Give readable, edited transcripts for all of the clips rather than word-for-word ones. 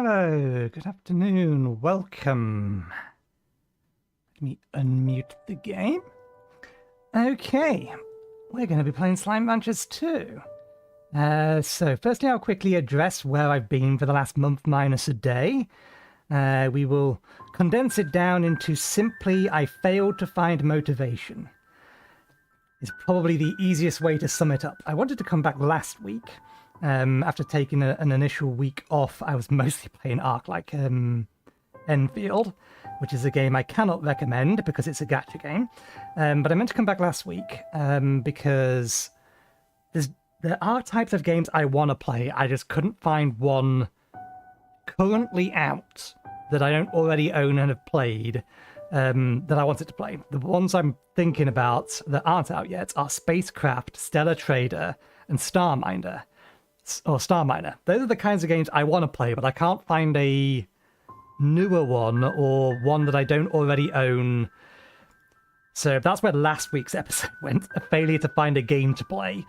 Hello, good afternoon, welcome. Let me unmute the game. Okay, we're going to be playing SlimeRancher 2. So firstly, I'll quickly address where I've been for the last month minus a day. We will condense it down into simply, I failed to find motivation. It's probably the easiest way to sum it up. I wanted to come back last week. After taking an initial week off, I was mostly playing Ark like Enfield, which is a game I cannot recommend because it's a gacha game. But I meant to come back last week because there are types of games I want to play. I just couldn't find one currently out that I don't already own and have played that I wanted to play. The ones I'm thinking about that aren't out yet are Spacecraft, Stellar Trader, and Star Miner. Those are the kinds of games I want to play, but I can't find a newer one or one that I don't already own. So that's where last week's episode went, a failure to find a game to play.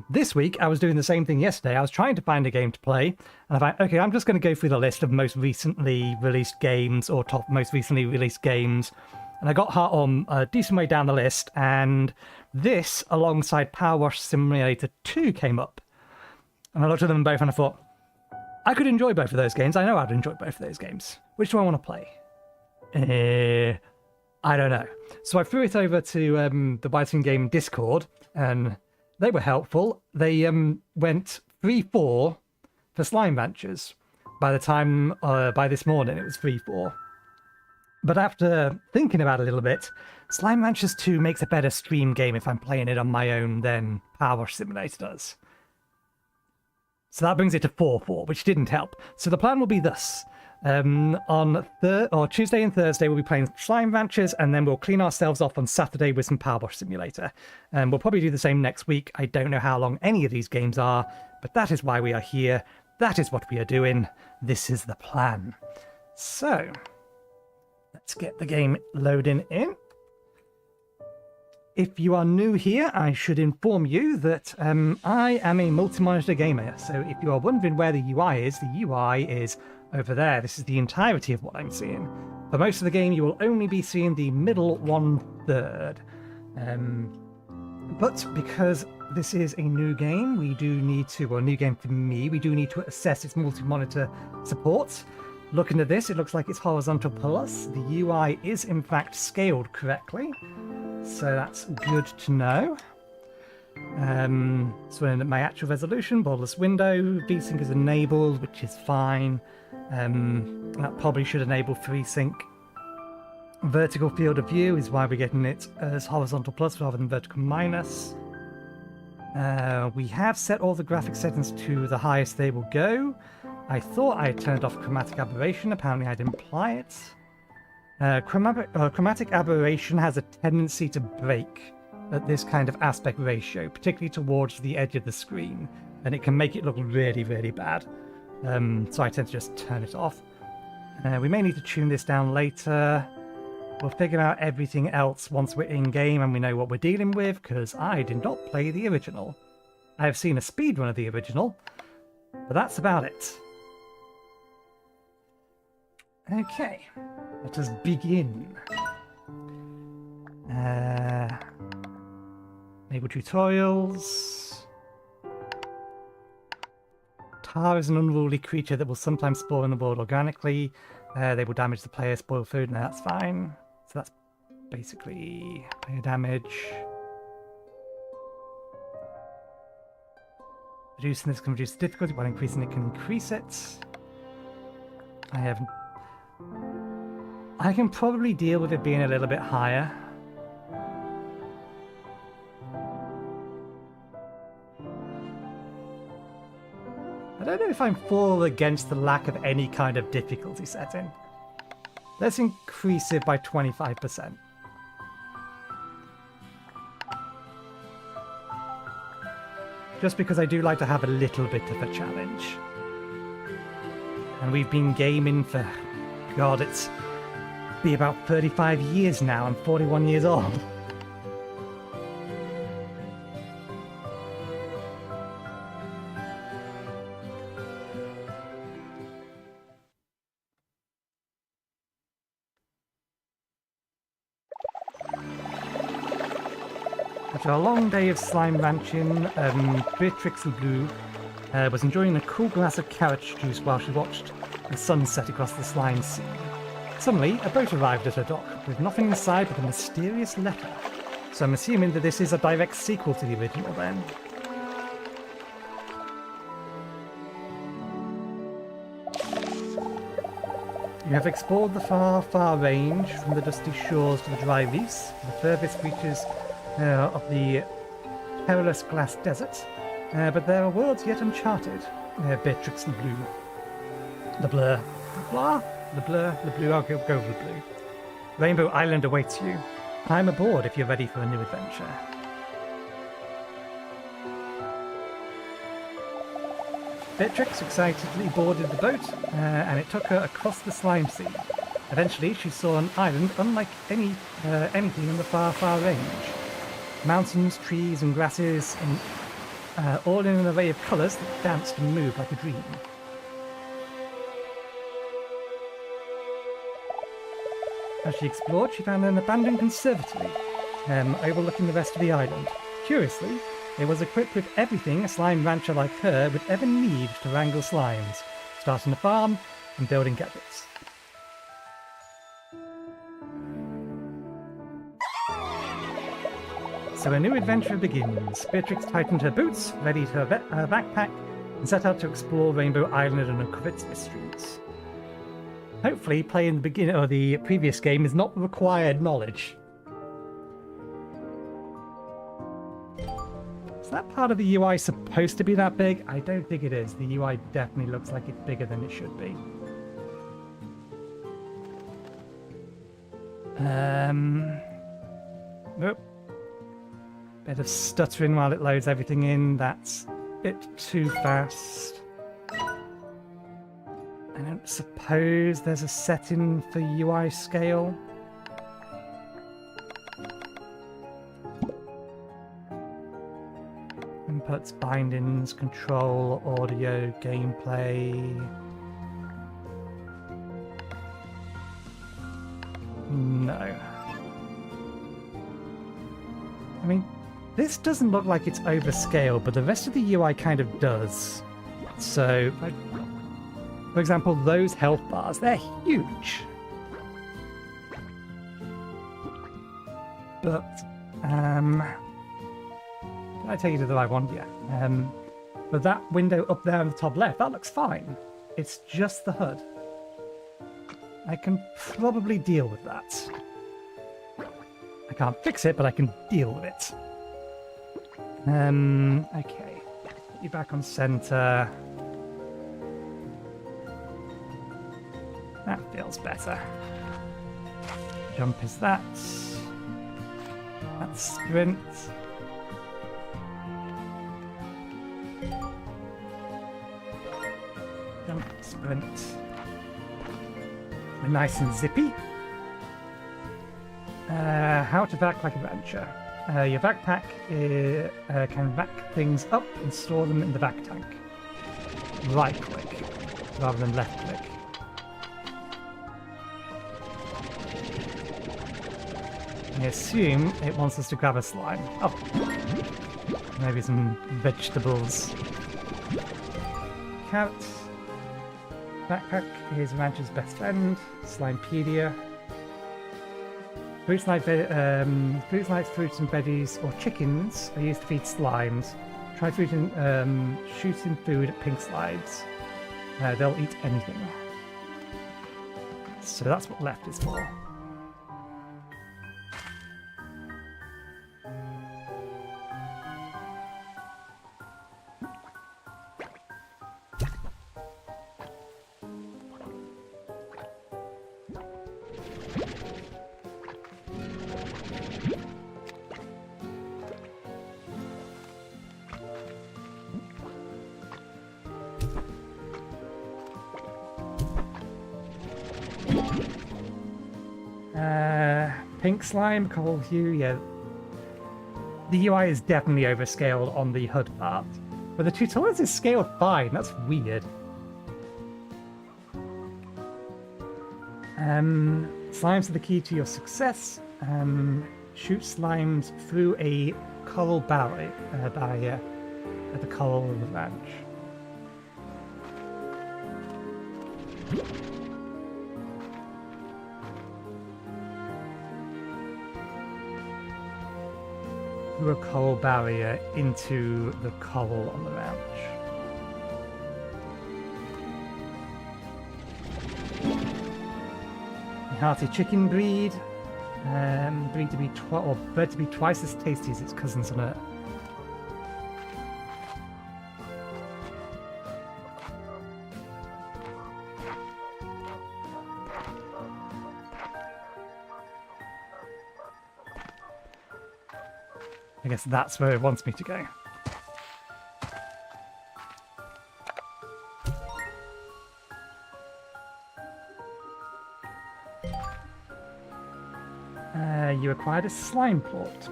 This week, I was doing the same thing yesterday. I was trying to find a game to play, and I thought, okay, I'm just going to go through the list of most recently released games, or top most recently released games. And I got a decent way down the list, and this, alongside Power Wash Simulator 2, came up. And I looked at them both and I thought, I could enjoy both of those games. I know I'd enjoy both of those games. Which do I want to play? I don't know. So I threw it over to the Biting Game Discord, and they were helpful. They went 3-4 for SlimeRanchers. By this morning, it was 3-4. But after thinking about it a little bit, SlimeRanchers 2 makes a better stream game if I'm playing it on my own than Power Wash Simulator does. So that brings it to 4-4, which didn't help. So the plan will be this. On Tuesday and Thursday, we'll be playing SlimeRanchers, and then we'll clean ourselves off on Saturday with some Power Wash Simulator. And we'll probably do the same next week. I don't know how long any of these games are, but that is why we are here. That is what we are doing. This is the plan. So, let's get the game loading in. If you are new here, I should inform you that I am a multi-monitor gamer. So if you are wondering where the UI is over there. This is the entirety of what I'm seeing. For most of the game, you will only be seeing the middle 1/3. But because this is a new game, we do need to, well, a new game for me, we do need to assess its multi-monitor support. Looking at this, it looks like it's horizontal plus. The UI is in fact scaled correctly. So that's good to know. So in my actual resolution, borderless window, VSync is enabled, which is fine. That probably should enable FreeSync. Vertical field of view is why we're getting it as horizontal plus rather than vertical minus. We have set all the graphic settings to the highest they will go. I thought I had turned off chromatic aberration, apparently I didn't apply it. Chromatic aberration has a tendency to break at this kind of aspect ratio, particularly towards the edge of the screen, and it can make it look really, really bad. So I tend to just turn it off. We may need to tune this down later. We'll figure out everything else once we're in-game and we know what we're dealing with, because I did not play the original. I have seen a speedrun of the original, but that's about it. Okay, let us begin. Enable tutorials. Tar is an unruly creature that will sometimes spawn in the world organically. They will damage the player, spoil food, and that's fine. So that's basically player damage. Reducing this can reduce the difficulty, while increasing it can increase it. I can probably deal with it being a little bit higher. I don't know if I'm for or against the lack of any kind of difficulty setting. Let's increase it by 25%. Just because I do like to have a little bit of a challenge. And we've been gaming for, God, it's be about 35 years now. I'm 41 years old. After a long day of slime ranching, Beatrix LeBlue was enjoying a cool glass of carrot juice while she watched the sun set across the slime sea. Suddenly, a boat arrived at her dock, with nothing inside but a mysterious letter. So I'm assuming that this is a direct sequel to the original then. You have explored the far, far range, from the dusty shores to the dry reefs, the furthest reaches of the perilous glass desert, but there are worlds yet uncharted. Beatrix LeBlue. LeBlue, I'll go with LeBlue. Rainbow Island awaits you. Climb aboard if you're ready for a new adventure. Beatrix excitedly boarded the boat, and it took her across the slime sea. Eventually, she saw an island unlike anything in the far, far range. Mountains, trees, and grasses, and all in an array of colours that danced and moved like a dream. As she explored, she found an abandoned conservatory overlooking the rest of the island. Curiously, it was equipped with everything a slime rancher like her would ever need to wrangle slimes, starting a farm and building gadgets. So a new adventure begins. Beatrix tightened her boots, readied her backpack, and set out to explore Rainbow Island and uncover its mysteries. Hopefully, playing the beginning or the previous game is not required knowledge. Is that part of the UI supposed to be that big? I don't think it is. The UI definitely looks like it's bigger than it should be. Nope. Bit of stuttering while it loads everything in. That's a bit too fast. I don't suppose there's a setting for UI scale. Inputs, bindings, control, audio, gameplay. No. I mean, this doesn't look like it's overscaled, but the rest of the UI kind of does. So, like, for example, those health bars, they're huge. But, did I take you to the right one? Yeah. But that window up there on the top left, that looks fine. It's just the HUD. I can probably deal with that. I can't fix it, but I can deal with it. Okay. Put you back on center. That feels better. Jump is that. That's sprint. Jump, sprint. We're nice and zippy. How to vac like a rancher. Your backpack can vac things up and store them in the vac tank. Right click rather than left click. I assume it wants us to grab a slime. Oh, maybe some vegetables. Carrot. Backpack is Rancher's best friend. Slimepedia. Fruits like fruits and veggies or chickens are used to feed slimes. Try shooting food at pink slides. They'll eat anything. So that's what left is for. Pink slime, coral hue, yeah. The UI is definitely overscaled on the HUD part, but the tutorials is scaled fine. That's weird. Slimes are the key to your success. Shoot slimes through a coral barrier at the coral ranch. Through a coral barrier into the coral on the ranch. A hearty chicken breed. Bred to be twice as tasty as its cousins on Earth. I guess that's where it wants me to go. You acquired a slime plort.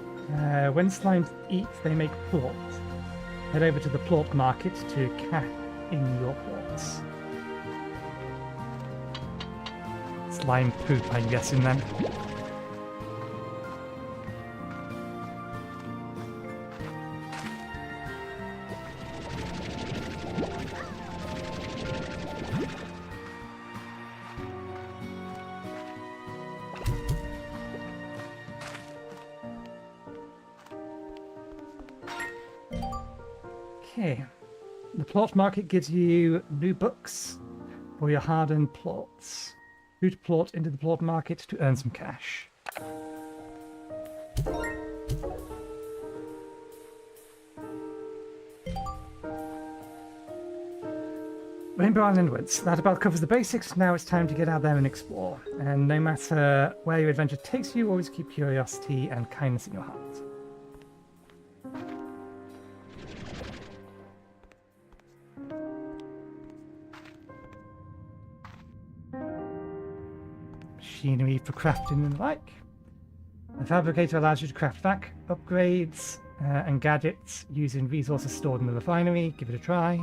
When slimes eat, they make plorts. Head over to the plort market to cash in your plorts. Slime poop, I'm guessing then. Okay, the plort market gives you new books for your hard-earned plorts. Root plort into the plort market to earn some cash. Rainbow Island Woods. That about covers the basics. Now it's time to get out there and explore. And no matter where your adventure takes you, always keep curiosity and kindness in your heart. Machinery for crafting and the like. The fabricator allows you to craft back upgrades and gadgets using resources stored in the refinery. Give it a try.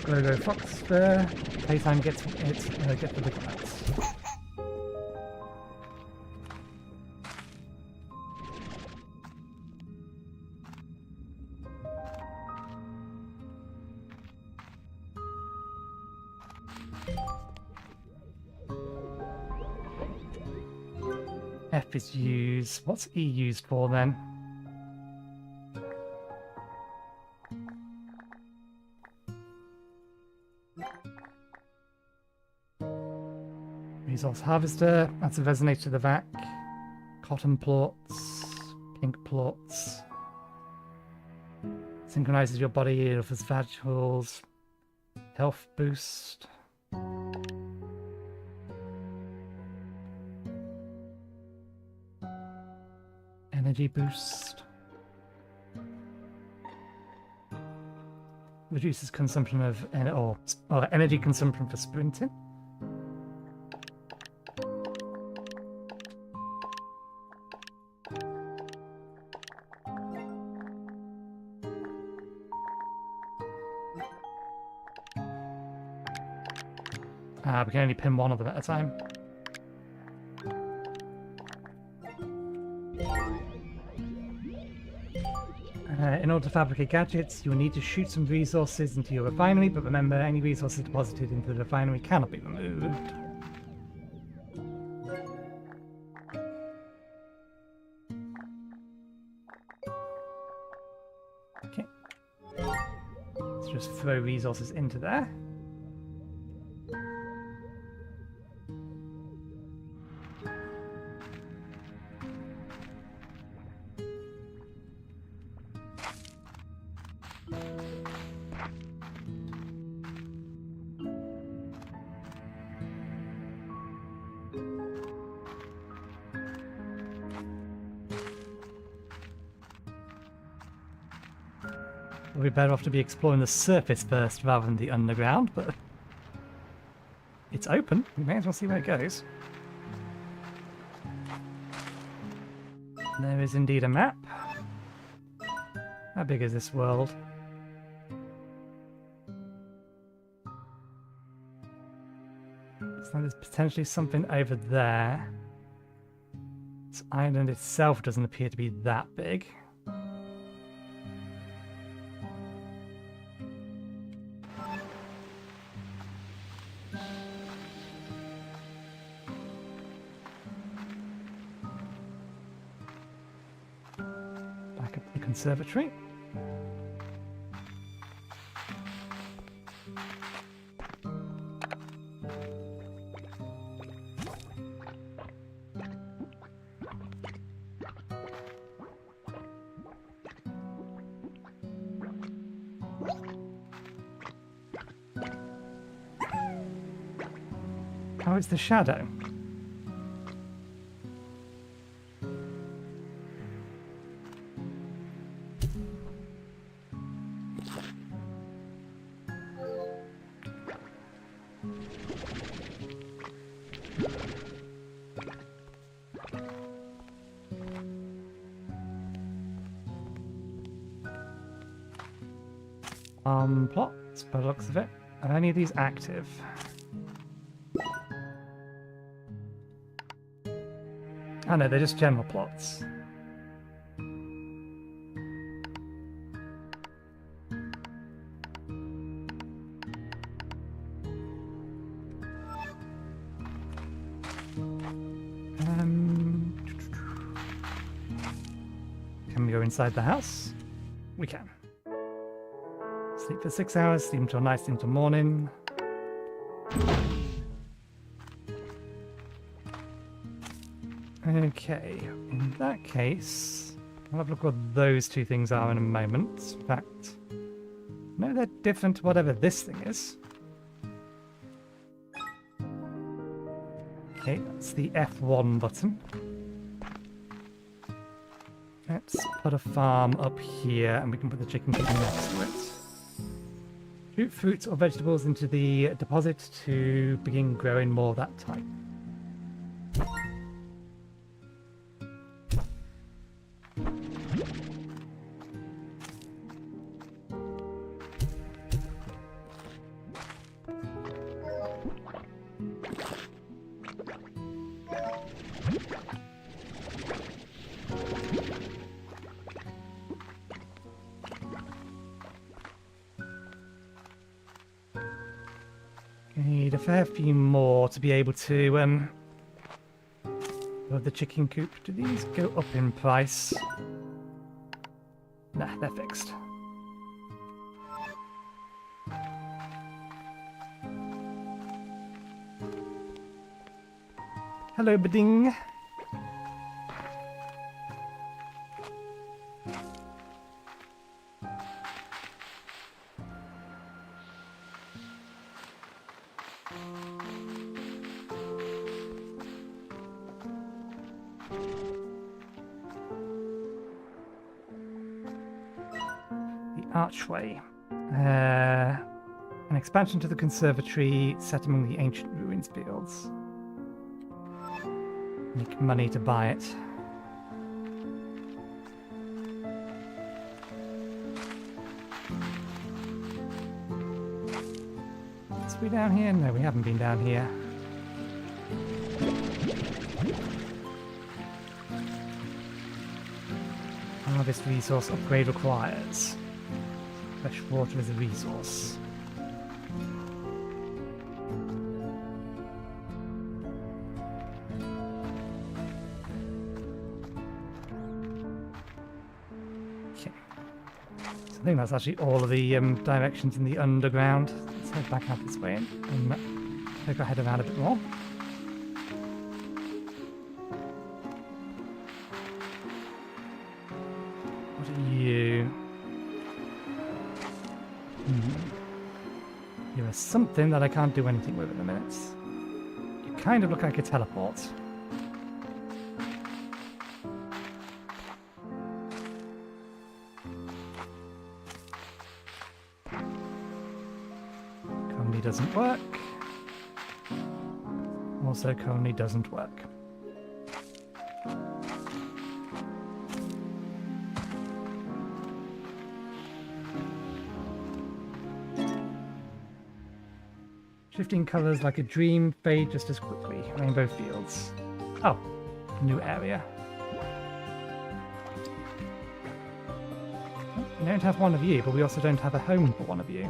Go Fox there. Playtime gets the big lights. F is used. What's E used for then? Resource harvester. That's a resonator to the vac. Cotton plorts. Pink plorts. Synchronizes your body. Offers vegetables. Health boost. Energy boost. Reduces consumption of energy consumption for sprinting. We can only pin one of them at a time. In order to fabricate gadgets, you'll need to shoot some resources into your refinery, but remember, any resources deposited into the refinery cannot be removed. Okay. Let's just throw resources into there. We'll be better off to be exploring the surface first rather than the underground, but it's open. We may as well see where it goes. There is indeed a map. How big is this world? Looks like there's potentially something over there. This island itself doesn't appear to be that big. Back up to the conservatory. Oh, it's the shadow. Plots, by the looks of it. Are any of these active? Oh no, they're just general plots. Can we go inside the house? We can. Sleep for 6 hours, sleep until night, sleep until morning. Okay, in that case, I'll have a look at what those two things are in a moment. In fact, no, they're different to whatever this thing is. Okay, that's the F1 button. Let's put a farm up here and we can put the chicken coop next to it. Shoot fruits or vegetables into the deposit to begin growing more of that type. Need a fair few more to be able to build the chicken coop. Do these go up in price? Nah, they're fixed. Hello, Bading. Archway. An expansion to the conservatory set among the ancient ruins fields. Make money to buy it. Are we down here? No, we haven't been down here. Harvest resource upgrade requires. Fresh water is a resource. Okay. So I think that's actually all of the directions in the underground. Let's head back out this way and take our head around a bit more. What are you? You're something that I can't do anything with in a minute. You kind of look like a teleport. Conley doesn't work. Also, Conley doesn't work. Shifting colours like a dream fade just as quickly. Rainbow fields. Oh, new area. We don't have one of you, but we also don't have a home for one of you.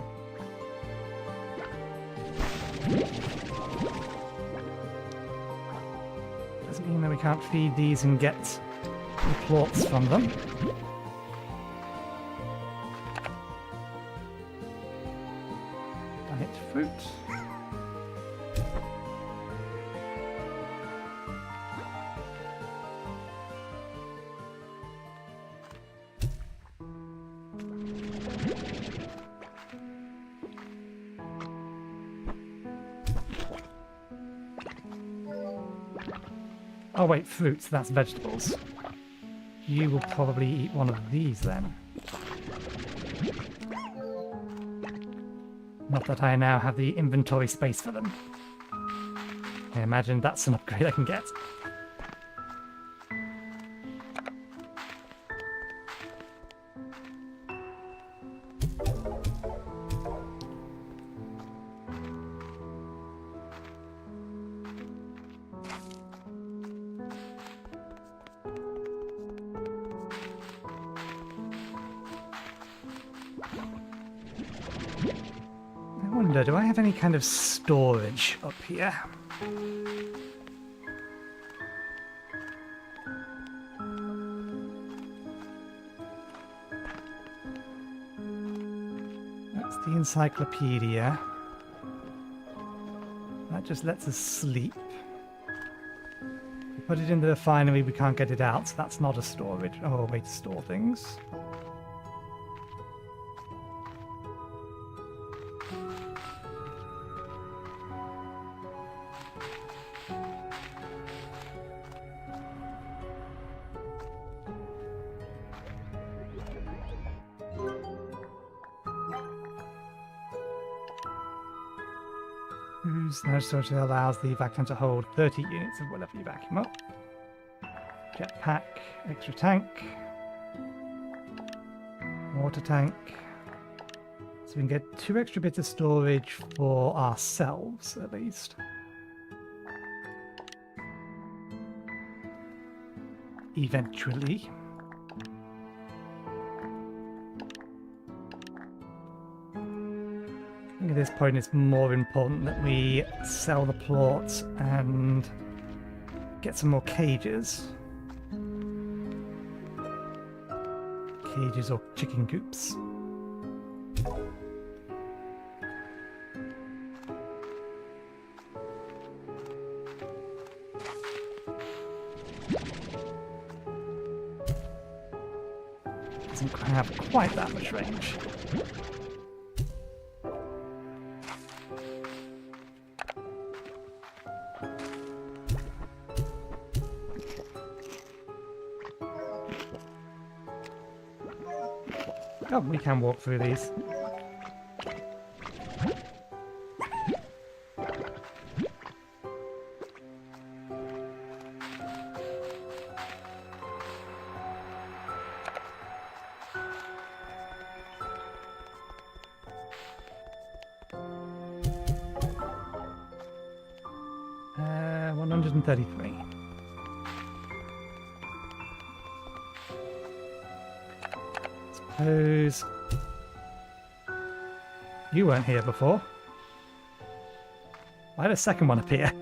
Doesn't mean that we can't feed these and get the plorts from them. Diet fruit. Oh wait, fruits, that's vegetables. You will probably eat one of these then. Not that I now have the inventory space for them. I imagine that's an upgrade I can get. Do I have any kind of storage up here? That's the encyclopedia. That just lets us sleep. We put it in the refinery, we can't get it out, so that's not a storage. Oh, a way to store things. Whose storage allows the vacuum to hold 30 units of whatever you vacuum up. Jetpack, extra tank, water tank. So we can get 2 extra bits of storage for ourselves, at least. Eventually. I think at this point it's more important that we sell the plorts and get some more cages. Cages or chicken coops. Doesn't have quite that much range. Oh, we can walk through these. Uh, 133. Suppose you weren't here before. I had a second one appear.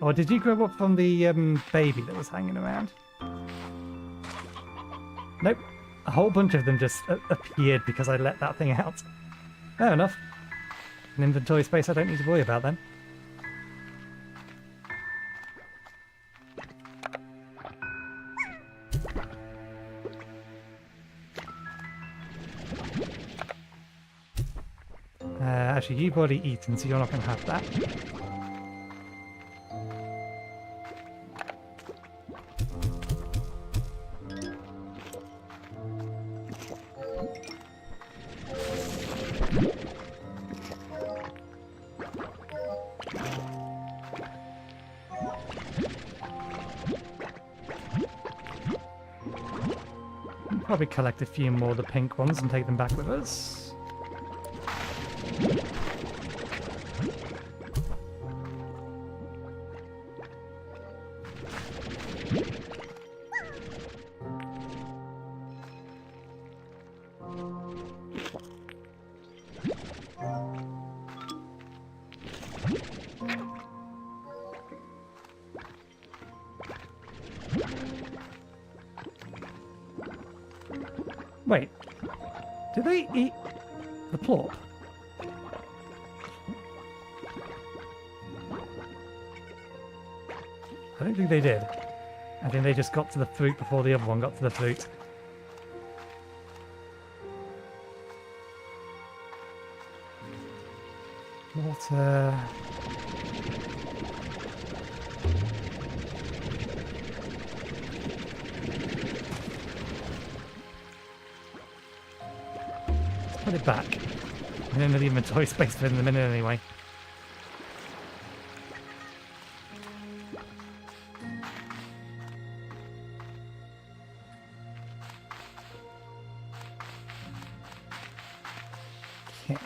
Or did you grow up from the baby that was hanging around? Nope. A whole bunch of them just appeared because I let that thing out. Fair enough. An inventory space I don't need to worry about then. Actually, you've already eaten, so you're not going to have that. Probably collect a few more of the pink ones and take them back with us. Wait, did they eat the plorp? I don't think they did. I think they just got to the fruit before the other one got to the fruit. Water. Let's put it back. I don't know the inventory space for it in a minute anyway. Okay.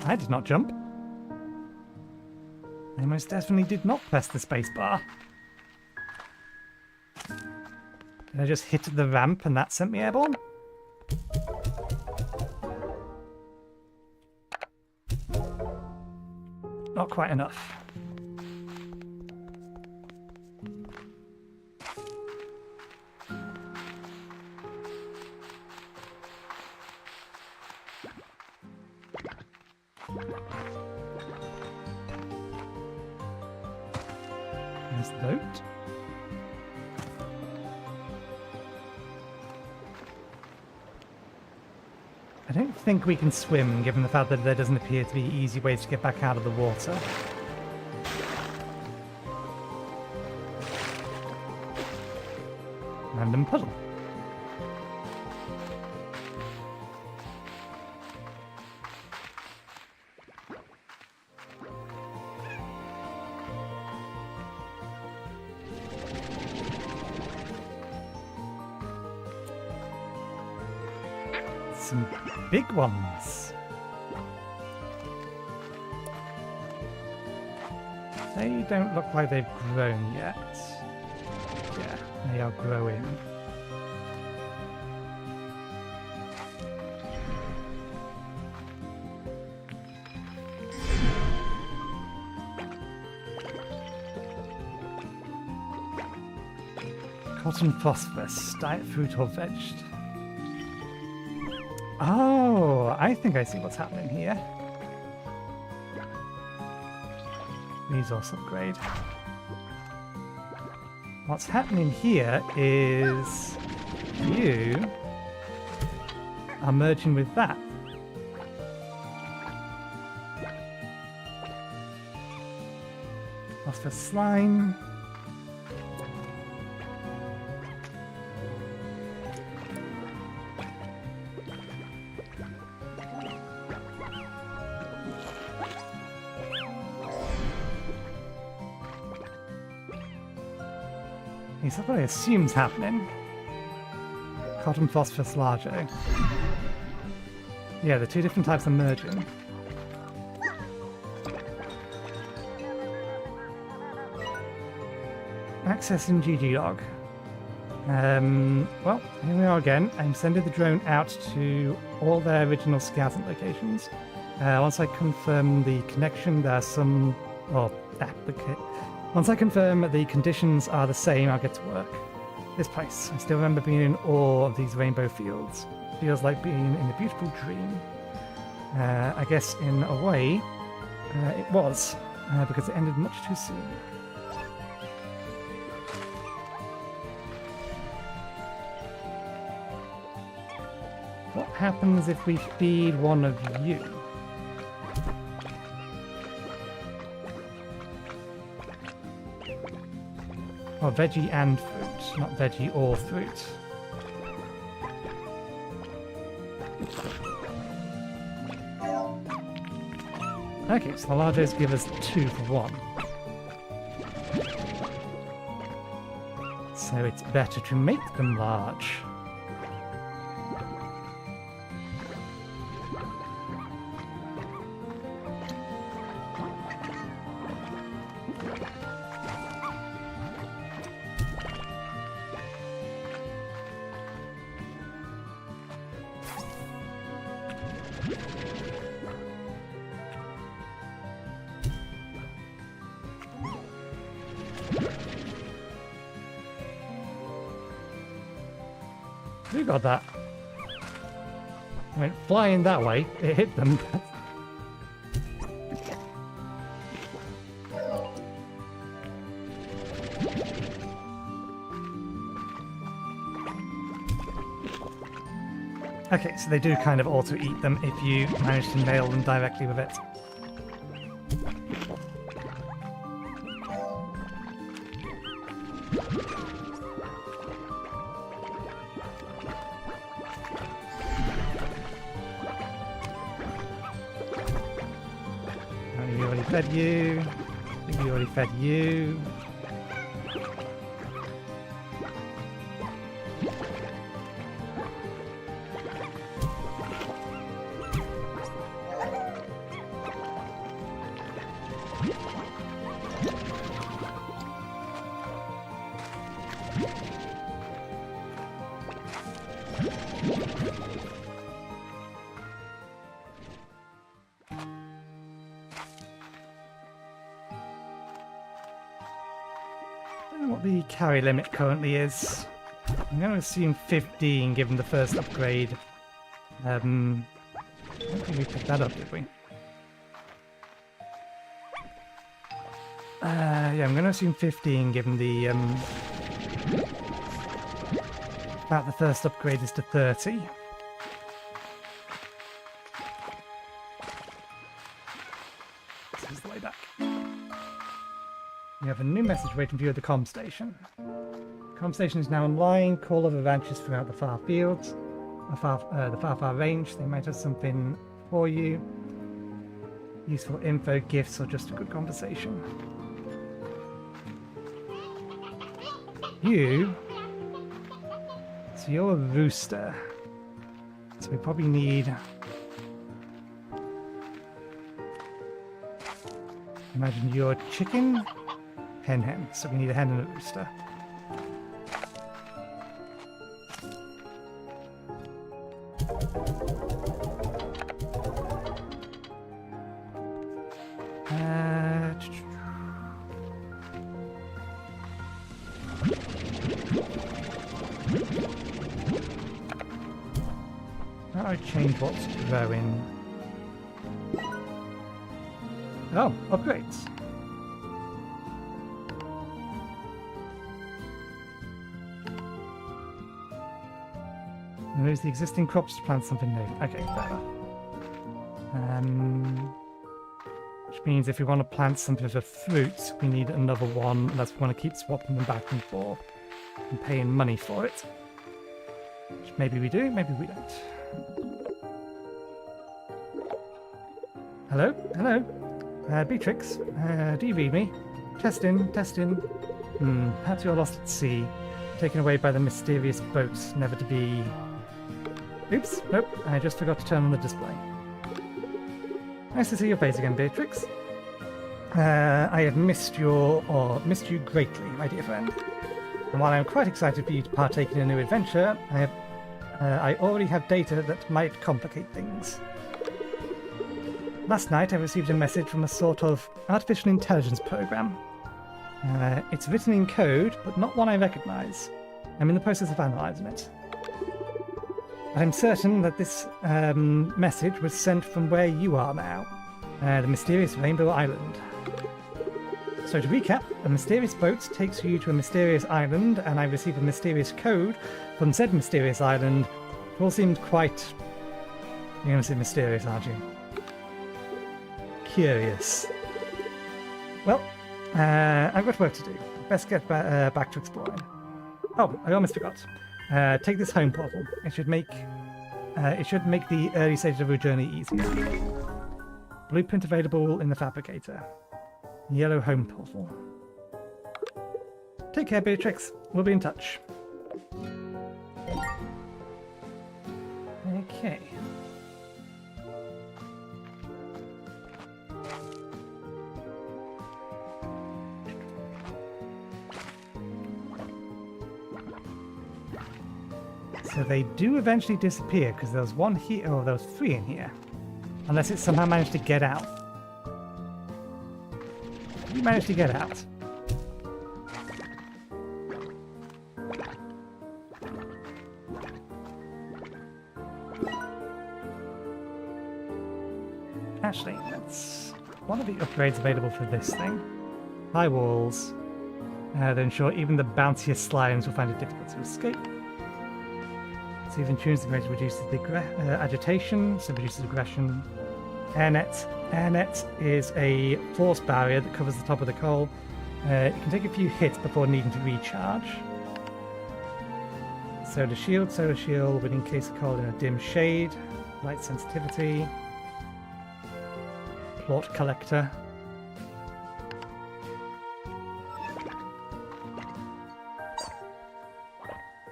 I did not jump. I most definitely did not press the space bar. Did I just hit the ramp and that sent me airborne? Not quite enough. There's the boat. I don't think we can swim, given the fact that there doesn't appear to be easy ways to get back out of the water. Random puzzle. Some big ones. They don't look like they've grown yet. Yeah, they are growing. Cotton phosphorus, diet fruit or vegetable. Oh, I think I see what's happening here. Resource upgrade. What's happening here is you are merging with that. Phosphorus slime. That's what I assume's happening. Cotton phosphorus larger. Yeah, the two different types are merging. Accessing GG log. Well, here we are again. I'm sending the drone out to all their original scouting locations. Once I confirm the connection, there's some... well, once I confirm the conditions are the same, I'll get to work. This place. I still remember being in awe of these rainbow fields. Feels like being in a beautiful dream. I guess in a way, it was, because it ended much too soon. What happens if we feed one of you? Oh, veggie and fruit, not veggie or fruit. Okay, so the largest give us 2 for 1. So it's better to make them large. Who got that? I went flying that way. It hit them. Okay, so they do kind of auto eat them if you manage to nail them directly with it. We already fed you. I think we already fed you. I don't know what the carry limit currently is. I'm going to assume 15 given the first upgrade. I don't think we picked that up, did we? Yeah, I'm going to assume 15 given the about the first upgrade is to 30. This is the way back. We have a new message waiting for you at the comm station. Comm station is now online. Call other ranchers throughout the far fields, the far range. They might have something for you. Useful info, gifts, or just a good conversation. You. So you're a rooster. So we probably need. Imagine you're a chicken. Hen. So we need a hen and a rooster. How do I change what's growing? Oh, upgrades. Remove the existing crops to plant something new. Okay, fair enough. Which means if we want to plant something for fruits, we need another one, unless we want to keep swapping them back and forth and paying money for it. Which maybe we do, maybe we don't. Hello? Hello? Beatrix, do you read me? Testing. Perhaps you're lost at sea, taken away by the mysterious boats, never to be... Oops, nope, I just forgot to turn on the display. Nice to see your face again, Beatrix. I have missed you greatly, my dear friend. And while I'm quite excited for you to partake in a new adventure, I already have data that might complicate things. Last night I received a message from a sort of artificial intelligence program. It's written in code, but not one I recognize. I'm in the process of analyzing it. But I'm certain that this message was sent from where you are now, the mysterious Rainbow Island. So to recap, a mysterious boat takes you to a mysterious island, and I receive a mysterious code from said mysterious island. It all seemed quite... You're going to say mysterious, aren't you? Curious. Well, I've got work to do. Best get back to exploring. Oh, I almost forgot. Take this home portal. It should make the early stages of your journey easier. Blueprint available in the fabricator. Yellow home portal. Take care, Beatrix. We'll be in touch. Okay. So they do eventually disappear, because there was one here, or there was 3 in here. Unless it somehow managed to get out. Did you manage to get out? Actually, that's one of the upgrades available for this thing. High walls. That ensure even the bounciest slimes will find it difficult to escape. So even tunes the to reduce the agitation, so reduces aggression. Airnet. Airnet is a force barrier that covers the top of the coal. It can take a few hits before needing to recharge. Solar shield, would encase the coal in a dim shade. Light sensitivity. Plot collector.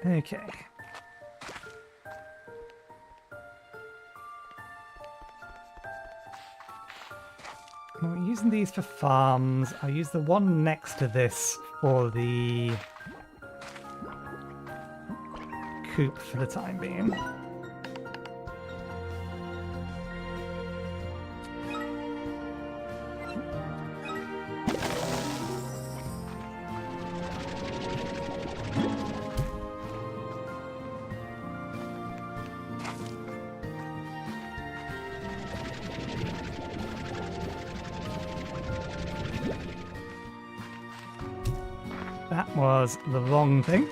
Okay. We're using these for farms. I'll use the one next to this for the coop for the time being. That was the wrong thing.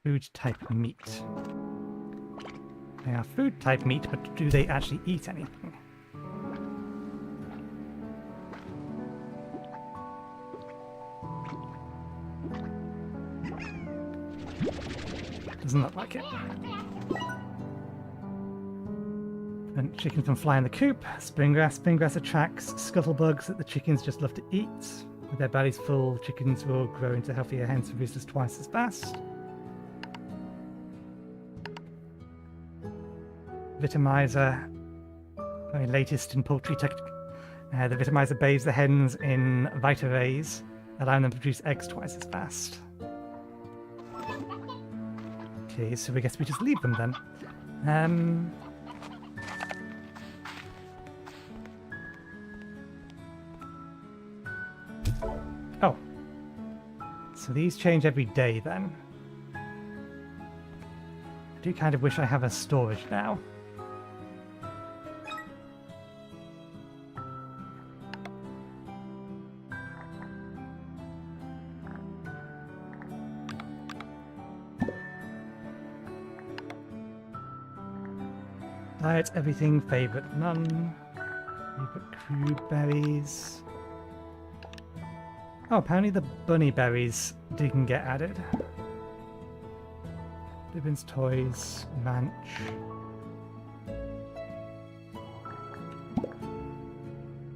Food type meat. They are food type meat, but do they actually eat anything? Doesn't look like it. And chickens can fly in the coop. Springgrass. Springgrass attracts scuttlebugs that the chickens just love to eat. With their bellies full, chickens will grow into healthier hens and roosters twice as fast. Vitamizer. Very latest in poultry tech. The Vitamizer bathes the hens in Vita rays, allowing them to produce eggs twice as fast. Okay, so I guess we just leave them then. Oh. So these change every day then. I do kind of wish I have a storage now. Diet, everything, favorite, none. Favorite crude berries. Oh, apparently the bunny berries didn't get added. Bibbins toys, ranch.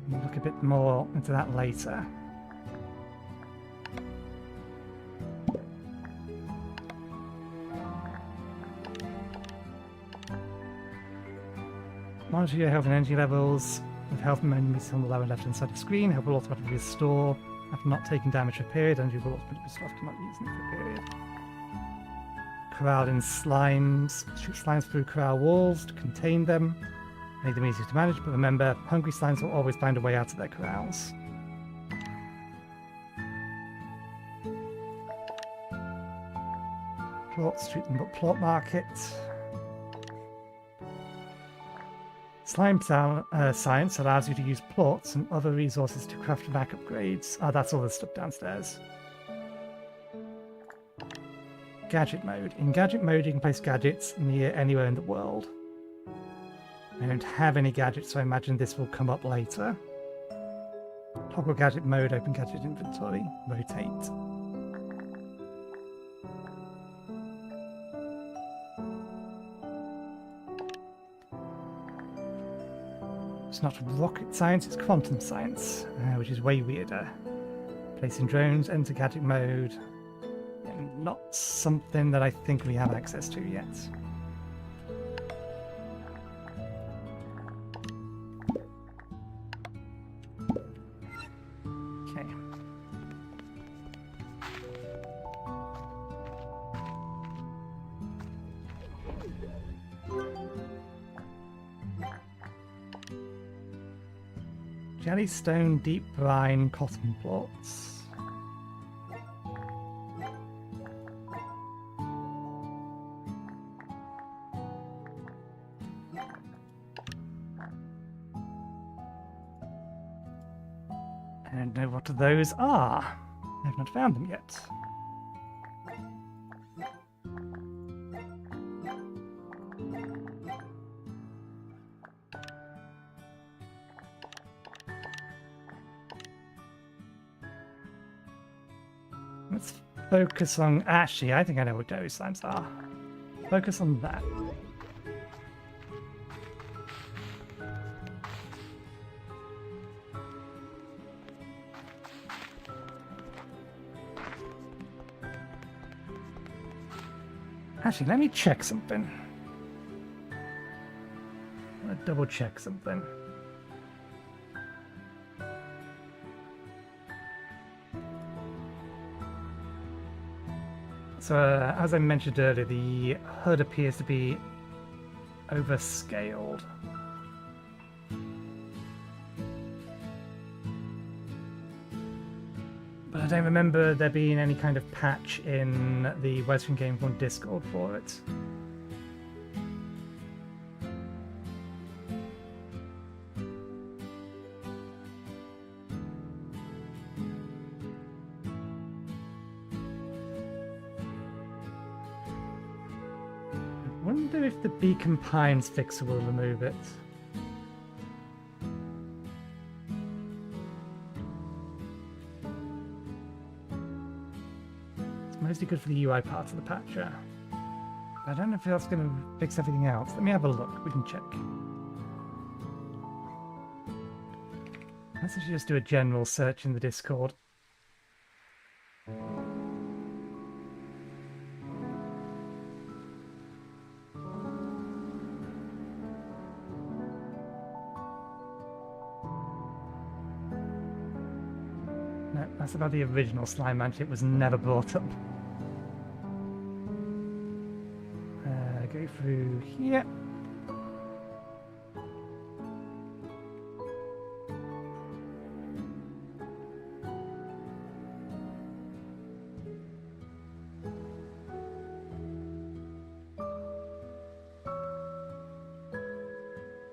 We'll look a bit more into that later. Monitor your health and energy levels. With health menus on the lower left hand side of the screen, health will automatically restore. After not taking damage for a period, energy will automatically restore after not using it for a period. Corral in slimes. Shoot slimes through corral walls to contain them. Make them easier to manage, but remember, hungry slimes will always find a way out of their corrals. Plots, treat them at plot market. Slime science allows you to use plots and other resources to craft Mac upgrades. Ah, that's all the stuff downstairs. Gadget mode. In gadget mode, you can place gadgets near anywhere in the world. I don't have any gadgets, so I imagine this will come up later. Toggle gadget mode, open gadget inventory, rotate. It's not rocket science, it's quantum science, which is way weirder. Placing drones, enter gadget mode. Not something that I think we have access to yet. Jellystone, deep brine, cotton plots. I don't know what those are. I've not found them yet. Let's focus on... Actually, I think I know what those slimes are. Focus on that. Actually, let me check something. I want to double check something. So, as I mentioned earlier, the HUD appears to be overscaled. But I don't remember there being any kind of patch in the Western Game One Discord for it. I wonder if the Beacon Pines fixer will remove it. Mostly good for the UI parts of the patch, yeah. I don't know if that's going to fix everything else. Let me have a look. We can check. Let's actually just do a general search in the Discord. No, that's about the original SlimeRancher. It was never brought up. Go through here.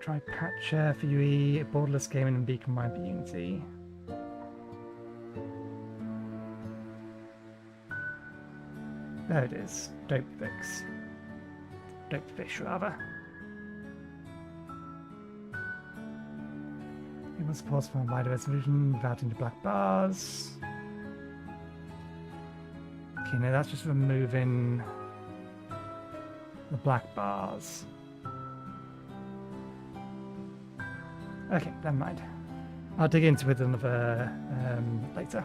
Try patch for UE, borderless gaming and Beacon Mine for Unity. There it is. Dope fix. Dope fish, rather. It was supposed for a wider resolution without into black bars. Okay, no, that's just removing the black bars. Okay, never mind. I'll dig into it another later.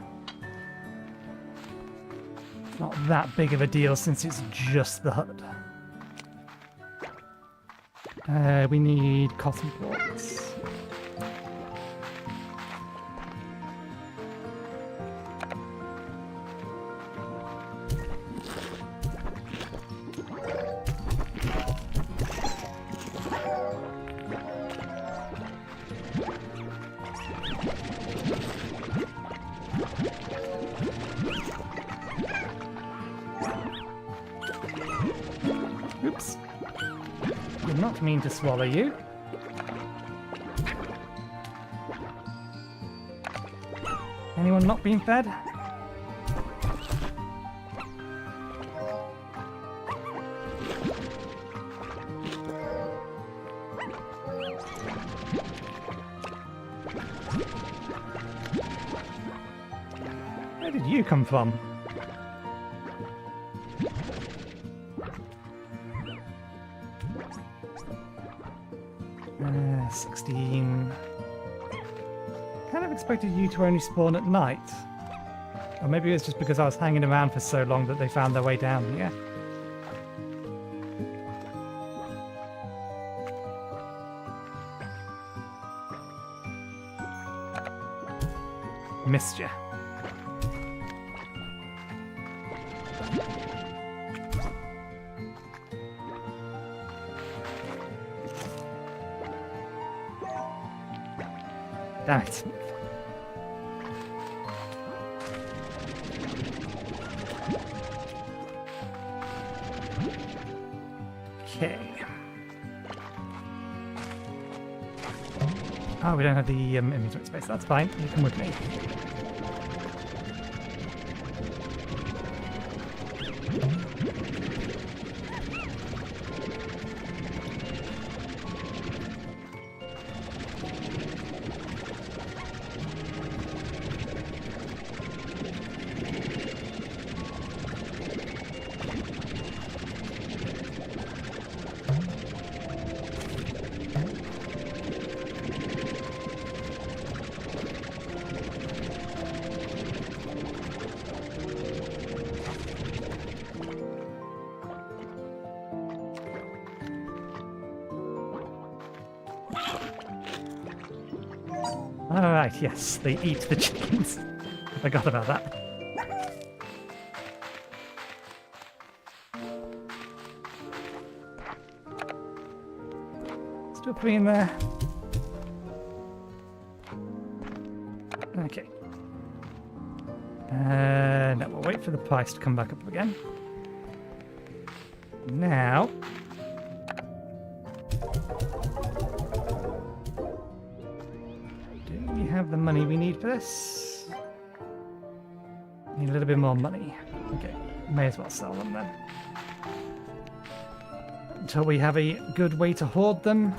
It's not that big of a deal since it's just the HUD. We need cotton plots. Oops. Did not mean to swallow you. Anyone not being fed? Where did you come from? 16. Kind of expected you to only spawn at night. Or maybe it was just because I was hanging around for so long that they found their way down here. Missed ya. Damn it. Okay. Oh, we don't have the inventory space. That's fine. You come with me. Alright, yes, they eat the chickens. I forgot about that. Still pretty in there. Okay. Now we'll wait for the price to come back up again. Now... have the money we need for this. Need a little bit more money. Okay, may as well sell them then. Until we have a good way to hoard them.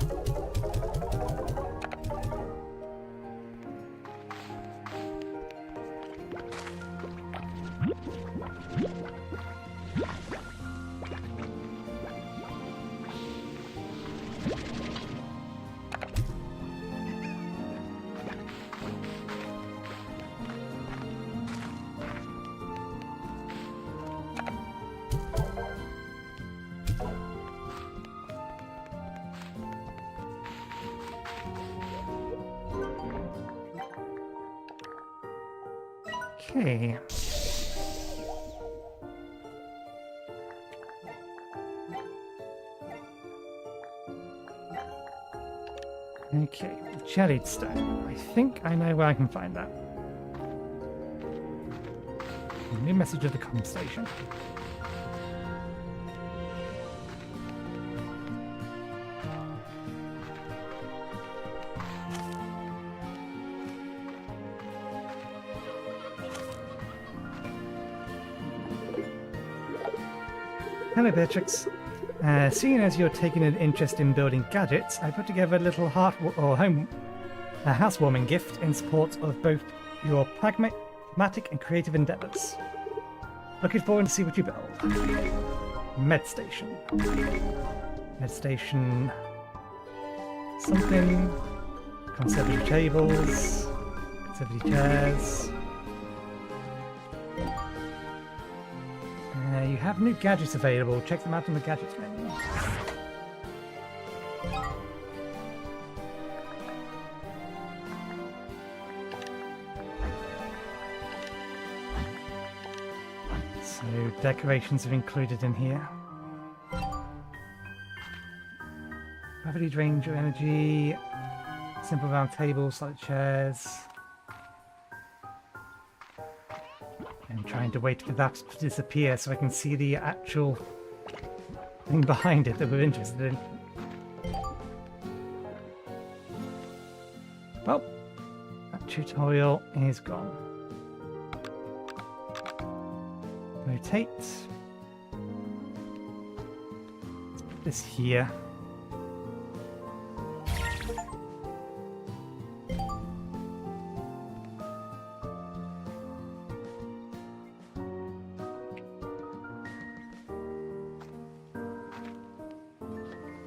Okay. Okay, jellied stone. I think I know where I can find that. New message of the comm station. Hello, Beatrix. Seeing as you're taking an interest in building gadgets, I put together a little housewarming gift in support of both your pragmatic and creative endeavours. Looking forward to see what you build. Med station. Med station. Something. Conservatory tables. Conservatory chairs. You have new gadgets available. Check them out in the gadgets menu. So decorations are included in here. Gravity drains your energy. Simple round tables, solid chairs. I'm trying to wait for that to disappear so I can see the actual thing behind it that we're interested in. Well, that tutorial is gone. Rotate. Let's put this here.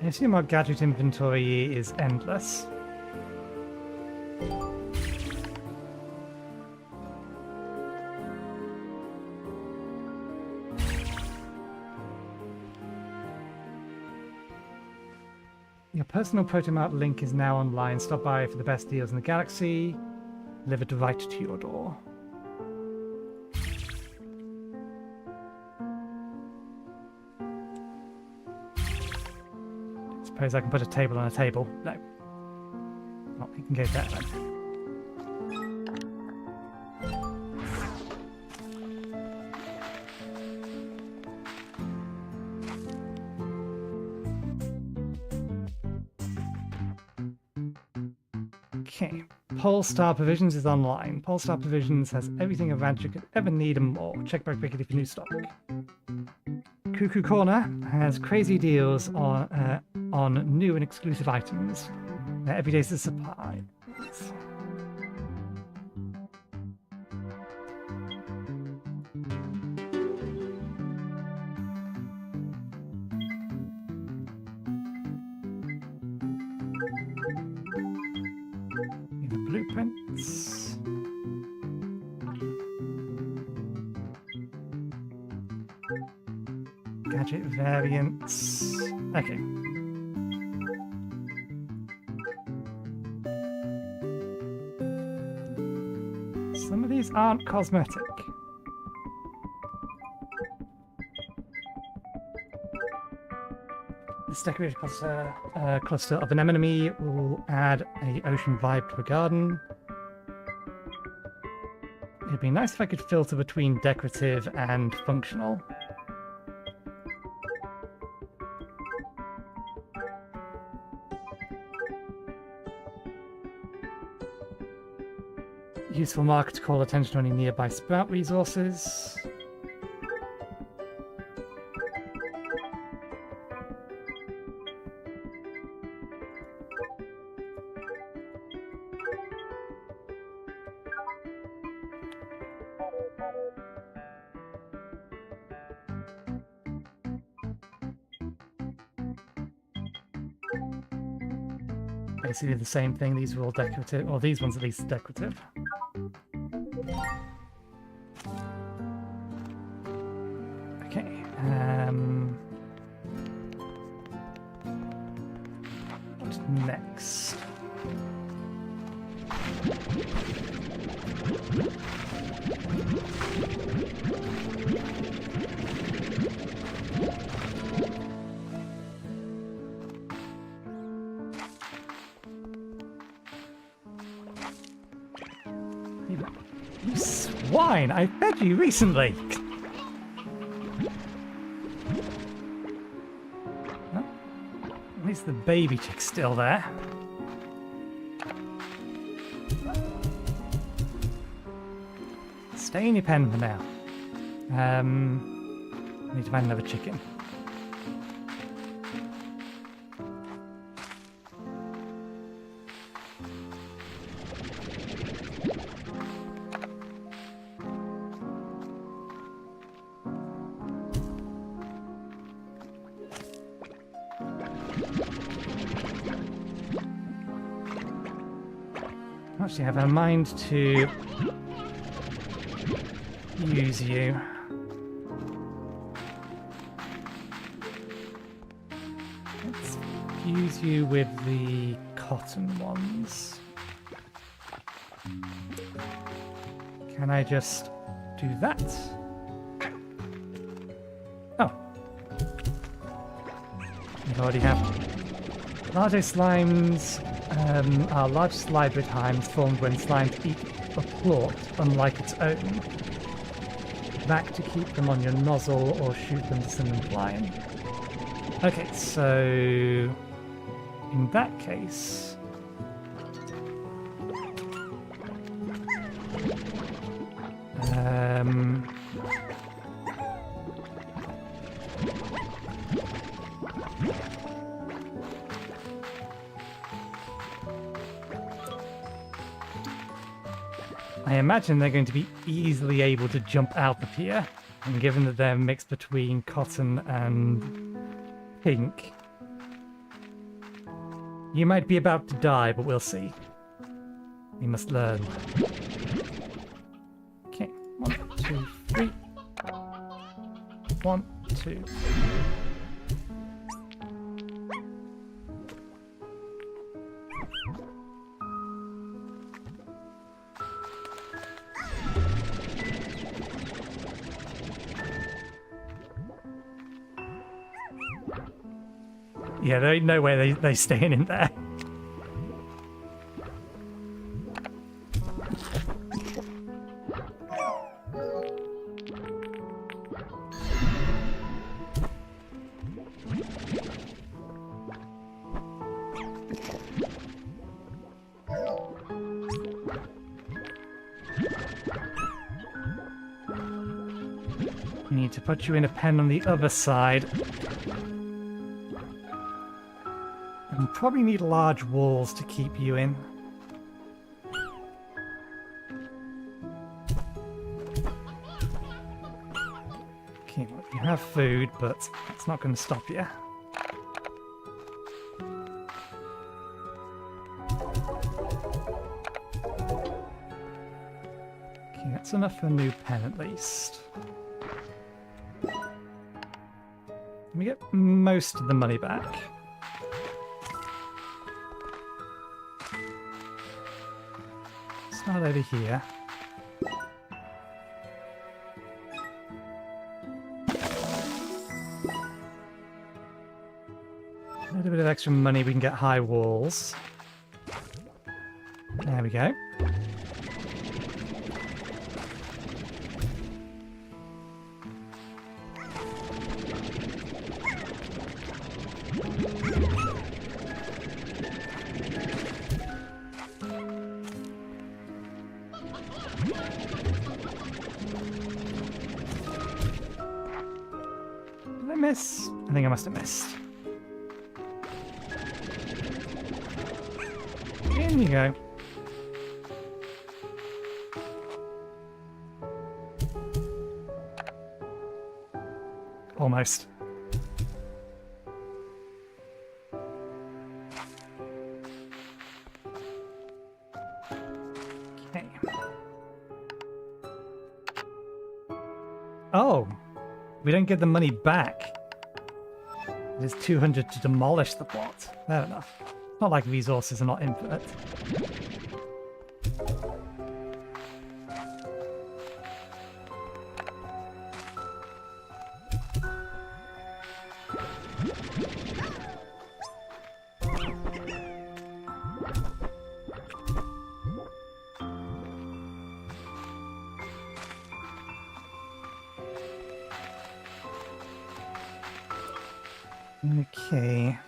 I assume our gadget inventory is endless. Your personal Protomart link is now online. Stop by for the best deals in the galaxy. Delivered right to your door. Suppose I can put a table on a table. No. Well, you can go there then. Okay. Polestar Provisions is online. Polestar Provisions has everything a rancher could ever need and more. Check back quickly for new stock. Cuckoo Corner has crazy deals on new and exclusive items. Every day's a supply. Blueprints. Gadget variants. Okay. Some of these aren't cosmetic. This decorated cluster of an anemone will add an ocean vibe to a garden. It'd be nice if I could filter between decorative and functional. Useful marker to call attention to any nearby sprout resources. Basically the same thing, these are all decorative, or these ones at least are decorative. Okay, what's next? You swine! I fed you recently! Well, at least the baby chick's still there. Stay in your pen for now. Need to find another chicken. Actually, I have a mind to use you. Let's fuse you with the cotton ones. Can I just do that? Oh. We already have larger slimes. Our largest library times formed when slimes eat a plort unlike its own. Back to keep them on your nozzle or shoot them to send them flying. Okay, so in that case, I imagine they're going to be easily able to jump out of here, and given that they're mixed between cotton and pink, you might be about to die, but we'll see. We must learn. Okay, 1, 2, 3. 1, 2. Yeah, there ain't no way they staying in there. need to put you in a pen on the other side. And probably need large walls to keep you in. Okay, well, you have food, but that's not going to stop you. Okay, that's enough for a new pen at least. Let me get most of the money back. Start over here. A little bit of extra money, we can get high walls. There we go. Did I miss? I think I must have missed. In you go. Almost. Okay. Oh, we don't get the money back. It is 200 to demolish the plot. Fair enough. Not like resources are not infinite. Okay.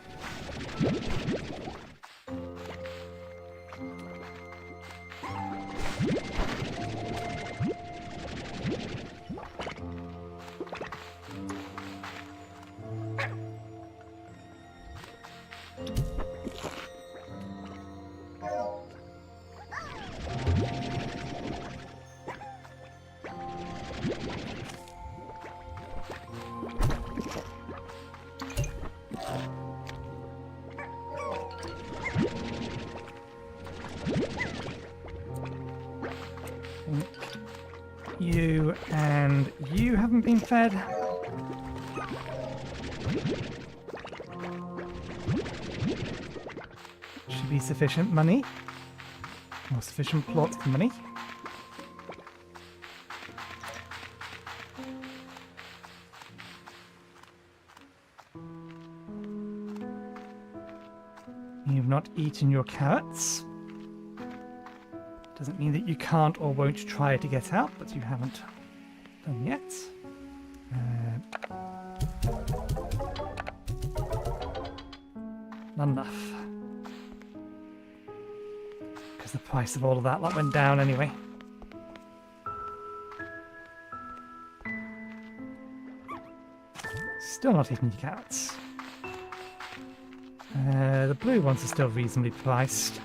You and you haven't been fed. Should be sufficient money. Or sufficient plot money. You've not eaten your carrots. Doesn't mean that you can't or won't try to get out, but you haven't done yet. Not enough. Because the price of all of that lot went down anyway. Still not eating your carrots. The blue ones are still reasonably priced.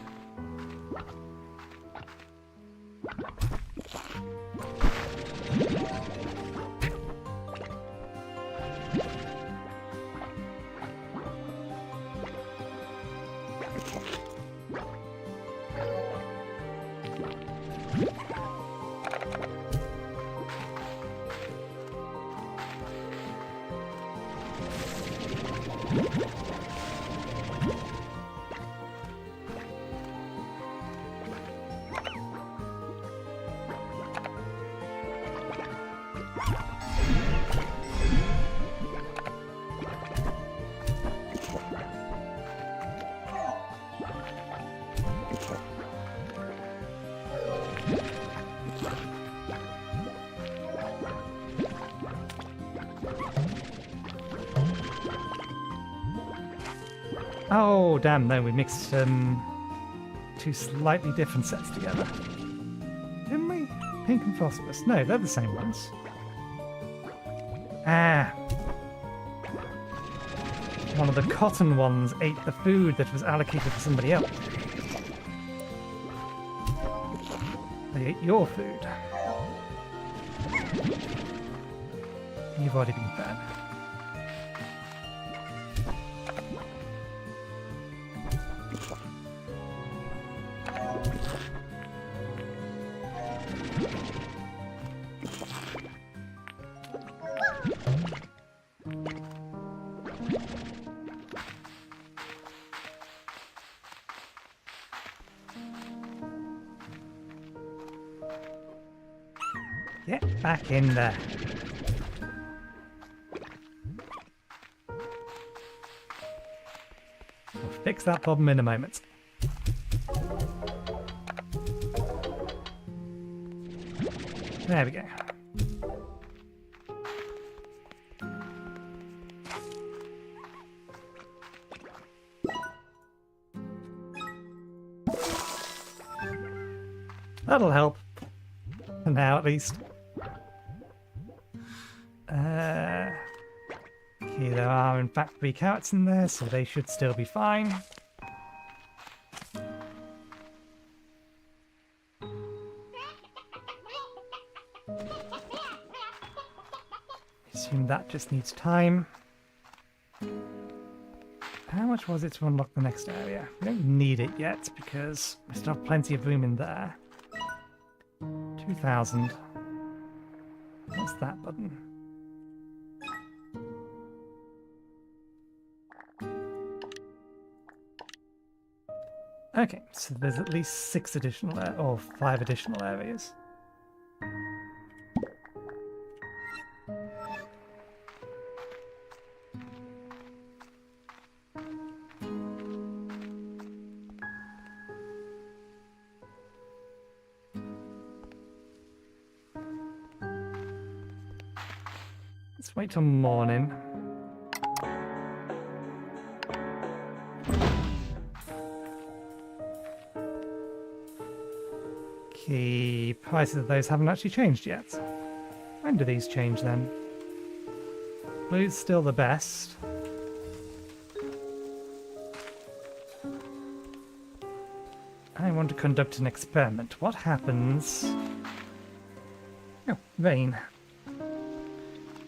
Oh, damn, no, we mixed two slightly different sets together. Didn't we? Pink and phosphorus. No, they're the same ones. Ah. One of the cotton ones ate the food that was allocated for somebody else. They ate your food. You've already been fed. Get back in there. We'll fix that problem in a moment. There we go. That'll help. For now, at least. Okay, there are in fact 3 carrots in there, so they should still be fine. Assume that just needs time. How much was it to unlock the next area? We don't need it yet because we still have plenty of room in there. 2,000. What's that button? Okay, so there's at least 6 additional or 5 additional areas. Let's wait till morning. Okay, prices of those haven't actually changed yet. When do these change then? Blue's still the best. I want to conduct an experiment. What happens... Oh, rain.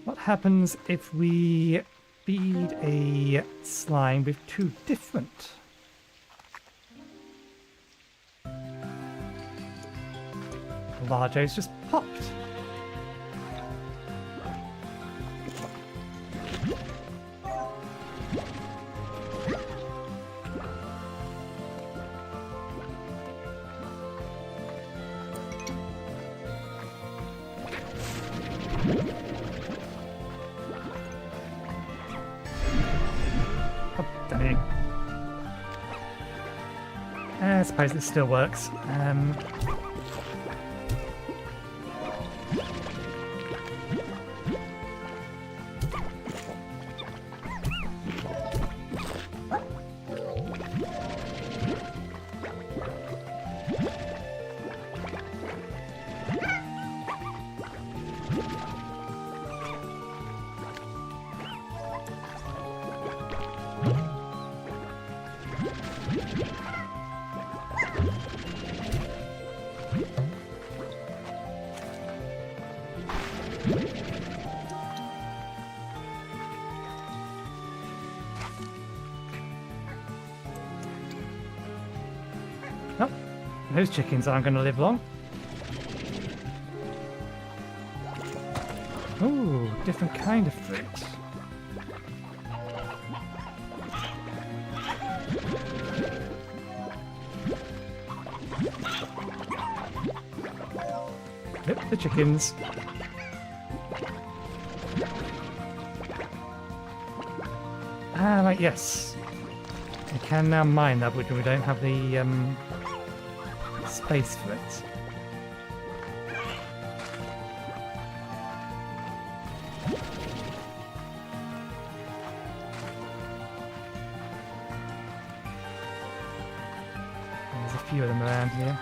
What happens if we feed a slime with 2 different? Largo's just popped. Oh, dang. I suppose this still works. Oh, those chickens aren't going to live long. Ooh, different kind of fruit. Yep, the chickens. Ah, right, yes. We can now mine that, but we don't have the space for it. There's a few of them around here.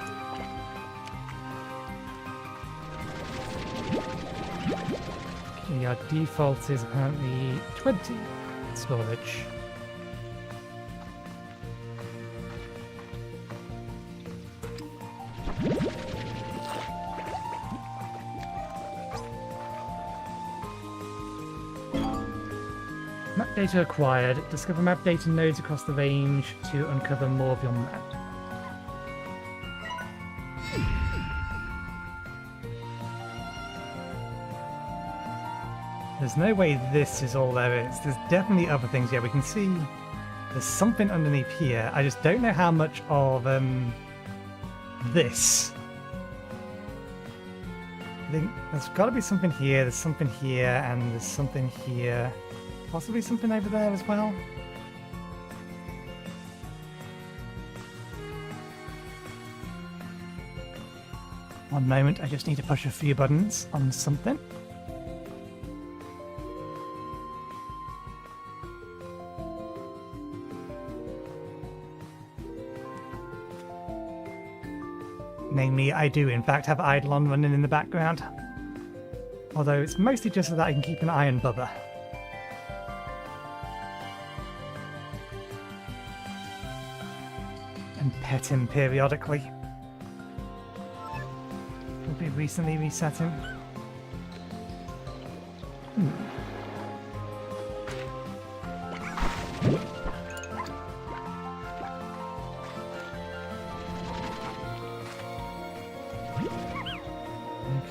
Our default is apparently 20 storage. Map data acquired. Discover map data nodes across the range to uncover more of your map. There's no way this is all there is. There's definitely other things here. We can see there's something underneath here. I just don't know how much of this. I think there's got to be something here. There's something here, and there's something here. Possibly something over there as well. One moment, I just need to push a few buttons on something. Namely, I do in fact have Eidolon running in the background. Although it's mostly just so that I can keep an eye on Bubba. And pet him periodically. Will be recently reset him.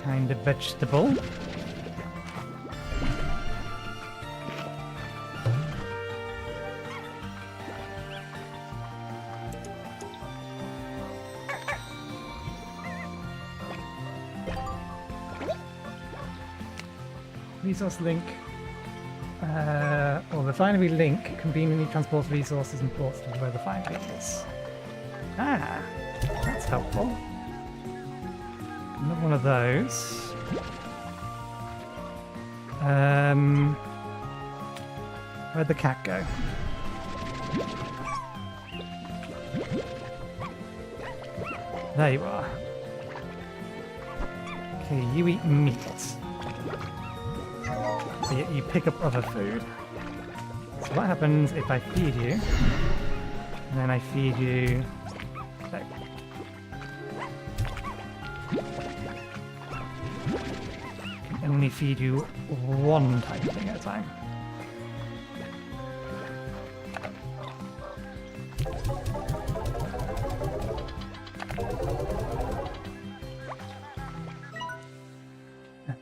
Kind of vegetable. Resource link, or refinery link conveniently transports resources and ports to where the refinery is. Ah, that's helpful. Another one of those. Where'd the cat go? There you are. Okay, you eat meat. But yet you pick up other food. So what happens if I feed you, and then I feed you... There. Only feed you one type of thing at a time.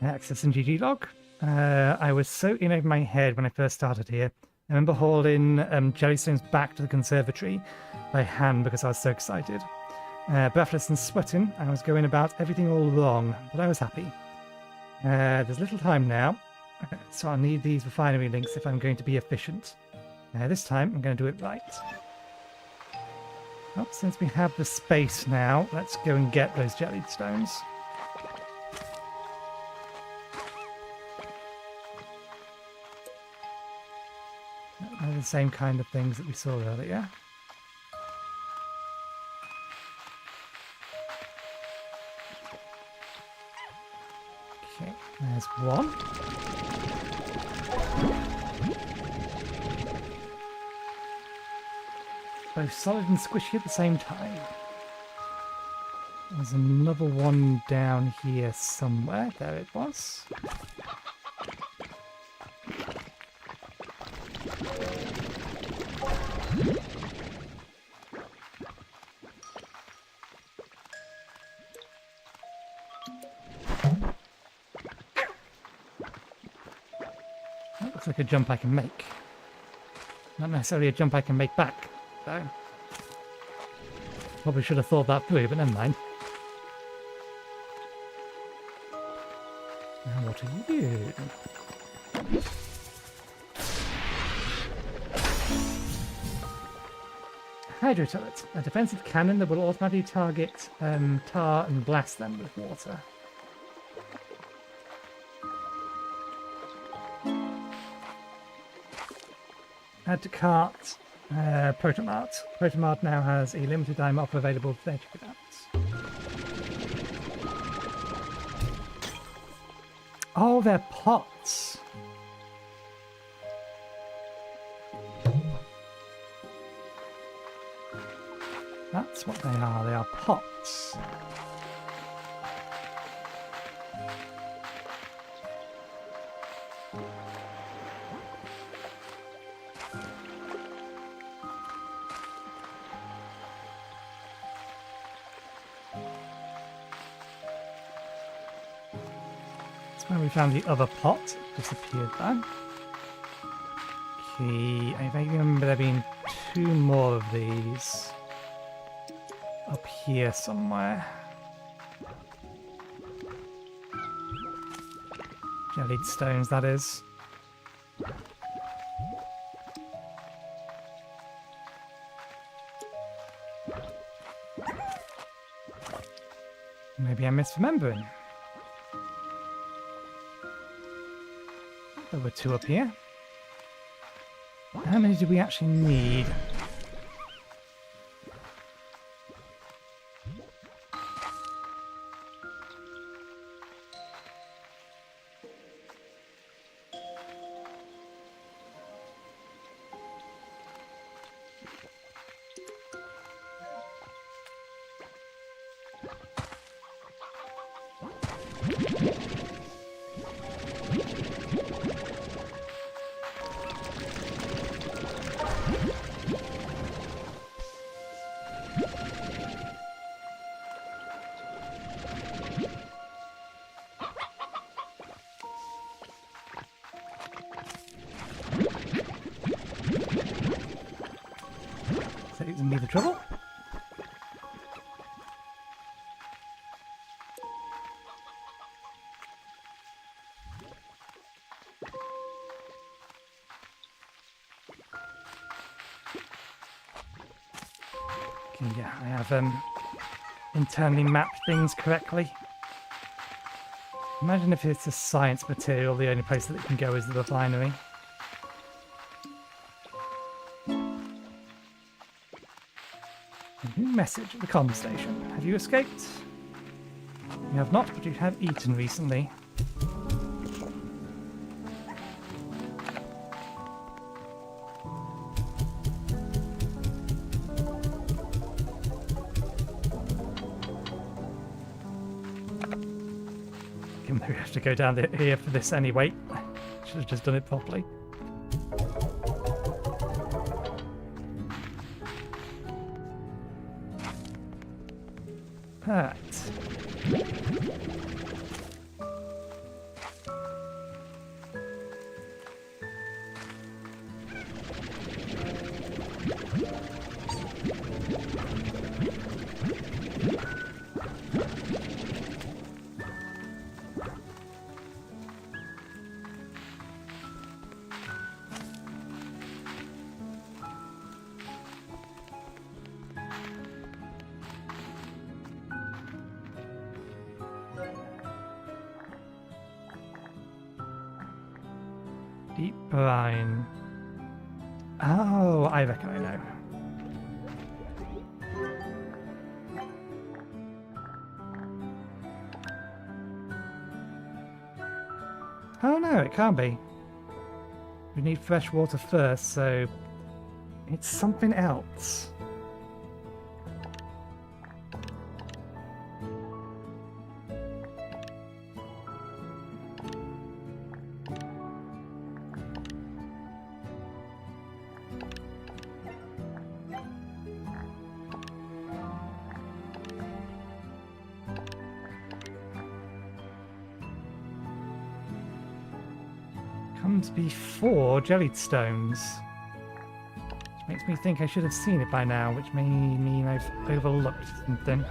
Access and GG log. I was so in over my head when I first started here. I remember holding jellystones back to the conservatory by hand because I was so excited. Breathless and sweating, I was going about everything all wrong, but I was happy. There's little time now, so I'll need these refinery links if I'm going to be efficient. This time, I'm going to do it right. Well, since we have the space now, let's go and get those jellied stones. They're the same kind of things that we saw earlier. Okay, there's one. Both solid and squishy at the same time. There's another one down here somewhere. There it was. That looks like a jump I can make. Not necessarily a jump I can make back, though. Probably should have thought that through, but never mind. Now what are you? Hydro turret, a defensive cannon that will automatically target tar and blast them with water. Add to cart. Protomart. Protomart now has a limited time offer available today. Check it out. Oh, they're pots. pots. That's what they are. They are pots. Where we found the other pot, it disappeared though. Okay, I vaguely remember there being 2 more of these up here somewhere. Jellied stones, that is. Maybe I'm misremembering. There were 2 up here. How many do we actually need? Saves me the trouble. Okay, yeah, I have internally mapped things correctly. Imagine if it's a science material, the only place that it can go is the refinery. New message at the comm station. Have you escaped? You have not, but you have eaten recently. Given that we have to go down here for this anyway, should have just done it properly. Right. Deep brine. Oh, I reckon I know. Oh no, it can't be. We need fresh water first, so it's something else. Comes before jellied stones. Which makes me think I should have seen it by now, which may mean I've overlooked something.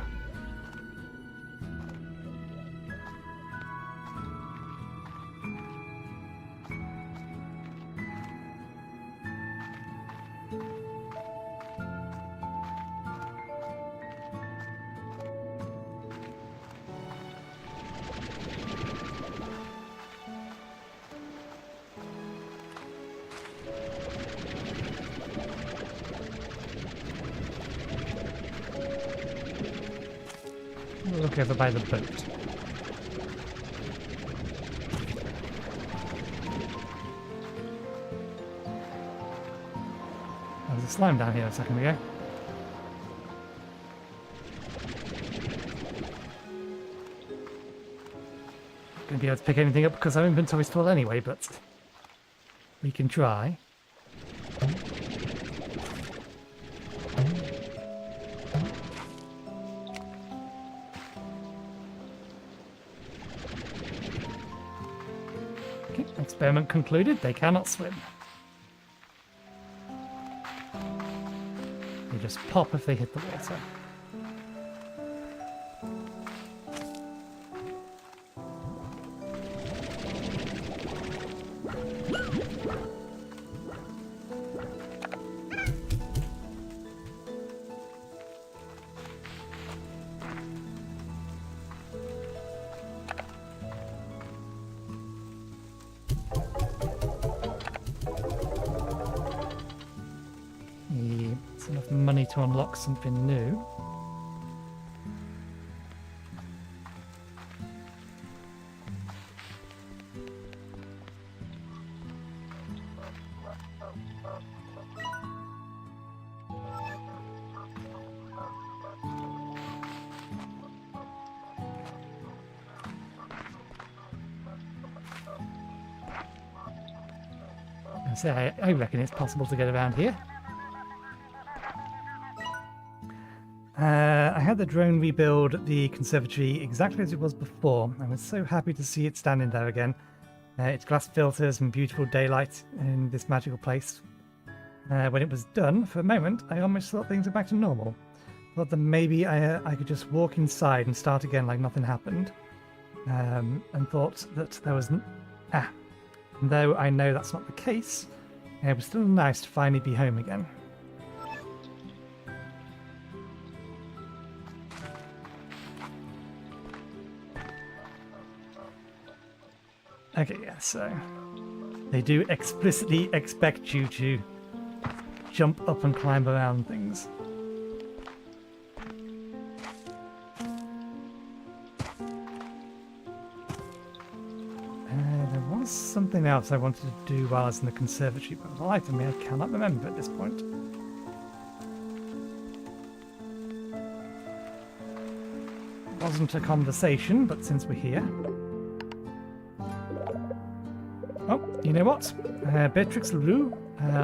We'll look over by the boat. slime down here a second ago. Gonna be able to pick anything up because our inventory's full anyway, but we can try. Okay, experiment concluded. They cannot swim. They just pop if they hit the water. It's enough money to unlock something new. So I reckon it's possible to get around here. I had the drone rebuild the conservatory exactly as it was before. I was so happy to see it standing there again. Its glass filters and beautiful daylight in this magical place. When it was done, for a moment, I almost thought things were back to normal. Thought that maybe I could just walk inside and start again like nothing happened. And thought that there was... Though I know that's not the case, it was still nice to finally be home again. Okay, yeah, so they do explicitly expect you to jump up and climb around things. There was something else I wanted to do while I was in the conservatory, but for the life of me, I cannot remember at this point. It wasn't a conversation, but since we're here... Oh, you know what? Beatrix Lulu,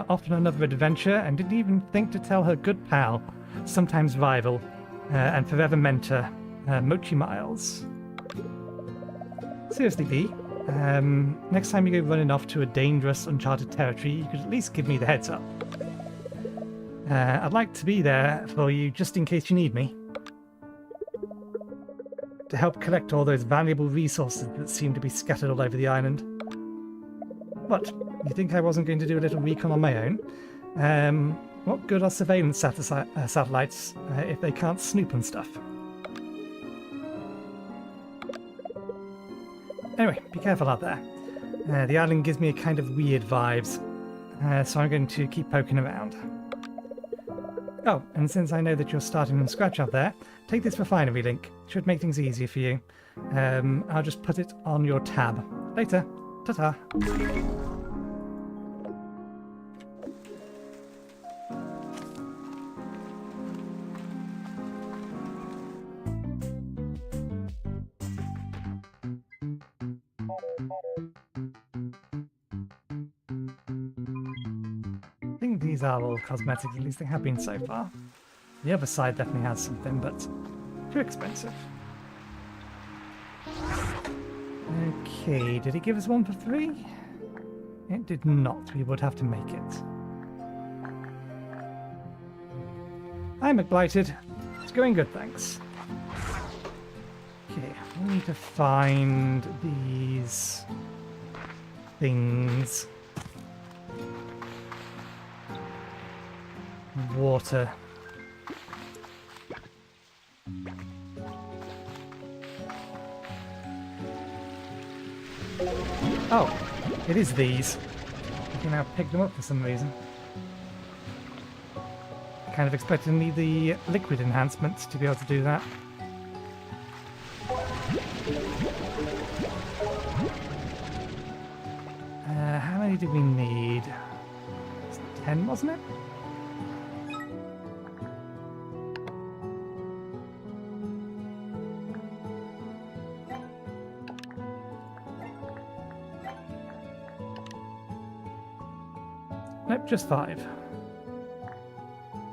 off on another adventure, and didn't even think to tell her good pal, sometimes rival, and forever mentor, Mochi Miles. Seriously, B, next time you go running off to a dangerous, uncharted territory, you could at least give me the heads up. I'd like to be there for you just in case you need me. To help collect all those valuable resources that seem to be scattered all over the island. What? You think I wasn't going to do a little recon on my own? What good are surveillance satellites if they can't snoop and stuff? Anyway, be careful out there. The island gives me a kind of weird vibes, so I'm going to keep poking around. Oh, and since I know that you're starting from scratch out there, take this refinery link. Should make things easier for you. I'll just put it on your tab. Later. Ta-ta. I think these are all cosmetics, at least they have been so far. The other side definitely has something, but too expensive. Okay, did it give us one for free? It did not. We would have to make it. Hi, McBlighted. It's going good, thanks. Okay, we need to find these things. Water. Oh, it is these. I can now pick them up for some reason. Kind of expected to need the liquid enhancements to be able to do that. How many do we need? 10, wasn't it? Nope, just 5.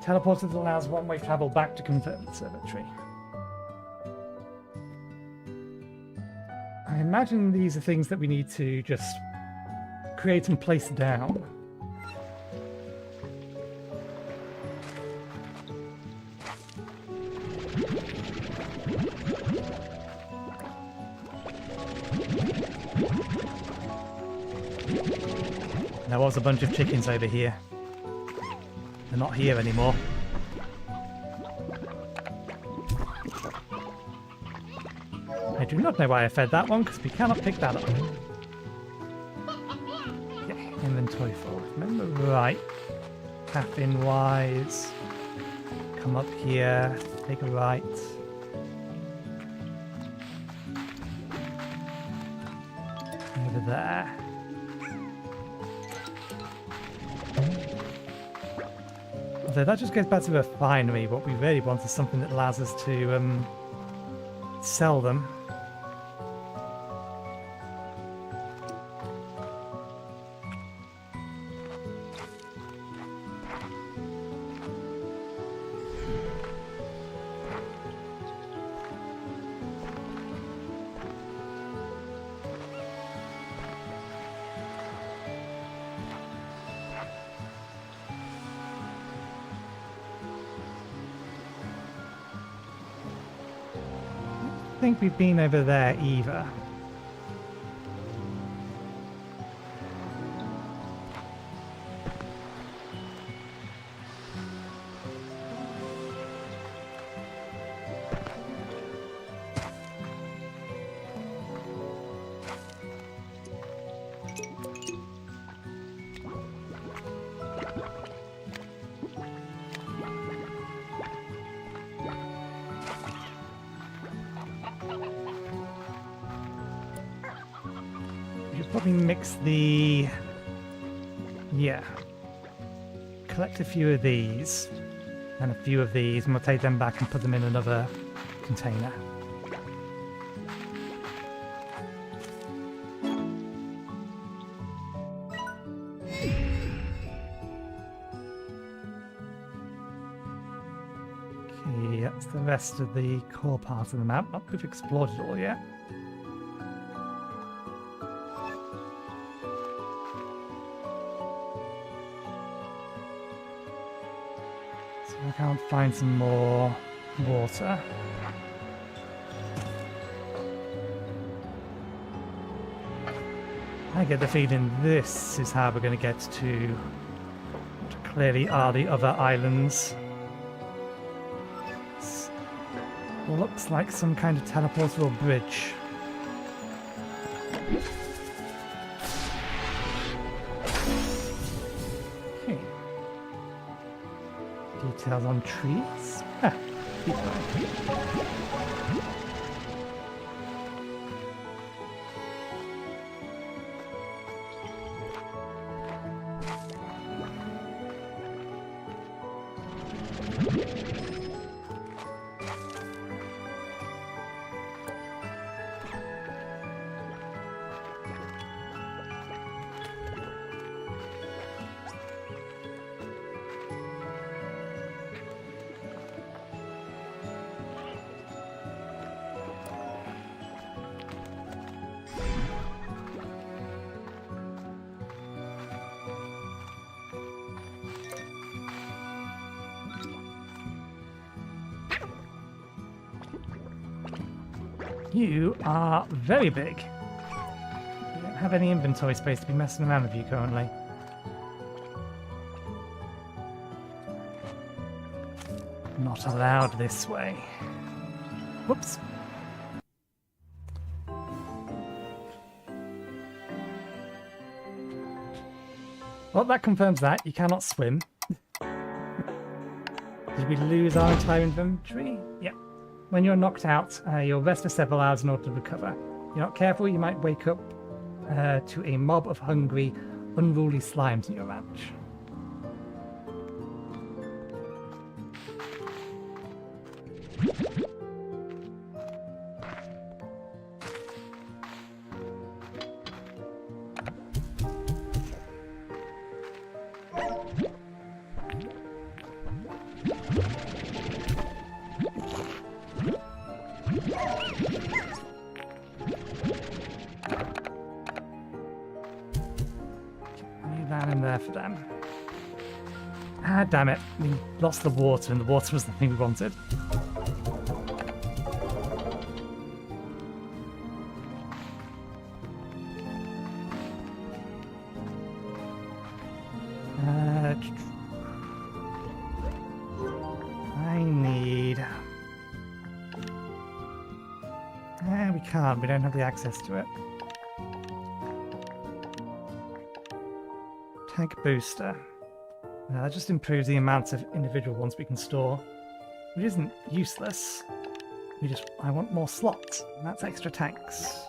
Teleporter allows one-way travel back to confirmed observatory. I imagine these are things that we need to just create and place down. There was a bunch of chickens over here. They're not here anymore. I do not know why I fed that one, because we cannot pick that up. Okay, inventory full. Remember right. Caffeine wise. Come up here, take a right. Over there. Although that just goes back to the refinery. What we really want is something that allows us to sell them. I don't think we've been over there either. Probably mix the... yeah. Collect a few of these and a few of these, and we'll take them back and put them in another container. Okay, that's the rest of the core part of the map. Not we've explored it all yet. I can't find some more water. I get the feeling this is how we're going to get to what clearly are the other islands. It looks like some kind of teleporter or bridge. Details on trees. Ah, keep going. You are very big. You don't have any inventory space to be messing around with you currently. Not allowed this way. Whoops. Well, that confirms that. You cannot swim. Did we lose our entire inventory? Yep. When you're knocked out, you'll rest for several hours in order to recover. If you're not careful, you might wake up to a mob of hungry, unruly slimes in your ranch. dam. Ah, damn it. We lost the water, and the water was the thing we wanted. I need... we can't. We don't have the access to it. Tank booster. That just improves the amount of individual ones we can store, which isn't useless. I want more slots, and that's extra tanks.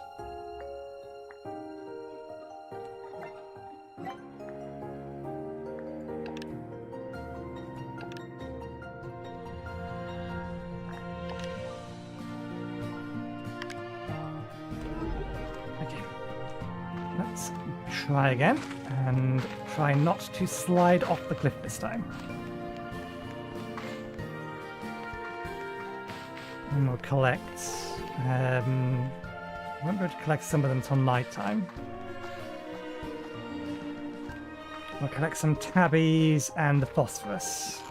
Okay, let's try again, and try not to slide off the cliff this time. And we'll collect... I won't be able to collect some of them until night time. We'll collect some tabbies and the phosphorus.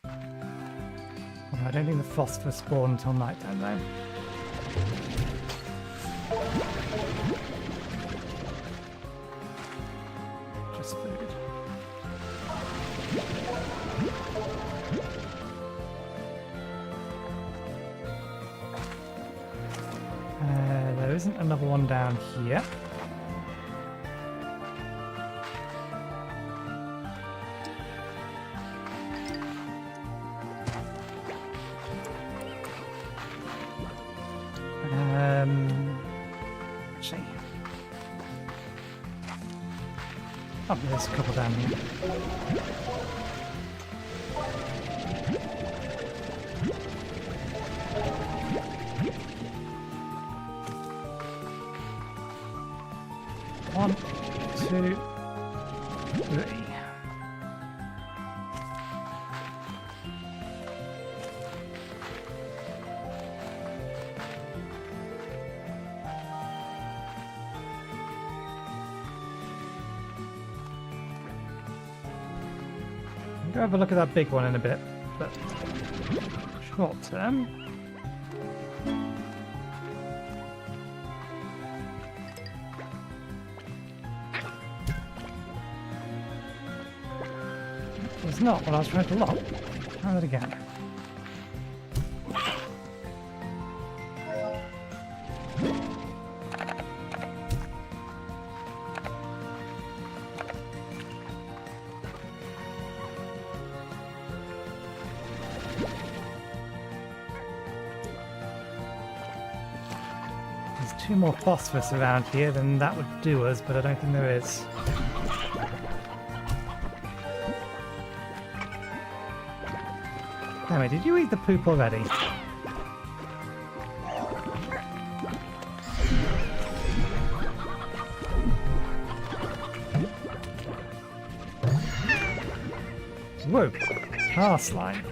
I don't think the phosphorus spawn until night time though. Food. There isn't another one down here. Actually. Oh, there's a couple down here. One, two, three. Go have a look at that big one in a bit, but short term. It's not what I was trying to lock. Try that again. Two more phosphorus around here, then that would do us, but I don't think there is. Damn it, did you eat the poop already? Whoa, tar slime.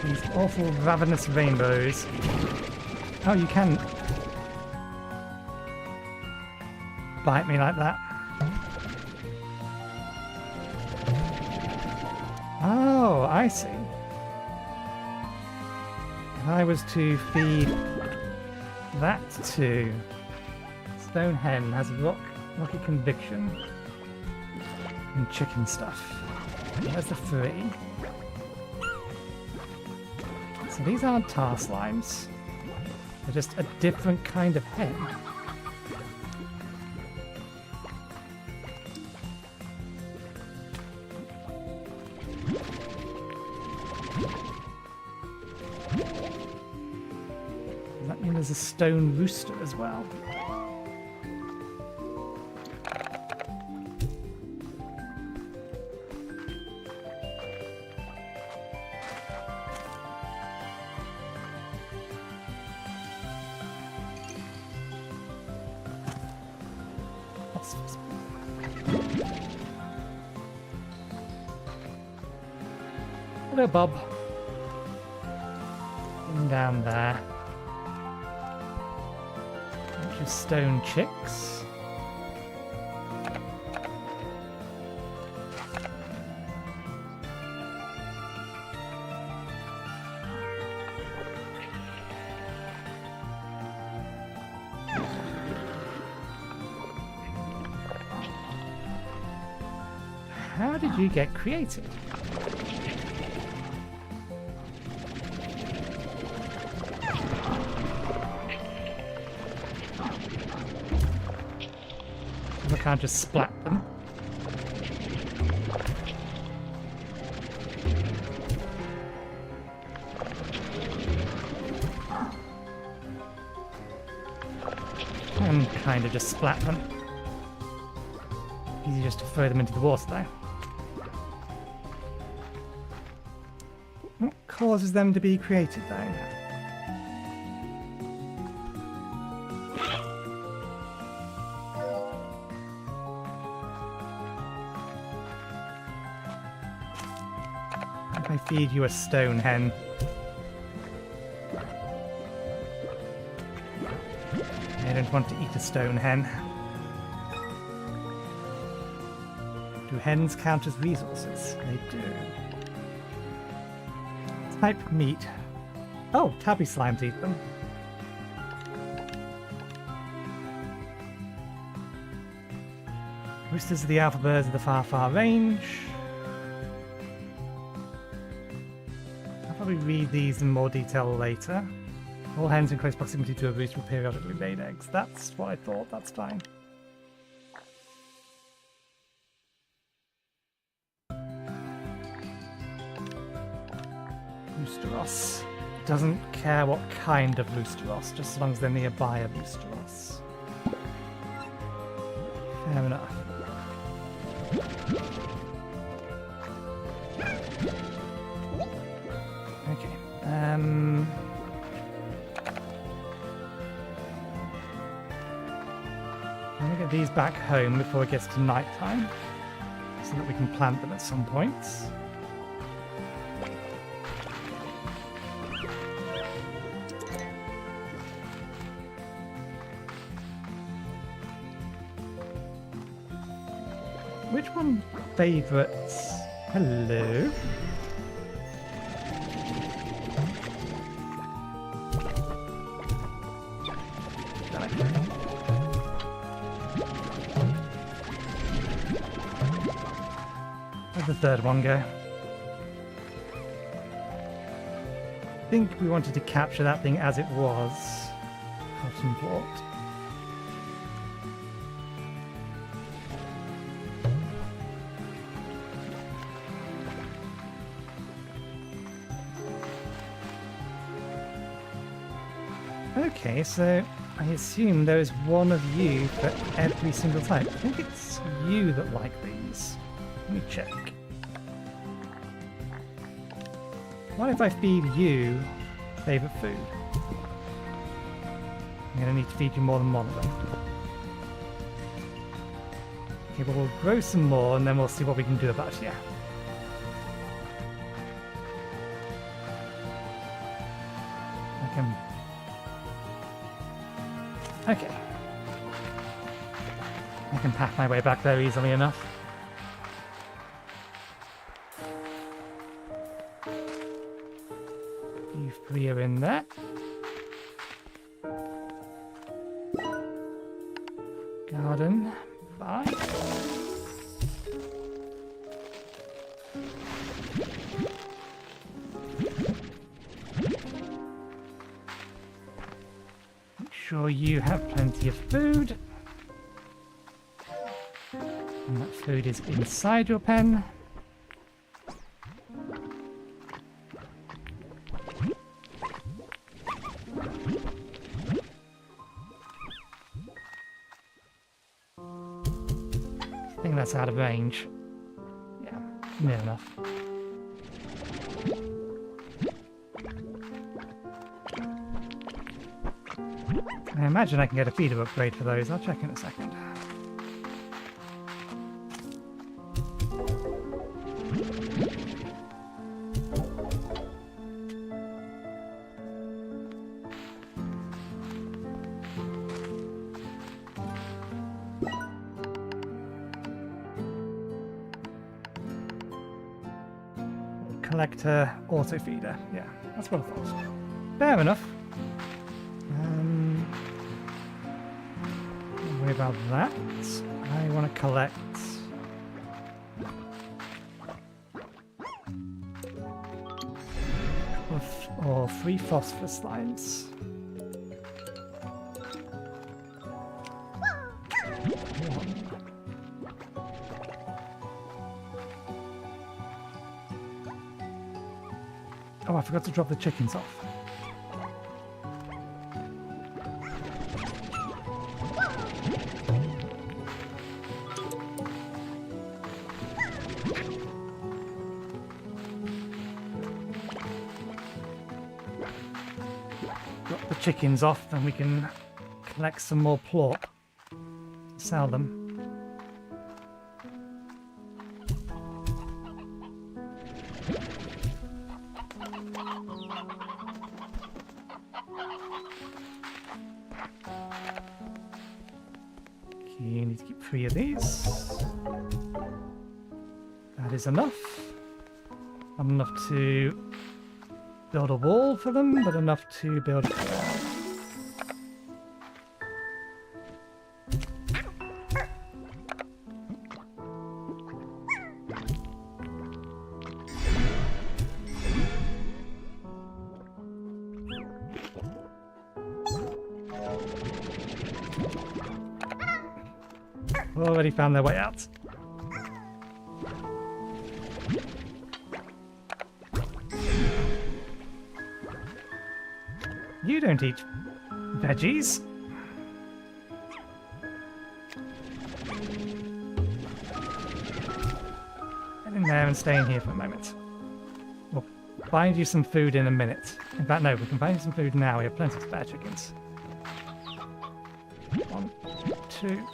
These awful ravenous rainbows. Oh, you can bite me like that. Oh, I see. If I was to feed that to Stone Hen, has rocky conviction and chicken stuff. There's the 3. So these aren't tar slimes. They're just a different kind of hen. Does that mean there's a stone rooster as well? Hello, Bob. One down there. Bunch of stone chicks. How did you get created? I can't just splat them. And kind of just splat them. Easy just to throw them into the water though. What causes them to be created though? If I feed you a stone hen. I don't want to eat a stone hen. Do hens count as resources? They do. Type meat. Oh, tabby slimes eat them. Roosters are the alpha birds of the far, far range. I'll probably read these in more detail later. All hens in close proximity to a roost will periodically lay eggs. That's what I thought, that's fine. Roosteros. Doesn't care what kind of roosteros, just as long as they're nearby a roosteros. Fair enough. Okay. I'm gonna get these back home before it gets to night time, so that we can plant them at some points. Which one favourites? Hello? Where'd the third one go? I think we wanted to capture that thing as it was. Cotton plot. Okay, so I assume there is one of you for every single type. I think it's you that like these. Let me check. What if I feed you favourite food? I'm going to need to feed you more than one of them. Okay, well we'll grow some more and then we'll see what we can do about you. Okay. I can pack my way back there easily enough. You three are in there. Garden. Bye. Sure you have plenty of food. And that food is inside your pen. I think that's out of range. Yeah, near enough. I imagine I can get a feeder upgrade for those. I'll check in a second. collector auto feeder. Yeah, that's what I thought. Fair enough. Don't worry about that. I want to collect or 3 phosphorus slimes. Oh, I forgot to drop the chickens off. Drop the chickens off, then we can collect some more plorp. Sell them. You need to keep 3 of these. That is enough. Not enough to build a wall for them, but enough to build a wall. Already found their way out. You don't eat veggies. Get in there and stay in here for a moment. We'll find you some food in a minute. In fact, no, we can find you some food now. We have plenty of spare chickens. 1, 2.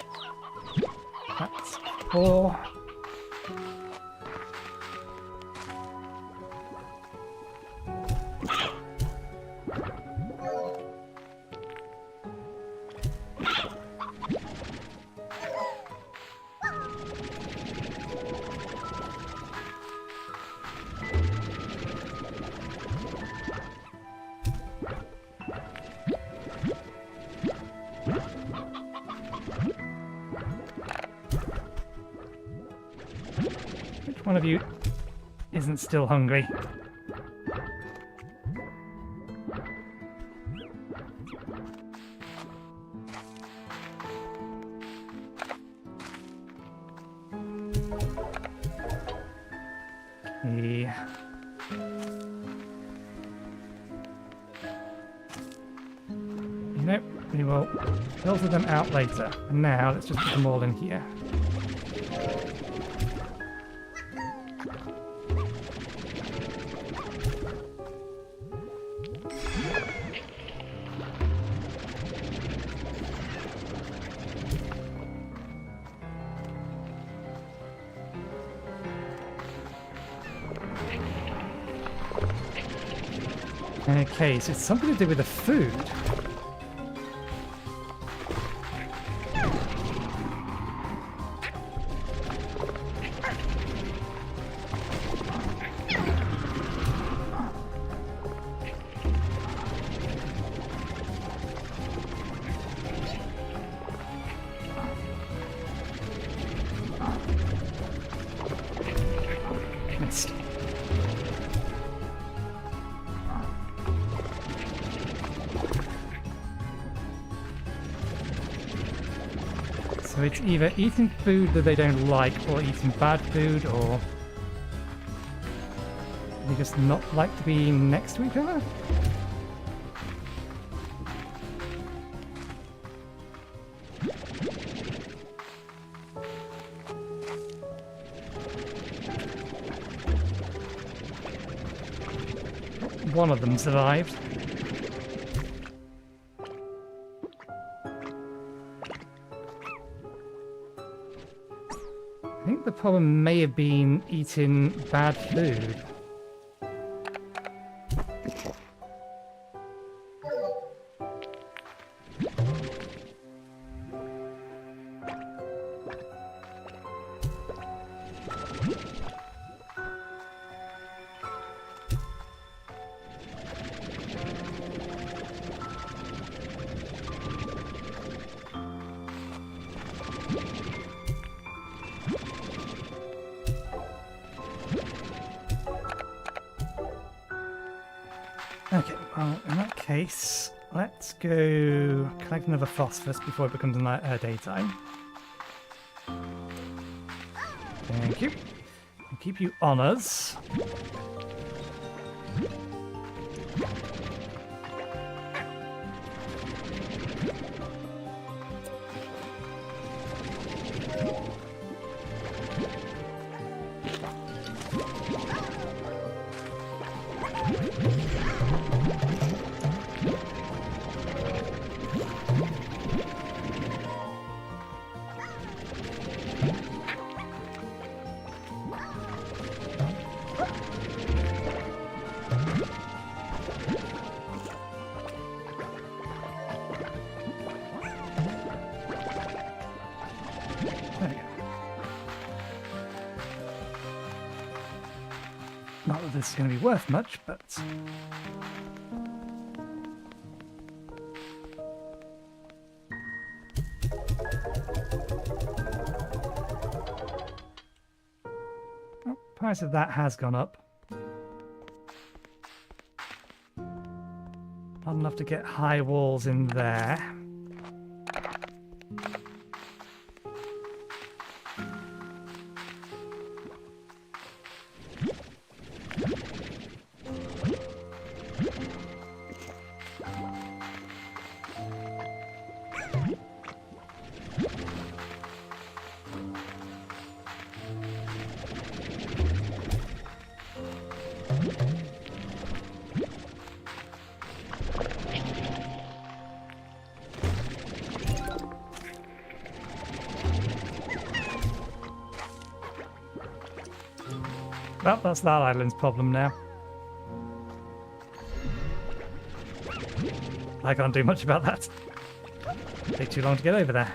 That's 4. Which one of you isn't still hungry? Okay. You know, we will filter them out later. And now let's just put them all in here. Okay, so it's something to do with the food. Missed. So it's either eating food that they don't like, or eating bad food, or they just not like to be next to each other? One of them survived. I think the problem may have been eating bad food. case, let's go collect another phosphorus before it becomes daytime. Thank you. I'll keep you on us. Not that this is going to be worth much, but... Oh, price of that has gone up. Not enough to get high walls in there. Well, that's that island's problem now. I can't do much about that. Take too long to get over there.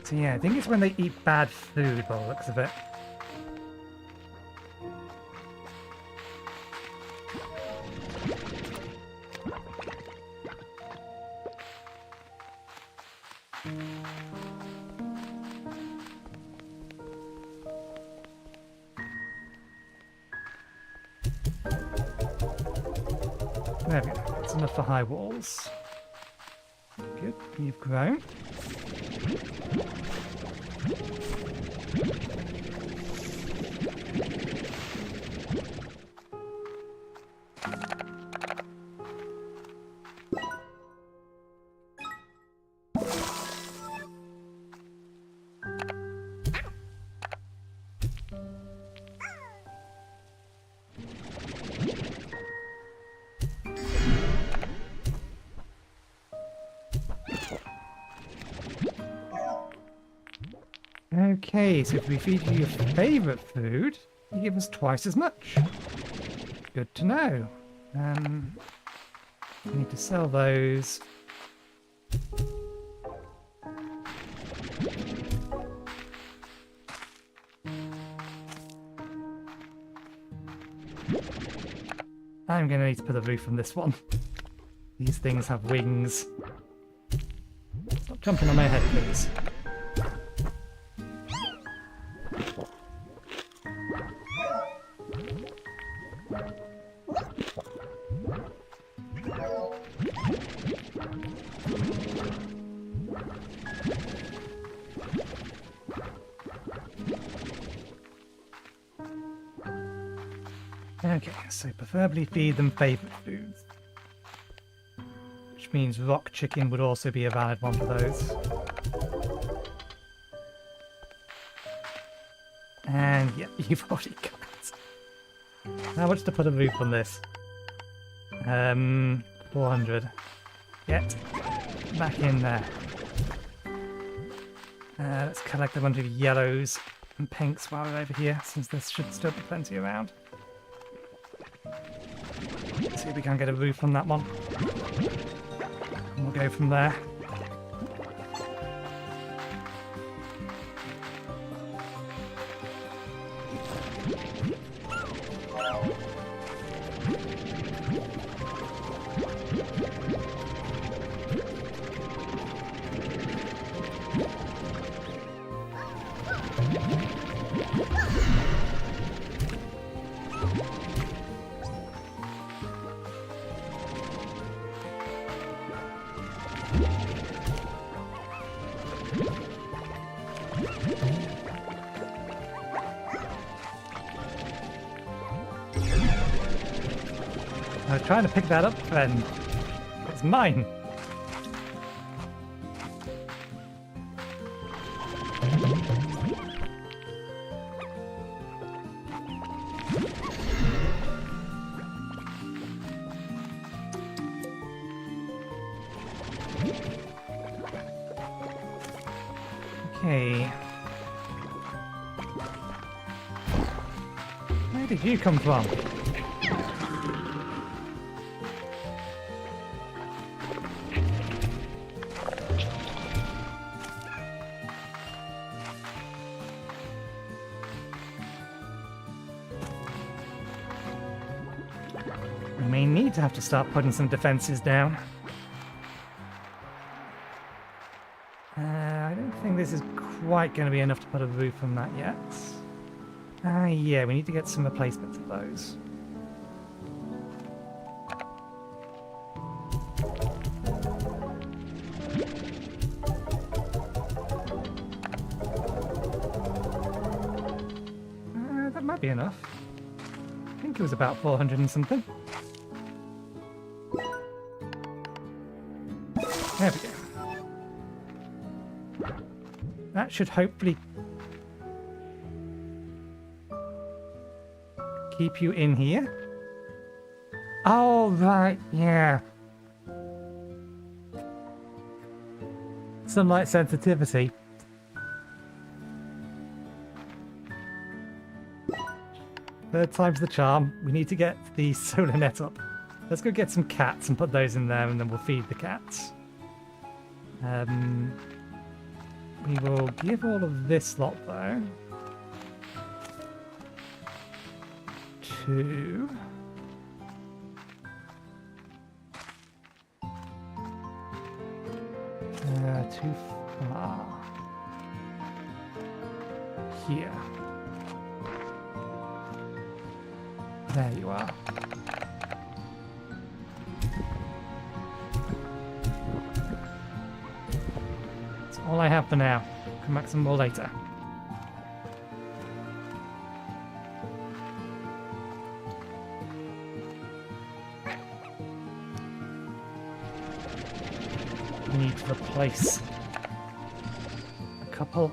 So yeah, I think it's when they eat bad food by the looks of it. There we go. That's enough for high walls. Good, you've grown. Okay, so if we feed you your favourite food, you give us twice as much. Good to know. We need to sell those. I'm going to need to put a roof on this one. These things have wings. Stop jumping on my head, please. Okay, so preferably feed them favourite foods. Which means rock chicken would also be a valid one for those. And yeah, you've already got it. How much to put a roof on this? 400. Get back in there. Let's collect a bunch of yellows and pinks while we're over here, since there should still be plenty around. See if we can get a roof on that one. And we'll go from there. trying to pick that up then. It's mine. Okay. Where did you come from? We may need to have to start putting some defenses down. I don't think this is quite going to be enough to put a roof on that yet. Yeah, we need to get some replacements of those. That might be enough. I think it was about 400 and something. There we go. That should hopefully keep you in here. Oh, right, yeah. Sunlight sensitivity. Third time's the charm. We need to get the solar net up. Let's go get some cats and put those in there, and then we'll feed the cats. We will give all of this lot, though, to... too far. Here. There you are. That's all I have for now. Come back some more later. We need to replace a couple.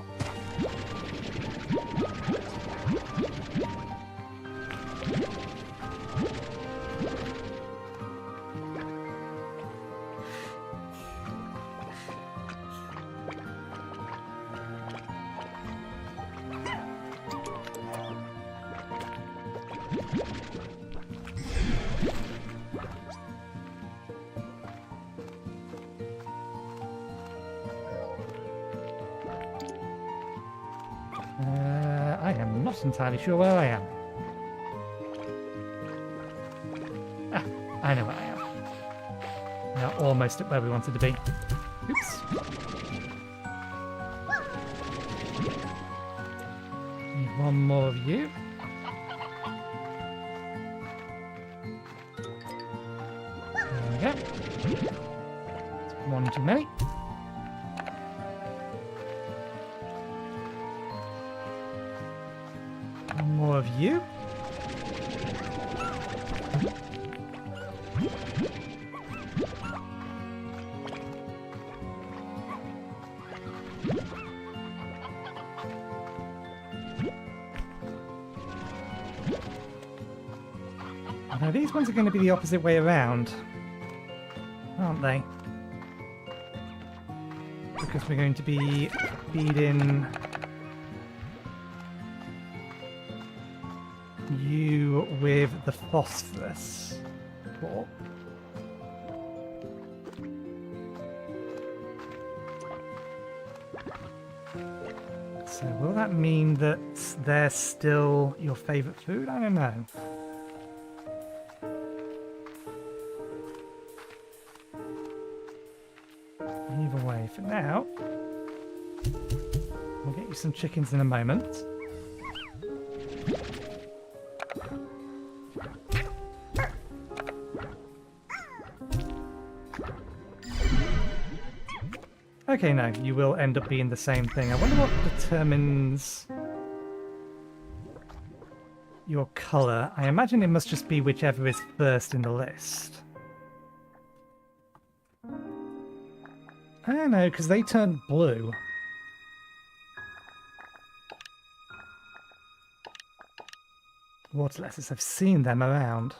I am not entirely sure where I am. Ah, I know where I am. Now almost at where we wanted to be. Oops. Need one more of you. There we go. That's one too many. More of you. Now these ones are going to be the opposite way around, aren't they? Because we're going to be feeding you with the phosphorus core. So will that mean that they're still your favourite food? I don't know. Either way, for now, we'll get you some chickens in a moment. Okay, no, you will end up being the same thing. I wonder what determines... your colour. I imagine it must just be whichever is first in the list. I don't know, because they turned blue. Water letters, I've seen them around.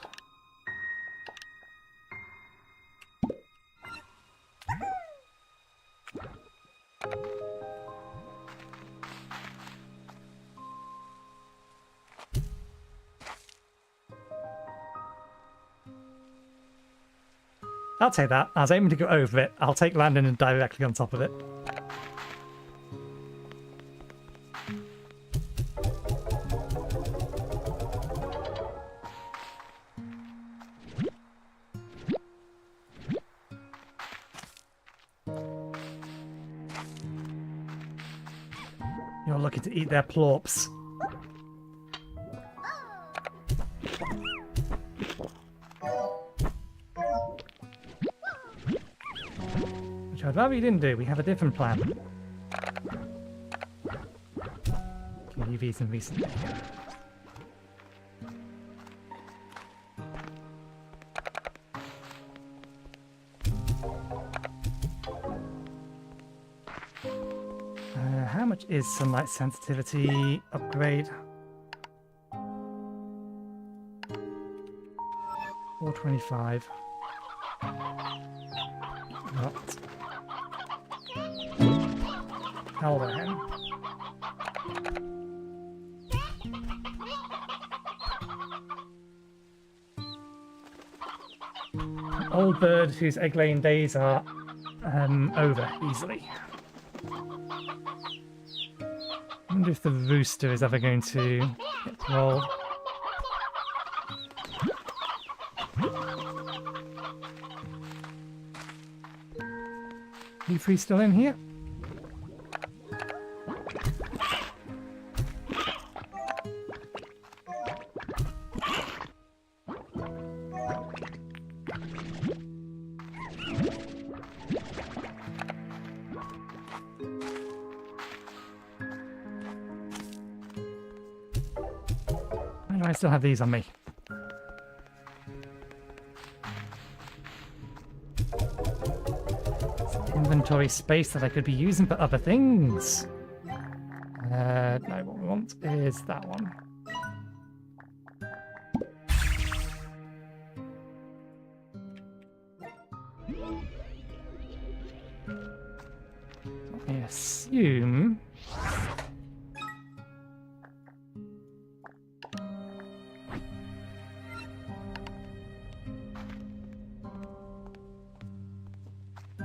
I'll take that. I was aiming to go over it. I'll take landing and directly on top of it. You're lucky to eat their plorps. Which I'd rather you didn't do. We have a different plan. Can you use them recently? How much is sunlight sensitivity upgrade? 425. What? Elderhen. Old bird whose egg-laying days are over easily. I wonder if the rooster is ever going to get rolled. You three still in here? Why do I still have these on me? Inventory space that I could be using for other things. No, what we want is that one. I assume...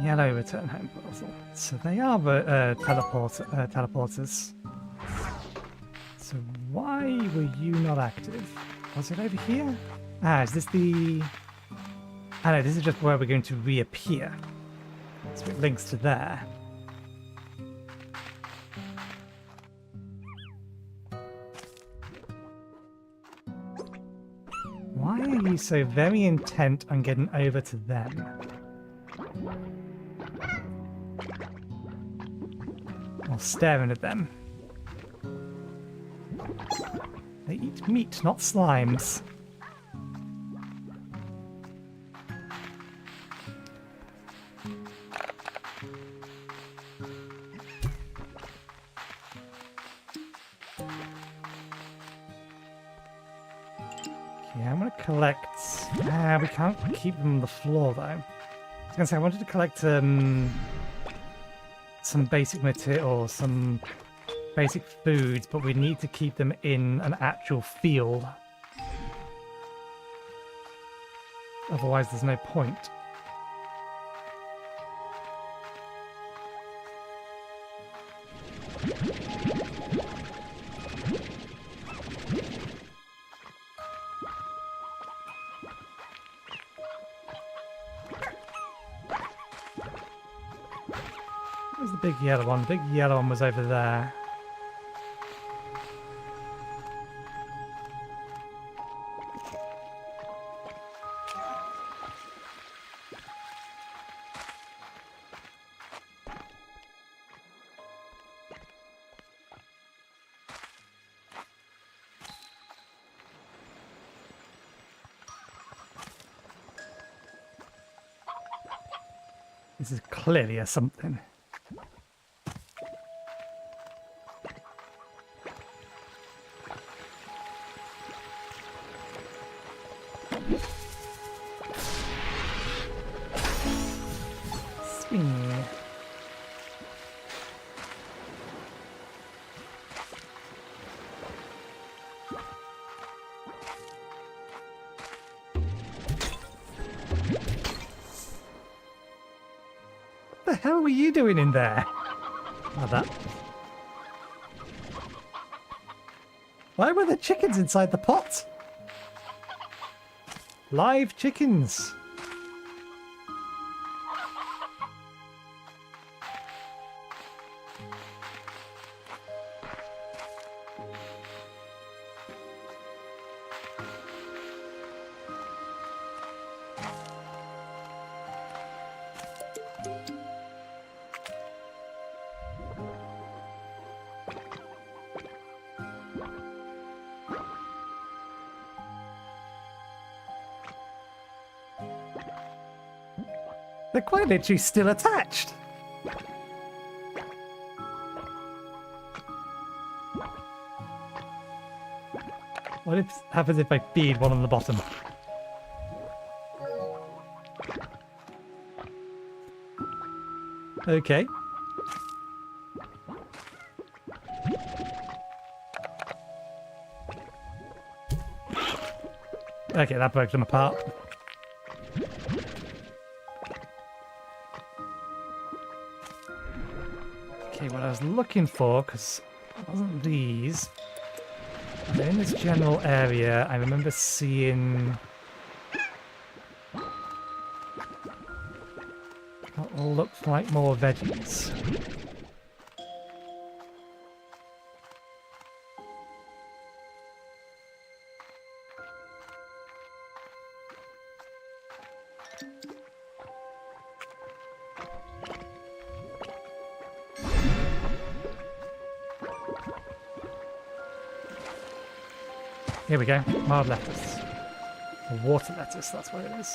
Yellow return home puzzle. So they are teleporters. So why were you not active? Was it over here? Ah, is this the... Ah no, this is just where we're going to reappear. So it links to there. Why are you so very intent on getting over to them? Or staring at them. They eat meat, not slimes. Okay, I'm gonna collect... Ah, we can't keep them on the floor though. I was gonna say, I wanted to collect some basic material, some basic foods, but we need to keep them in an actual field. Otherwise, there's no point. Where's the big yellow one? The big yellow one was over there. This is clearly a something. Swing. What the hell were you doing in there? Oh, that. Why were there chickens inside the pot? Live chickens. They're quite literally still attached. What happens if I feed one on the bottom? Okay. Okay, that broke them apart. Okay, what I was looking for, because it wasn't these. But in this general area, I remember seeing what looks like more veggies. Here we go, mild lettuce. Or water lettuce, that's what it is.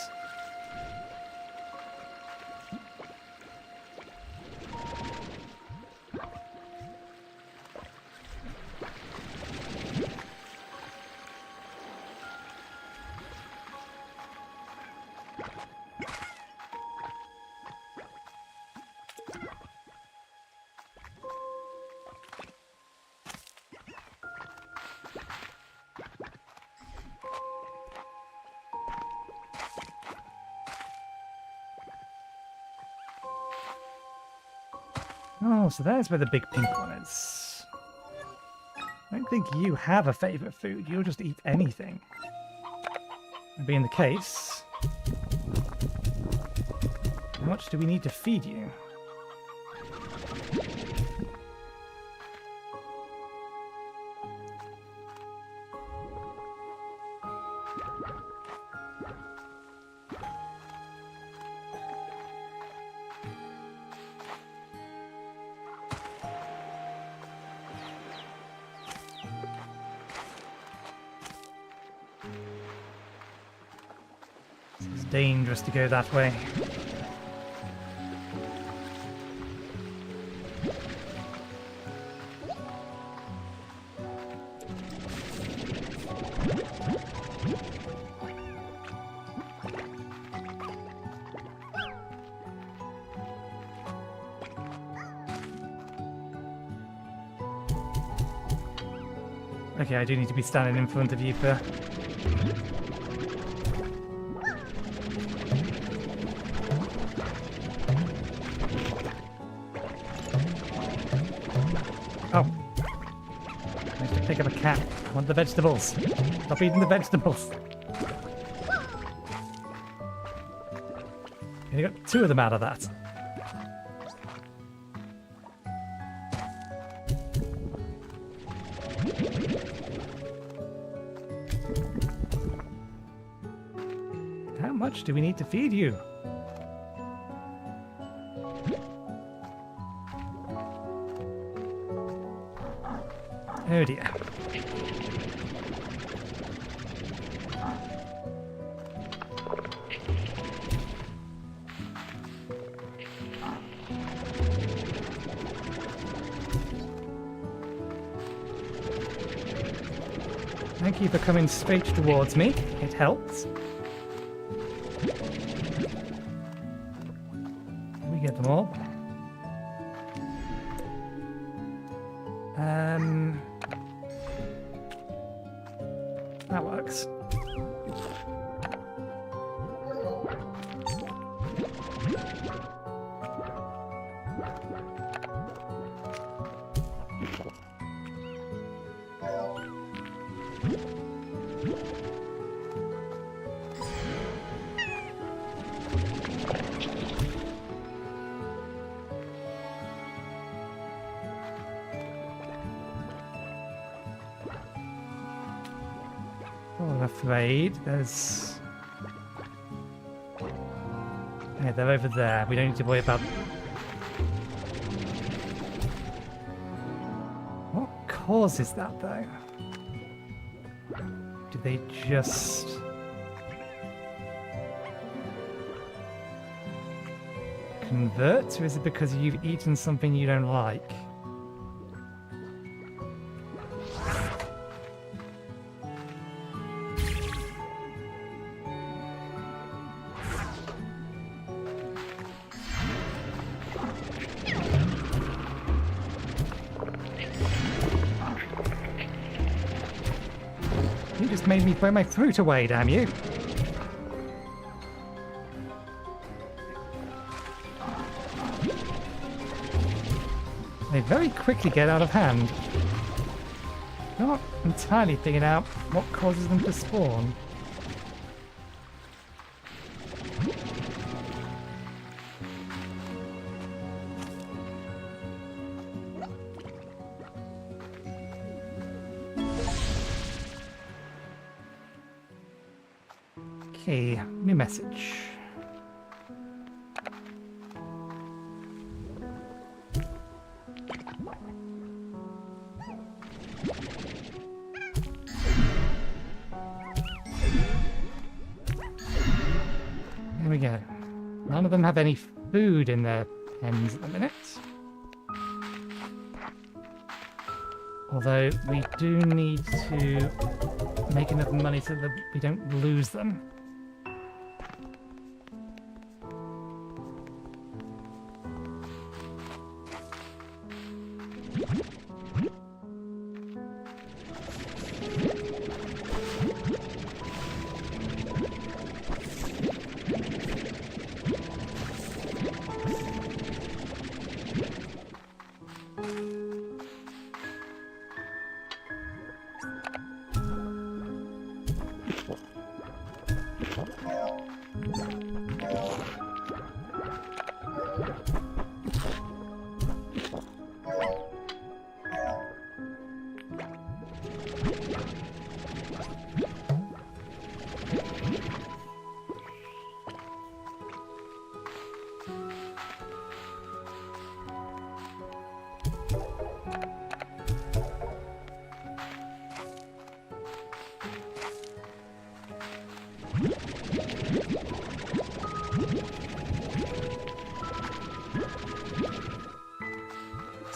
Oh, so there's where the big pink one is. I don't think you have a favourite food. You'll just eat anything. That being the case, how much do we need to feed you? It's dangerous to go that way. Okay, I do need to be standing in front of you for... Oh. I have to pick up a cat. I want the vegetables. Stop eating the vegetables. You got 2 of them out of that. How much do we need to feed you? Oh dear. Thank you for coming straight towards me. It helps. We get them all. That works. Oh, I'm afraid there's... Yeah, they're over there. We don't need to worry about... What causes that, though? Do they just... convert? Or is it because you've eaten something you don't like? You just made me throw my fruit away, damn you! They very quickly get out of hand. Not entirely figured out what causes them to spawn. Okay, new message. There we go. None of them have any food in their pens at the minute. Although we do need to make enough money so that we don't lose them.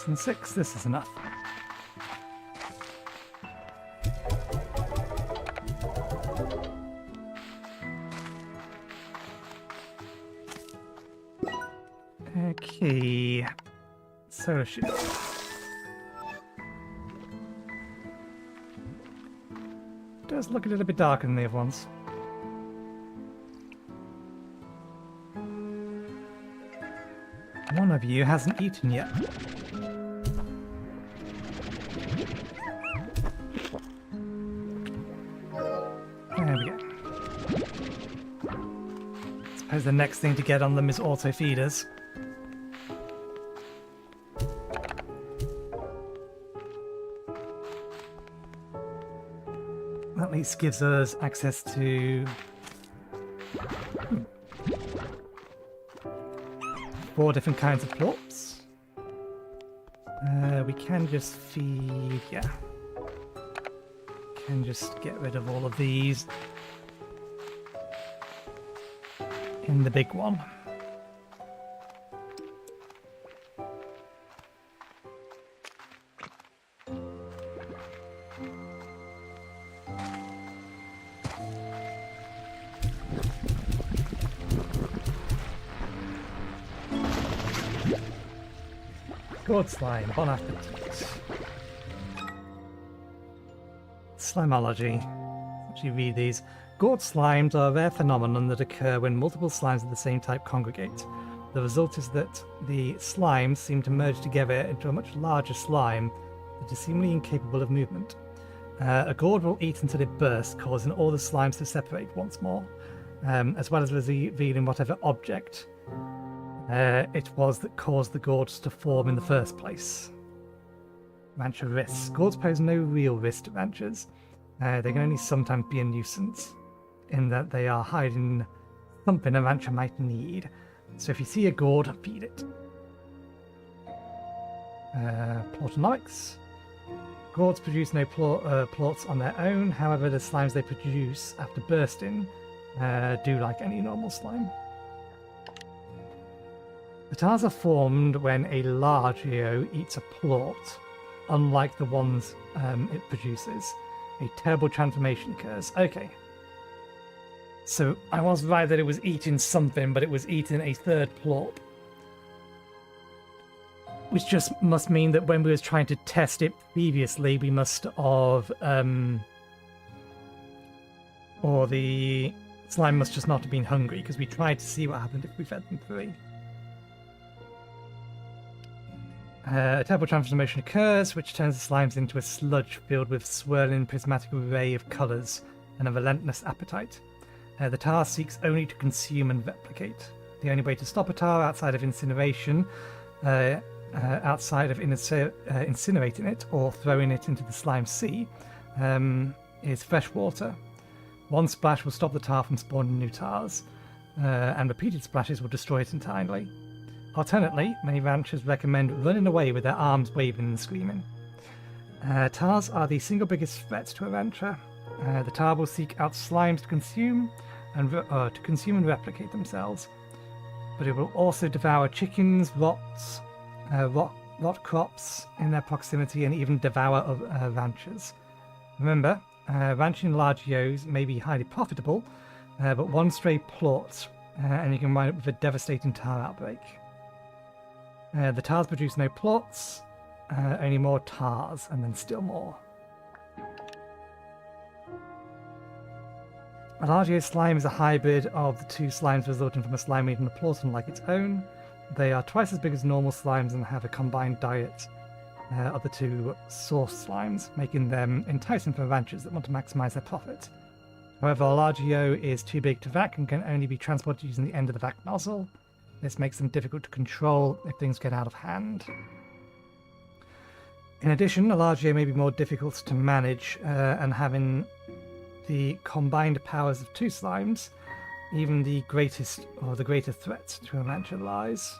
And 6, this is enough. Okay, solar shield. Does look a little bit darker than the other ones. One of you hasn't eaten yet. There we go. Suppose the next thing to get on them is auto feeders. At least gives us access to 4 different kinds of plots. We can just feed, yeah. Can just get rid of all of these in the big one. Gourd slime, bon appetit. Slimology. Let's actually read these. Gourd slimes are a rare phenomenon that occur when multiple slimes of the same type congregate. The result is that the slimes seem to merge together into a much larger slime that is seemingly incapable of movement. A gourd will eat until it bursts, causing all the slimes to separate once more, as well as revealing whatever object it was that caused the gourds to form in the first place. Rancher risks. Gourds pose no real risk to ranchers. They can only sometimes be a nuisance, in that they are hiding something a rancher might need. So if you see a gourd, feed it. Plautonomics. Gourds produce no plorts on their own, however the slimes they produce after bursting do like any normal slime. The tars are formed when a large EO eats a plort, unlike the ones it produces. A terrible transformation occurs. Okay. So I was right that it was eating something, but it was eating a third plorp. Which just must mean that when we was trying to test it previously, we must have... or the slime must just not have been hungry, because we tried to see what happened if we fed them 3. A terrible transformation occurs, which turns the slimes into a sludge filled with swirling prismatic array of colours and a relentless appetite. The tar seeks only to consume and replicate. The only way to stop a tar outside of incineration, incinerating it or throwing it into the slime sea, is fresh water. One splash will stop the tar from spawning new tars, and repeated splashes will destroy it entirely. Alternately, many ranchers recommend running away with their arms waving and screaming. Tars are the single biggest threat to a rancher. The tar will seek out slimes to consume and replicate themselves, but it will also devour chickens, rot crops in their proximity, and even devour ranchers. Remember, ranching large EOs may be highly profitable, but one stray plort and you can wind up with a devastating tar outbreak. The tars produce no plorts, only more tars, and then still more. A large EO slime is a hybrid of the 2 slimes resulting from a slime eating a plort unlike its own. They are twice as big as normal slimes and have a combined diet of the 2 source slimes, making them enticing for ranchers that want to maximize their profit. However, a large EO is too big to vac and can only be transported using the end of the vac nozzle. This makes them difficult to control if things get out of hand. In addition, a large EO may be more difficult to manage, and having the combined powers of 2 slimes, even the greatest or the greater threat to a rancher lies.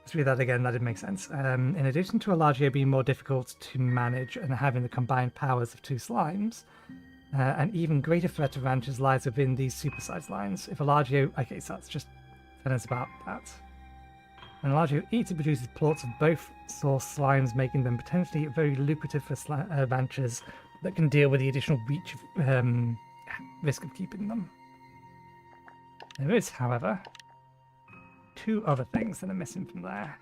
Let's read that again, that didn't make sense. In addition to a large EO being more difficult to manage and having the combined powers of 2 slimes, an even greater threat to ranchers lies within these supersized lines. If a large EO... Okay, so that's just telling us about that. When a large EO eats, it produces plorts of both source slimes, making them potentially very lucrative for ranchers that can deal with the additional reach of, risk of keeping them. There is, however, 2 other things that are missing from there.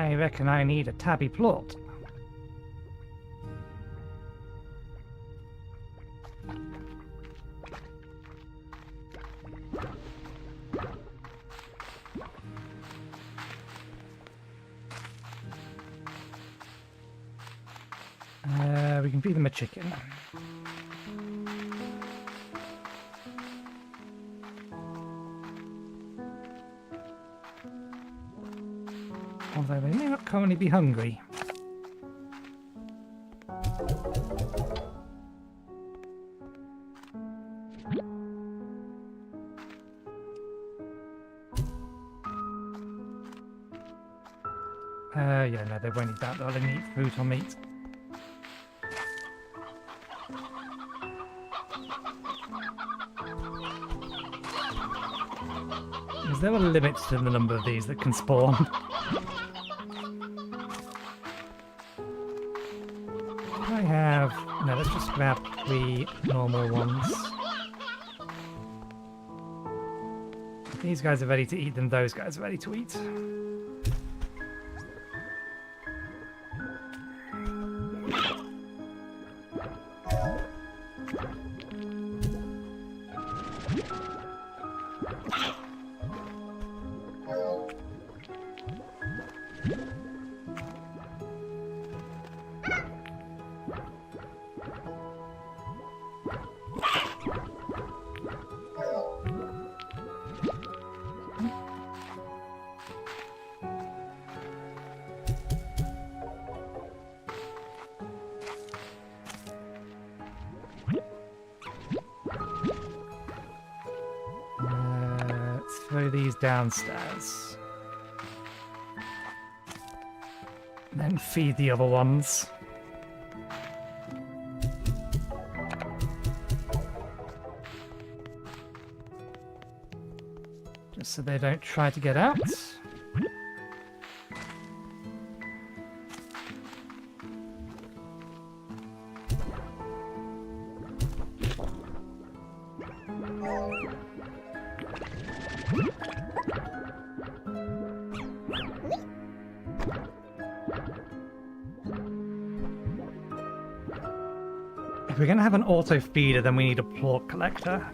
I reckon I need a tabby plot. We can feed them a chicken. Although they may not currently be hungry. Yeah, no, they won't eat that. They'll only eat fruit or meat. Is there a limit to the number of these that can spawn? I have... No, let's just grab 3 normal ones. If these guys are ready to eat, then those guys are ready to eat. Throw these downstairs. And then feed the other ones. Just so they don't try to get out. If we're going to have an auto feeder, then we need a plort collector.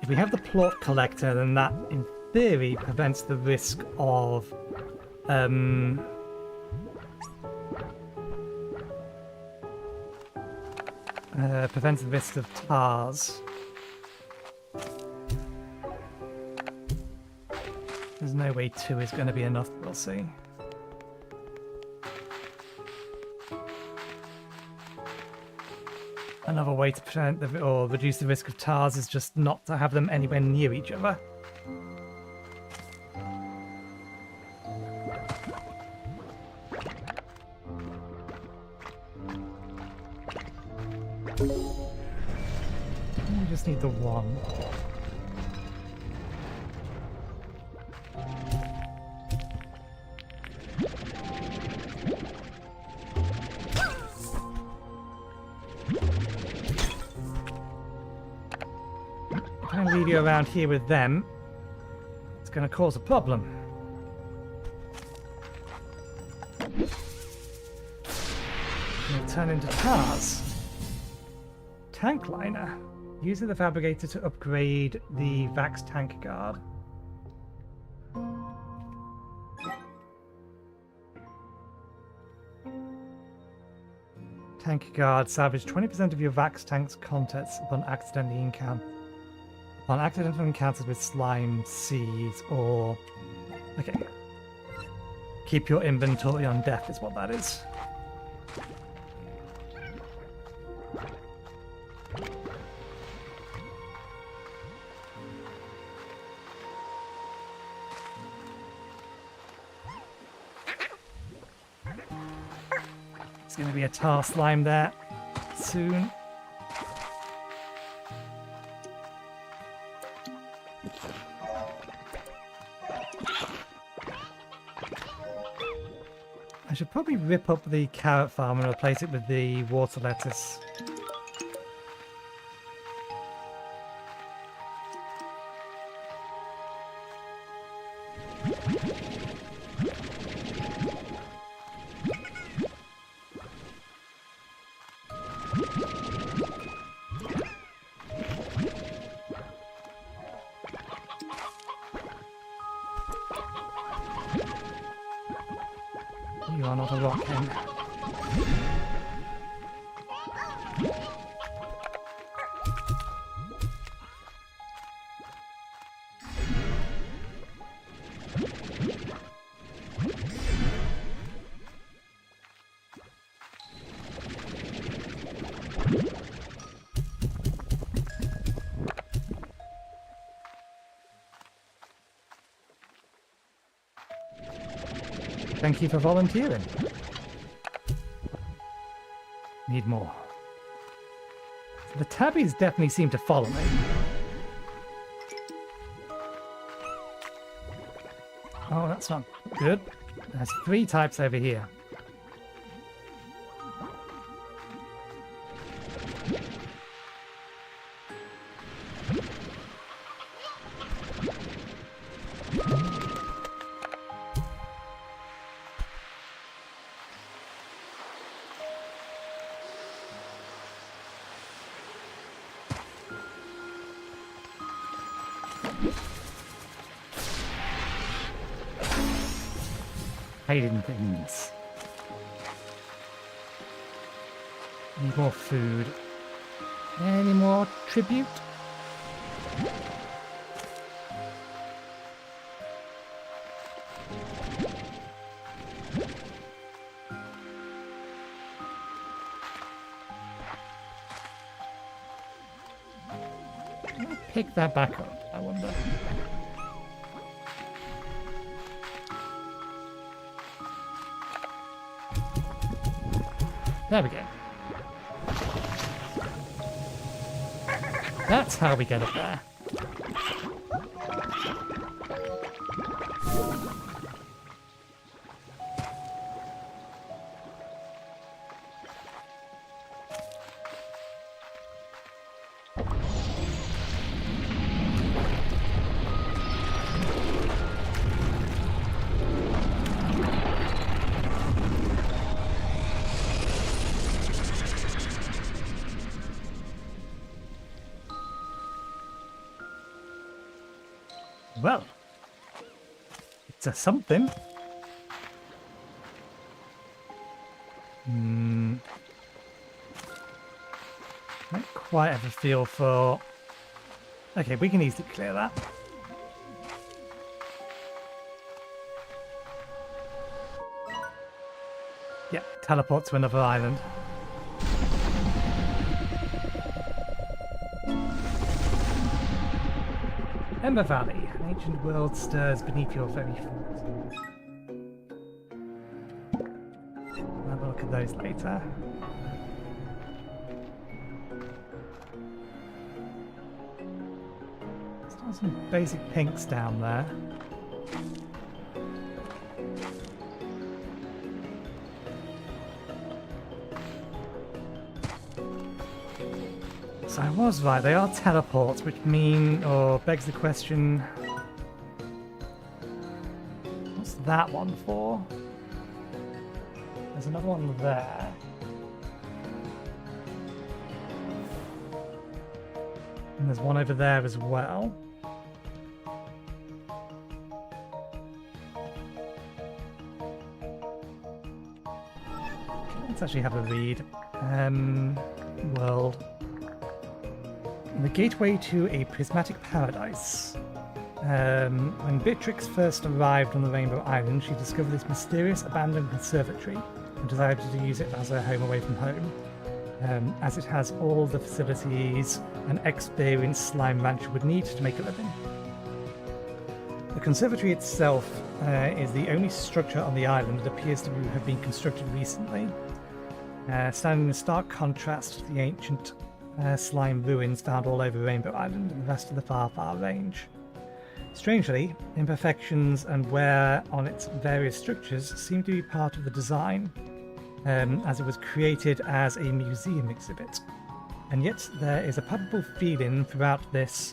If we have the plort collector, then that, in theory, prevents the risk of prevents the risk of TARS. There's no way 2 is going to be enough, we'll see. Another way to prevent the, or reduce the risk of TARS is just not to have them anywhere near each other. We just need the one. Leave you around here with them, it's going to cause a problem. It'll turn into TARS. Tank liner. Use the fabricator to upgrade the Vax tank guard. Tank guard. Salvage 20% of your Vax tank's contents upon accidentally encountered. On accidental encounters with slime, seeds, or... Okay. Keep your inventory on death is what that is. There's going to be a tar slime there soon. I should probably rip up the carrot farm and replace it with the water lettuce. You are not a rock hen. Thank you for volunteering. Need more. The tabbies definitely seem to follow me. Oh, that's not good. There's 3 types over here. Hiding things. Need more food. Any more tribute? Pick that back up, I wonder. There we go. That's how we get up there. Well, it's a something. Don't quite have a feel for... Okay, we can easily clear that. Yeah, teleport to another island. Ember Valley, an ancient world stirs beneath your very feet. We'll have a look at those later. Still some basic pinks down there. So I was right, they are teleports, which mean, or begs the question, what's that one for? There's another one there. And there's one over there as well. Okay, let's actually have a read. World. The gateway to a prismatic paradise. When Beatrix first arrived on the Rainbow Island, she discovered this mysterious abandoned conservatory and decided to use it as her home away from home, as it has all the facilities an experienced SlimeRancher would need to make a living. The conservatory itself is the only structure on the island that appears to have been constructed recently, standing in stark contrast to the ancient slime ruins found all over Rainbow Island and the rest of the far, far range. Strangely, imperfections and wear on its various structures seem to be part of the design, as it was created as a museum exhibit. And yet there is a palpable feeling throughout that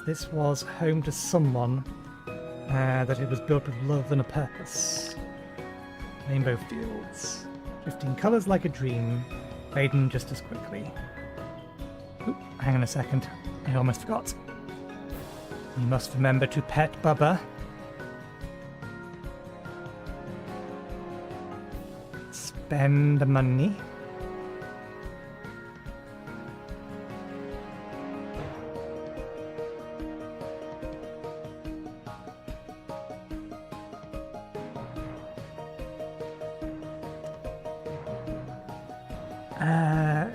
this was home to someone, that it was built with love and a purpose. Rainbow fields, drifting colours like a dream, fading just as quickly. Oop, hang on a second, I almost forgot. You must remember to pet Bubba. Spend the money.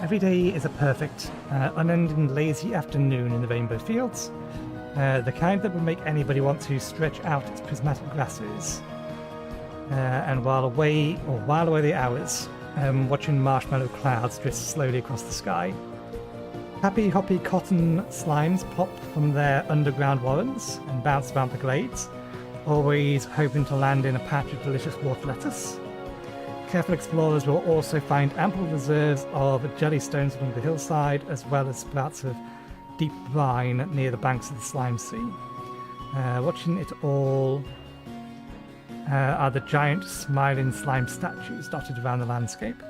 Every day is a perfect, unending lazy afternoon in the Rainbow Fields. The kind that would make anybody want to stretch out its prismatic grasses. And while away the hours, watching marshmallow clouds drift slowly across the sky. Happy hoppy cotton slimes pop from their underground warrens and bounce around the glades, always hoping to land in a patch of delicious water lettuce. Careful explorers will also find ample reserves of jellystones along the hillside, as well as sprouts of deep brine near the banks of the Slime Sea. Watching it all are the giant smiling slime statues dotted around the landscape,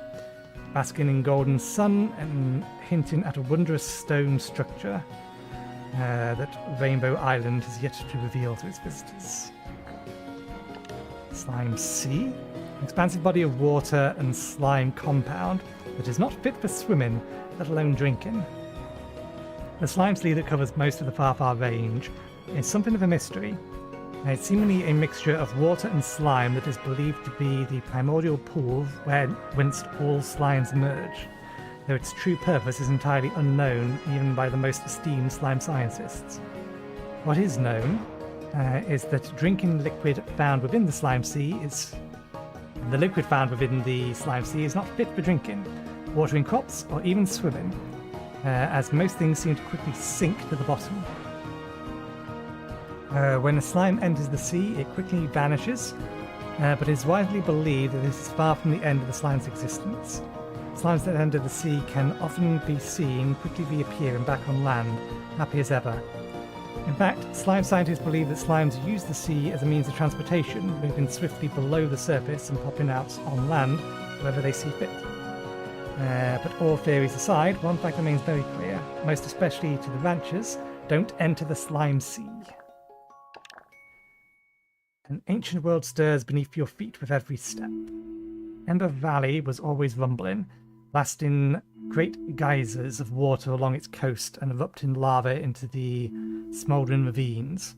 basking in golden sun and hinting at a wondrous stone structure that Rainbow Island has yet to reveal to its visitors. Slime Sea, an expansive body of water and slime compound that is not fit for swimming, let alone drinking. The slime sea that covers most of the Far range is something of a mystery. It's seemingly a mixture of water and slime that is believed to be the primordial pool whence all slimes emerge, though its true purpose is entirely unknown even by the most esteemed slime scientists. What is known is that drinking liquid found within the slime sea is not fit for drinking, watering crops, or even swimming, as most things seem to quickly sink to the bottom. When a slime enters the sea, it quickly vanishes, but it is widely believed that this is far from the end of the slime's existence. Slimes that enter the sea can often be seen quickly reappearing back on land, happy as ever. In fact, slime scientists believe that slimes use the sea as a means of transportation, moving swiftly below the surface and popping out on land wherever they see fit. But all theories aside, one fact remains very clear, most especially to the ranchers: don't enter the slime sea. An ancient world stirs beneath your feet with every step. Ember Valley was always rumbling, blasting great geysers of water along its coast and erupting lava into the smouldering ravines.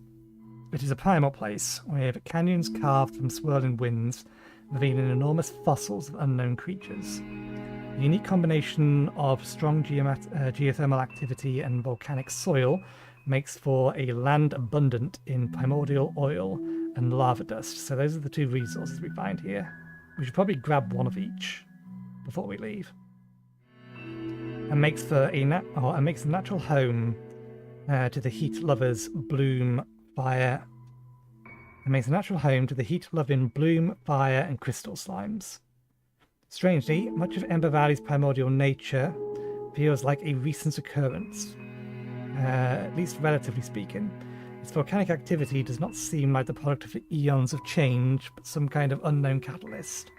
It is a primal place, with canyons carved from swirling winds, revealing enormous fossils of unknown creatures. The unique combination of strong geothermal activity and volcanic soil makes for a land abundant in primordial oil and lava dust. So those are the two resources we find here. We should probably grab one of each before we leave. And makes a natural home to the heat-lovers bloom, fire. It makes a natural home to the heat-loving bloom, fire, and crystal slimes. Strangely, much of Ember Valley's primordial nature feels like a recent occurrence, at least relatively speaking. Its volcanic activity does not seem like the product of eons of change, but some kind of unknown catalyst.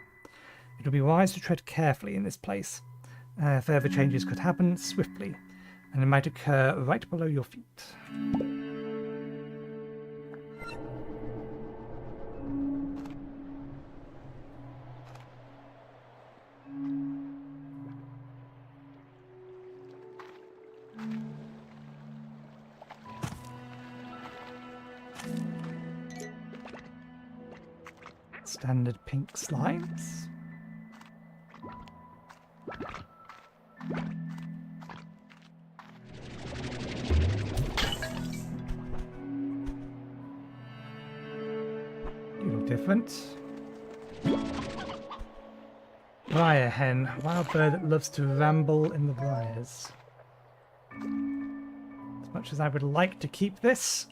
It would be wise to tread carefully in this place. Further changes could happen swiftly, and it might occur right below your feet. Standard pink slimes. You look different. Briar hen, wild bird that loves to ramble in the briars. As much as I would like to keep this,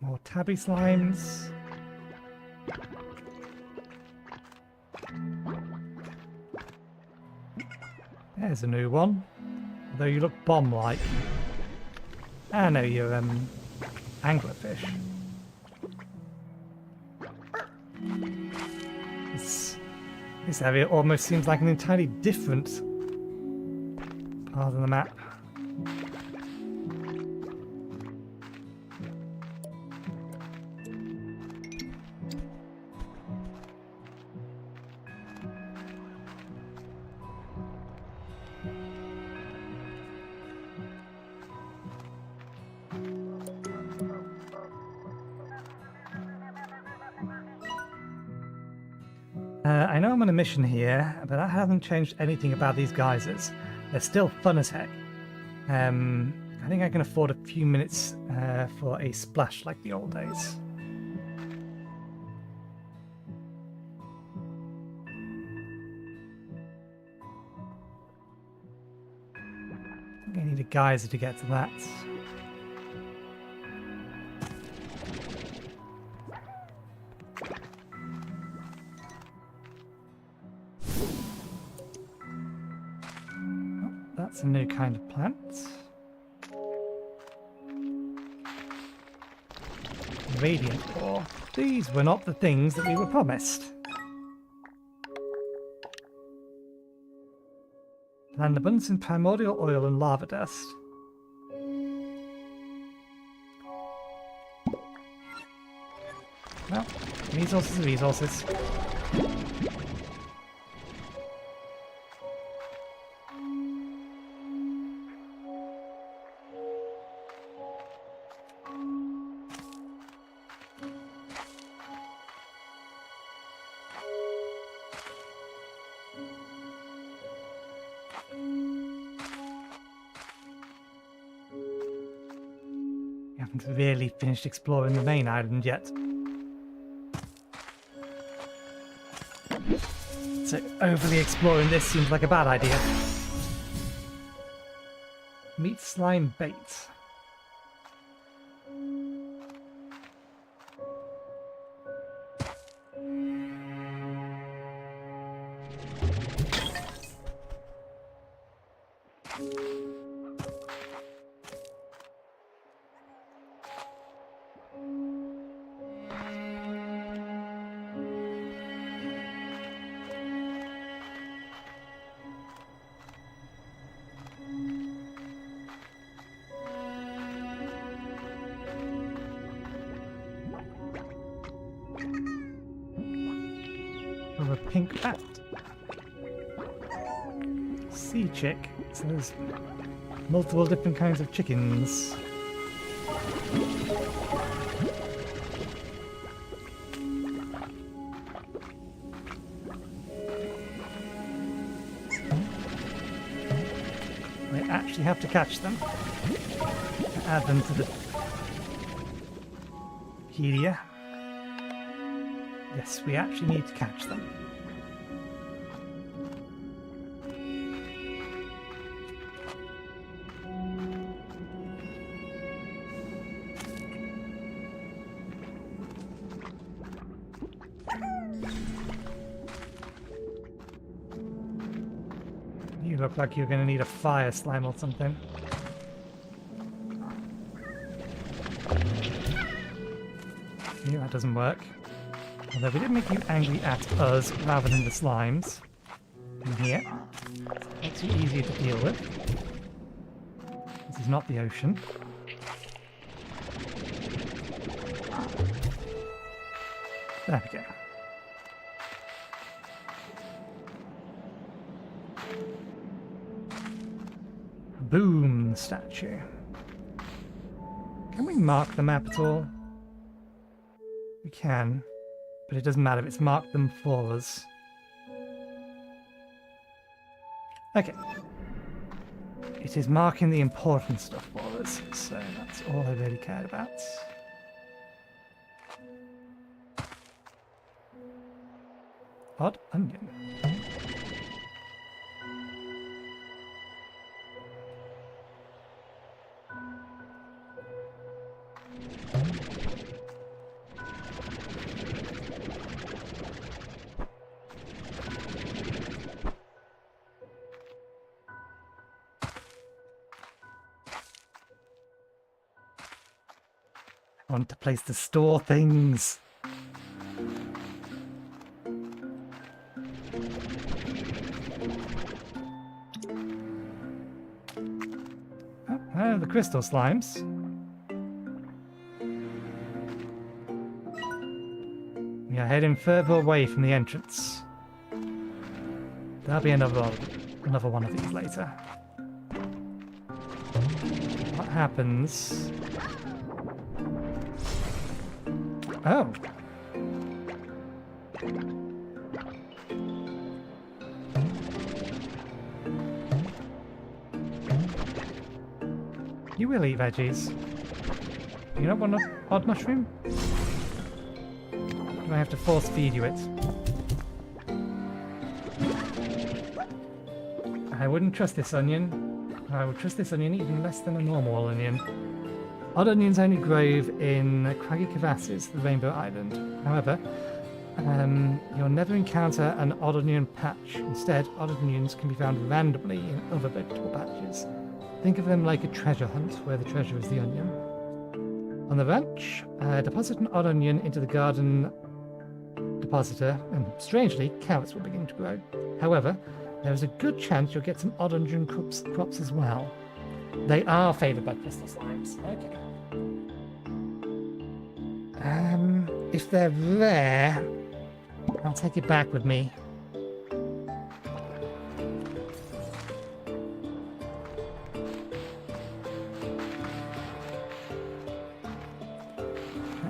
more tabby slimes. There's a new one. Although you look bomb-like. I know you're anglerfish. This area almost seems like an entirely different part of the map. I know I'm on a mission here, but that hasn't changed anything about these geysers. They're still fun as heck. I think I can afford a few minutes for a splash like the old days. I think I need a geyser to get to that. That's a new kind of plant. Radiant ore. These were not the things that we were promised. An abundance in primordial oil and lava dust. Well, resources are resources. Haven't really finished exploring the main island yet. So overly exploring this seems like a bad idea. Meet slime bait. Of a pink bat. Sea chick. So there's multiple different kinds of chickens. I actually have to catch them. Add them to the Wikipedia. Yes, we actually need to catch them. You look like you're going to need a fire slime or something. Yeah, that doesn't work. Although we did make you angry at us rather than the slimes in here. Makes you easier to deal with. This is not the ocean. There we go. Boom statue. Can we mark the map at all? We can. But it doesn't matter, it's marked them for us. Okay. It is marking the important stuff for us, so that's all I really cared about. Odd onion. I want a place to store things. Oh, the crystal slimes. We are heading further away from the entrance. There'll be another one of these later. What happens? Oh. You will eat veggies. Do you not want an odd mushroom? Do I have to force feed you it? I wouldn't trust this onion. I would trust this onion even less than a normal onion. Odd onions only grow in craggy crevasses of the Rainbow Island. However, you'll never encounter an odd onion patch. Instead, odd onions can be found randomly in other vegetable patches. Think of them like a treasure hunt, where the treasure is the onion. On the ranch, deposit an odd onion into the garden depositor, and strangely, carrots will begin to grow. However, there is a good chance you'll get some odd onion crops as well. They are favoured by crystal slimes. Okay. If they're rare, I'll take it back with me.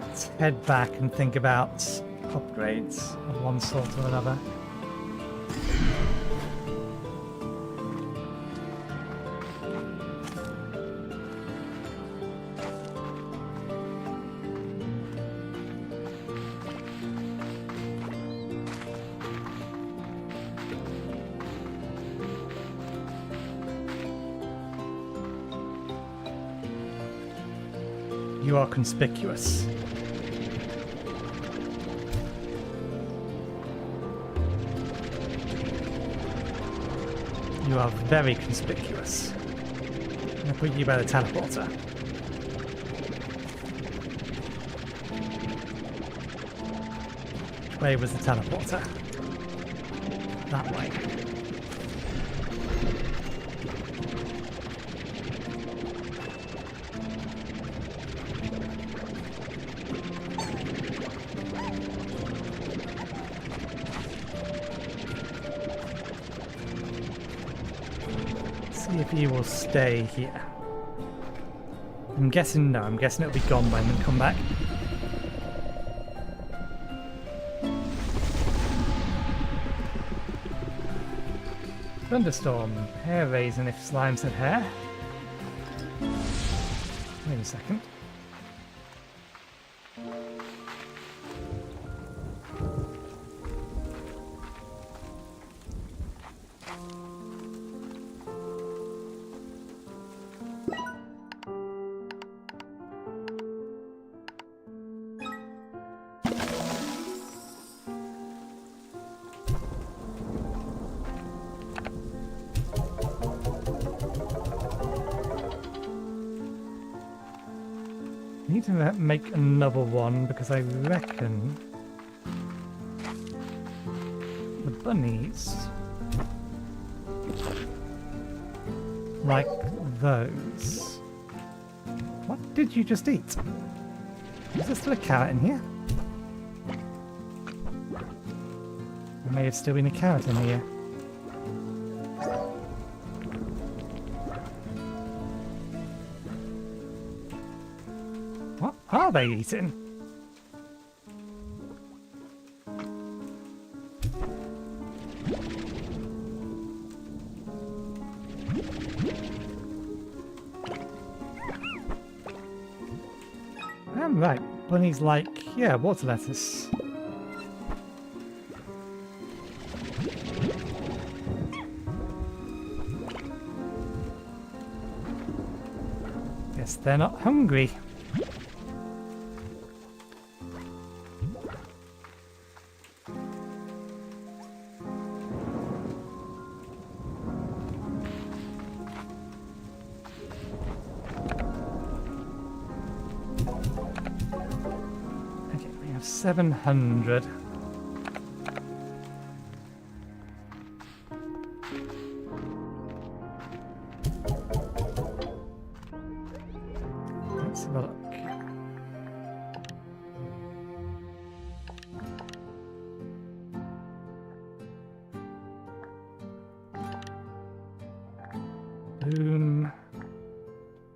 Let's head back and think about upgrades of one sort or another. You are conspicuous. You are very conspicuous. I'm going to put you by the teleporter. Which way was the teleporter? That way. See if you will stay here. I'm guessing no. I'm guessing it'll be gone when we come back. Thunderstorm. Hair raisin if slimes had hair. Wait a second. I need to make another one because I reckon the bunnies like those. What did you just eat? Is there still a carrot in here? There may have still been a carrot in here. What are they eating? Right, bunnies like, yeah, water lettuce. Guess they're not hungry. Okay, we have 700. Let's have a look. Boom.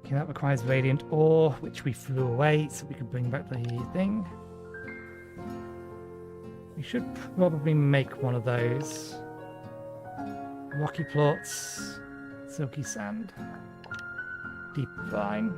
Okay, that requires radiant ore, which we threw away, so we can bring back the thing. We should probably make one of those. Rocky plots, silky sand. deep line.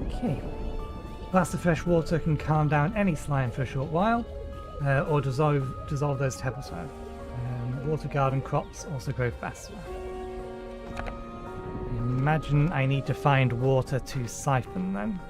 Okay. Glass of fresh water can calm down any slime for a short while, or dissolve those pebbles. Water garden crops also grow faster. Imagine I need to find water to siphon then.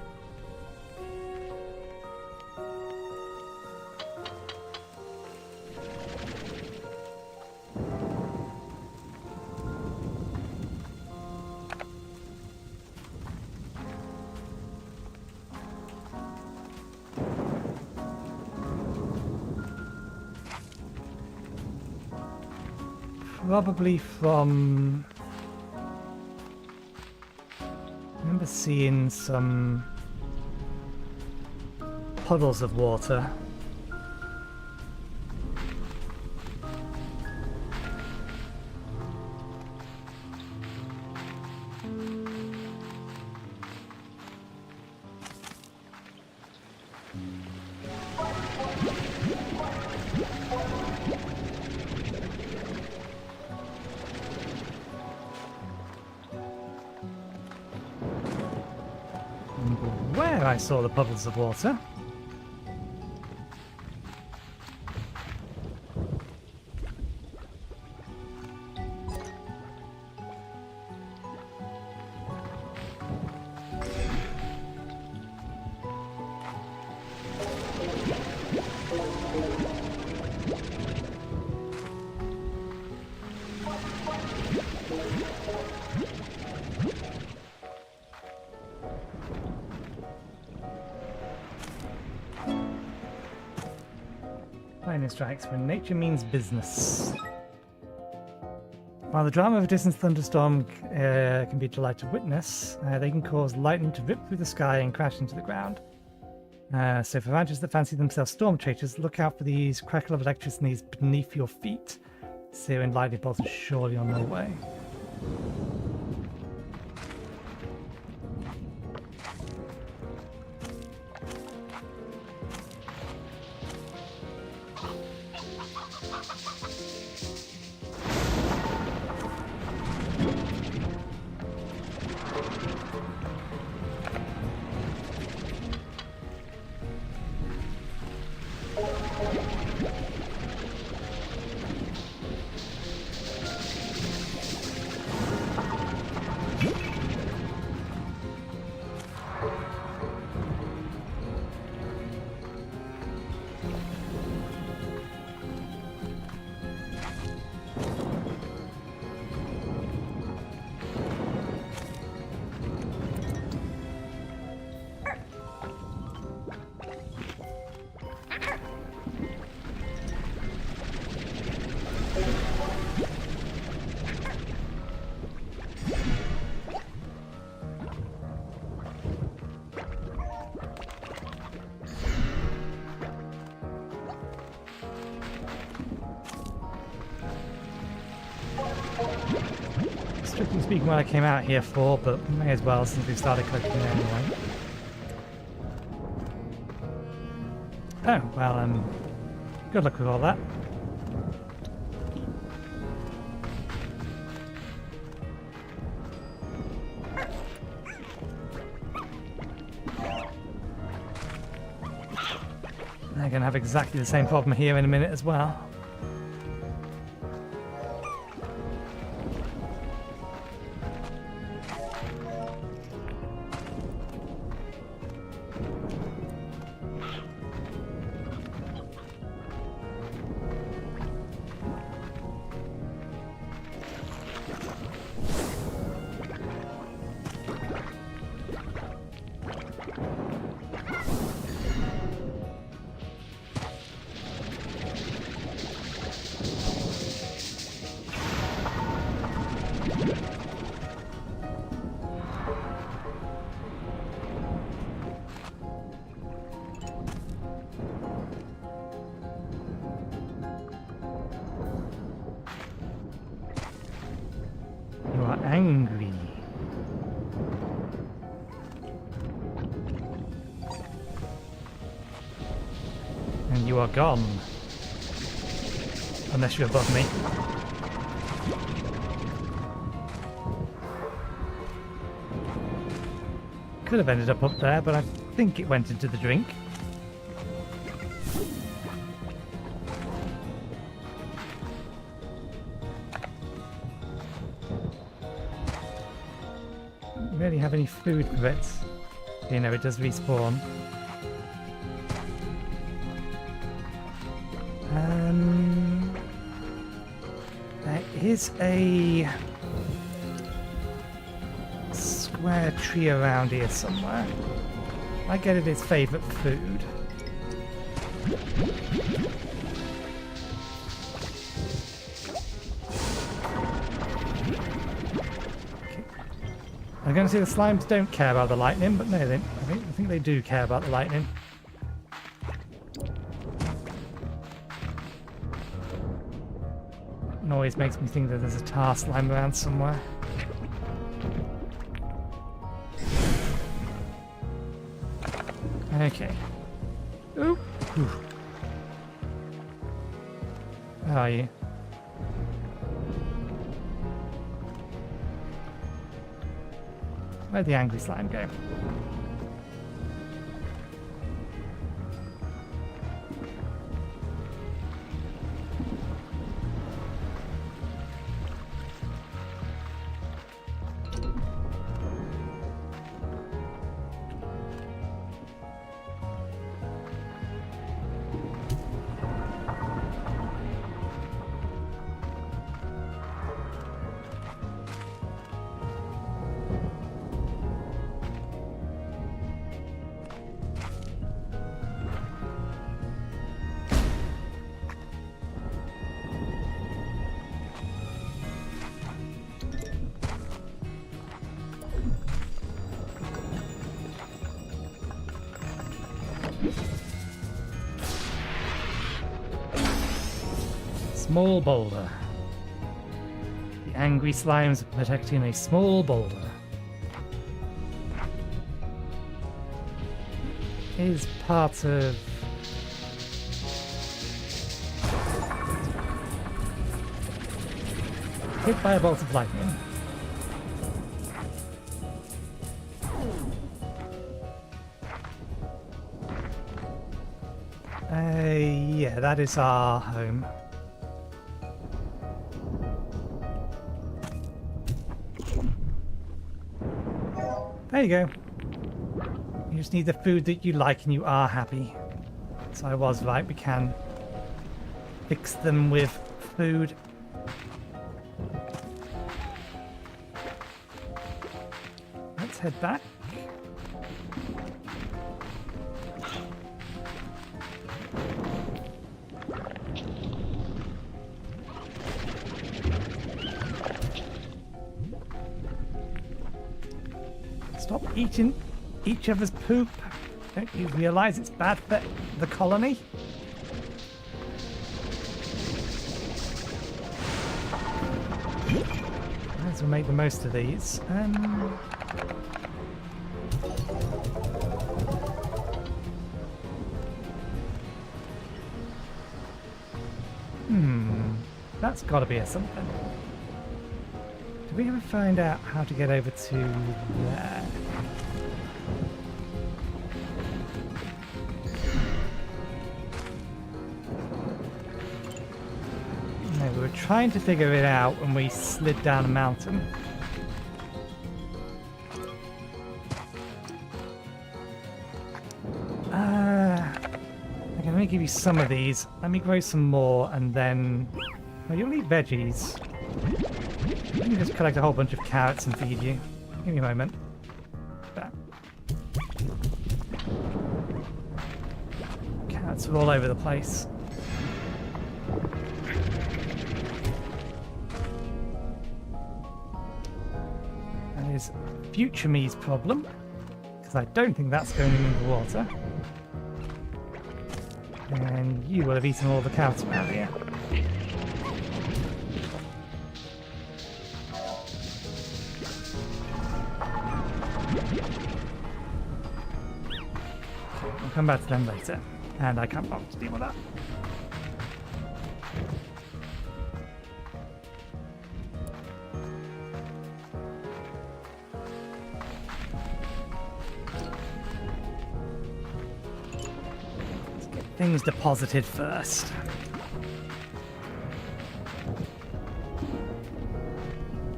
Probably from... I remember seeing some puddles of water. Where I saw the puddles of water. Lightning strikes when nature means business. While the drama of a distant thunderstorm can be a delight to witness, they can cause lightning to rip through the sky and crash into the ground. So for ranchers that fancy themselves storm chasers, look out for these crackle of electricity beneath your feet. Searing lightning bolts are surely on their way. Strictly speaking, what I came out here for, but may as well since we've started collecting it anyway. Oh, well, good luck with all that. They're going to have exactly the same problem here in a minute as well. angry. And you are gone. Unless you're above me. Could have ended up there, but I think it went into the drink. Don't really have any food for it. You know, it does respawn. There is a square tree around here somewhere. I get it, its favourite food. Okay. I'm going to say the slimes don't care about the lightning, but no, I think they do care about the lightning. Noise makes me think that there's a tar slime around somewhere. Okay. Ooh. Ooh. Where are you? Where'd the angry slime go? Small boulder. The angry slimes are protecting a small boulder. Is part of... hit by a bolt of lightning. Yeah, that is our home. There you go. You just need the food that you like and you are happy. So I was right, we can fix them with food. Let's head back. Stop eating each other's poop. Don't you realise it's bad for the colony? Might as well make the most of these. That's got to be a something. Did we ever find out how to get over to there? No, we were trying to figure it out when we slid down a mountain. Okay, let me give you some of these. Let me grow some more and then... Oh, you'll eat veggies. Let me just collect a whole bunch of carrots and feed you. Give me a moment. There. Carrots are all over the place. That is future me's problem, because I don't think that's going in the water. And you will have eaten all the carrots around here. I'll come back to them later. And I can't bother to deal with that. Let's get things deposited first.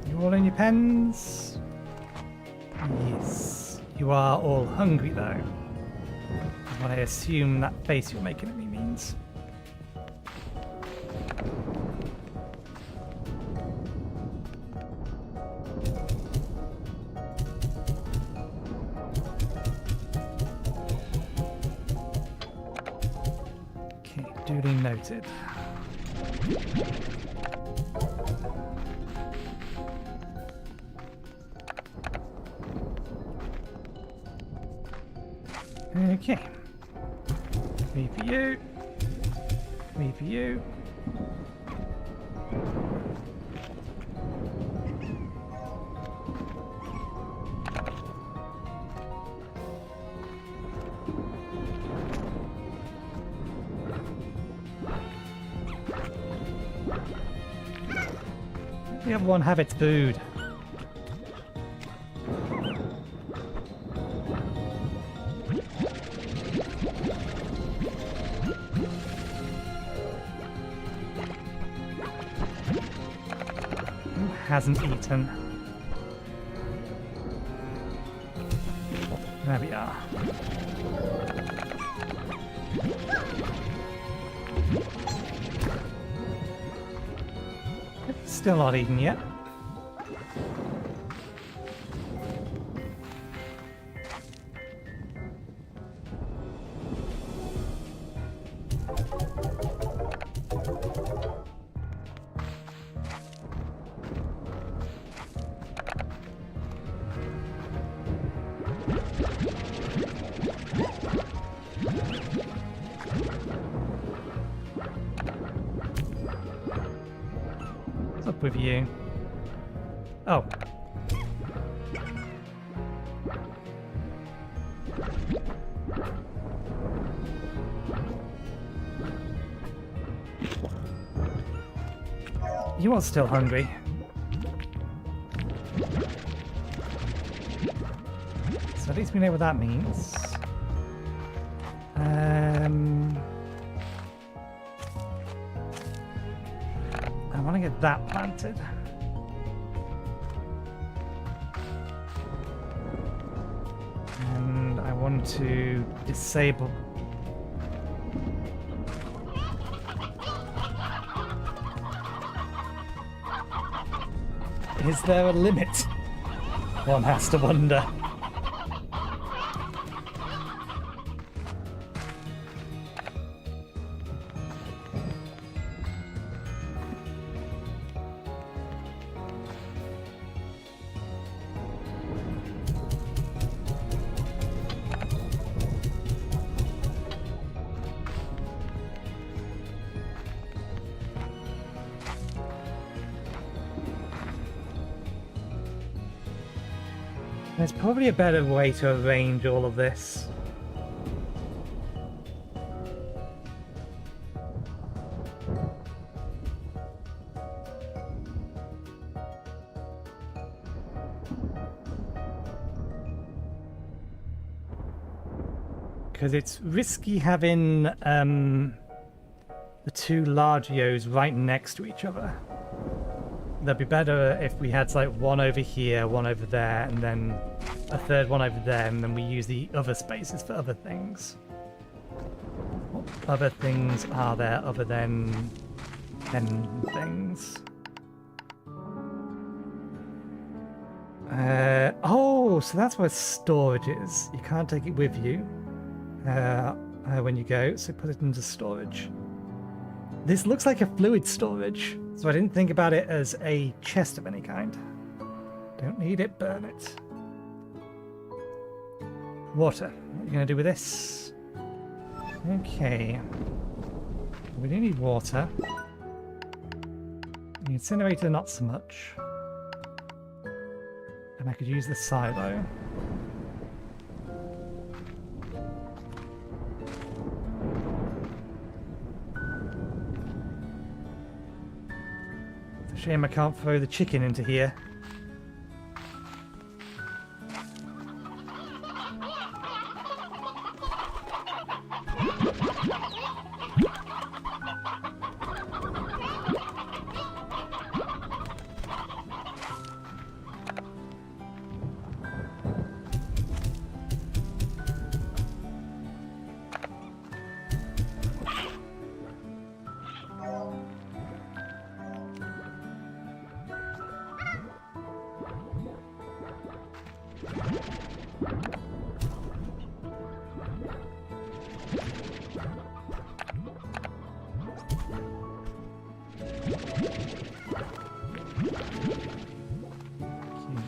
You all in your pens? Yes. You are all hungry though. What I assume that face you're making at me means. Okay, duly noted. Okay. 3 for you. 3 for you. Let the other one have its food. Hasn't eaten. There we are. Still not eaten yet. What's up with you? Oh. You are still hungry. So at least we know what that means. I want to get that planted. And I want to disable. Is there a limit? One has to wonder. There's probably a better way to arrange all of this. Because it's risky having the two large Yos right next to each other. That'd be better if we had like one over here, one over there, and then a third one over there, and then we use the other spaces for other things. What other things are there other than things? Oh, so that's where storage is. You can't take it with you when you go, so put it into storage. This looks like a fluid storage, so I didn't think about it as a chest of any kind. Don't need it, burn it. Water. What are you going to do with this? Okay. We do need water. The incinerator, not so much. And I could use the silo. Shame I can't throw the chicken into here.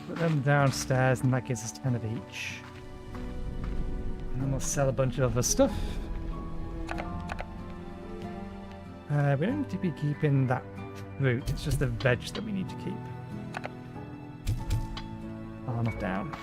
Put them downstairs and that gives us 10 of each. And then we'll sell a bunch of other stuff. We don't need to be keeping that fruit, it's just the veg that we need to keep. Far enough down.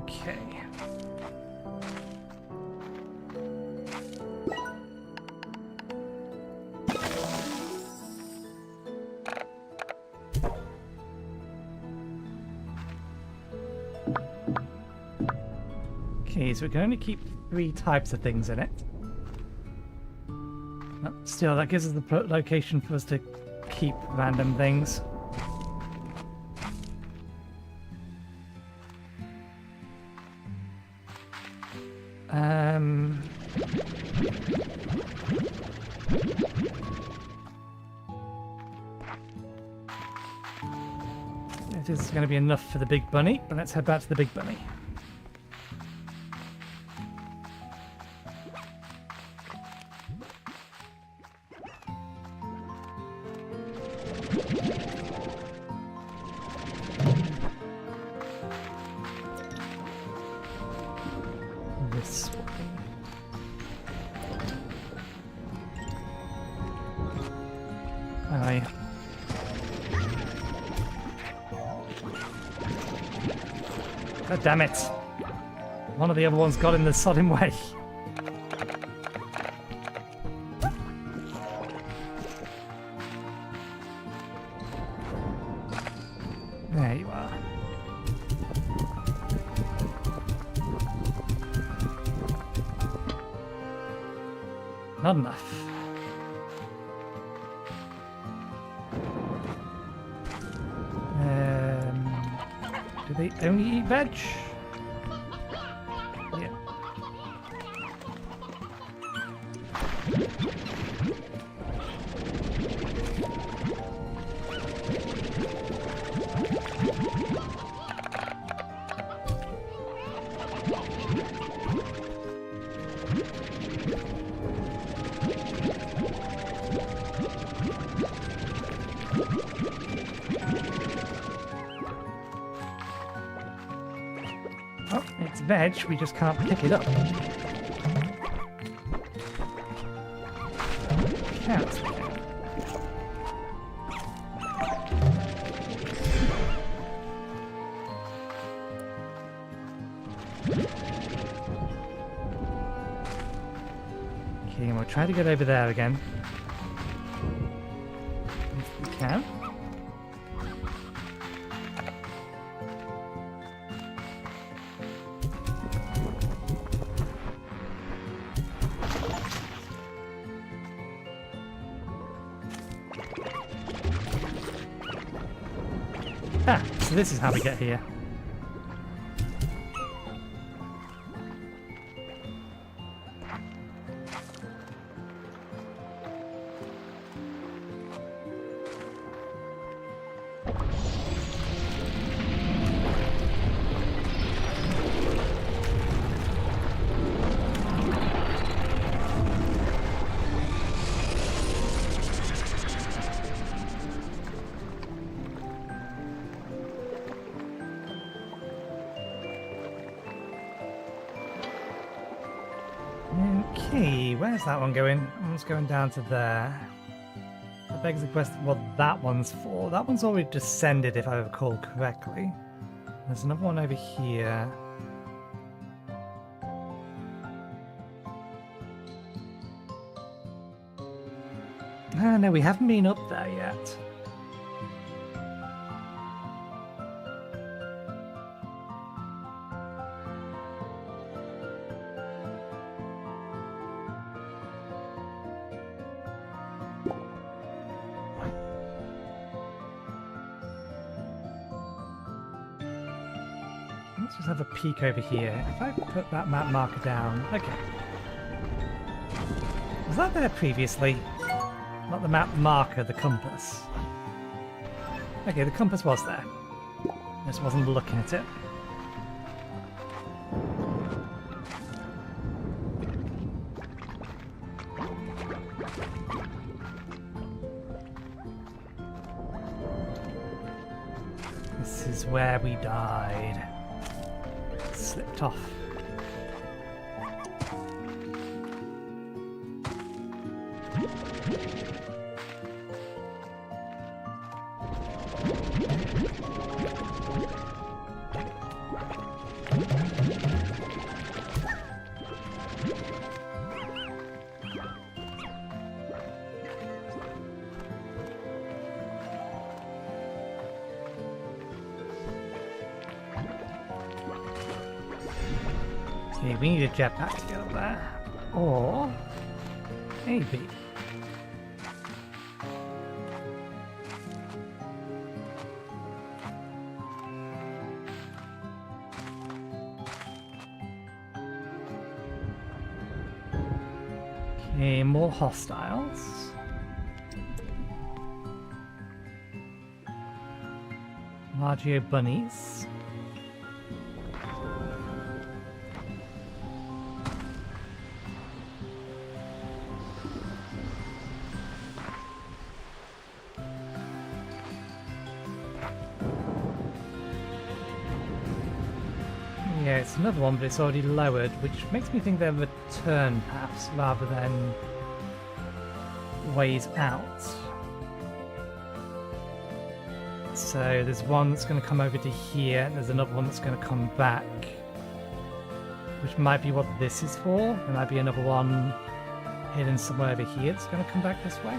Okay. Okay, so we can only keep 3 types of things in it. But still, that gives us the location for us to keep random things. It is going to be enough for the big bunny, but let's head back to the big bunny. This way. Aye. God damn it. One of the other ones got in the sodding way. There you are. Not enough. Do they only eat veg? Yeah. Oh, it's veg, we just can't pick it up. Counts. Okay, and we'll try to get over there again. If we can. Ah, so this is how we get here. Okay, where's that one going? That one's going down to there. That begs the question what that one's for. That one's already descended, if I recall correctly. There's another one over here. Ah, no, we haven't been up there yet. Let's just have a peek over here. If I put that map marker down... Okay. Was that there previously? Not the map marker, the compass. Okay, the compass was there. I just wasn't looking at it. This is where we died. Slipped off. Okay, we need a jetpack to get up there. Or maybe. Okay, more hostiles. Largio bunnies. Yeah, it's another one, but it's already lowered, which makes me think they're return paths rather than ways out. So there's one that's going to come over to here, and there's another one that's going to come back, which might be what this is for. There might be another one hidden somewhere over here that's going to come back this way.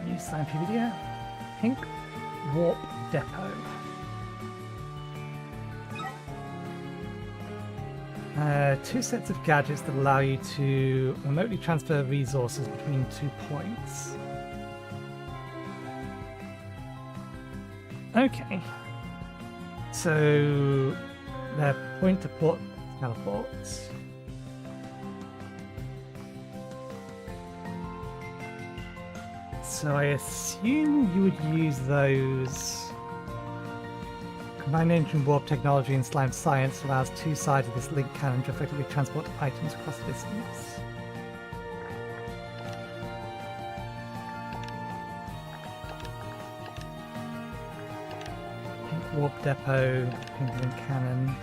Use slime PVD. Pink warp depot. Two sets of gadgets that allow you to remotely transfer resources between 2 points. Okay. So they're point to port teleports. So I assume you would use those. Combined ancient warp technology and slime science allows two sides of this link cannon to effectively transport items across distance. Pink warp depot, pink link cannon.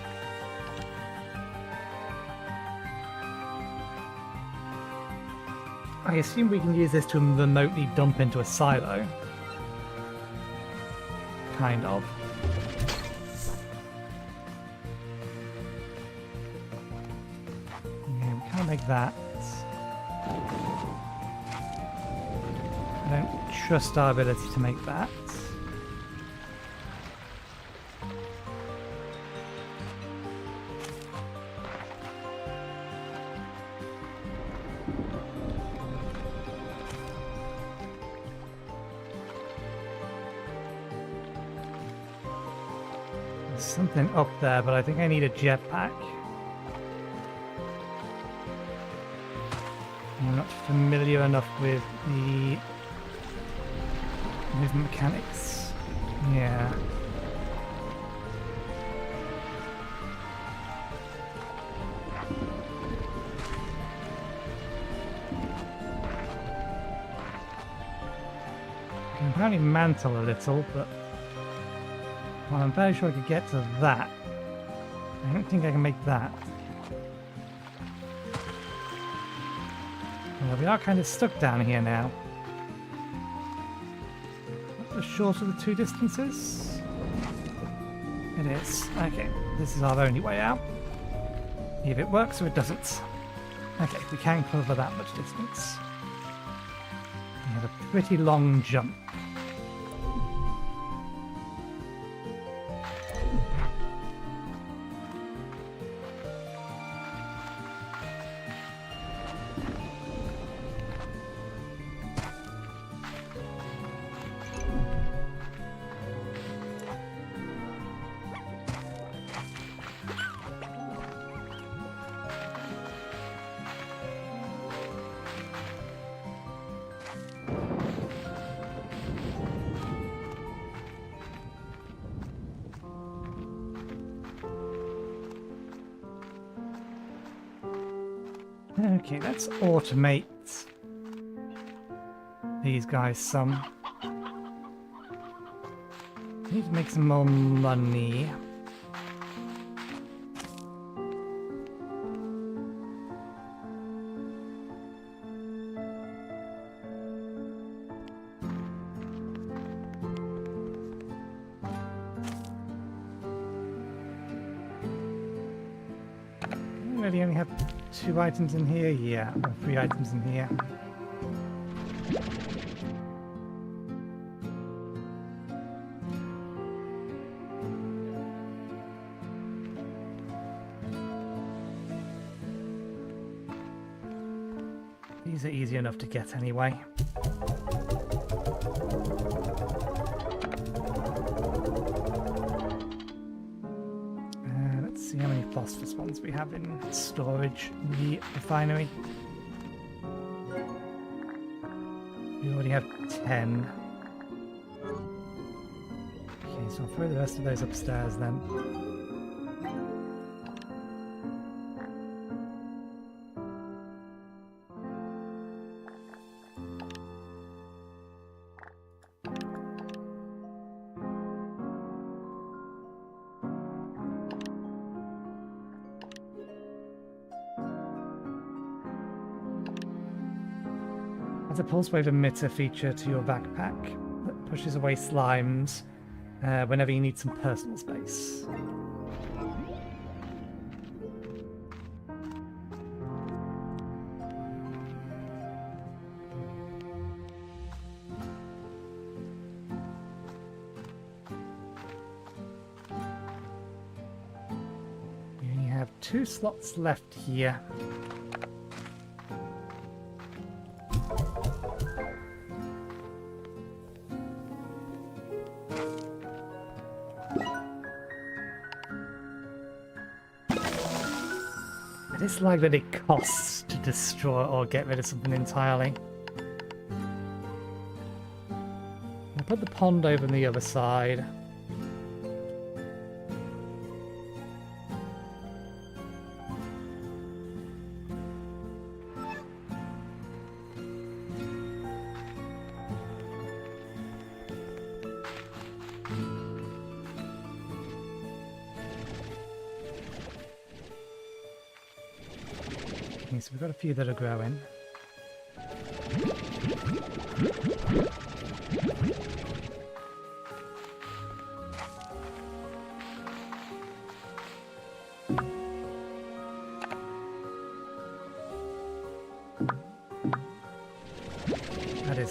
I assume we can use this to remotely dump into a silo. Kind of. Yeah, we can't make that. I don't trust our ability to make that. There's something up there, but I think I need a jetpack. I'm not familiar enough with the movement mechanics. Yeah. I can apparently mantle a little, but well, I'm very sure I could get to that. I don't think I can make that. Well, we are kind of stuck down here now. What's the shorter of the two distances? It is. Okay, this is our only way out. If it works or it doesn't. Okay, we can cover that much distance. We have a pretty long jump. Okay, let's automate these guys some. Need to make some more money. Really only have 2 items in here? Yeah, or 3 items in here. These are easy enough to get anyway. Let's see how many phosphorus ones we have in storage in the refinery. We already have 10. Okay, so I'll throw the rest of those upstairs then. Adds a pulse wave emitter feature to your backpack that pushes away slimes whenever you need some personal space. You only have 2 slots left here. I dislike that it costs to destroy or get rid of something entirely. I'll put the pond over on the other side. Okay, so we've got a few that are growing.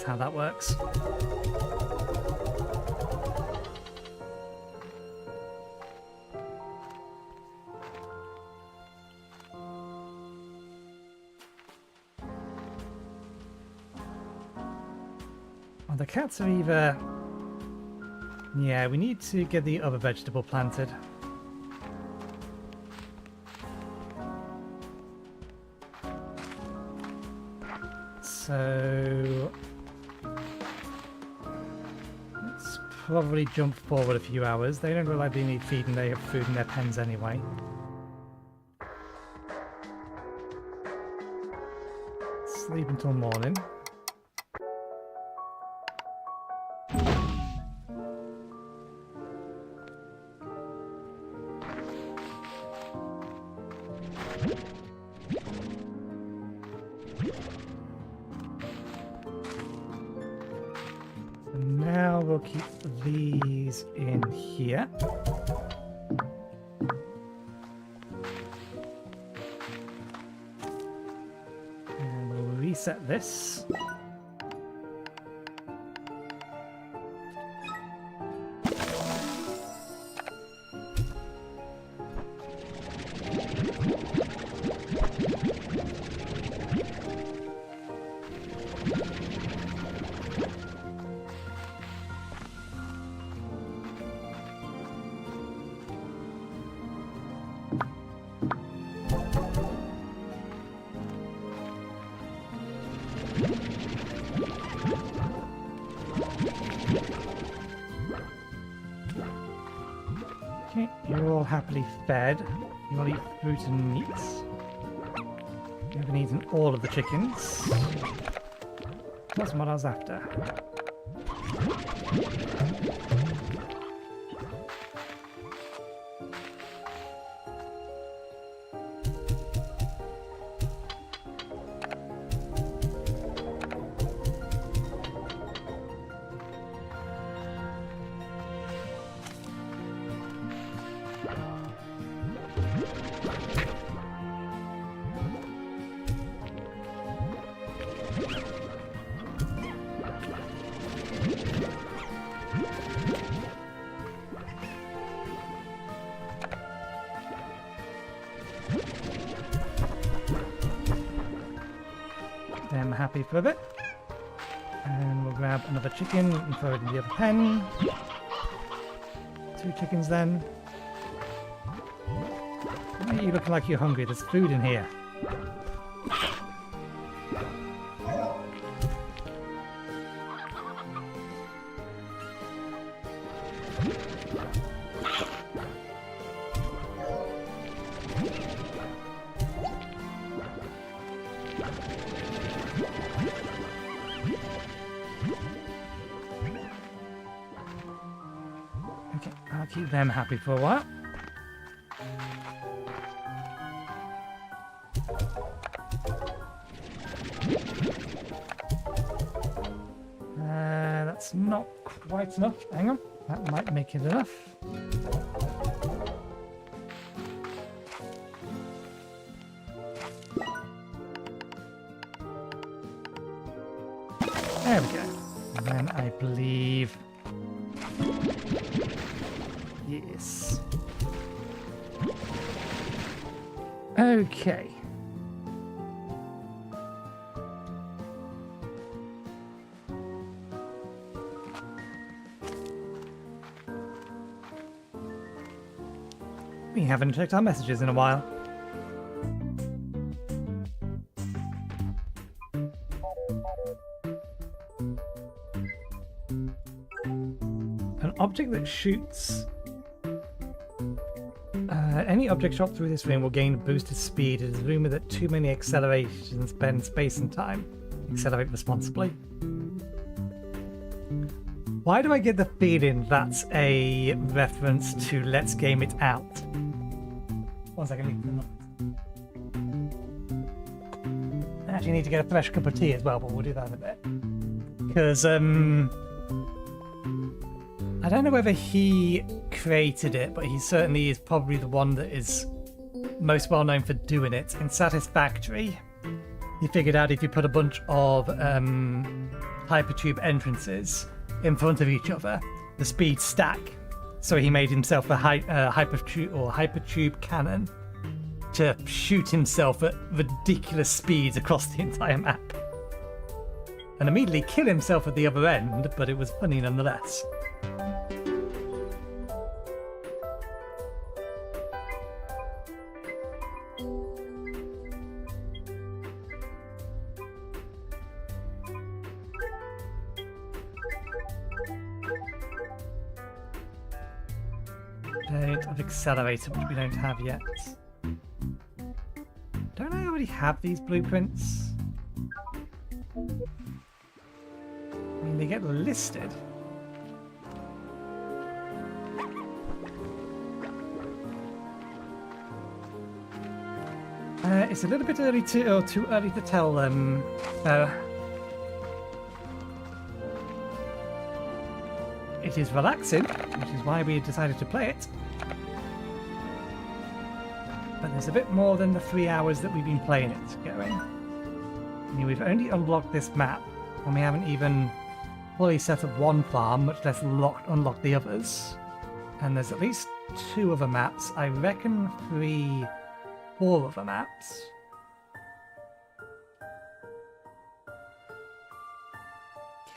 is how that works. Well, the cats are either... Yeah, we need to get the other vegetable planted. So... let's probably jump forward a few hours. They don't really need feeding, they have food in their pens anyway. Sleep until morning. Now we'll keep these in here. And we'll reset this. Okay, you're all happily fed. You will eat fruit and meats. You haven't eaten all of the chickens. That's what I was after. I'm happy for a bit. And we'll grab another chicken and throw it in the other pen. 2 chickens then. Why are you looking like you're hungry? There's food in here. Okay, I'll keep them happy for a while. That's not quite enough. Hang on, that might make it enough. There we go. And then I believe... yes. Okay. We haven't checked our messages in a while. An object that shoots... any object shot through this room will gain boosted speed. It is rumored that too many accelerations bend space and time. Accelerate responsibly. Why do I get the feeling that's a reference to Let's Game It Out? 1 second. I actually need to get a fresh cup of tea as well, but we'll do that in a bit. Because, I don't know whether he created it, but he certainly is probably the one that is most well known for doing it. In Satisfactory, he figured out if you put a bunch of hypertube entrances in front of each other, the speeds stack. So he made himself a hypertube cannon to shoot himself at ridiculous speeds across the entire map. And immediately kill himself at the other end, but it was funny nonetheless. Of accelerator, which we don't have yet. Don't I already have these blueprints? I mean, they get listed. It's a little bit early or too early to tell them. It is relaxing, which is why we decided to play it. But there's a bit more than the 3 hours that we've been playing it going. I mean, we've only unlocked this map, and we haven't even fully set up one farm, much less unlocked the others. And there's at least 2 other maps. I reckon 4 other maps.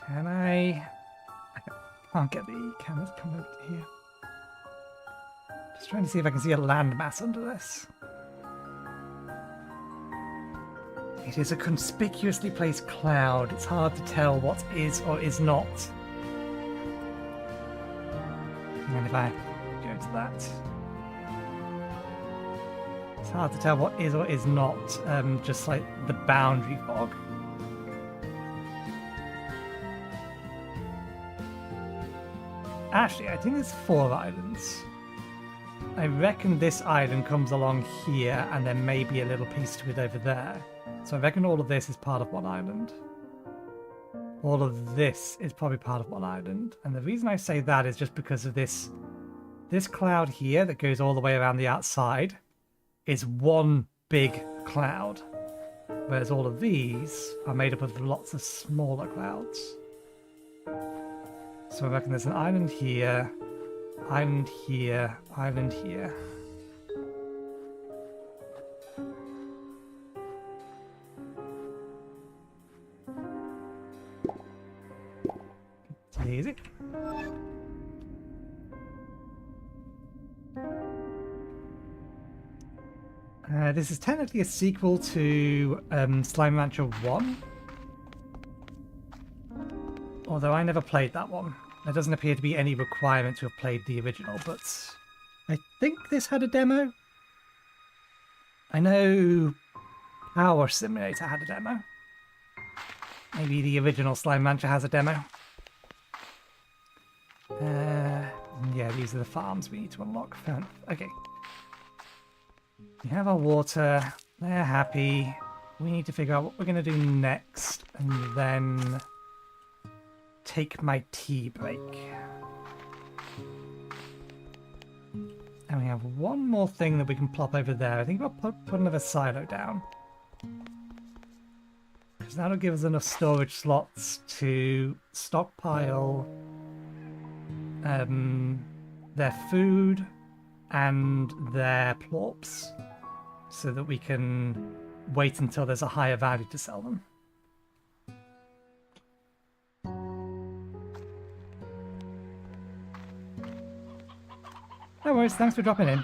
Can I can't get the cameras come over here. Just trying to see if I can see a landmass under this. It is a conspicuously placed cloud. It's hard to tell what is or is not. And if I go to that, it's hard to tell what is or is not, just like the boundary fog. Actually, I think there's 4 islands. I reckon this island comes along here, and there may be a little piece to it over there. So I reckon all of this is part of one island. All of this is probably part of one island. And the reason I say that is just because of this cloud here that goes all the way around the outside is one big cloud. Whereas all of these are made up of lots of smaller clouds. So I reckon there's an island here, island here, island here. It's easy. This is technically a sequel to SlimeRancher 1. Although I never played that one. There doesn't appear to be any requirement to have played the original, but I think this had a demo. I know Power Simulator had a demo. Maybe the original SlimeRancher has a demo. Yeah, these are the farms we need to unlock. Fair enough. Okay. We have our water. They're happy. We need to figure out what we're going to do next, and then take my tea break. And we have one more thing that we can plop over there. I think I'll put another silo down. Because that'll give us enough storage slots to stockpile their food and their plorps, so that we can wait until there's a higher value to sell them. No worries, thanks for dropping in.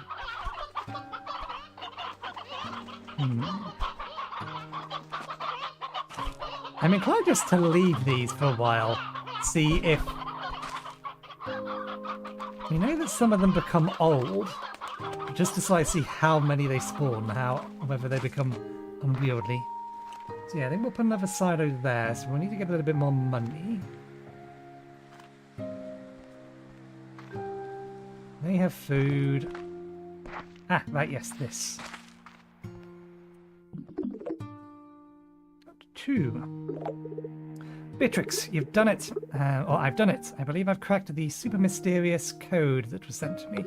I'm inclined just to leave these for a while. See if... We know that some of them become old. Just to sort of see how many they spawn, whether they become unwieldy. So yeah, I think we'll put another silo there, so we'll need to get a little bit more money. They have food. Ah, right, yes, this. 2. Beatrix, you've done it. Or I've done it. I believe I've cracked the super mysterious code that was sent to me.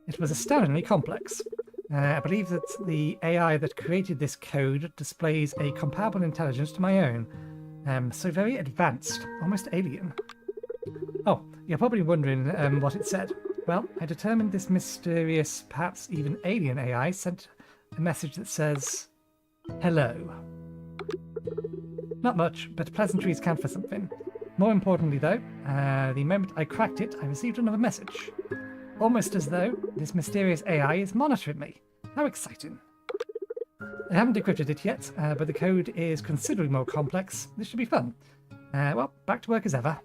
It was astoundingly complex. I believe that the AI that created this code displays a comparable intelligence to my own. So very advanced, almost alien. Oh, you're probably wondering what it said. Well, I determined this mysterious, perhaps even alien AI sent a message that says, "Hello." Not much, but pleasantries count for something. More importantly, though, the moment I cracked it, I received another message. Almost as though this mysterious AI is monitoring me. How exciting. I haven't decrypted it yet, but the code is considerably more complex. This should be fun. Well, back to work as ever.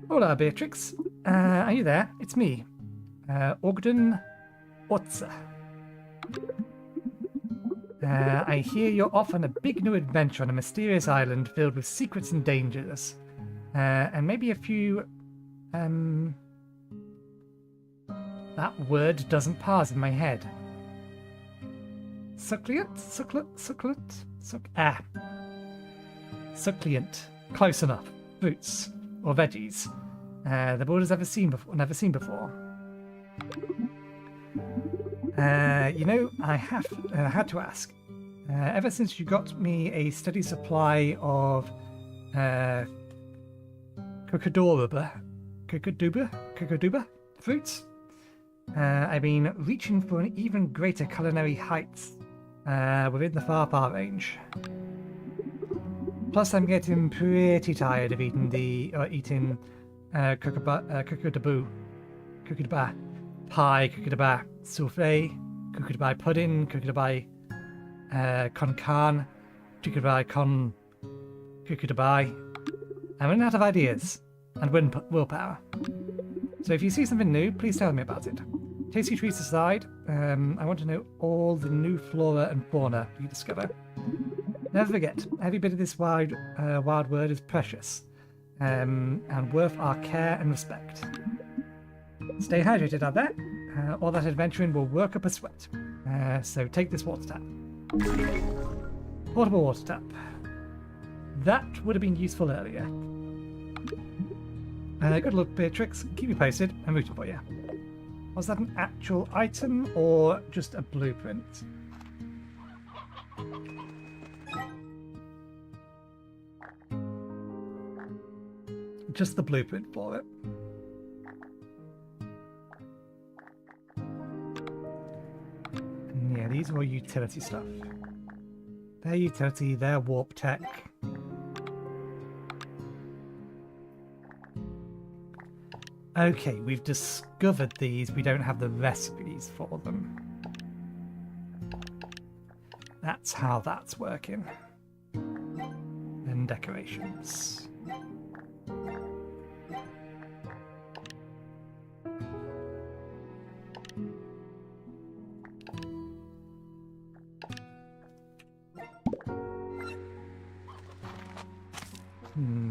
Hola, Beatrix. Are you there? It's me, Ogden Otza. I hear you're off on a big new adventure on a mysterious island filled with secrets and dangers. And maybe a few... That word doesn't parse in my head. Succulent? Succulent. Close enough. Fruits. Or veggies. The border's never seen before. You know, I had to ask. Ever since you got me a steady supply of Kokoduba fruits, I've been reaching for an even greater culinary heights within the far range. Plus, I'm getting pretty tired of eating Kokoduba pie, Kokoduba souffle, Kokoduba pudding, Kokoduba con carne, Kokoduba con Kokoduba. I'm running out of ideas and willpower. So if you see something new, please tell me about it. Tasty treats aside, I want to know all the new flora and fauna you discover. Never forget, every bit of this wild world is precious, and worth our care and respect. Stay hydrated out there. All that adventuring will work up a sweat. So take this water tap. Portable water tap. That would have been useful earlier. Good luck, Beatrix. Keep me posted. I'm rooting for you. Was that an actual item or just a blueprint? Just the blueprint for it. And yeah, these are all utility stuff. Their utility, their warp tech. Okay, we've discovered these. We don't have the recipes for them. That's how that's working. Then decorations.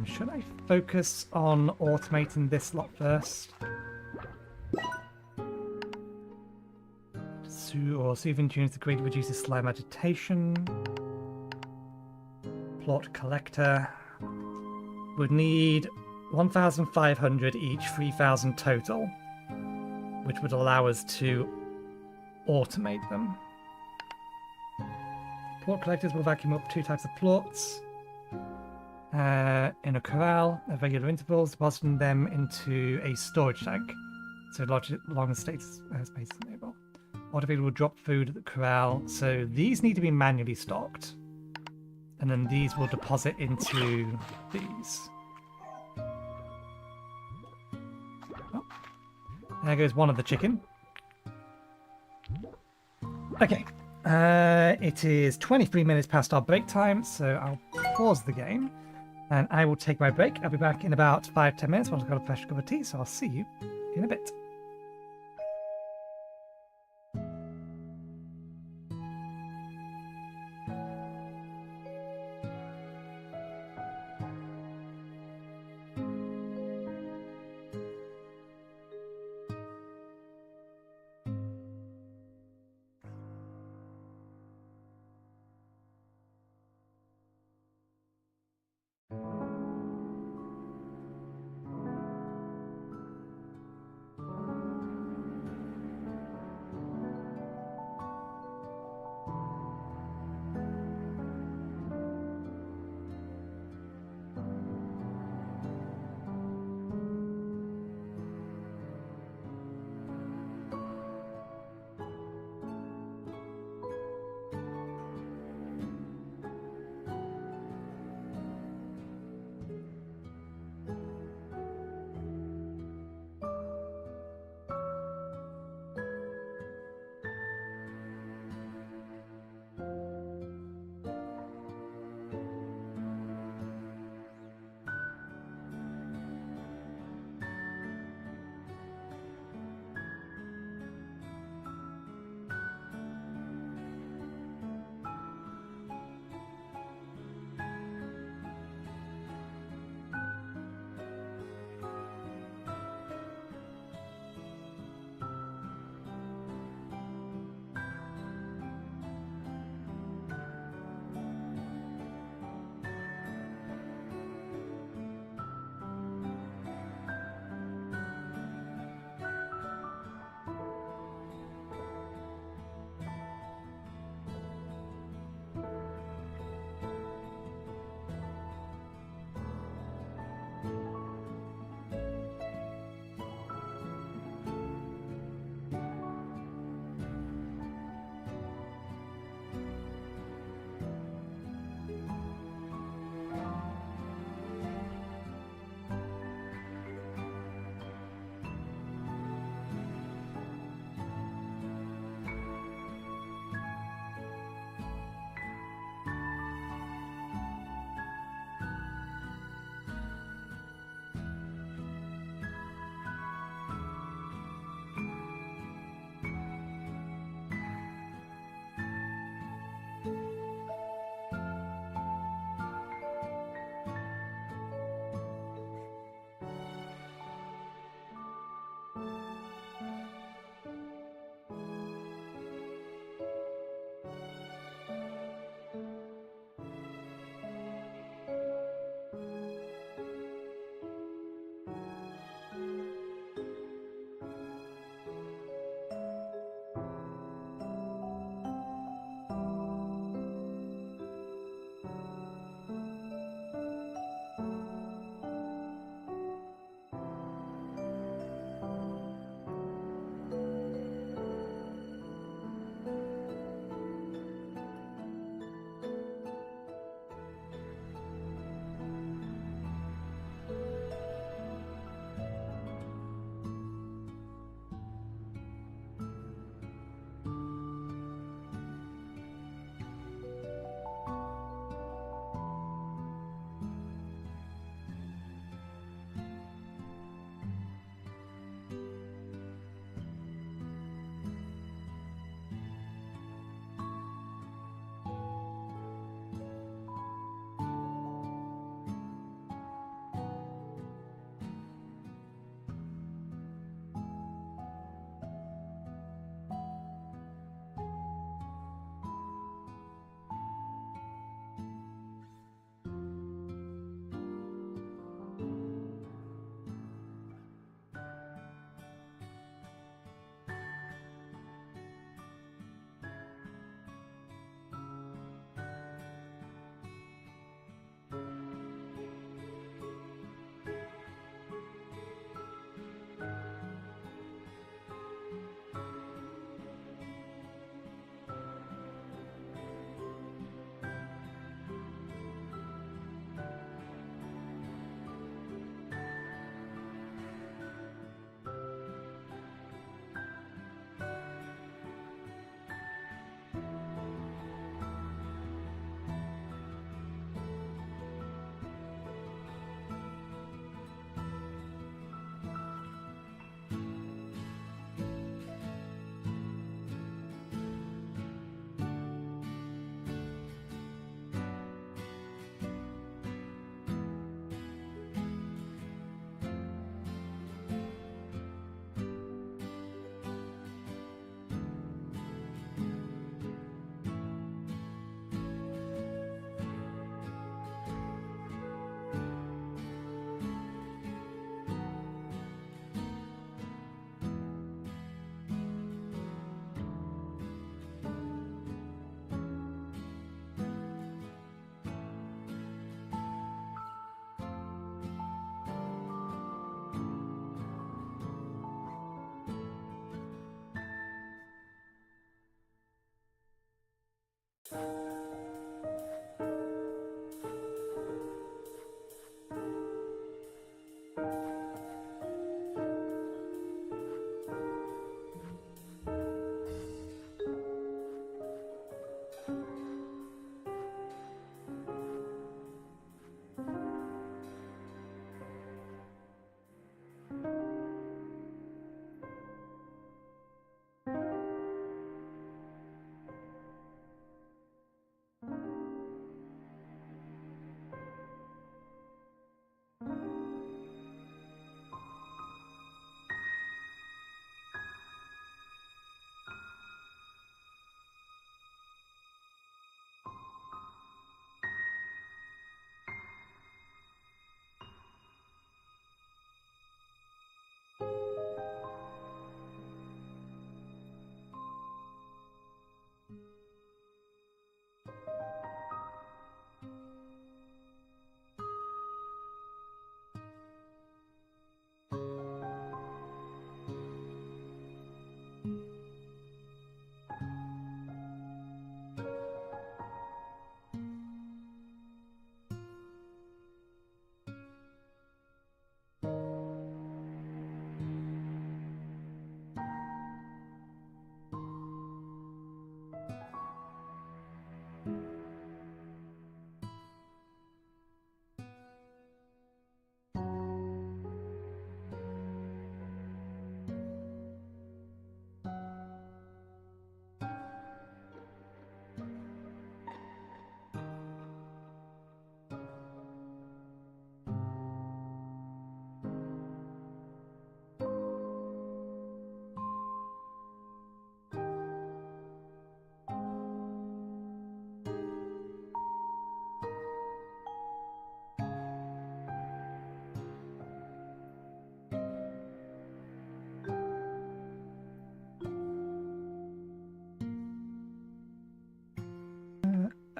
Should I focus on automating this lot first? Soothing tunes to greatly reduces slime agitation. Plot collector. Would need 1,500 each, 3,000 total, which would allow us to automate them. Plot collectors will vacuum up 2 types of plots. In a corral at regular intervals, depositing them into a storage tank, so long as space is enabled. Automated will drop food at the corral, so these need to be manually stocked, and then these will deposit into these. Oh, there goes one of the chicken. Okay, it is 23 minutes past our break time, so I'll pause the game. And I will take my break. I'll be back in about 5-10 minutes once I've got a fresh cup of tea, so I'll see you in a bit.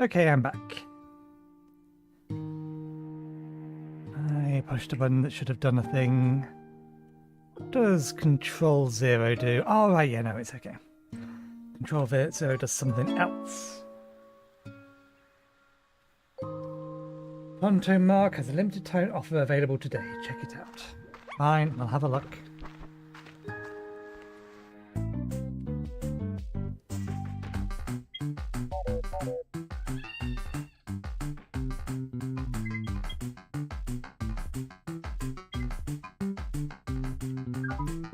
Okay, I'm back. I pushed a button that should have done a thing. What does Control 0 do? Oh, right, yeah, no, it's okay. Control 0 does something else. Ponto Mark has a limited time offer available today. Check it out. Fine, I'll have a look.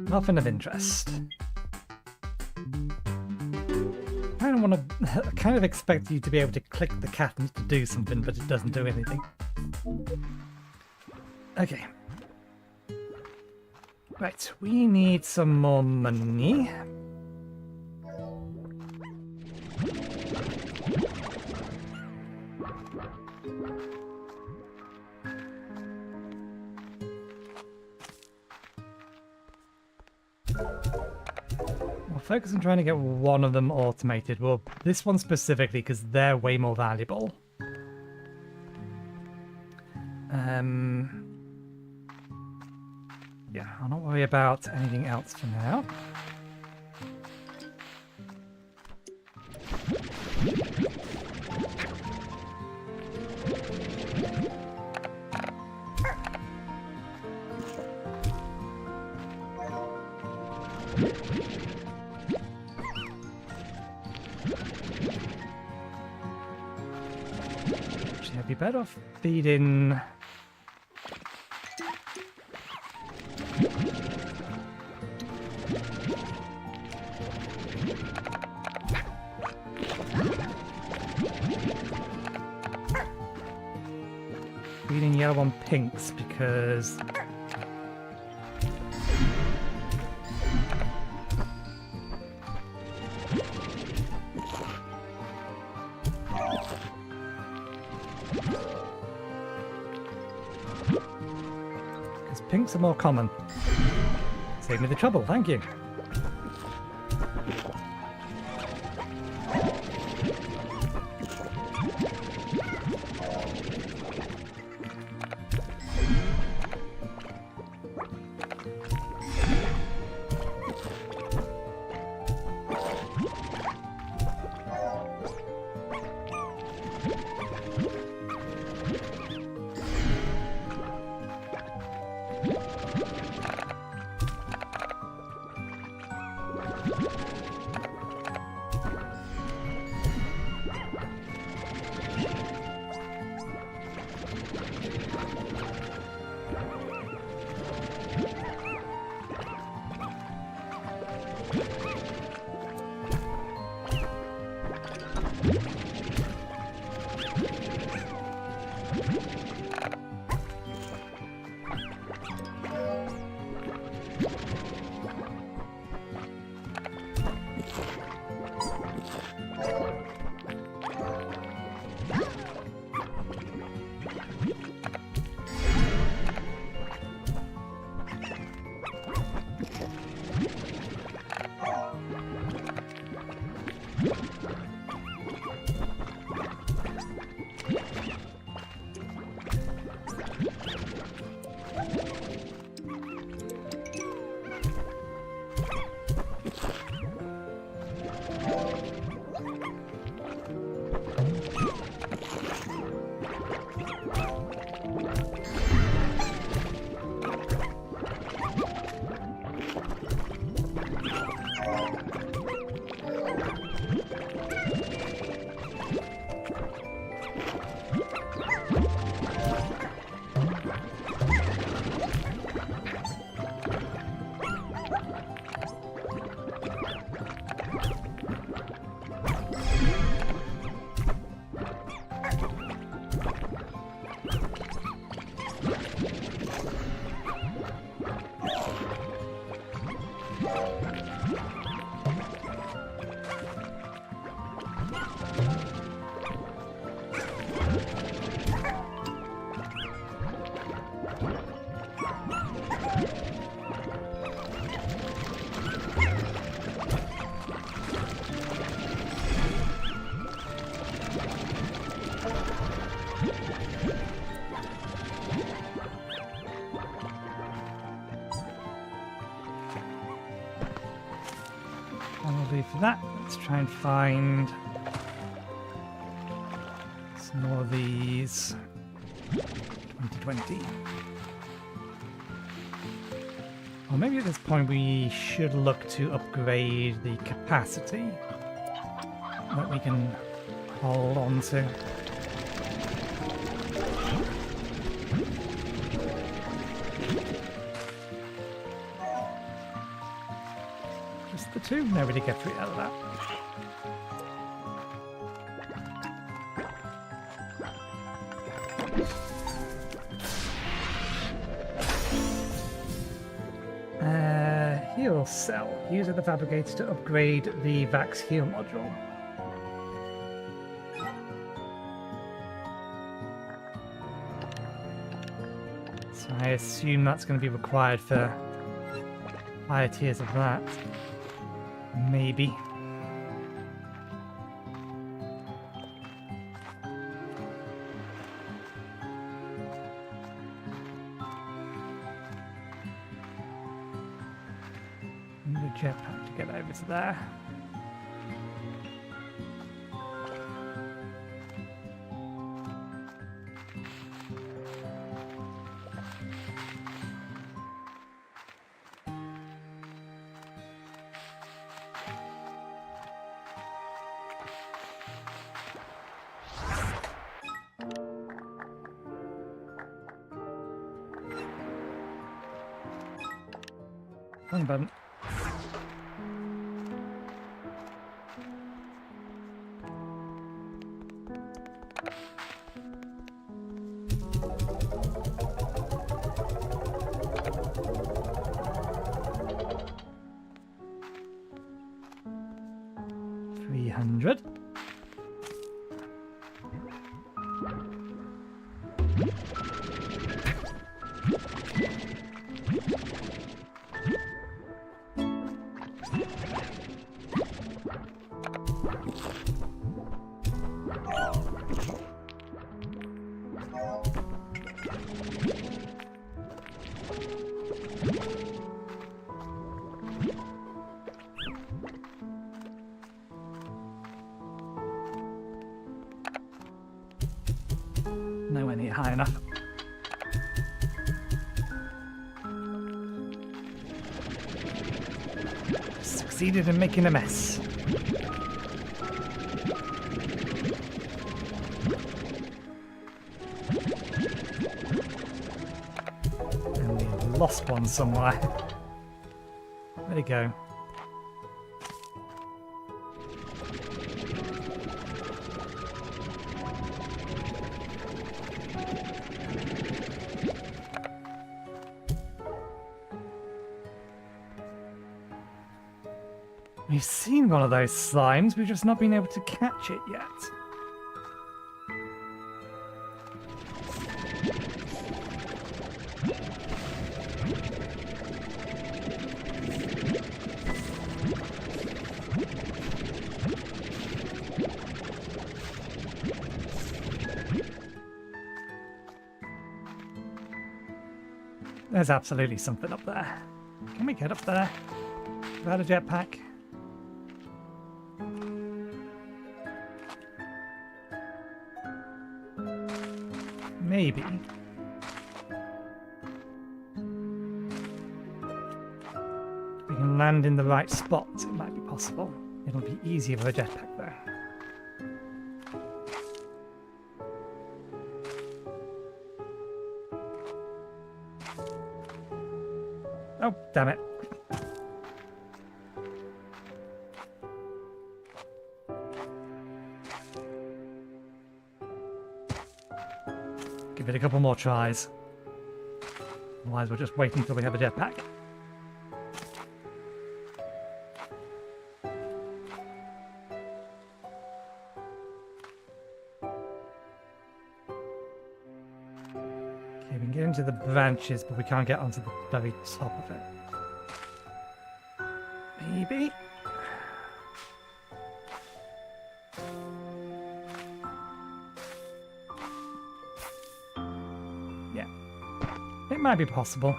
Nothing of interest. I kind of expect you to be able to click the cat and to do something, but it doesn't do anything. Okay. Right, we need some more money. Focus on trying to get one of them automated. Well, this one specifically, because they're way more valuable. Yeah, I'll not worry about anything else for now. I'd be better off feeding... feeding yellow on pinks, because... pinks are more common. Save me the trouble, thank you. that. Let's try and find some more of these. 2020. Or maybe at this point we should look to upgrade the capacity that we can hold on to. Just the two? No, we did get 3 out of that. Heal cell. Use at the fabricator to upgrade the Vax heal module. So I assume that's going to be required for higher tiers of that. Maybe. Jetpack to get over to there. Wrong button. $300. Nowhere near high enough. Succeeded in making a mess. And we lost one somewhere. Where'd it go? We've seen one of those slimes, we've just not been able to catch it yet. There's absolutely something up there. Can we get up there without a jetpack? Maybe. If we can land in the right spot, it might be possible. It'll be easier with a jetpack though. Oh, damn it. Give it a couple more tries. Otherwise we'll just wait until we have a jetpack. Okay, we can get into the branches, but we can't get onto the very top of it. Maybe? It might be possible.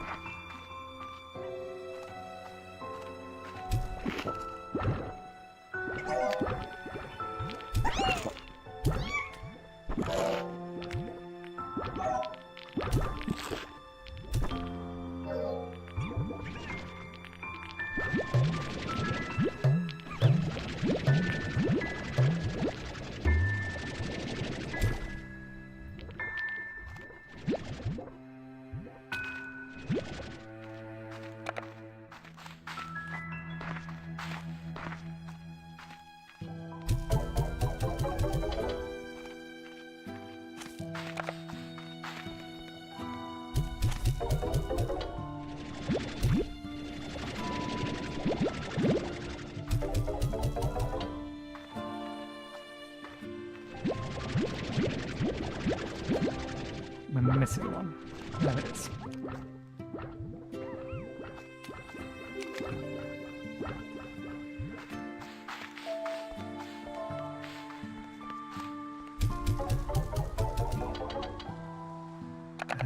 I'm missing one. There it is.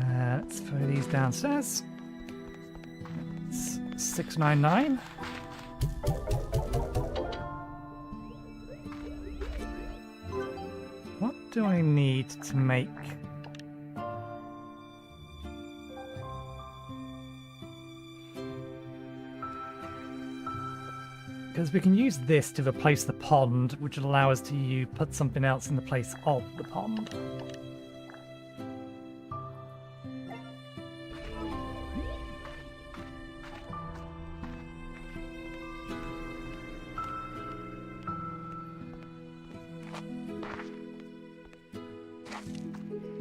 Let's throw these downstairs. It's 699. What do I need to make? Because we can use this to replace the pond, which will allow us to put something else in the place of the pond.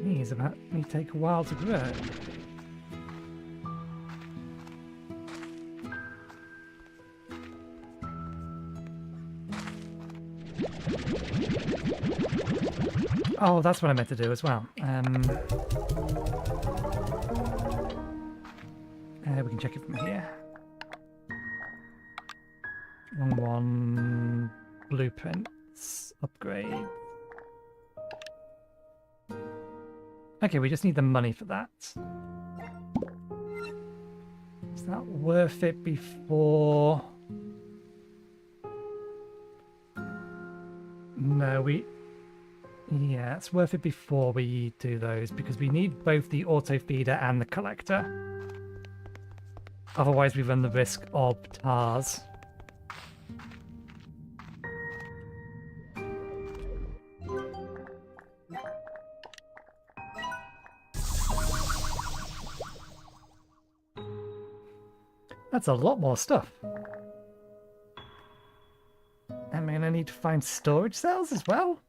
These about may take a while to grow. Oh, that's what I meant to do as well. We can check it from here. Wrong one. Blueprints. Upgrade. Okay, we just need the money for that. Is that worth it before? No, yeah, it's worth it before we do those, because we need both the auto feeder and the collector. Otherwise we run the risk of TARs. That's a lot more stuff. I mean, I need to find storage cells as well.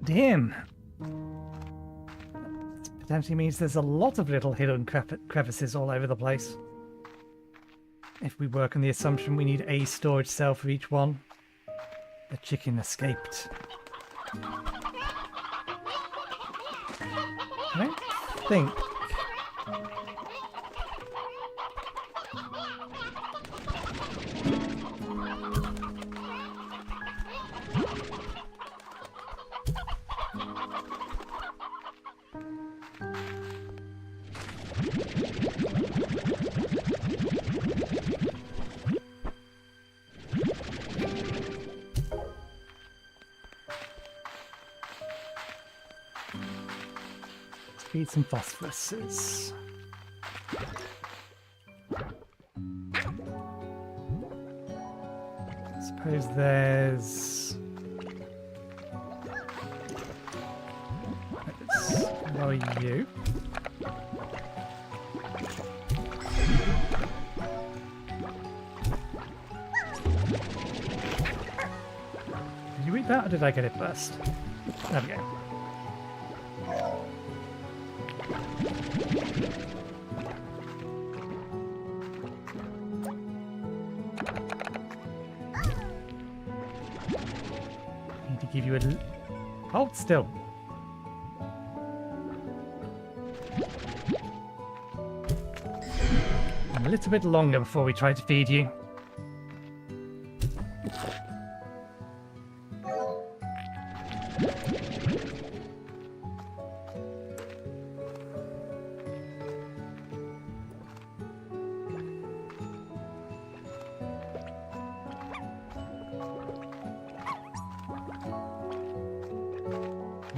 Damn. This potentially means there's a lot of little hidden crevices all over the place. If we work on the assumption we need a storage cell for each one. The chicken escaped. I don't think... Feed some phosphoruses. Suppose there's... Let's lower you. Did you eat that or did I get it first? There we go. Give you a... Hold still. And a little bit longer before we try to feed you.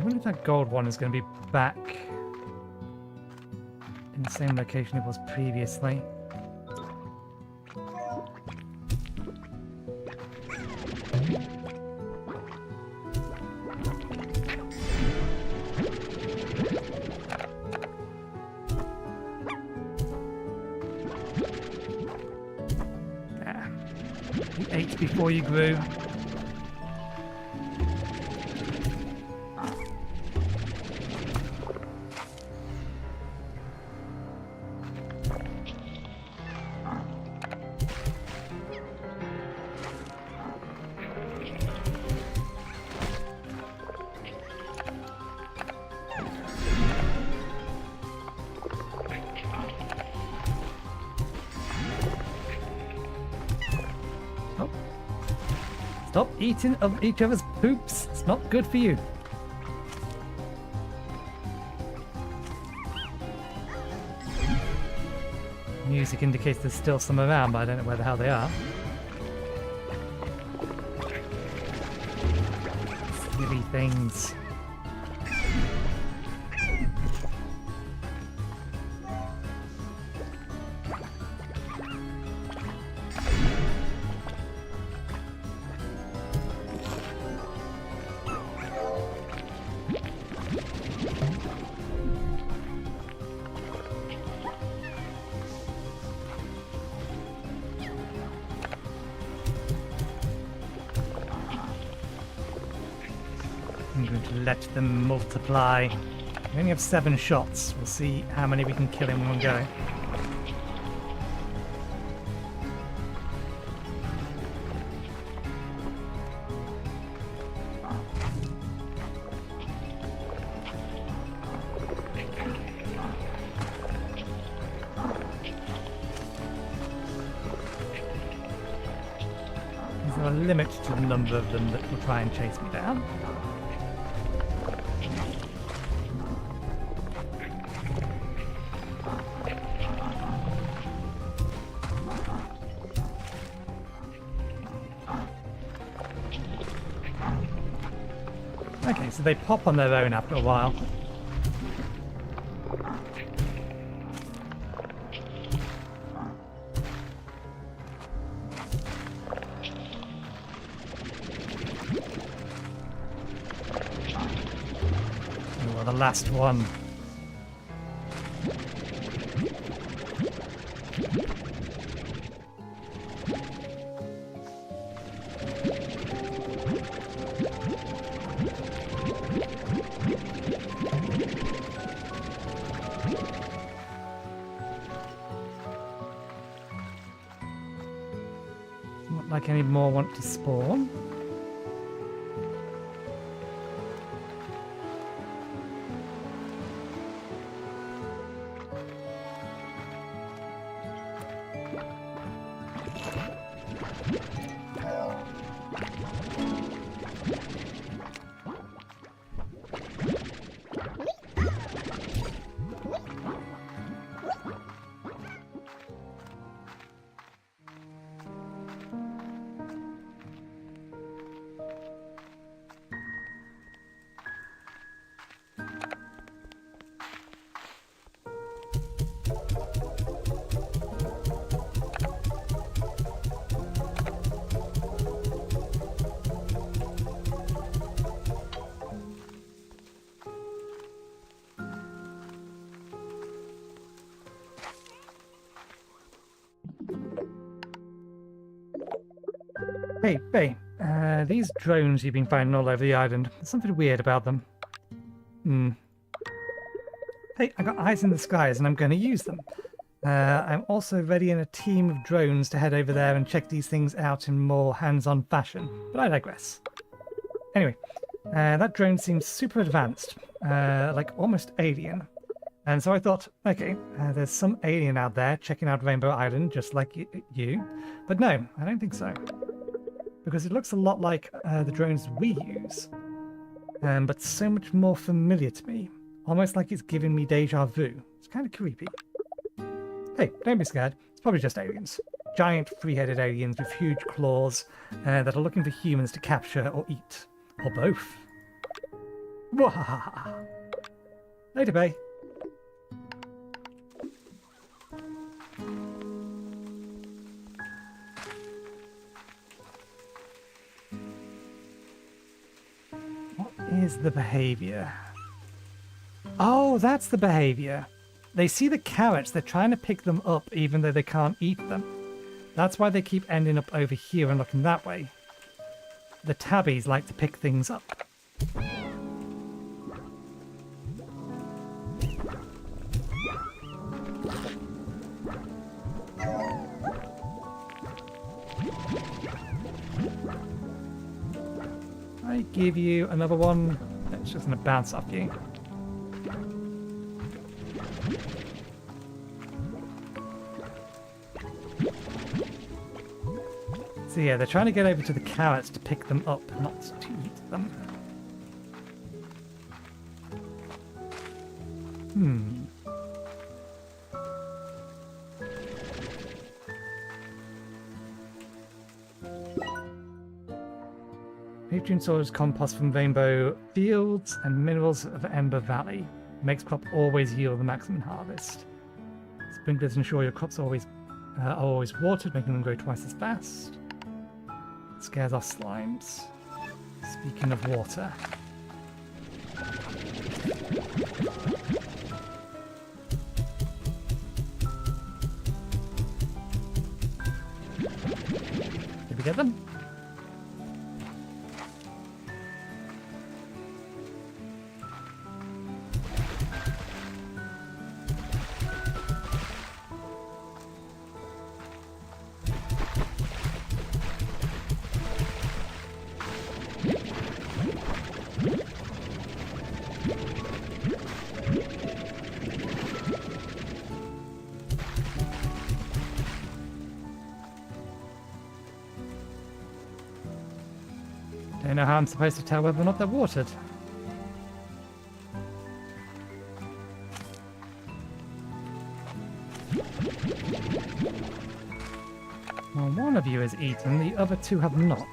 I wonder if that gold one is going to be back in the same location it was previously. You ate before you grew. Stop eating of each other's poops. It's not good for you. Music indicates there's still some around, but I don't know where the hell they are. Silly things. I'm going to let them multiply. We only have 7 shots. We'll see how many we can kill in one go. Is there a limit to the number of them that will try and chase me down? Okay, so they pop on their own after a while. Oh, the last one. Not like any more want to spawn. Hey, these drones you've been finding all over the island, there's something weird about them. Hey, I got eyes in the skies and I'm going to use them. I'm also ready in a team of drones to head over there and check these things out in more hands-on fashion, but I digress. Anyway, that drone seems super advanced, like almost alien. And so I thought, okay, there's some alien out there checking out Rainbow Island just like you. But no, I don't think so. Because it looks a lot like the drones we use, but so much more familiar to me. Almost like it's giving me deja vu. It's kind of creepy. Hey, don't be scared. It's probably just aliens. Giant three-headed aliens with huge claws that are looking for humans to capture or eat. Or both. Wahaha. Later, Bay. What is the behavior? Oh, that's the behavior. They see the carrots, they're trying to pick them up even though they can't eat them. That's why they keep ending up over here and looking that way. The tabbies like to pick things up. I give you another one. It's just going to bounce off you. So yeah, they're trying to get over to the carrots to pick them up, not to eat them. Nutrient soils compost from Rainbow Fields and minerals of Ember Valley. Makes crop always yield the maximum harvest. Sprinklers ensure your crops are always watered, making them grow twice as fast. Scares off slimes. Speaking of water. Did we get them? Don't know how I'm supposed to tell whether or not they're watered. Well, one of you has eaten, the other two have not.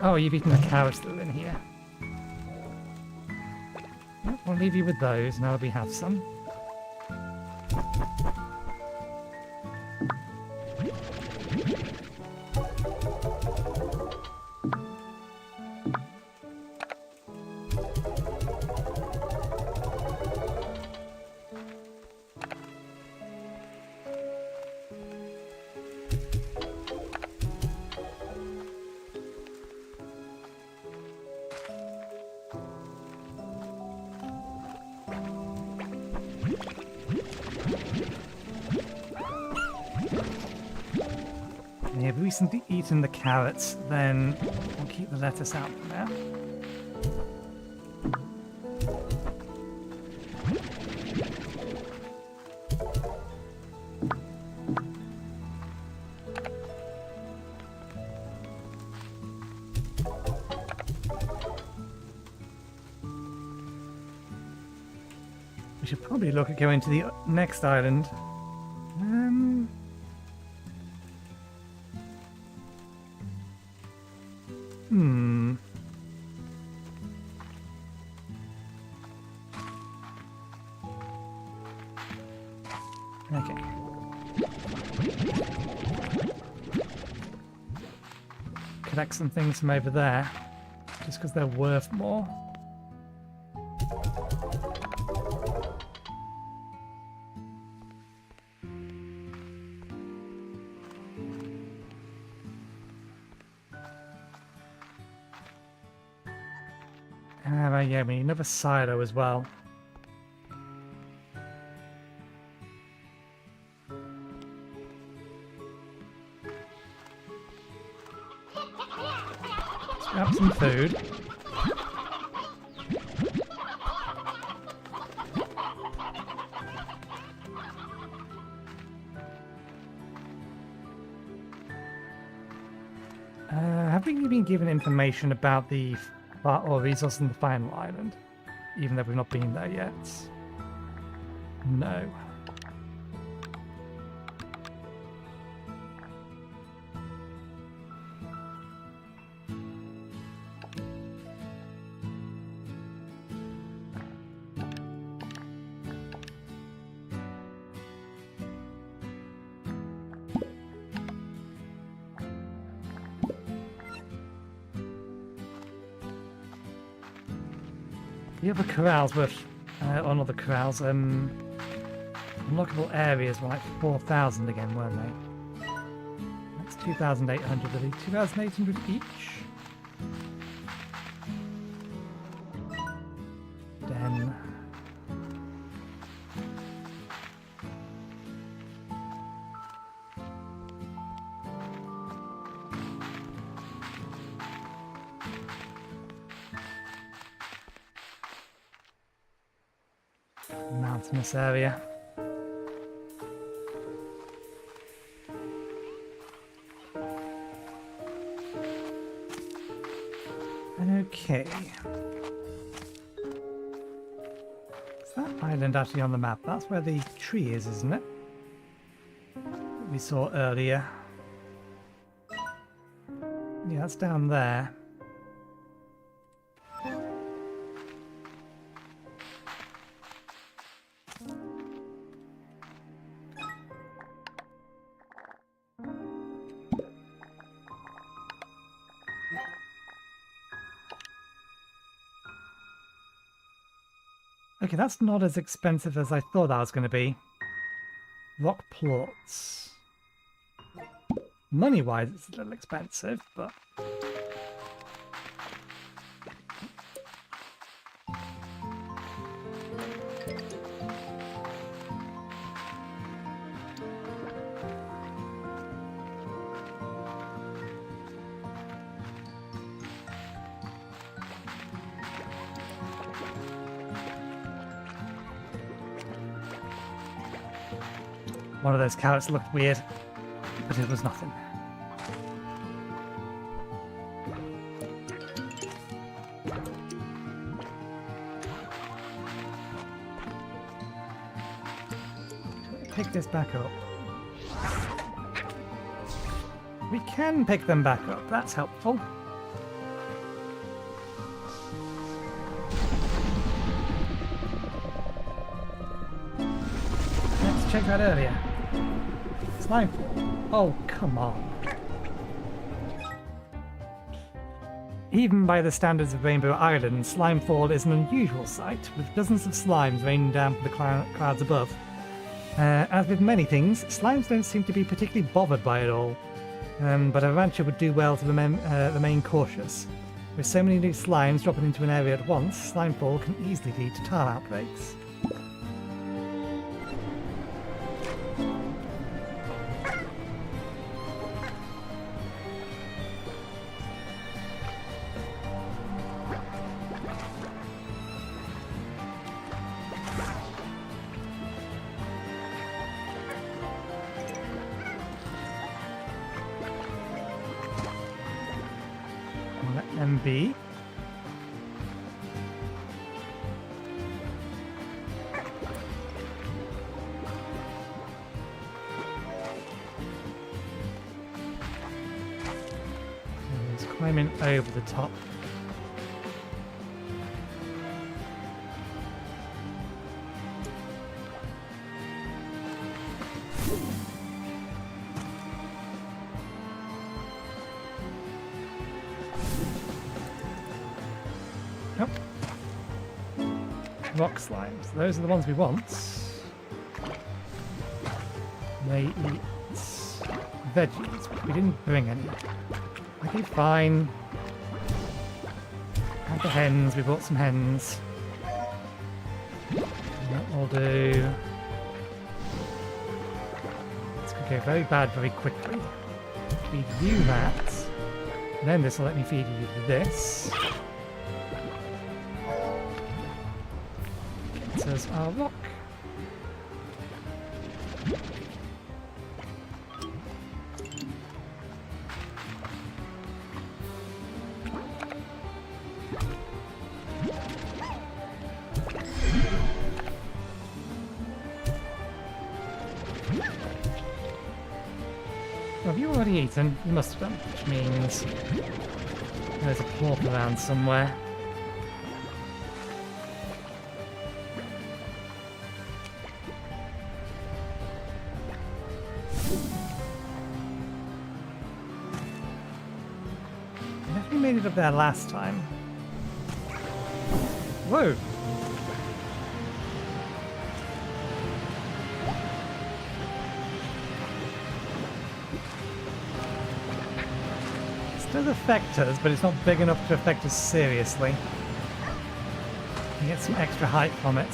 Oh, you've eaten the carrots that are in here. Well, we'll leave you with those now that we have some. Yeah, if we recently eaten the carrots, then we'll keep the lettuce out for now. We should probably look at going to the next island. Okay. Collect some things from over there, just because they're worth more. Yeah, we need another silo as well. Let's grab some food. Have we been given information about the or resources in the final island, even though we've not been there yet? No. The other corrals were, or not the corrals, unlockable areas were like 4,000 again, weren't they? That's 2,800, are they 2,800 each? Den. Mountainous area. Okay. Is that island actually on the map? That's where the tree is, isn't it? That we saw earlier. Yeah, that's down there. Okay, that's not as expensive as I thought that was going to be. Rock plots. Money-wise, it's a little expensive, but... One of those carrots looked weird, but it was nothing. Pick this back up. We can pick them back up, that's helpful. Let's check that earlier. Slimefall. Oh, come on. Even by the standards of Rainbow Island, Slimefall is an unusual sight, with dozens of slimes raining down from the clouds above. As with many things, slimes don't seem to be particularly bothered by it all, but a rancher would do well to remain cautious. With so many new slimes dropping into an area at once, Slimefall can easily lead to tar outbreaks. MB. He's climbing over the top. Nope. Rock slimes. Those are the ones we want. They eat veggies, but we didn't bring any. Okay, fine. And the hens. We brought some hens. That will do. It's going to go very bad very quickly. Feed you that. And then this will let me feed you this. Says our rock. Well, have you already eaten? You must have done, which means there's a plop around somewhere. Made it up there last time. Whoa! does affect us, but it's not big enough to affect us seriously. We get some extra height from it.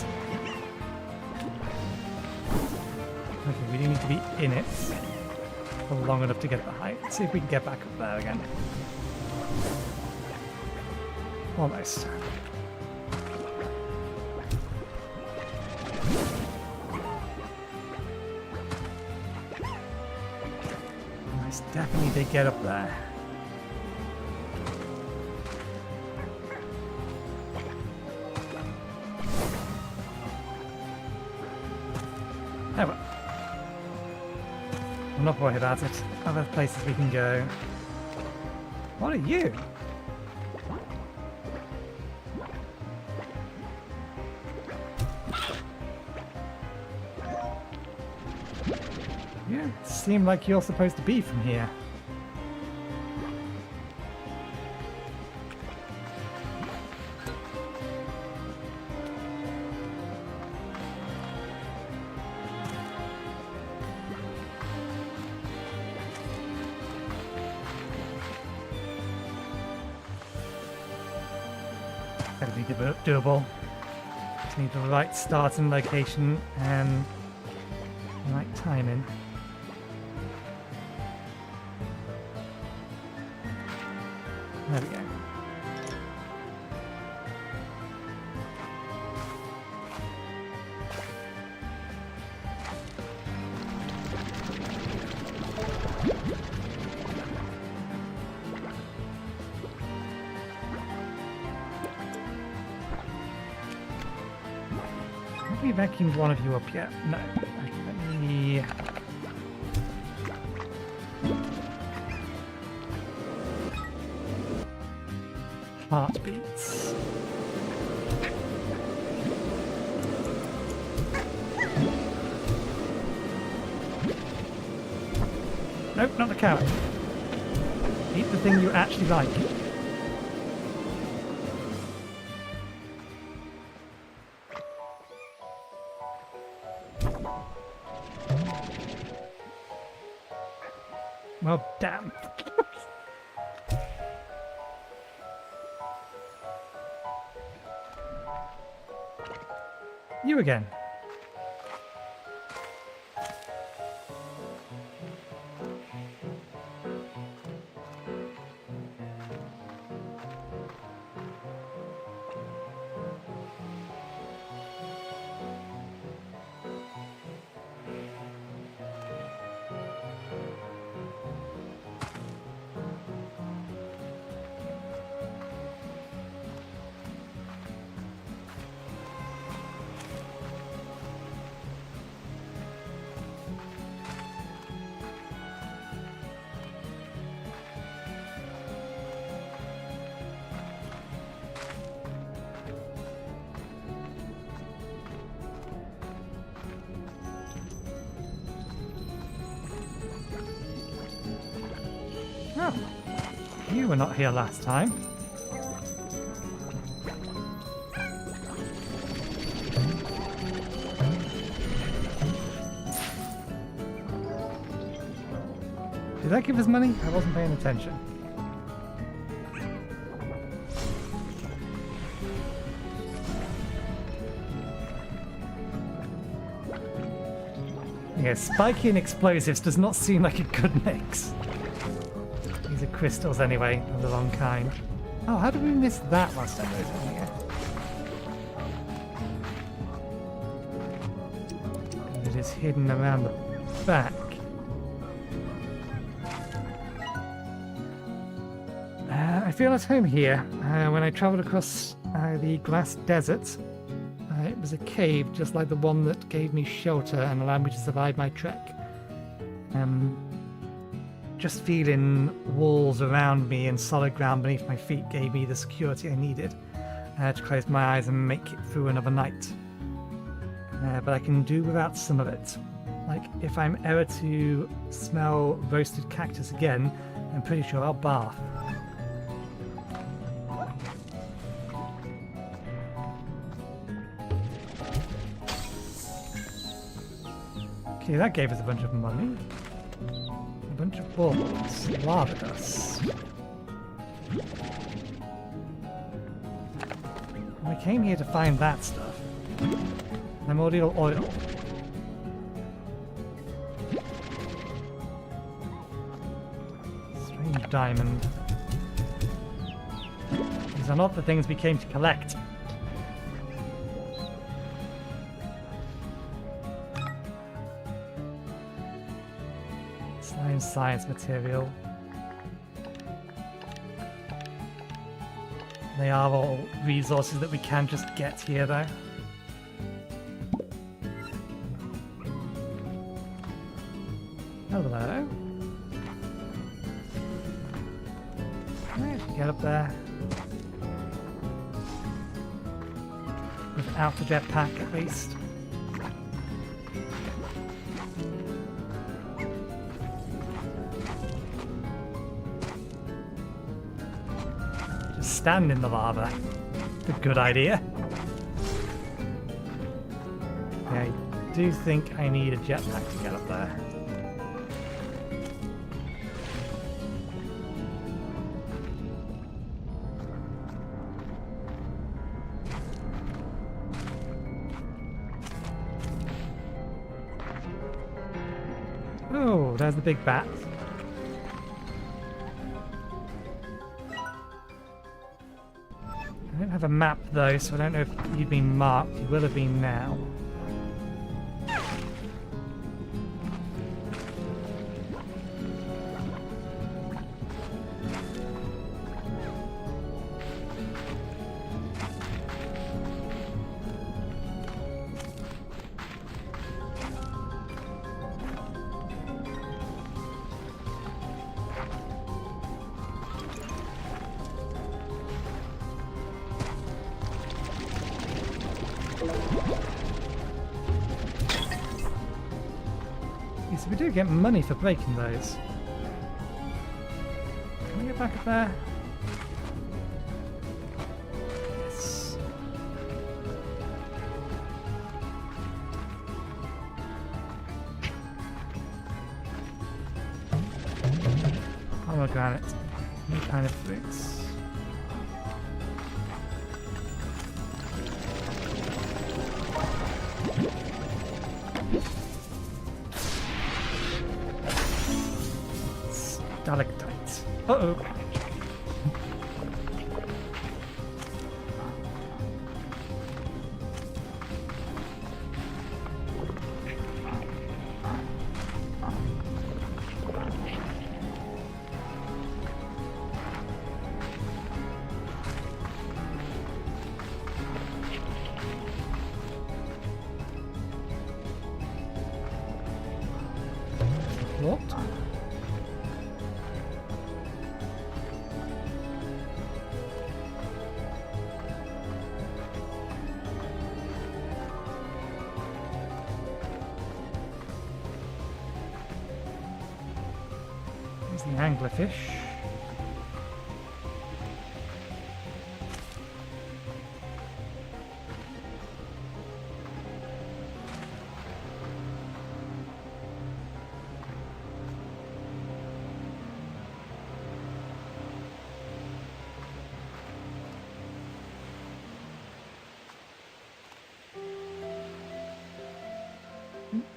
Okay, we do need to be in it for long enough to get the height. Let's see if we can get back up there again. Almost. Nice, definitely did get up there. Oh well. I'm not worried about it. Other places we can go. What are you? You seem like you're supposed to be from here. That'll be doable. Just need the right starting location and the right timing. There we go. Have we vacuumed one of you up yet? No. Okay, let me... Heartbeats. Nope, not the carrot. Eat the thing you actually like. Well, damn. You again. Oh, you were not here last time. Did that give us money? I wasn't paying attention. Yeah, spiky and explosives does not seem like a good mix. These are crystals anyway, of the wrong kind. Oh, how did we miss that last time we were in here? It is hidden around the back. I feel at home here. When I travelled across the glass desert, it was a cave just like the one that gave me shelter and allowed me to survive my trek. Just feeling walls around me and solid ground beneath my feet gave me the security I needed to close my eyes and make it through another night. But I can do without some of it. Like, if I'm ever to smell roasted cactus again, I'm pretty sure I'll barf. Okay, that gave us a bunch of money. A bunch of balls. Lava dust. I came here to find that stuff. Primordial oil. Strange diamond. These are not the things we came to collect. Slime science material. They are all resources that we can just get here, though. Hello. Get up there. Without a jetpack, at least. Stand in the lava. A good idea. Yeah, I do think I need a jetpack to get up there. Oh, there's the big bat. I don't have a map though, so I don't know if you've been marked. You will have been now. So we do get money for breaking those. Can we get back up there? Yes. Pomegranate. New kind of fruits. Stalactites. Uh-oh. What? There's the anglerfish.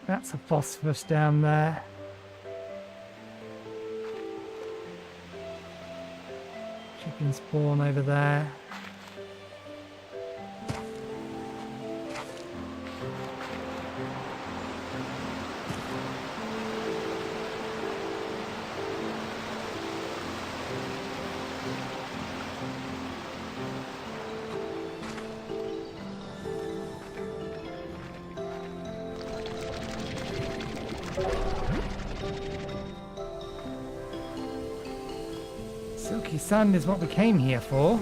That's a phosphorus down there. Chicken spawn over there. Silky sand is what we came here for.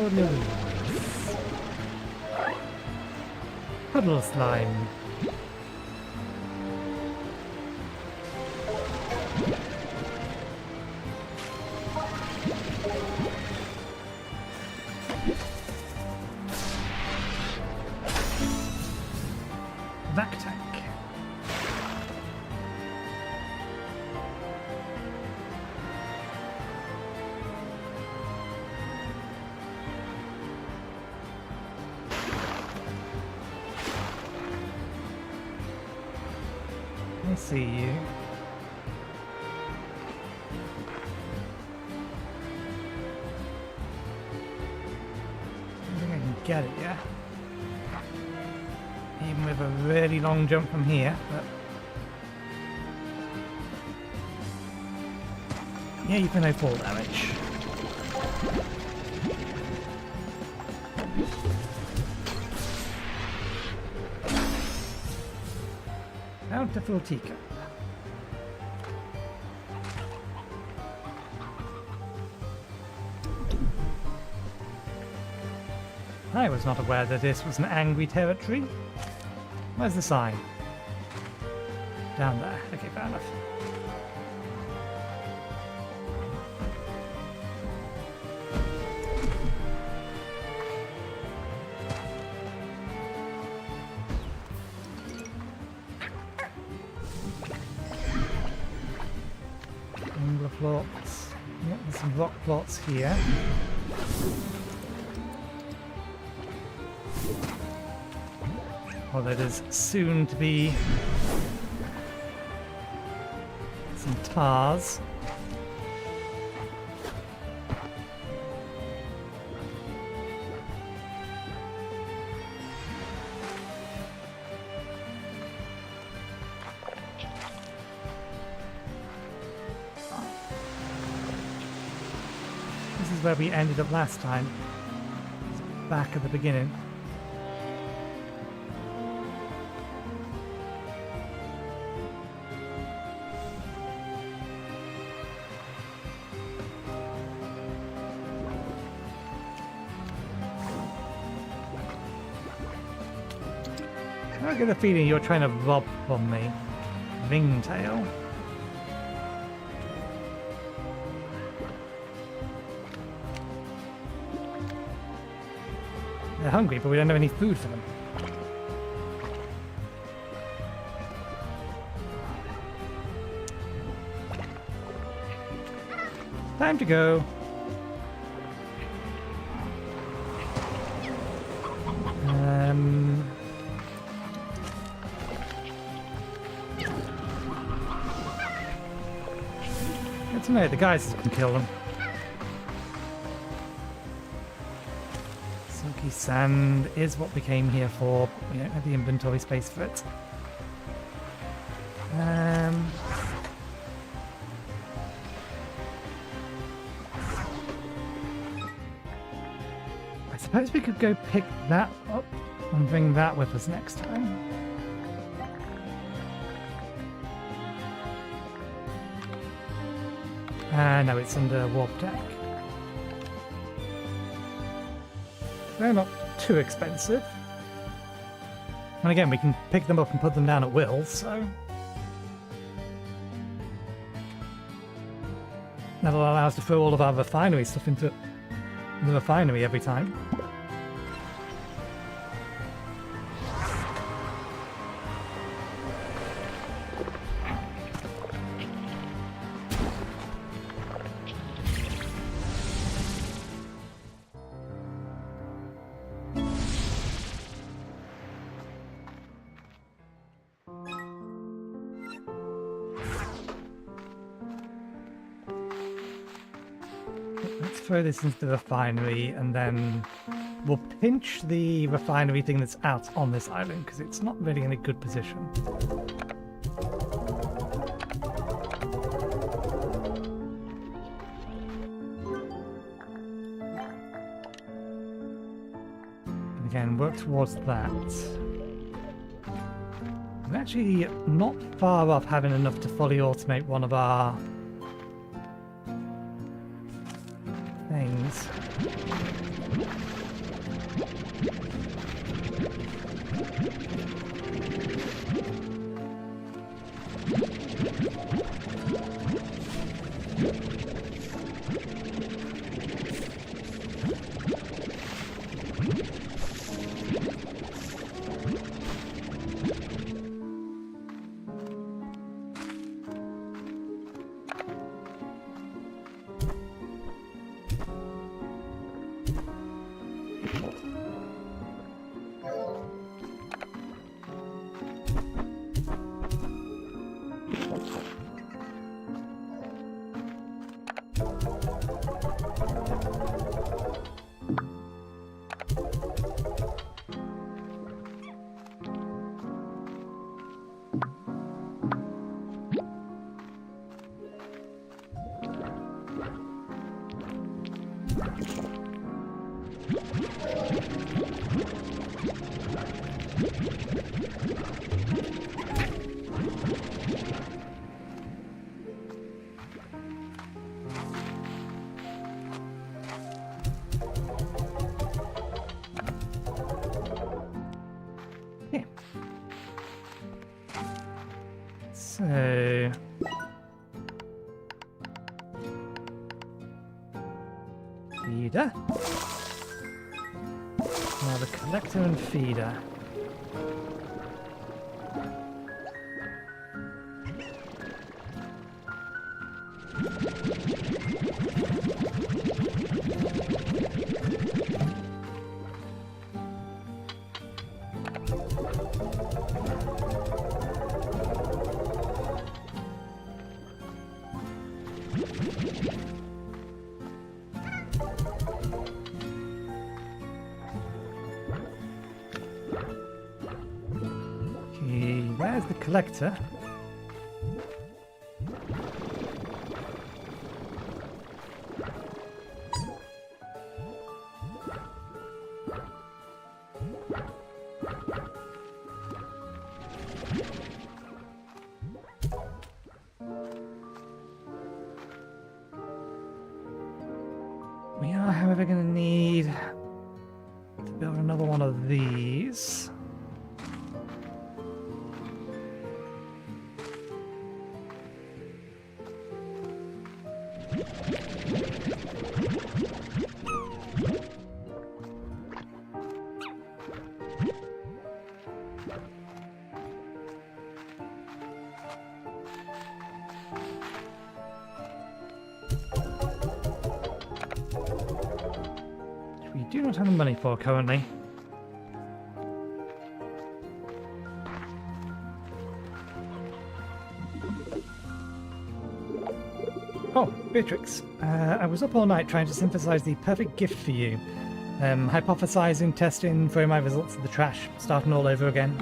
Louise. Puddle slime. Vac tank. I see you. I think I can get it, yeah? Even with a really long jump from here, but... yeah, you can no fall damage. Bountiful teacup. I was not aware that this was an angry territory. Where's the sign? Down there. Okay, fair enough. Angler plots. Yep, there's some rock plots here. Although there's soon to be some tars. This is where we ended up last time. Back at the beginning. I get the feeling you're trying to rob from me. Ringtail. They're hungry, but we don't have any food for them. Time to go. Good to know the guys can kill them. Silky sand is what we came here for, but we don't have the inventory space for it. I suppose we could go pick that up and bring that with us next time. No, it's under warp deck. They're not too expensive. And again, we can pick them up and put them down at will, so... that'll allow us to throw all of our refinery stuff into the refinery every time. Let's throw this into the refinery and then we'll pinch the refinery thing that's out on this island because it's not really in a good position. And again, work towards that. I'm actually not far off having enough to fully automate one of our things. So... feeder. Now the collector and feeder. Where's the collector? We are, however, going to need to build another one of these. We do not have the money for currently. Oh, Beatrix. I was up all night trying to synthesize the perfect gift for you. Hypothesizing, testing, throwing my results in the trash, starting all over again.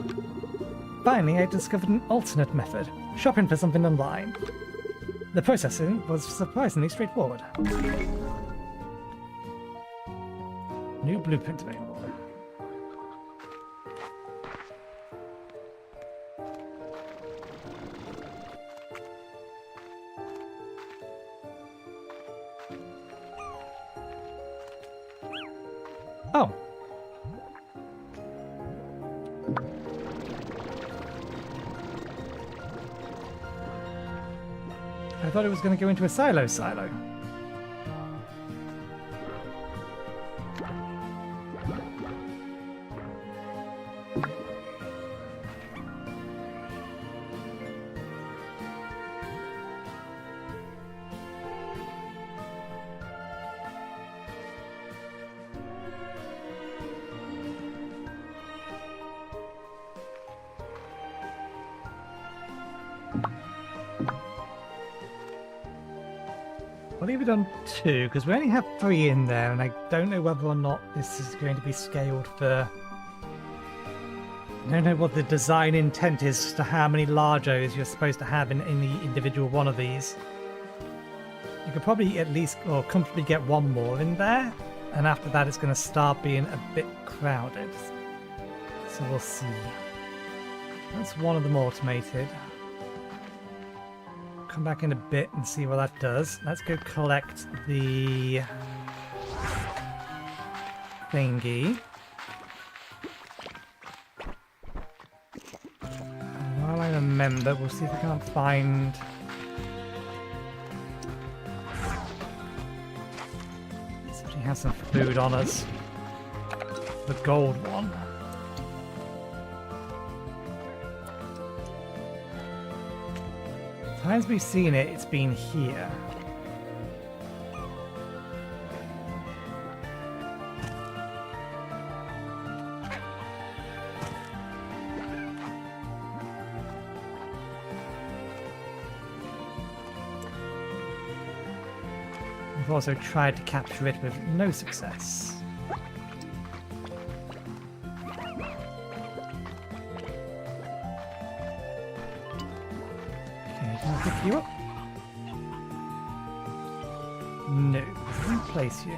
Finally, I discovered an alternate method, shopping for something online. The processing was surprisingly straightforward. New blueprint available. Oh. I thought it was going to go into a silo. I'll leave it on 2 because we only have 3 in there, and I don't know whether or not this is going to be scaled for. I don't know what the design intent is to how many largos you're supposed to have in the individual one of these. You could probably at least or comfortably get one more in there, and after that it's going to start being a bit crowded. So we'll see. That's one of them automated. Come back in a bit and see what that does. Let's go collect the thingy. And while I remember, we'll see if we can't find... Somebody has some food on us. The gold one. Times we've seen it, it's been here. We've also tried to capture it with no success. Pick you up? No. Replace you.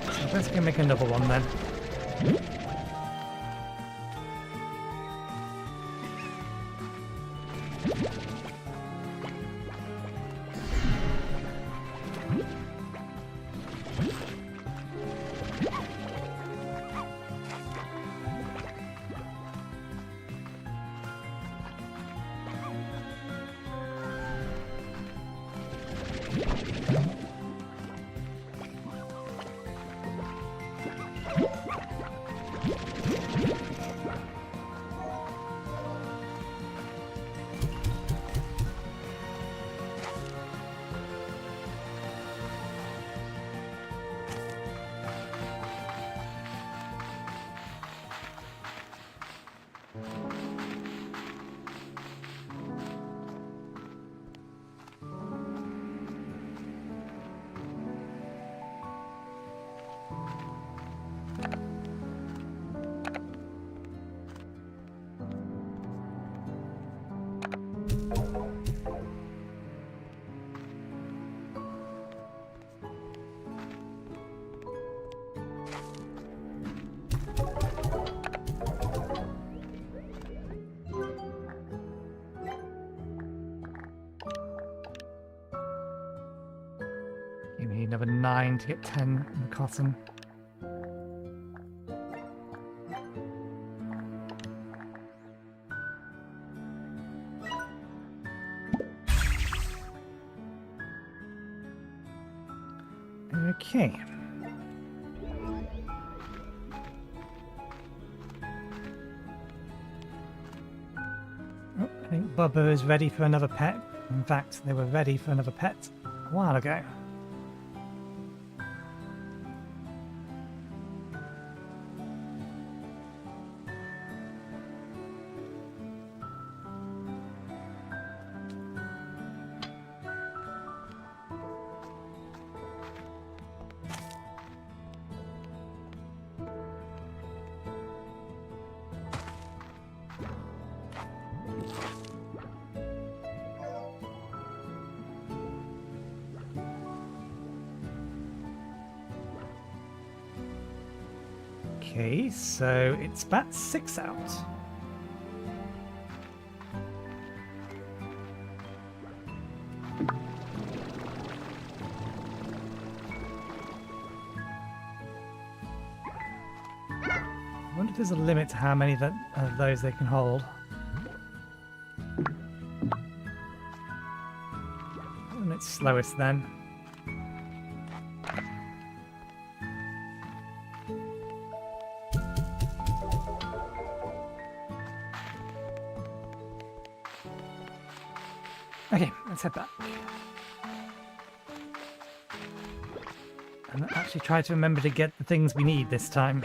So let's go make another one then. You need another 9 to get 10 in the cotton. Okay. Oh, I think Bubba is ready for another pet. In fact, they were ready for another pet a while ago. Okay, so it's bat 6 out. I wonder if there's a limit to how many of those they can hold. And it's slowest then. Okay, let's head back. And actually try to remember to get the things we need this time.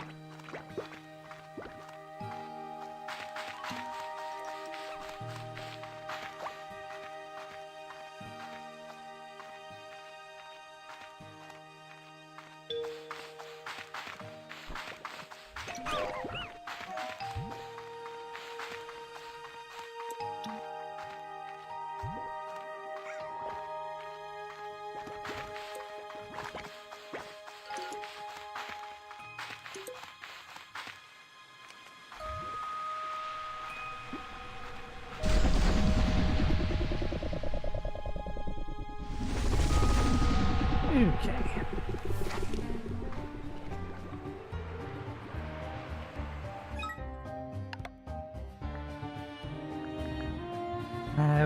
Okay.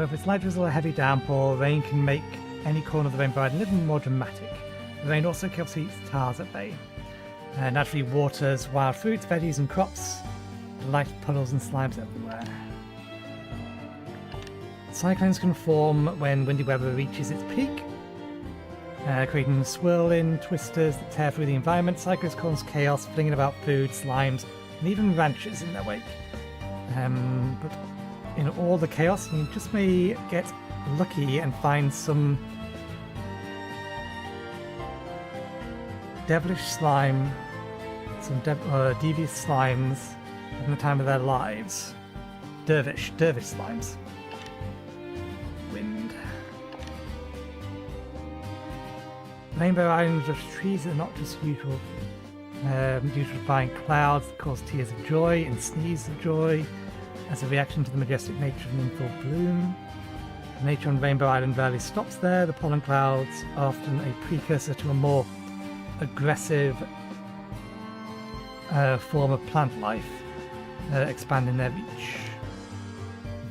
If it's light drizzle or heavy downpour, rain can make any corner of the rainbow island a little more dramatic. The rain also keeps stars at bay. Naturally waters wild fruits, veggies and crops. Light puddles and slimes everywhere. Cyclones can form when windy weather reaches its peak, creating swirling twisters that tear through the environment. Cyclones cause chaos, flinging about food, slimes, and even ranches in their wake. But in all the chaos, you just may get lucky and find some devilish slime, some devious slimes in the time of their lives. Dervish slimes. Wind. Rainbow Island's trees are not just usual. Beautifying clouds that cause tears of joy and sneezes of joy as a reaction to the majestic nature of an in full bloom. Nature on Rainbow Island rarely stops there. The pollen clouds are often a precursor to a more aggressive form of plant life, expanding their reach.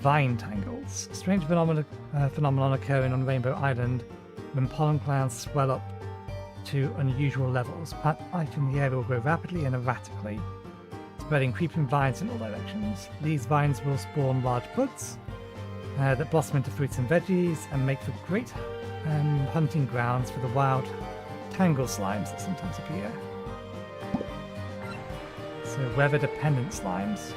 Vine tangles. A strange phenomenon occurring on Rainbow Island when pollen clouds swell up to unusual levels. Plant life in the area will grow rapidly and erratically, spreading creeping vines in all directions. These vines will spawn large buds that blossom into fruits and veggies and make for great hunting grounds for the wild tangle slimes that sometimes appear. So weather-dependent slimes.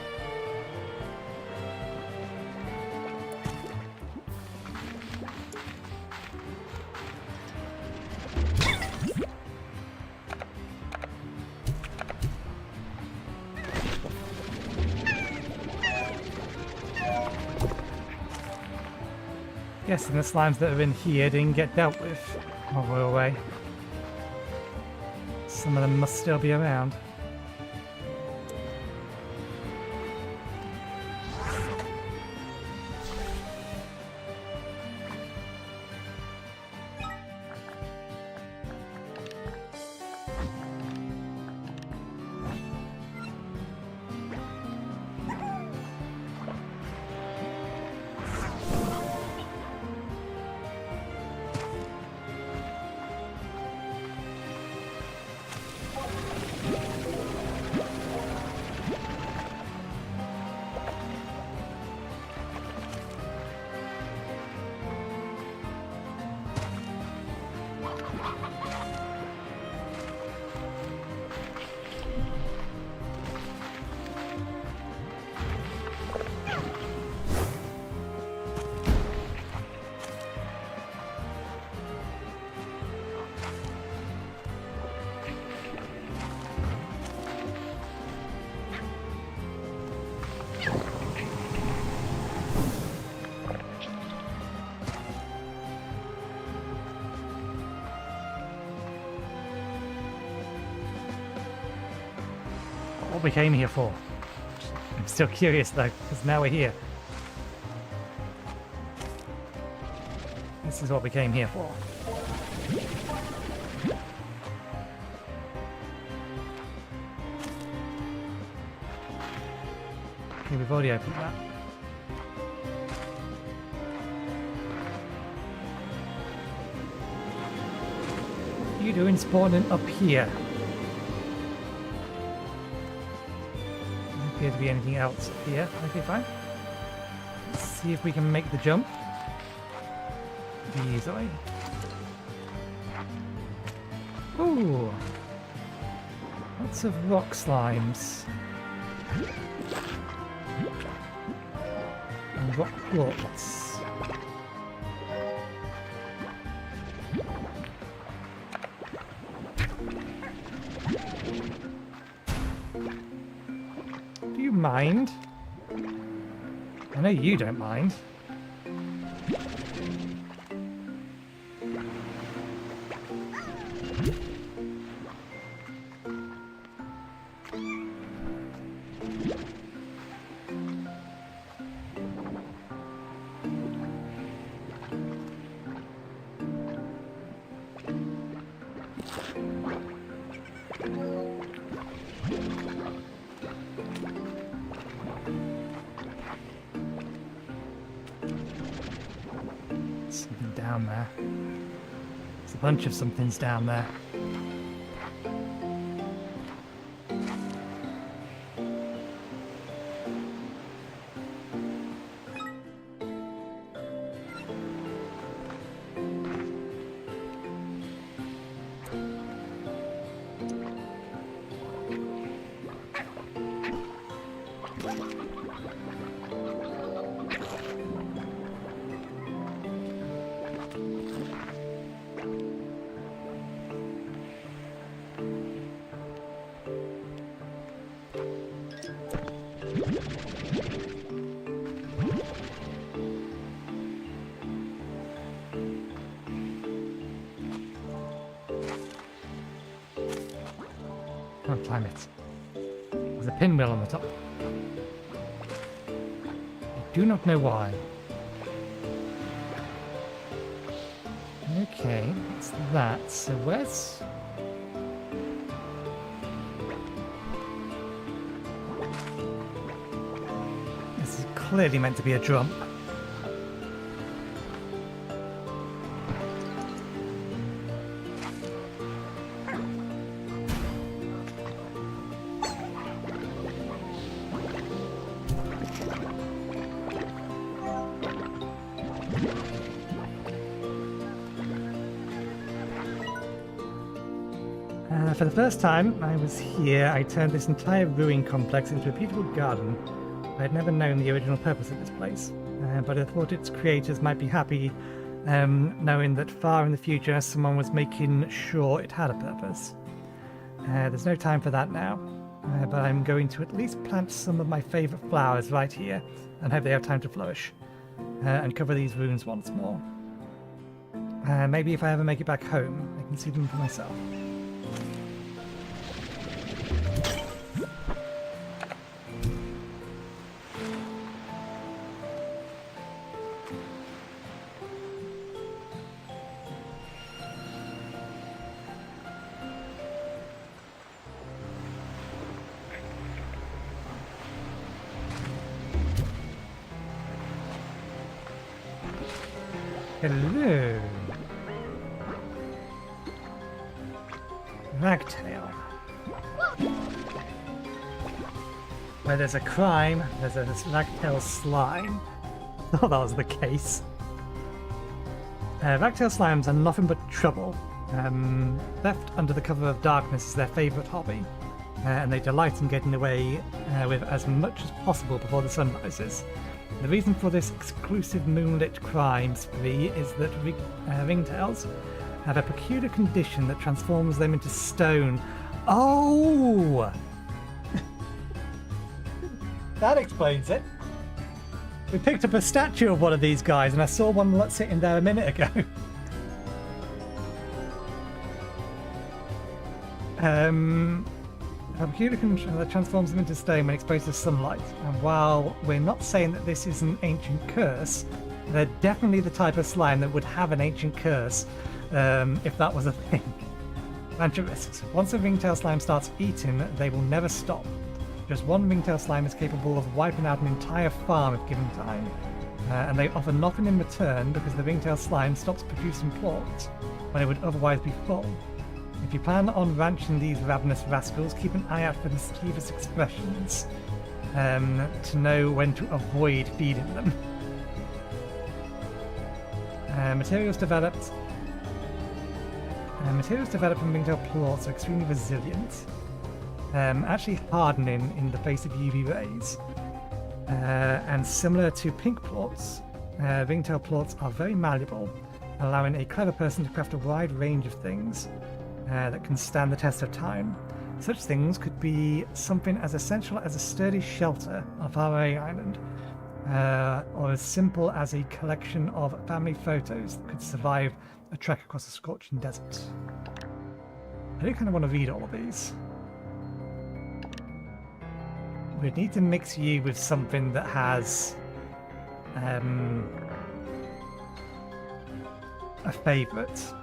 Guessing the slimes that are in here didn't get dealt with while we're away. Some of them must still be around. What we came here for. I'm still curious though, because now we're here. This is what we came here for. Okay, we've already opened that. What are you doing spawning up here? Appear to be anything else here. Okay, fine. Let's see if we can make the jump easily. Ooh, lots of rock slimes and rock quartz. Mind? I know you don't mind. Something down there. There's a bunch of somethings down there. Can't climb it. There's a pinwheel on the top. I do not know why. Okay, it's that. So where's... This is clearly meant to be a jump. For the first time I was here, I turned this entire ruin complex into a beautiful garden. I had never known the original purpose of this place, but I thought its creators might be happy knowing that far in the future someone was making sure it had a purpose. There's no time for that now, but I'm going to at least plant some of my favourite flowers right here and hope they have time to flourish and cover these ruins once more. Maybe if I ever make it back home, I can see them for myself. Hello. Ragtail. Where there's a crime, there's a ragtail slime. I thought that was the case. Ragtail slimes are nothing but trouble. Theft under the cover of darkness is their favourite hobby, and they delight in getting away with as much as possible before the sun rises. The reason for this exclusive moonlit crime spree is that ringtails have a peculiar condition that transforms them into stone. Oh! That explains it. We picked up a statue of one of these guys and I saw one sitting there a minute ago. A peculiar condition that transforms them into stone when exposed to sunlight. And while we're not saying that this is an ancient curse, they're definitely the type of slime that would have an ancient curse if that was a thing. Rancher risks. Once a ringtail slime starts eating, they will never stop. Just one ringtail slime is capable of wiping out an entire farm if given time. And they offer nothing in return because the ringtail slime stops producing plants when it would otherwise be full. If you plan on ranching these ravenous rascals, keep an eye out for mischievous expressions to know when to avoid feeding them. Materials developed from ringtail plants are extremely resilient, actually hardening in the face of UV rays. And similar to pink plants, ringtail plants are very malleable, allowing a clever person to craft a wide range of things that can stand the test of time. Such things could be something as essential as a sturdy shelter on a faraway island, or as simple as a collection of family photos that could survive a trek across a scorching desert. I do kind of want to read all of these. We'd need to mix you with something that has a favourite.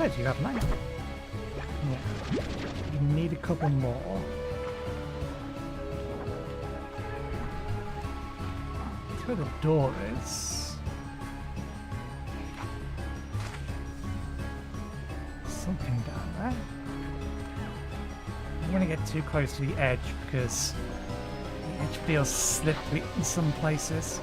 suppose you have 9. Yeah. You need a couple more. That's where the door is. Something down there. I don't want to get too close to the edge because the edge feels slippery in some places.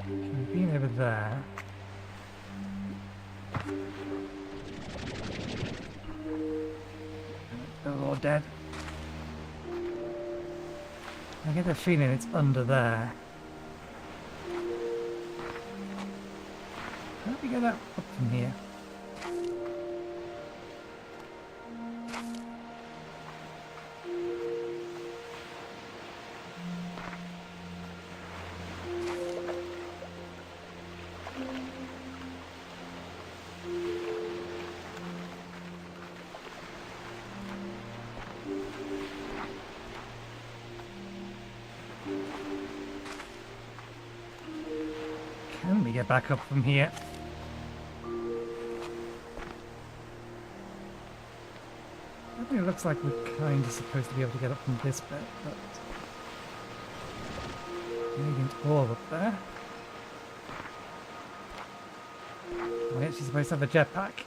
We've been over there. They're all dead. I get the feeling it's under there. How do we get that up from here? Can we get back up from here? I think it looks like we're kind of supposed to be able to get up from this bit, but maybe it's all up there. Am I actually supposed to have a jetpack?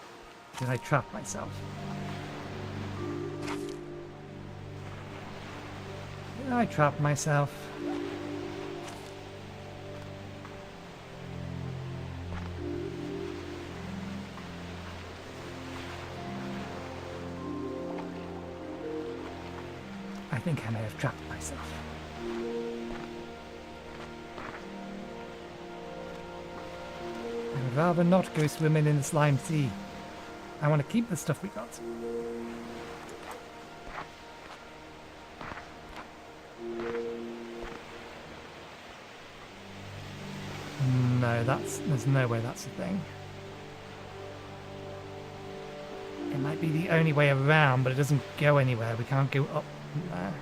Did I trap myself? Did I trap myself? I think I may have trapped myself. I would rather not go swimming in the slime sea. I want to keep the stuff we got. No, there's no way that's a thing. It might be the only way around, but it doesn't go anywhere. We can't go up there.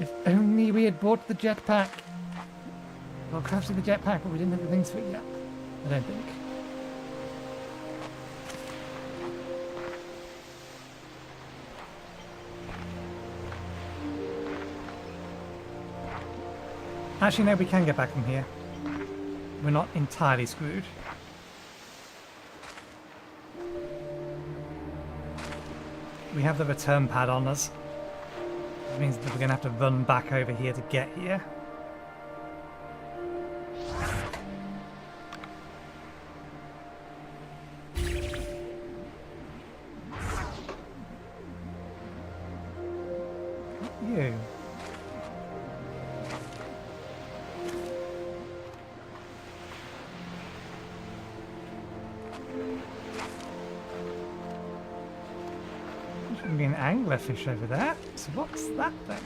If only we had bought the jetpack. Well, crafted the jetpack, but we didn't have the things for it yet. I don't think. Actually, no, we can get back from here. We're not entirely screwed. We have the return pad on us. Which means that we're going to have to run back over here to get here. be an anglerfish over there. So what's that then?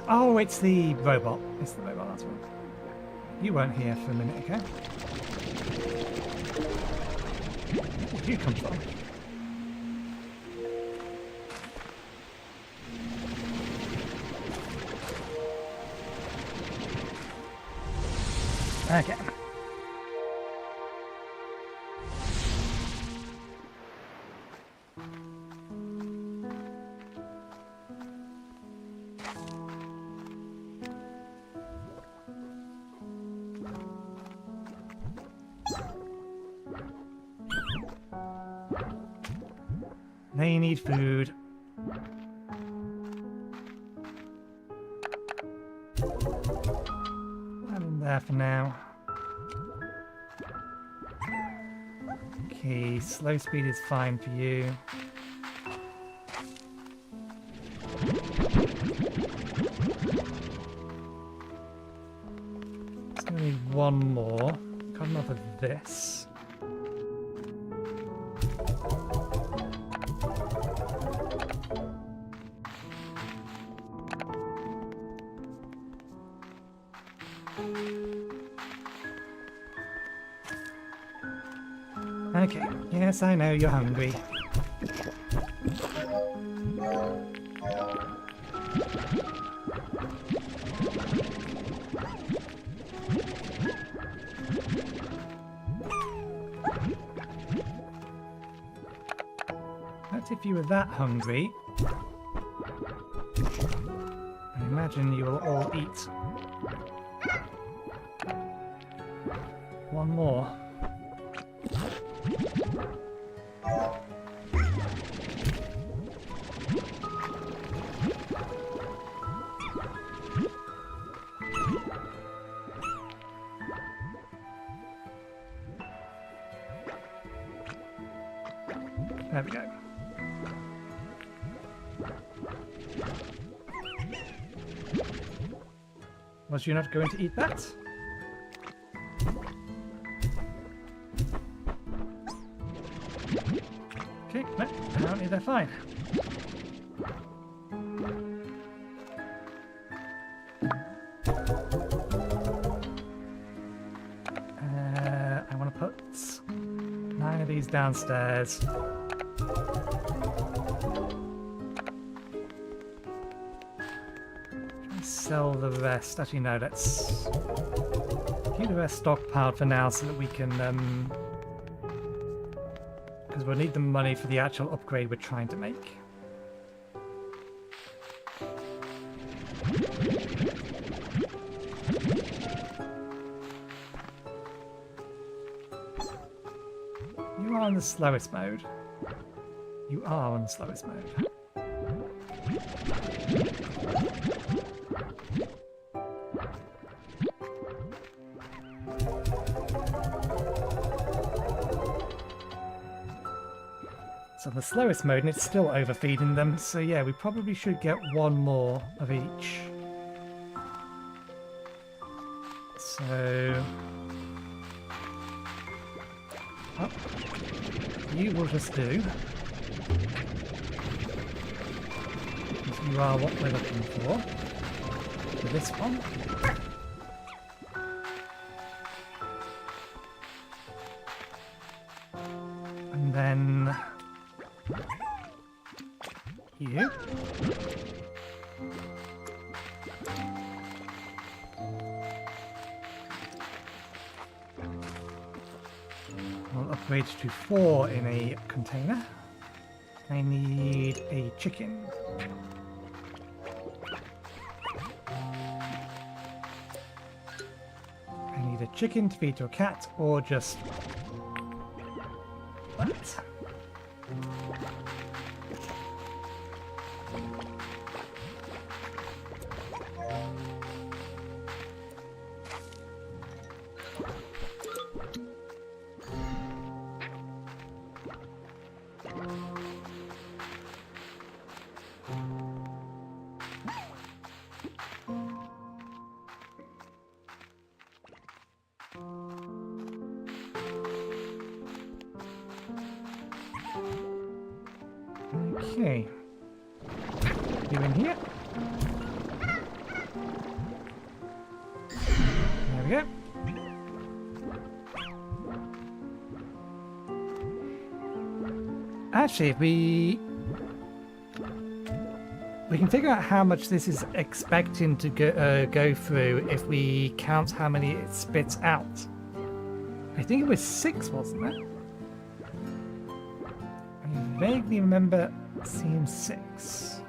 Oh, it's the robot. It's the robot, that's one. You weren't here for a minute, okay? Where did you come from? Okay. They need food. I'm in there for now. Okay, slow speed is fine for you. There's gonna be one more. Got enough of this. Okay, yes, I know you're hungry. But if you were that hungry, I imagine you will all eat. One more. There we go. Was you not going to eat that? Okay, no, apparently they're fine. I want to put 9 of these downstairs. Sell the rest. Actually, no, let's keep the rest stockpiled for now so that we can, because we'll need the money for the actual upgrade we're trying to make. You are on the slowest mode. You are on the slowest mode. It's on the slowest mode and it's still overfeeding them, so yeah, we probably should get one more of each. So... oh, you will just do. Because you are what we're looking for this one. And then... you. We'll upgrade to 4 in a container. I need a chicken. I need a chicken to feed to a cat, or just that. Okay. You in here? There we go. Actually, if we can figure out how much this is expecting to go through if we count how many it spits out. I think it was 6, wasn't it? I vaguely remember seeing 6.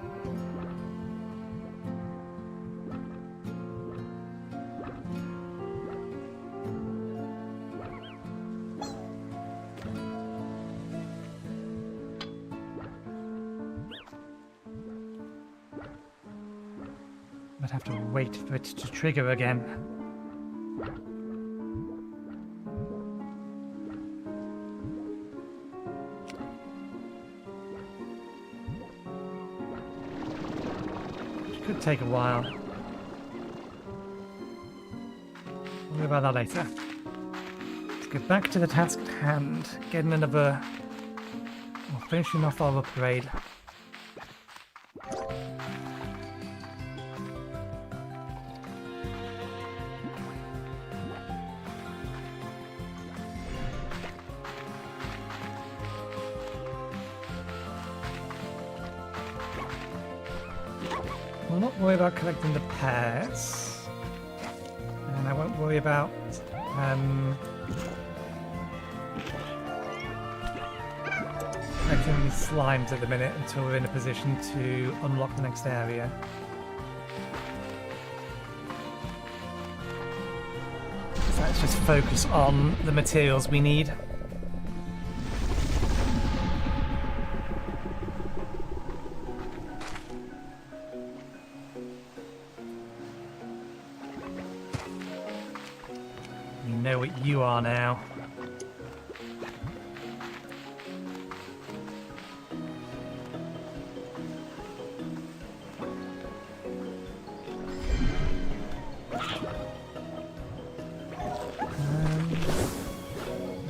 I'd have to wait for it to trigger again. Which could take a while. We'll worry about that later. Let's get back to the task at hand. Getting another... Well, finishing off our upgrade. We'll not worry about collecting the pairs, and I won't worry about collecting these slimes at the minute until we're in a position to unlock the next area. So let's just focus on the materials we need. Know what you are now.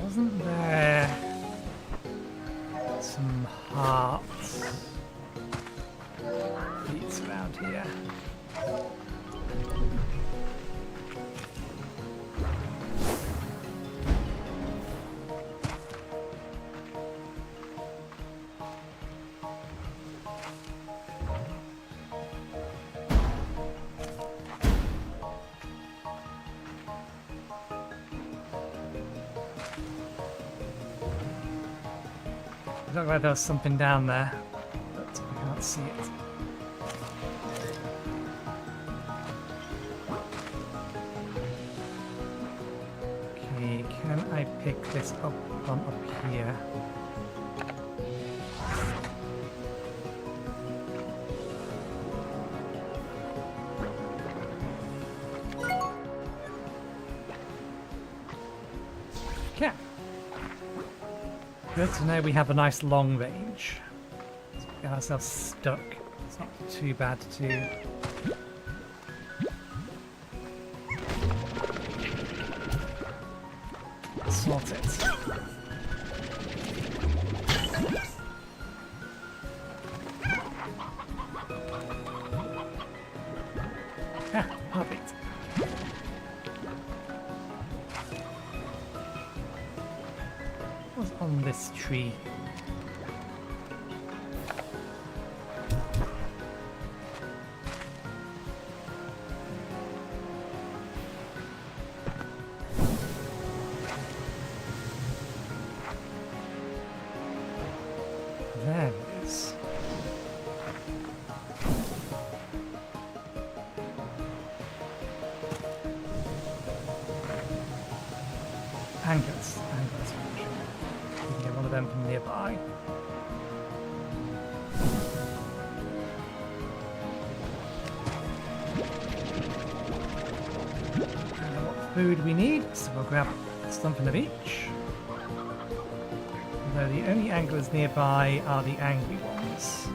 Wasn't there some hearts beats around here? It looked like there was something down there, but I can't see it. Okay, can I pick this up from up here? Yeah. Good to know we have a nice long range. So we get ourselves stuck. It's not too bad to... sort it. Ah, perfect. What's on this tree? There it is. Anglers. We can get one of them from nearby. I know what food we need, so we'll grab something of each. Though the only anglers nearby are the angry ones.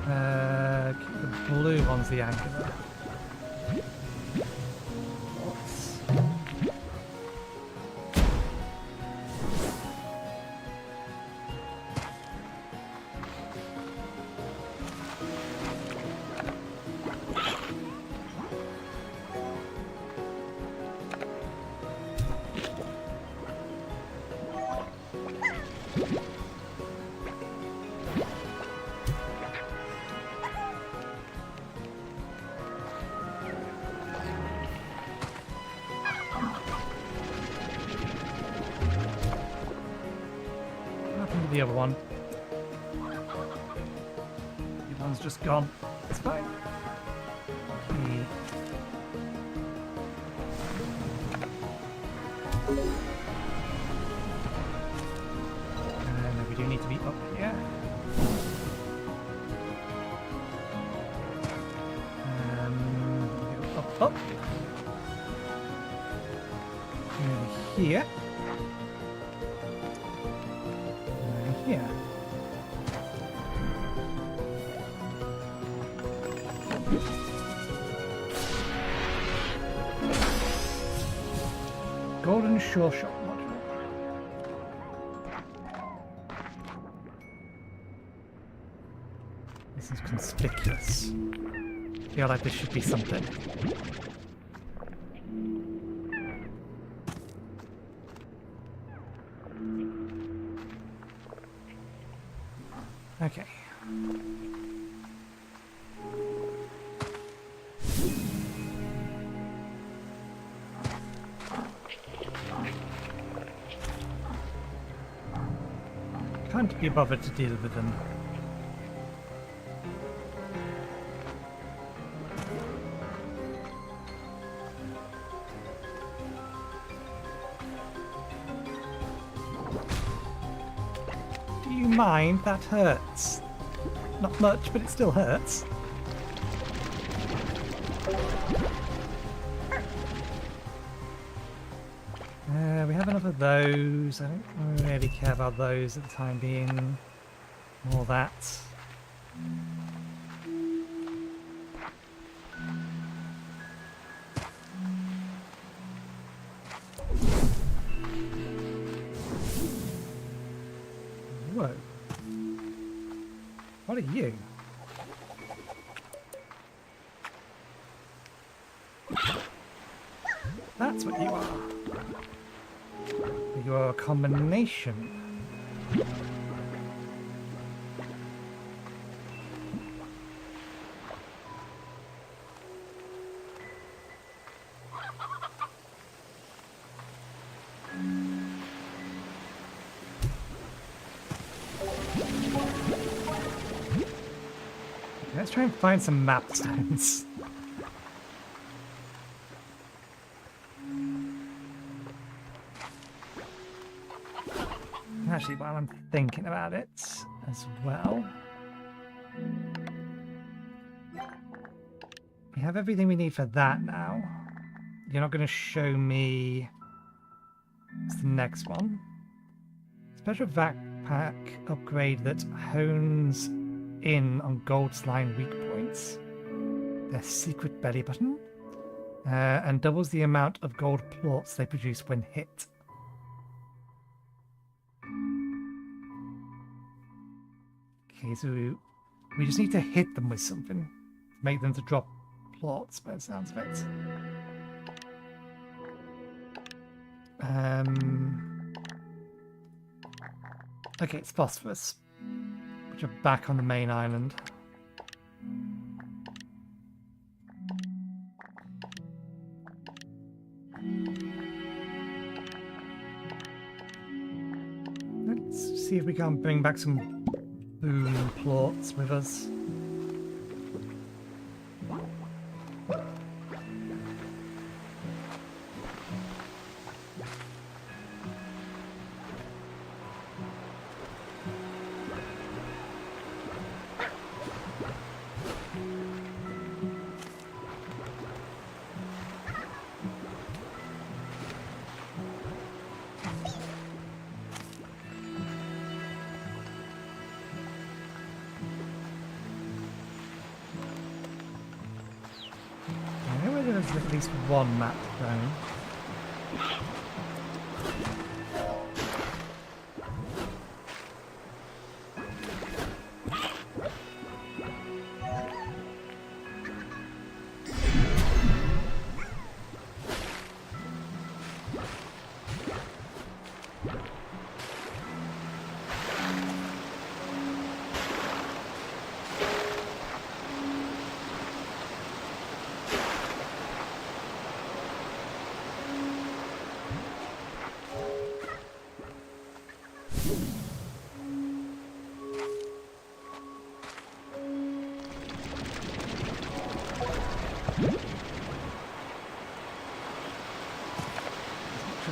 The blue one's the angular. The other one. The one's just gone. It's fine. And we do need to be up here. Up. Over here. Here. Golden Shore Shop module. This is conspicuous. I feel like this should be something. Okay. Can't be bothered to deal with them. Do you mind? That hurts. Not much, but it still hurts. We have enough of those. I don't really care about those at the time being. All that. Whoa. What are you? That's what you are. You are a combination. Let's try and find some map stones. Actually, while I'm thinking about it as well, we have everything we need for that now. You're not going to show me what's the next one. Special backpack upgrade that hones in on gold slime weak points. Their secret belly button. And doubles the amount of gold plorts they produce when hit. Okay, so we just need to hit them with something. Make them to drop plorts by the sounds of it. Okay, it's phosphorus, which are back on the main island. Let's see if we can bring back some boom plorts with us. There's at least one map going.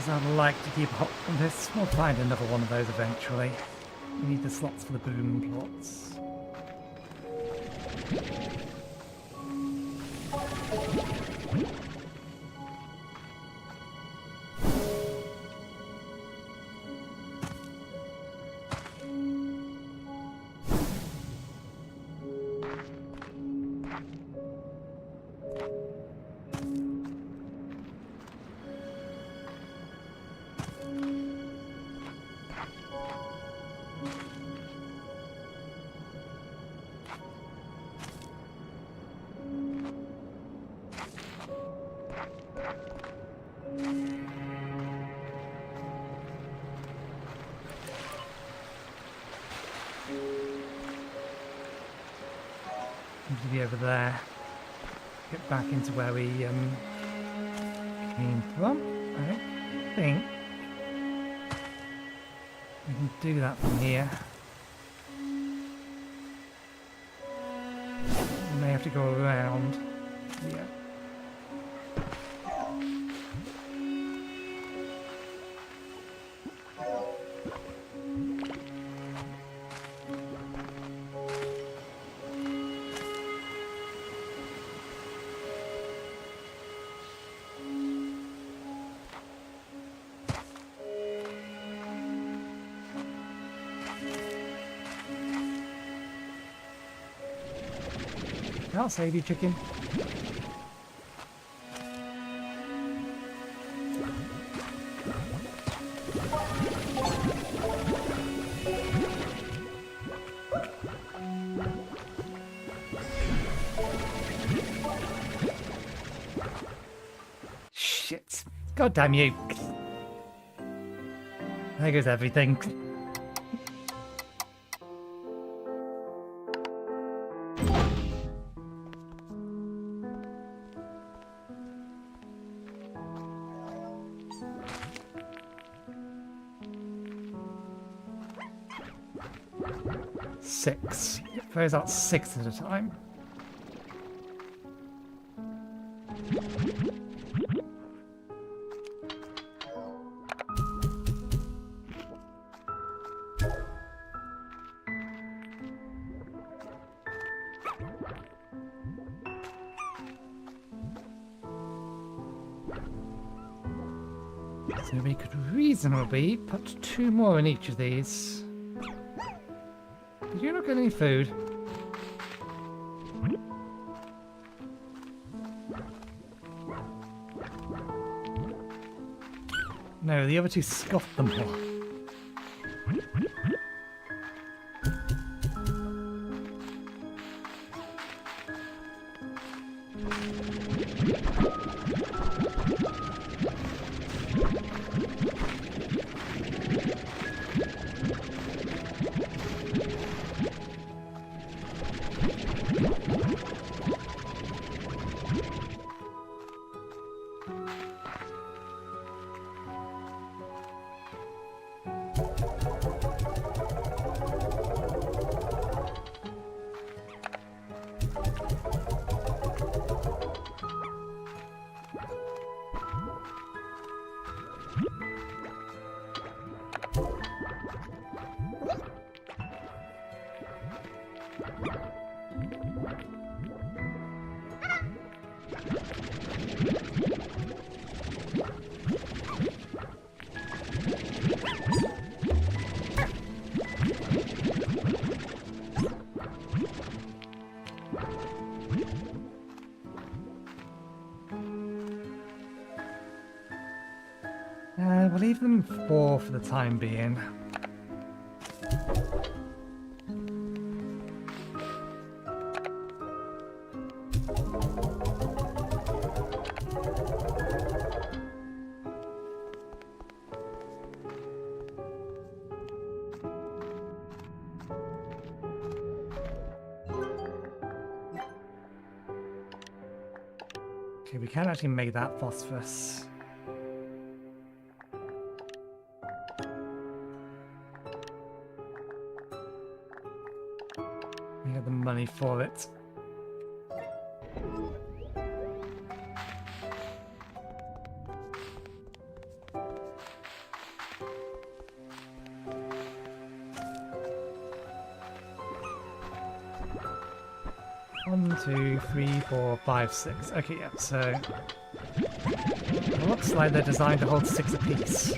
I'd like to keep hot on this. We'll find another one of those eventually. We need the slots for the boom plots. Seems to be over there. Get back into where we came from. I don't think we can do that from here. We may have to go around. Yeah. I'll save you, chicken. Shit. God damn you. There goes everything. Six. It throws out 6 at a time. So we could reasonably put 2 more in each of these. Did you not get any food? No, the other 2 scoffed them all. them in 4 for the time being. Okay, we can actually make that phosphorus. We have the money for it. One, 2, 3, 4, 5, 6. Okay, yeah, so it looks like they're designed to hold 6 apiece.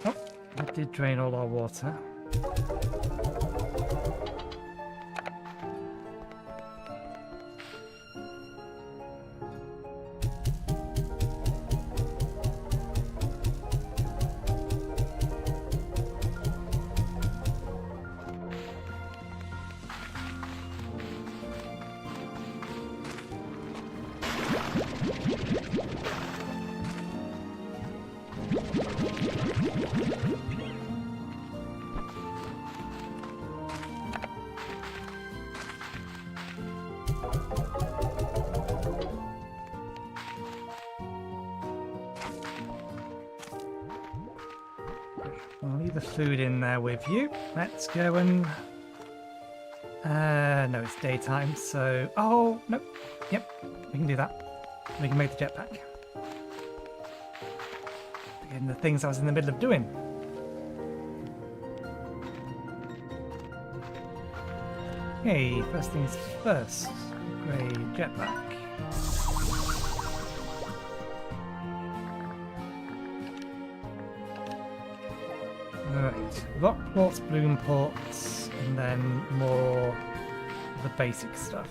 Oh, that did drain all our water. I'll leave the food in there with you. Let's go and... no, it's daytime, so... Oh, no. Yep, we can do that. We can make the jetpack. Again, the things I was in the middle of doing. Okay, first things first. Upgrade jetpack. Alright, rock ports, bloom ports, and then more of the basic stuff.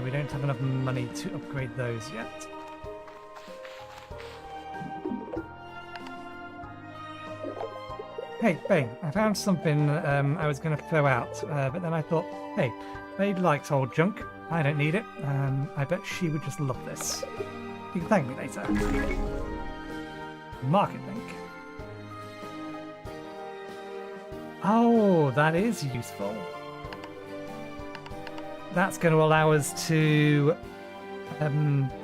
We don't have enough money to upgrade those yet. Hey, Bane, I found something I was going to throw out, but then I thought, hey, Bane likes old junk. I don't need it. I bet she would just love this. You can thank me later. Market link. Oh, that is useful. That's going to allow us to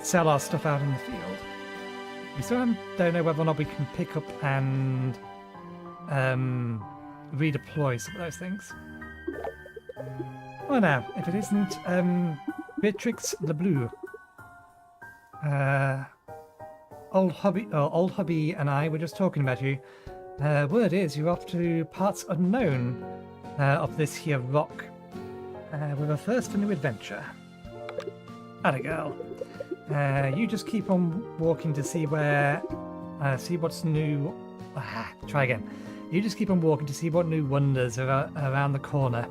sell our stuff out in the field. We still don't know whether or not we can pick up and redeploy some of those things. Well now, if it isn't Beatrix LeBlue. Old hubby and I were just talking about you. Word is you're off to parts unknown of this here rock with a thirst for new adventure. Atta girl. You just keep on walking to see where see what's new. Try again. You just keep on walking to see what new wonders are around the corner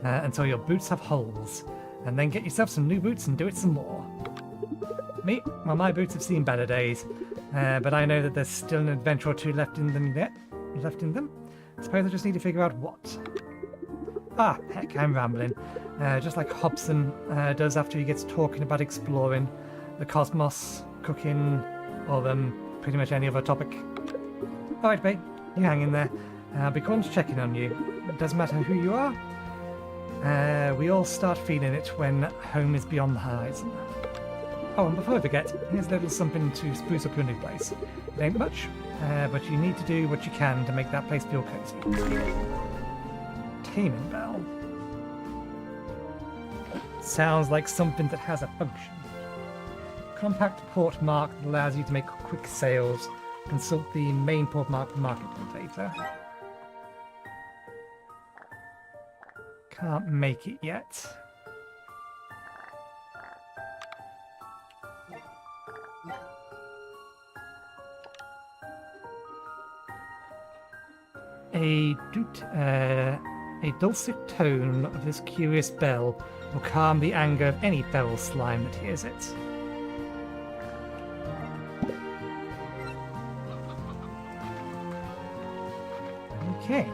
until your boots have holes, and then get yourself some new boots and do it some more. Me? Well, my boots have seen better days, but I know that there's still an adventure or two left in them yet. I suppose I just need to figure out what. Ah, heck, I'm rambling. Just like Hobson does after he gets talking about exploring the cosmos, cooking, or pretty much any other topic. Alright, babe, you hang in there. I'll be calling to check in on you. It doesn't matter who you are. We all start feeling it when home is beyond the horizon. Oh, and before I forget, here's a little something to spruce up your new place. It ain't much, but you need to do what you can to make that place feel cozy. Taming bell. Sounds like something that has a function. Compact port mark that allows you to make quick sales. Consult the main port mark market data. Can't make it yet. A dulcet tone of this curious bell will calm the anger of any feral slime that hears it. Okay,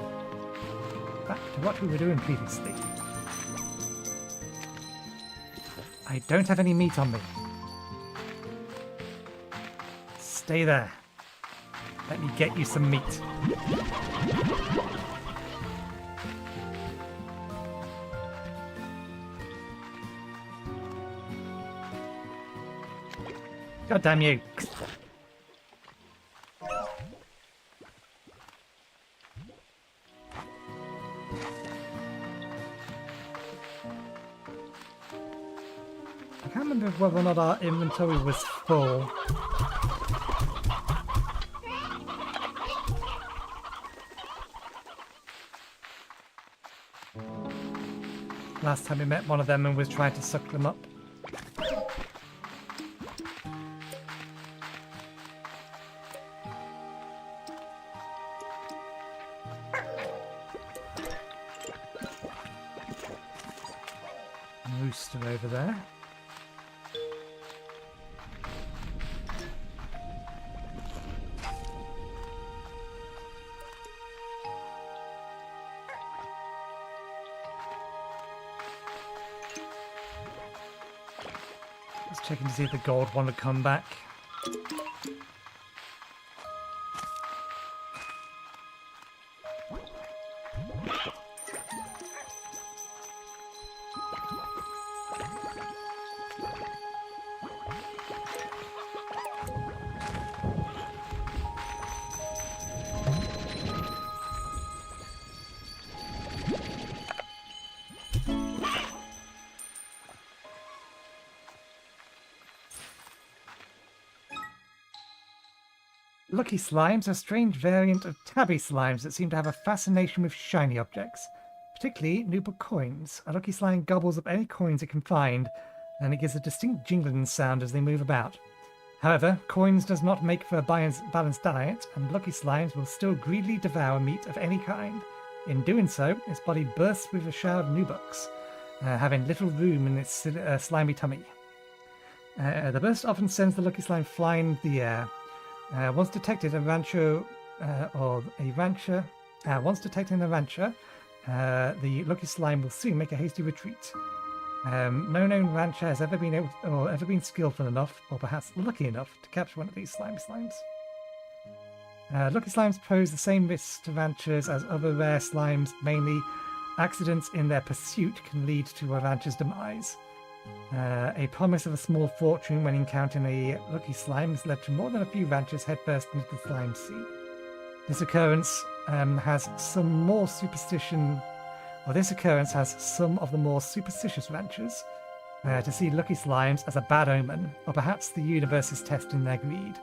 back to what we were doing previously. I don't have any meat on me. Stay there. Let me get you some meat. God damn you. I can't remember whether or not our inventory was full. Last time we met one of them and was trying to suck them up. Rooster over there. Just checking to see if the gold one would come back. Lucky slimes are a strange variant of tabby slimes that seem to have a fascination with shiny objects, particularly Nuba coins. A lucky slime gobbles up any coins it can find, and it gives a distinct jingling sound as they move about. However, coins does not make for a balanced diet, and lucky slimes will still greedily devour meat of any kind. In doing so, its body bursts with a shower of nubucks, having little room in its slimy tummy. The burst often sends the lucky slime flying into the air. Once detected in a rancher, the lucky slime will soon make a hasty retreat. No known rancher has ever been skillful enough, or perhaps lucky enough, to capture one of these slimy slimes. Lucky slimes pose the same risks to ranchers as other rare slimes. Mainly, accidents in their pursuit can lead to a rancher's demise. A promise of a small fortune when encountering a lucky slime has led to more than a few ranchers headfirst into the slime sea. This occurrence has some of the more superstitious ranchers to see lucky slimes as a bad omen, or perhaps the universe is testing their greed.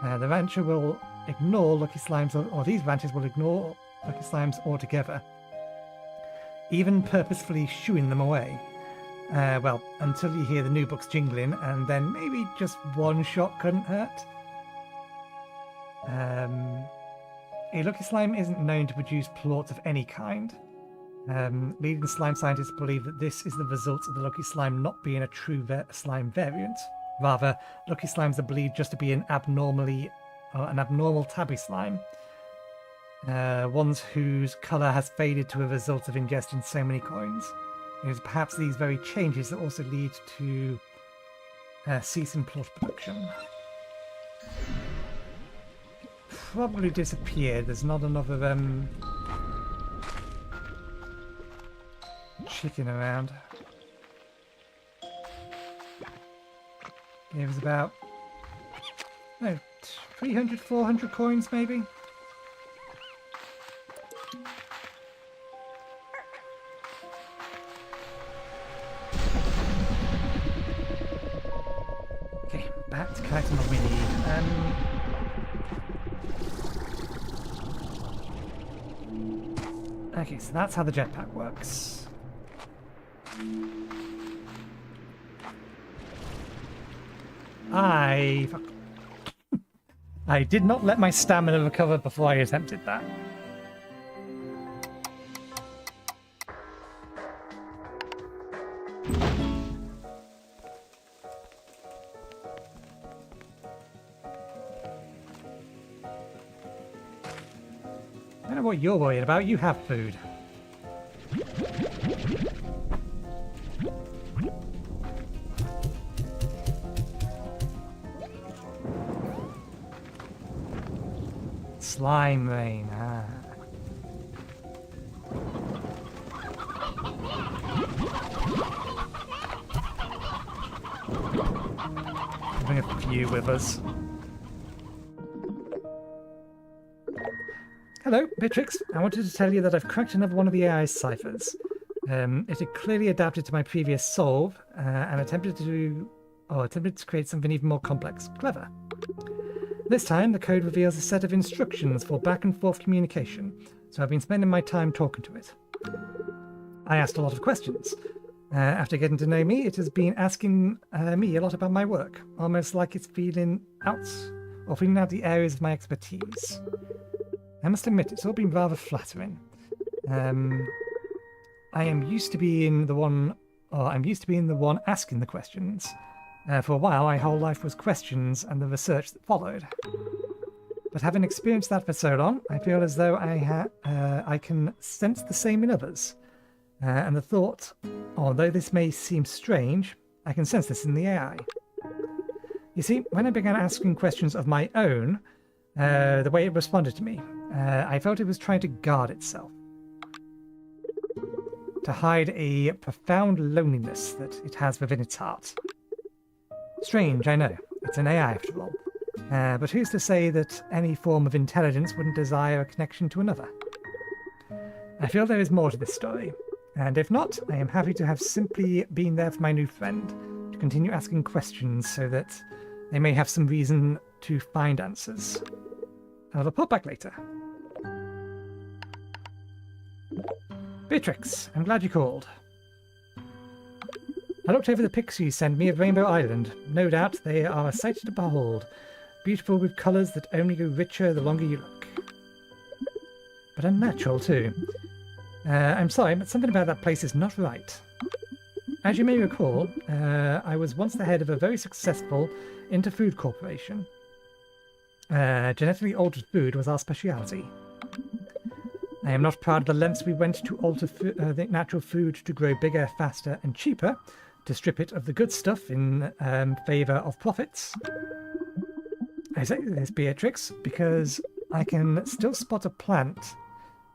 The rancher will ignore lucky slimes, or these ranchers will ignore lucky slimes altogether, even purposefully shooing them away. Well, until you hear the new books jingling, and then maybe just one shot couldn't hurt. A lucky slime isn't known to produce plorts of any kind. Leading slime scientists believe that this is the result of the lucky slime not being a true slime variant. Rather, lucky slimes are believed just to be an abnormal tabby slime. ones whose colour has faded to a result of ingesting so many coins. It is perhaps these very changes that also lead to cease in plot production. Probably disappeared. There's not another chicken around. It was about 300, 400 coins maybe. Okay, back to collecting what we need. Okay, so that's how the jetpack works. I did not let my stamina recover before I attempted that. I don't know what you're worried about. You have food. Slime rain, Bring a few with us. Hello, Beatrix. I wanted to tell you that I've cracked another one of the AI's ciphers. It had clearly adapted to my previous solve and attempted to create something even more complex. Clever. This time, the code reveals a set of instructions for back and forth communication, so I've been spending my time talking to it. I asked a lot of questions. After getting to know me, it has been asking me a lot about my work, almost like it's feeling out the areas of my expertise. I must admit, it's all been rather flattering. I'm used to being the one asking the questions. For a while, my whole life was questions and the research that followed. But having experienced that for so long, I feel as though I can sense the same in others. And the thought, although this may seem strange, I can sense this in the AI. You see, when I began asking questions of my own, the way it responded to me, I felt it was trying to guard itself. To hide a profound loneliness that it has within its heart. Strange, I know. It's an AI after all. But who's to say that any form of intelligence wouldn't desire a connection to another? I feel there is more to this story. And if not, I am happy to have simply been there for my new friend, to continue asking questions so that they may have some reason to find answers. I'll report back later. Beatrix, I'm glad you called. I looked over the pics you sent me of Rainbow Island. No doubt they are a sight to behold, beautiful with colours that only go richer the longer you look. But unnatural too. I'm sorry, but something about that place is not right. As you may recall, I was once the head of a very successful inter-food corporation. Genetically altered food was our speciality. I am not proud of the lengths we went to alter the natural food to grow bigger, faster and cheaper, to strip it of the good stuff in favour of profits. I say this, Beatrix, because I can still spot a plant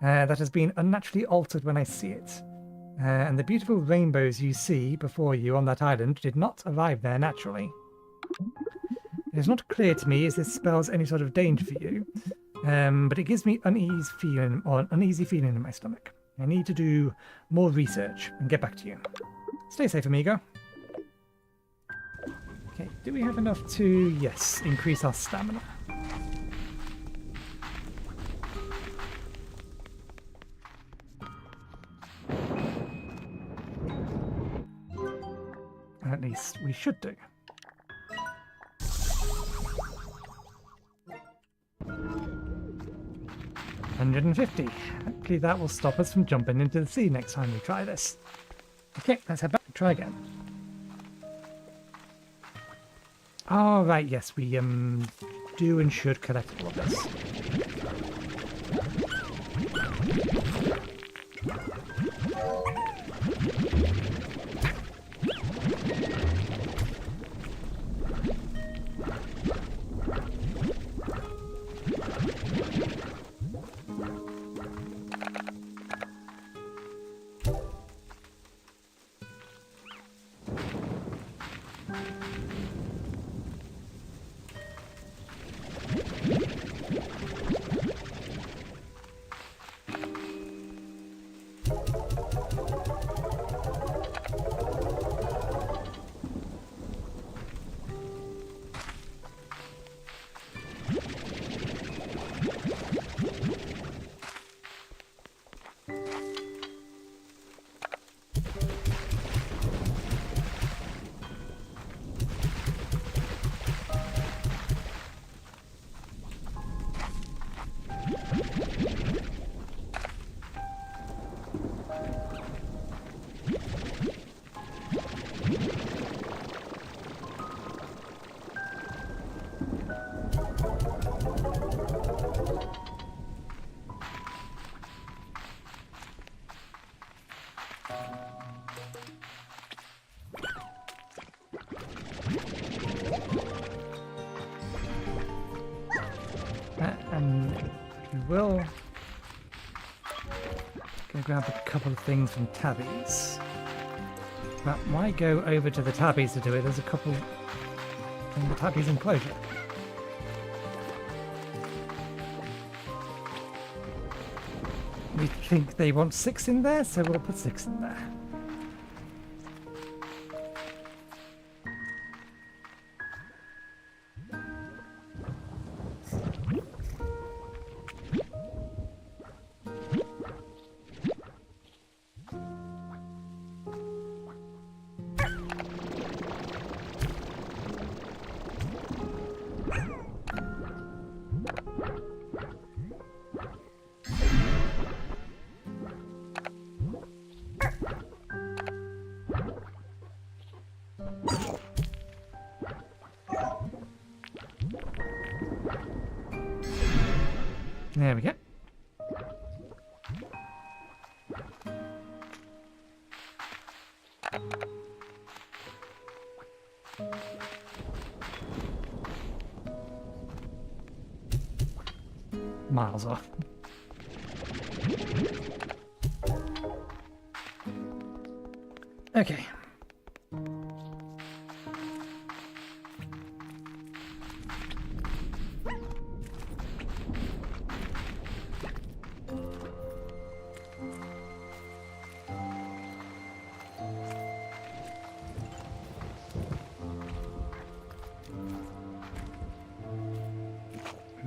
that has been unnaturally altered when I see it. And the beautiful rainbows you see before you on that island did not arrive there naturally. It is not clear to me if this spells any sort of danger for you, but it gives me an uneasy feeling in my stomach. I need to do more research and get back to you. Stay safe, amigo. Okay, do we have enough to, yes, increase our stamina? At least we should do. $150. Hopefully that will stop us from jumping into the sea next time we try this. Okay, let's head back and try again. Oh, right, yes, we do and should collect all of this. will go grab a couple of things from Tabby's. But why go over to the Tabby's to do it? There's a couple in the Tabby's enclosure. We think they want 6 in there, so we'll put 6 in there. There we go. Miles off. Okay.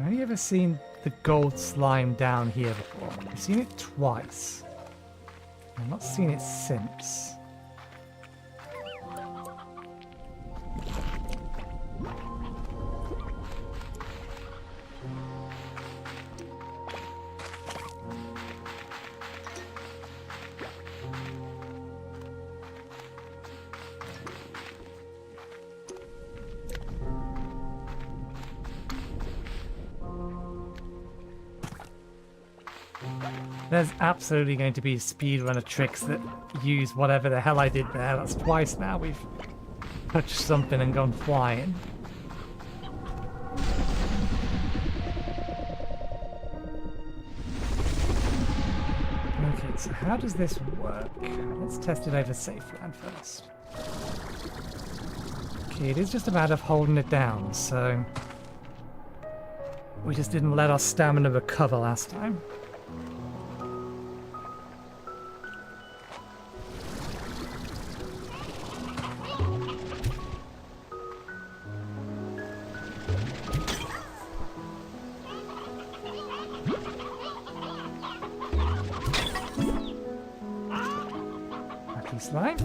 Have you ever seen the gold slime down here before? I've seen it twice. I've not seen it since. There's absolutely going to be speedrunner tricks that use whatever the hell I did there. That's twice now we've touched something and gone flying. Okay, so how does this work? Let's test it over safe land first. Okay, it is just a matter of holding it down, so we just didn't let our stamina recover last time. Slime.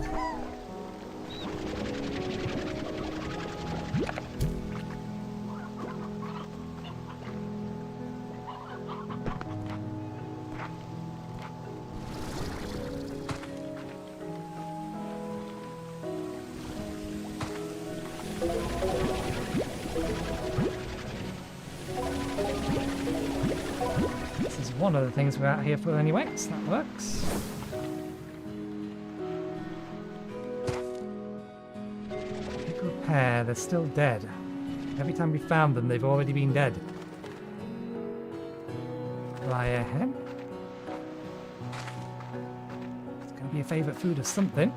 This is one of the things we're out here for anyway, so that works. They're still dead. Every time we found them, they've already been dead. Fly ahead. It's going to be a favourite food of something.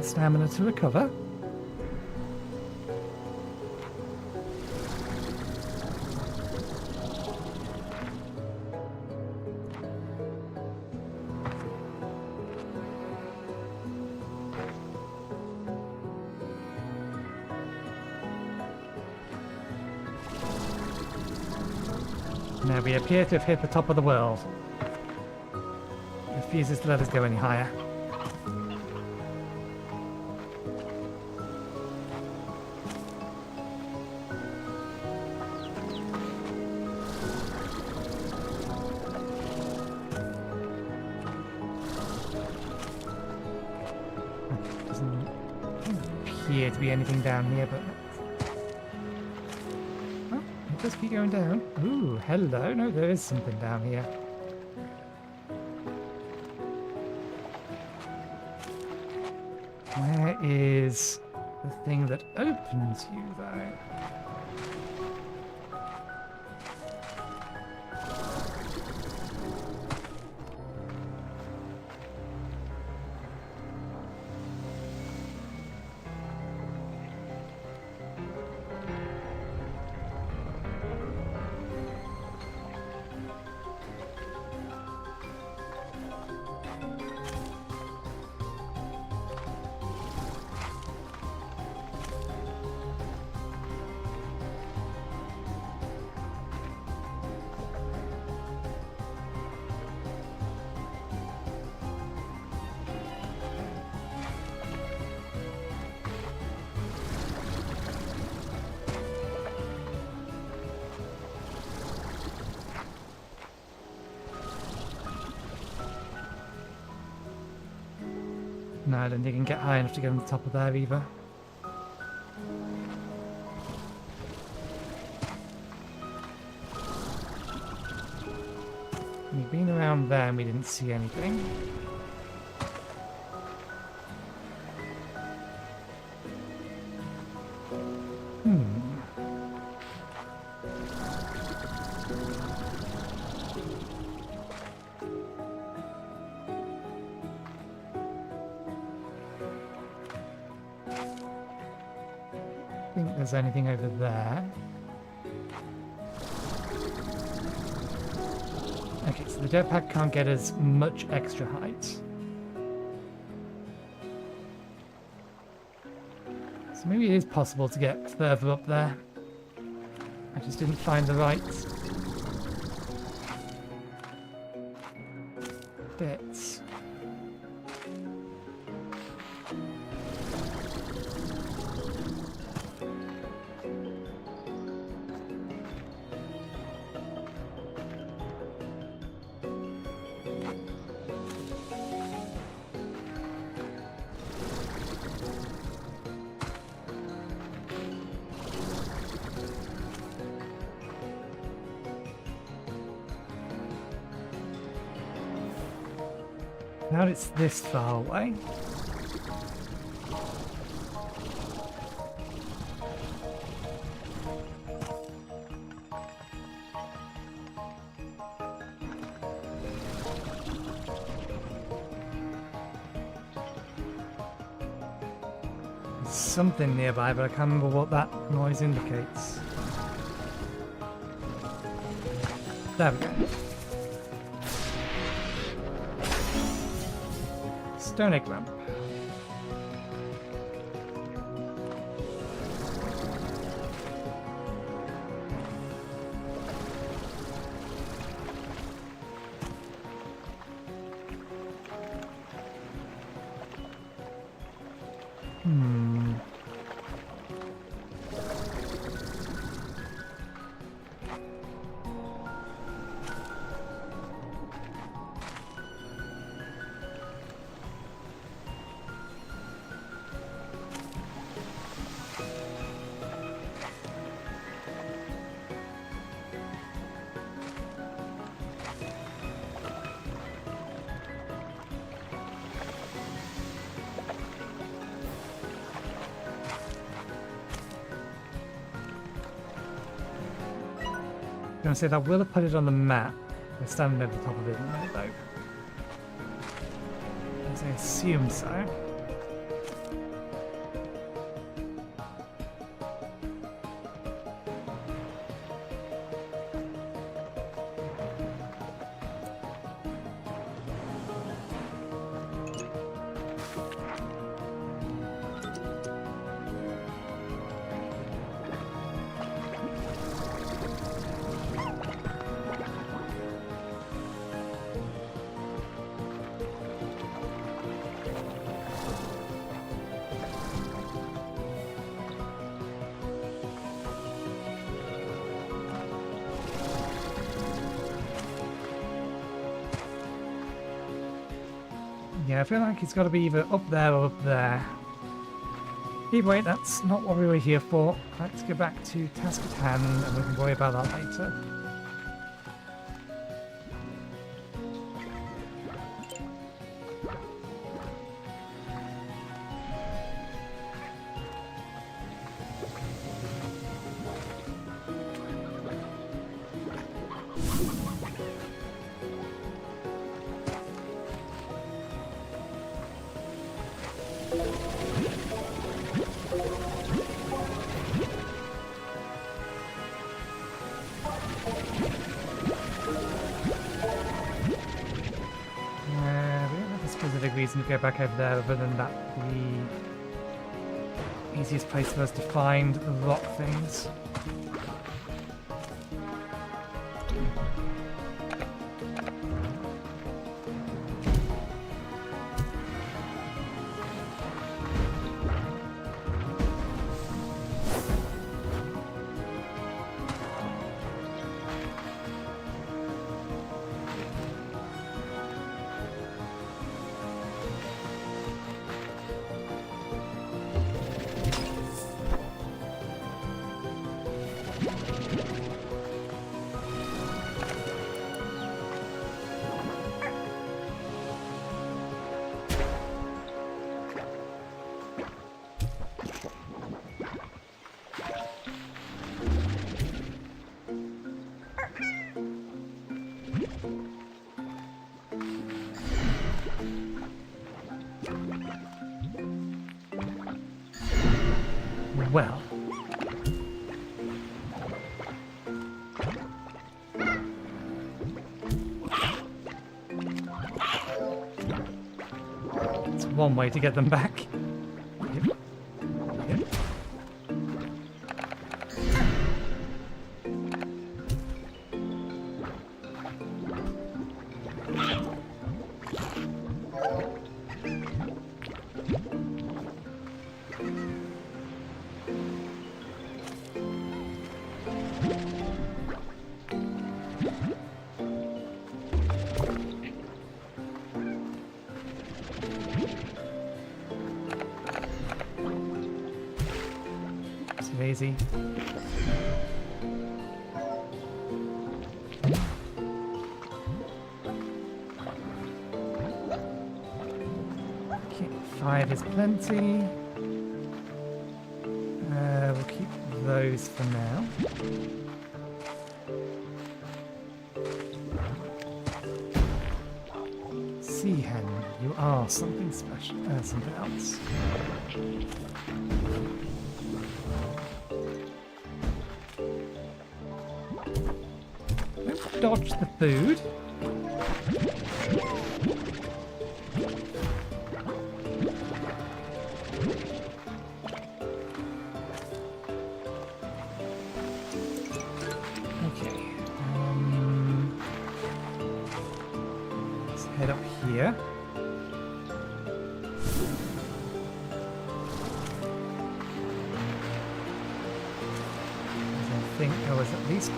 Stamina to recover. Now we appear to have hit the top of the world. It refuses to let us go any higher. To be anything down here, but oh, It does keep going down. Ooh, hello. No, there is something down here. Where is the thing that opens you, though? No, I don't think I can get high enough to get on the top of there either. We've been around there and we didn't see anything. I think there's anything over there. Okay, so the jetpack can't get us much extra height. So maybe it is possible to get further up there. I just didn't find the right bits. Now it's this far away. There's something nearby, but I can't remember what that noise indicates. There we go. Stone egg ramp. I'm going to say that will have put it on the map. We're standing over the top of it, though. As I assume so. Yeah, I feel like it's got to be either up there or up there. Either way, that's not what we were here for. Let's go back to task at hand and we can worry about that later. Reason to go back over there other than that the easiest place for us to find the rock things. Well, it's one way to get them back. Yep. Yep. Easy. Okay, 5 is plenty. We'll keep those for now. Sea hen, you are something special. Something else. Dodge the food. Okay. Let's head up here. I think there was at least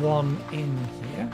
one in here.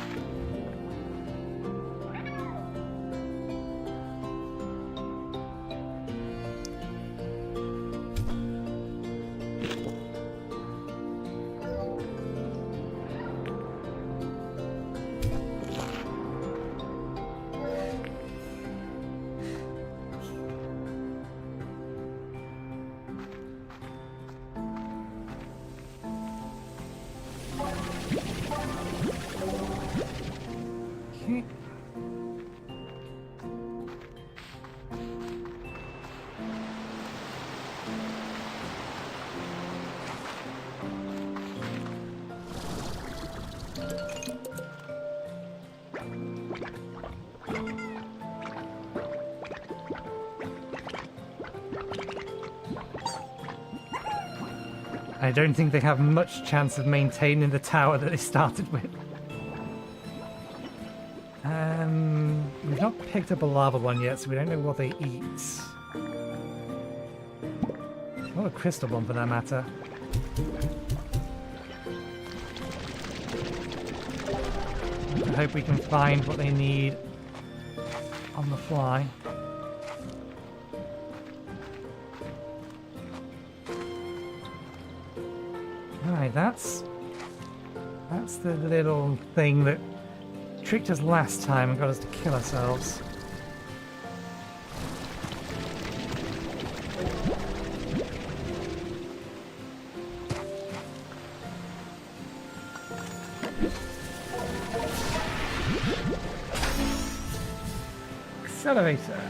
Okay. I don't think they have much chance of maintaining the tower that they started with. We've not picked up a lava one yet, so we don't know what they eat. Or a crystal one for that matter. I hope we can find what they need on the fly. Right, that's the little thing that tricked us last time and got us to kill ourselves. Accelerator.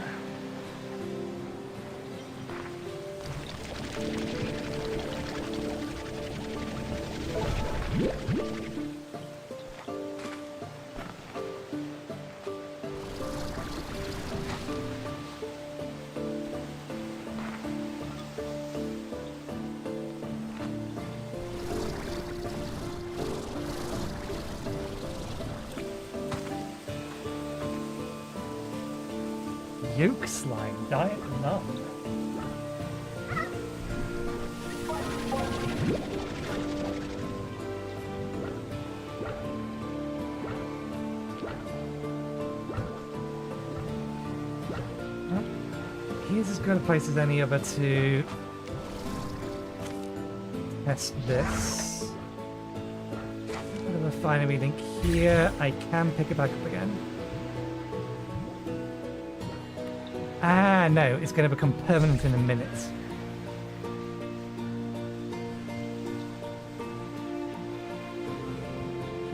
Yolk slime, diet none. Well, here's as good a place as any other to test this. Bit of a refinery link here. I can pick it back up again. Ah, no, it's going to become permanent in a minute.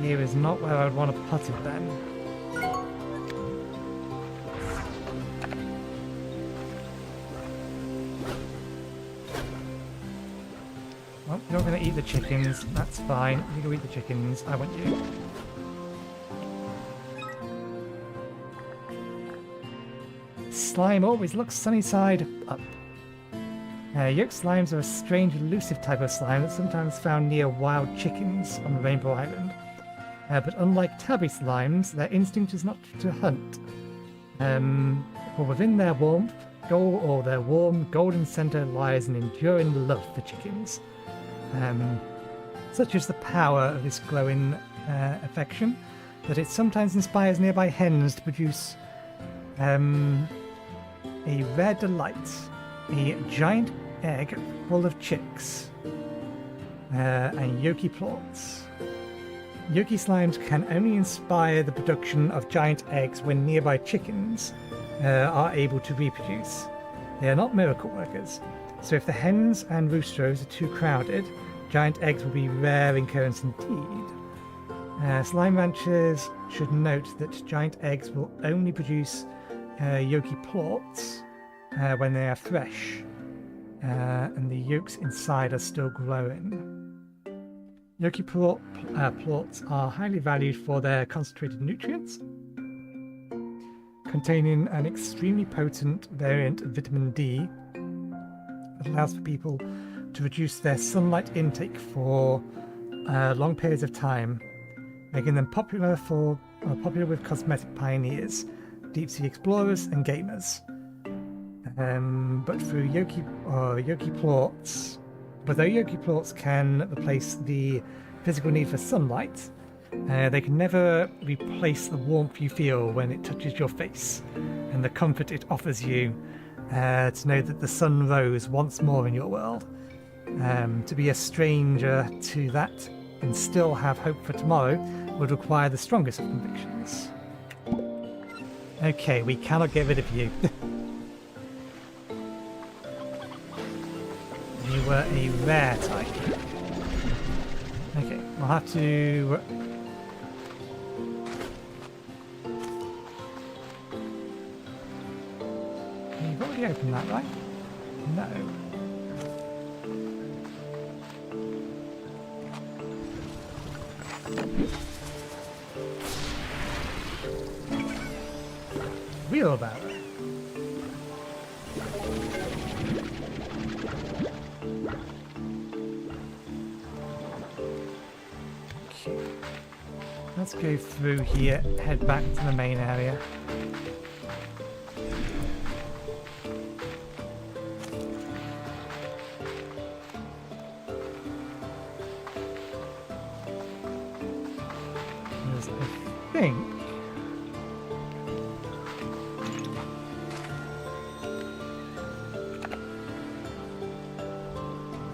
Here is not where I would want to put it then. Well, you're going to eat the chickens. That's fine. You go eat the chickens. I want you. Slime always looks sunny side up. Yolk slimes are a strange elusive type of slime that's sometimes found near wild chickens on Rainbow Island. But unlike tabby slimes, their instinct is not to hunt. For within their warm golden center lies an enduring love for chickens. Such is the power of this glowing affection that it sometimes inspires nearby hens to produce a rare delight, a giant egg full of chicks and yolky plorts. Yolky slimes can only inspire the production of giant eggs when nearby chickens are able to reproduce. They are not miracle workers, so if the hens and roosters are too crowded, giant eggs will be rare occurrence indeed. Slime ranchers should note that giant eggs will only produce yolky plorts when they are fresh and the yolks inside are still growing. Yolky plorts are highly valued for their concentrated nutrients, containing an extremely potent variant of vitamin D that allows for people to reduce their sunlight intake for long periods of time, making them popular with cosmetic pioneers, deep-sea explorers, and gamers. But through yolky plorts, but though yolky plorts can replace the physical need for sunlight, they can never replace the warmth you feel when it touches your face, and the comfort it offers you to know that the sun rose once more in your world. To be a stranger to that and still have hope for tomorrow would require the strongest of convictions. Okay, we cannot get rid of you. You were a rare type. Okay, we'll have to... You've already opened that, right? No. Wheelbarrow. Okay. Let's go through here, head back to the main area. I think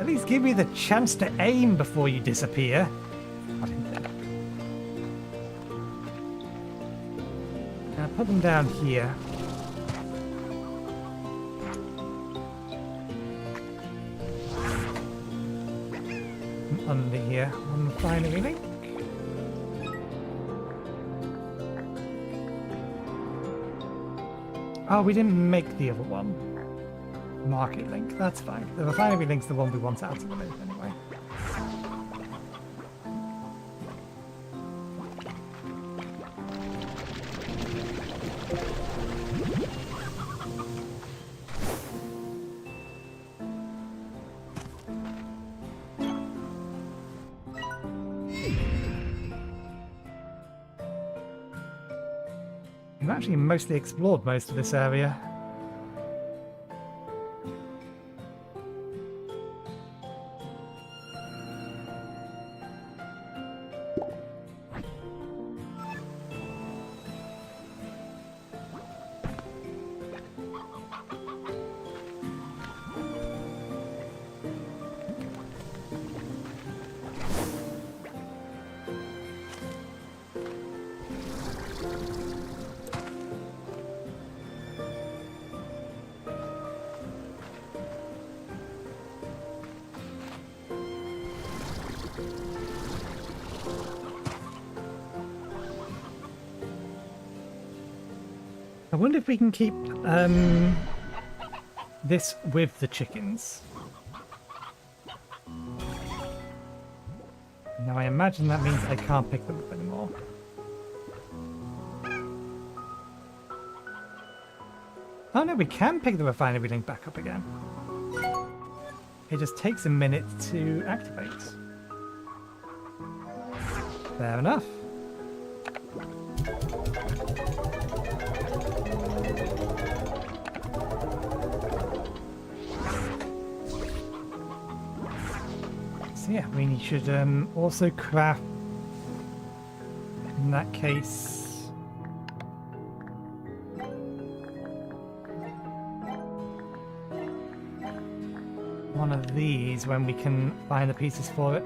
at least give me the chance to aim before you disappear. Now put them down here. And under here on the refinery link. Oh, we didn't make the other one. Market link, that's fine. The refinery link's the one we want out of the loop anyway. We've actually mostly explored most of this area. I wonder if we can keep this with the chickens. Now I imagine that means I can't pick them up anymore. Oh no, we can pick the refinery link back up again. It just takes a minute to activate. Fair enough. So yeah, we should also craft, in that case, one of these when we can find the pieces for it.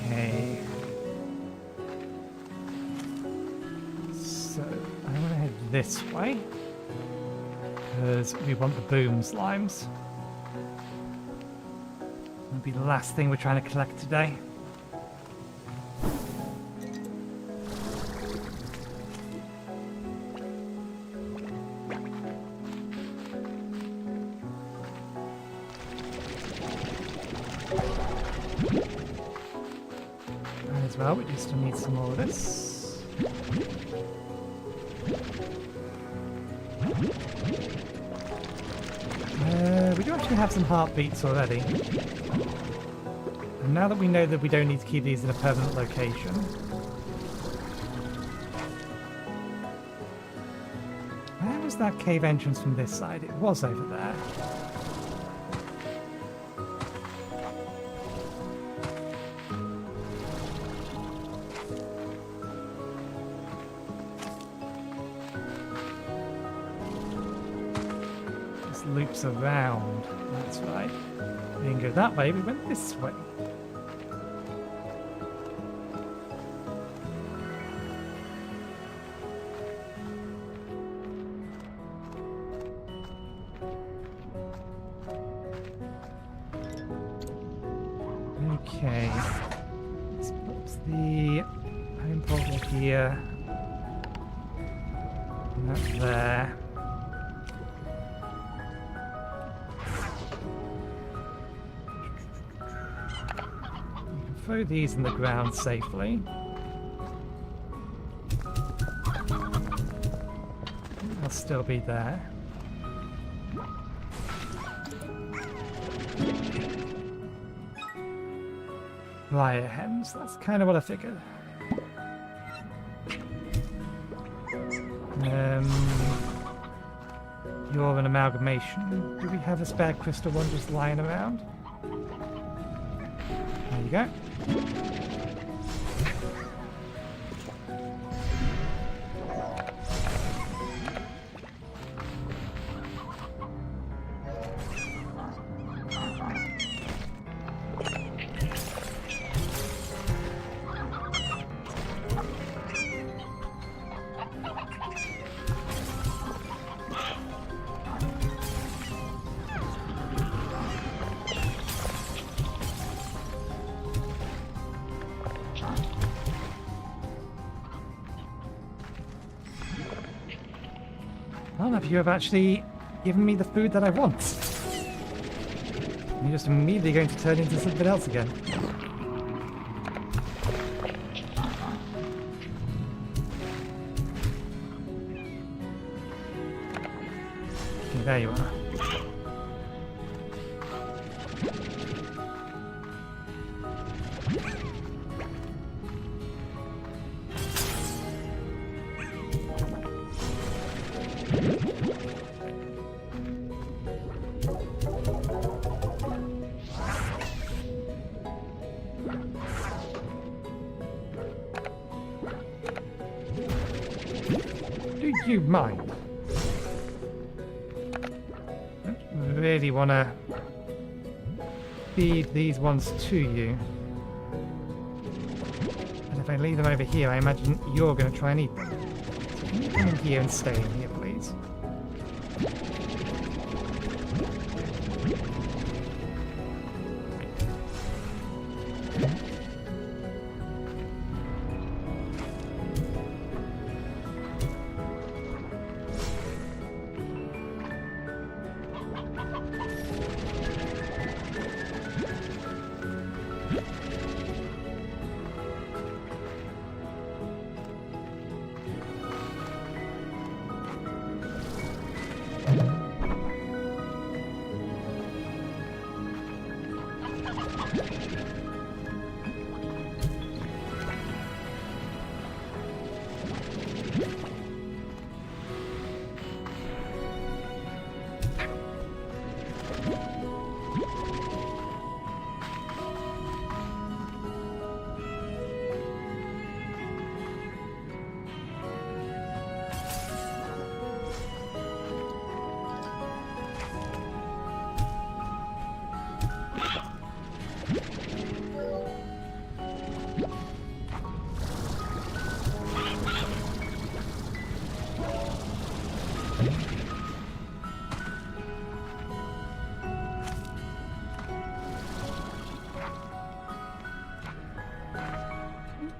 Okay. So I'm gonna head this way because we want the boom slimes. That'll be the last thing we're trying to collect today. As well, we just need some more of this. We do actually have some heartbeats already. And now that we know that we don't need to keep these in a permanent location. Where was that cave entrance from this side? It was over there. Loops around. That's right. We didn't go that way, we went this way. Okay. Let's put the home portal here. And that there. Throw these in the ground safely. They'll still be there. Wire hens, that's kind of what I figured. You're an amalgamation. Do we have a spare crystal one just lying around? There you go. None of you have actually given me the food that I want. You're just immediately going to turn into something else again. Okay, there you are. Do you mind? I don't really want to feed these ones to you. And if I leave them over here, I imagine you're going to try and eat them. So can you come in here and stay in here, please?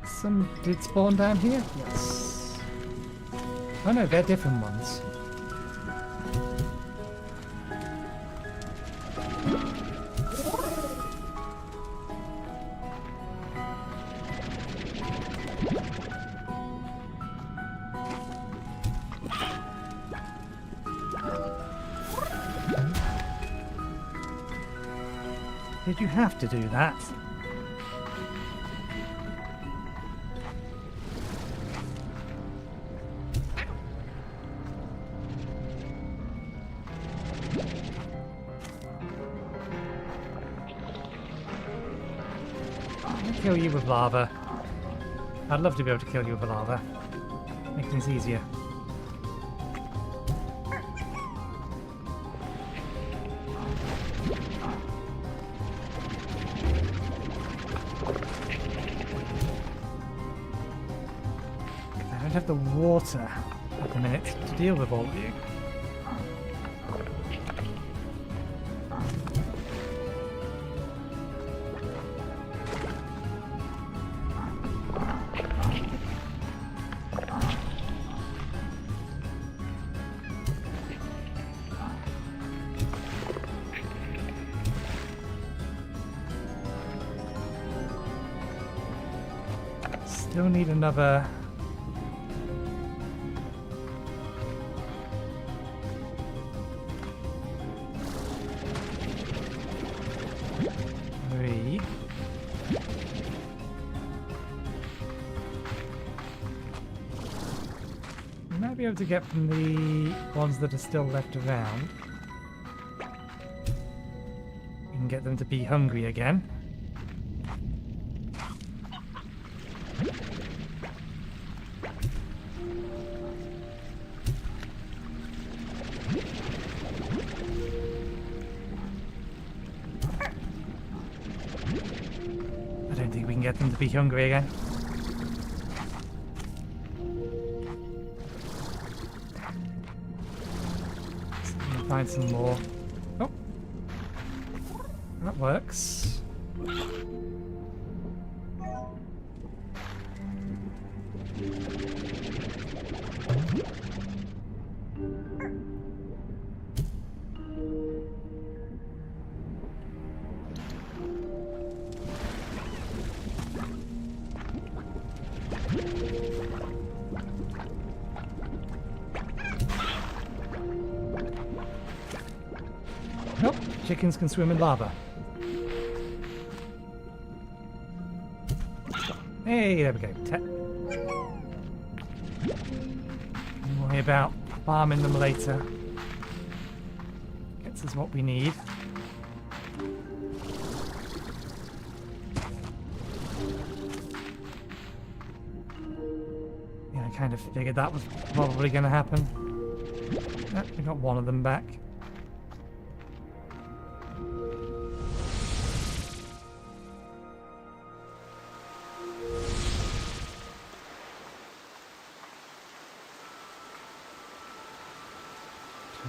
Some did spawn down here? Yes. Oh no, they're different ones. Did you have to do that? Kill you with lava. I'd love to be able to kill you with lava. Make things easier. I don't have the water at the minute to deal with all of you. Still need another... three. We might be able to get from the ones that are still left around. We can get them to be hungry again. Get them to be hungry again. So find some more. Oh, that works. chickens can swim in lava. Hey, there we go. Don't worry about farming them later. Gets us what we need. Yeah, I kind of figured that was probably going to happen. Oh, we got one of them back.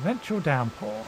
Torrential downpour.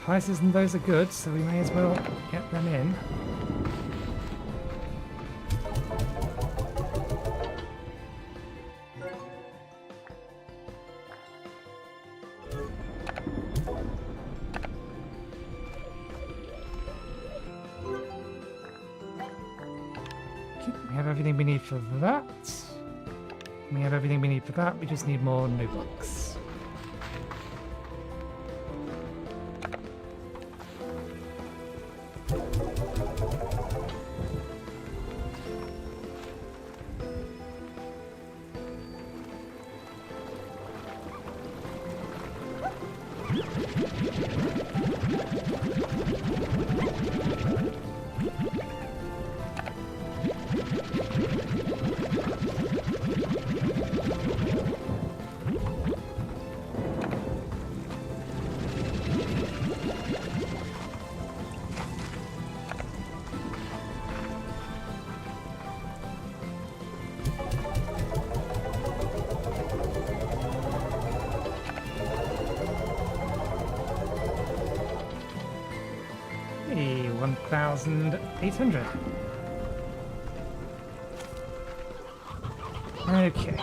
Prices and those are good, so we may as well get them in. Okay, we have everything we need for that. We have everything we need for that, we just need more new books. Hey, 1,800. Okay.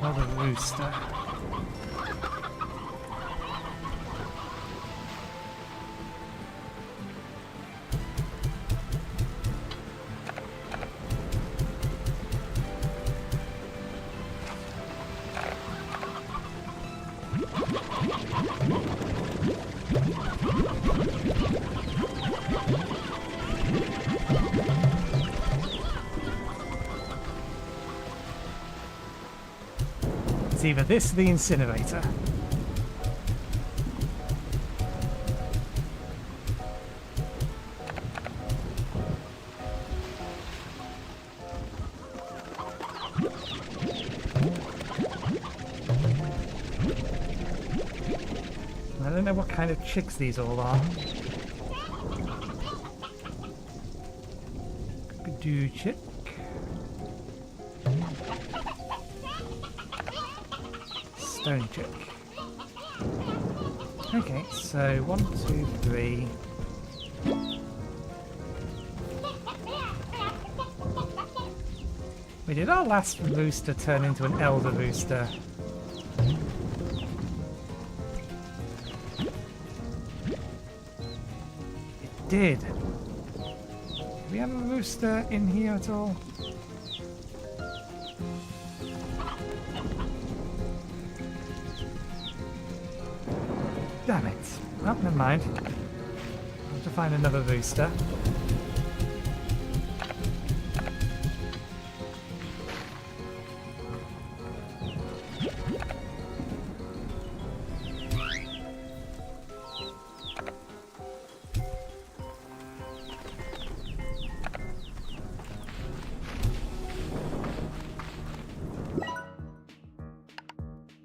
Another rooster. It's either this or the incinerator. I don't know what kind of chicks these all are. Cockadoo chick. Stone chick. Okay, so 1, 2, 3. We did our last rooster turn into an elder rooster. It did. Do we have a rooster in here at all? Damn it. Oh, never mind. I'll have to find another booster.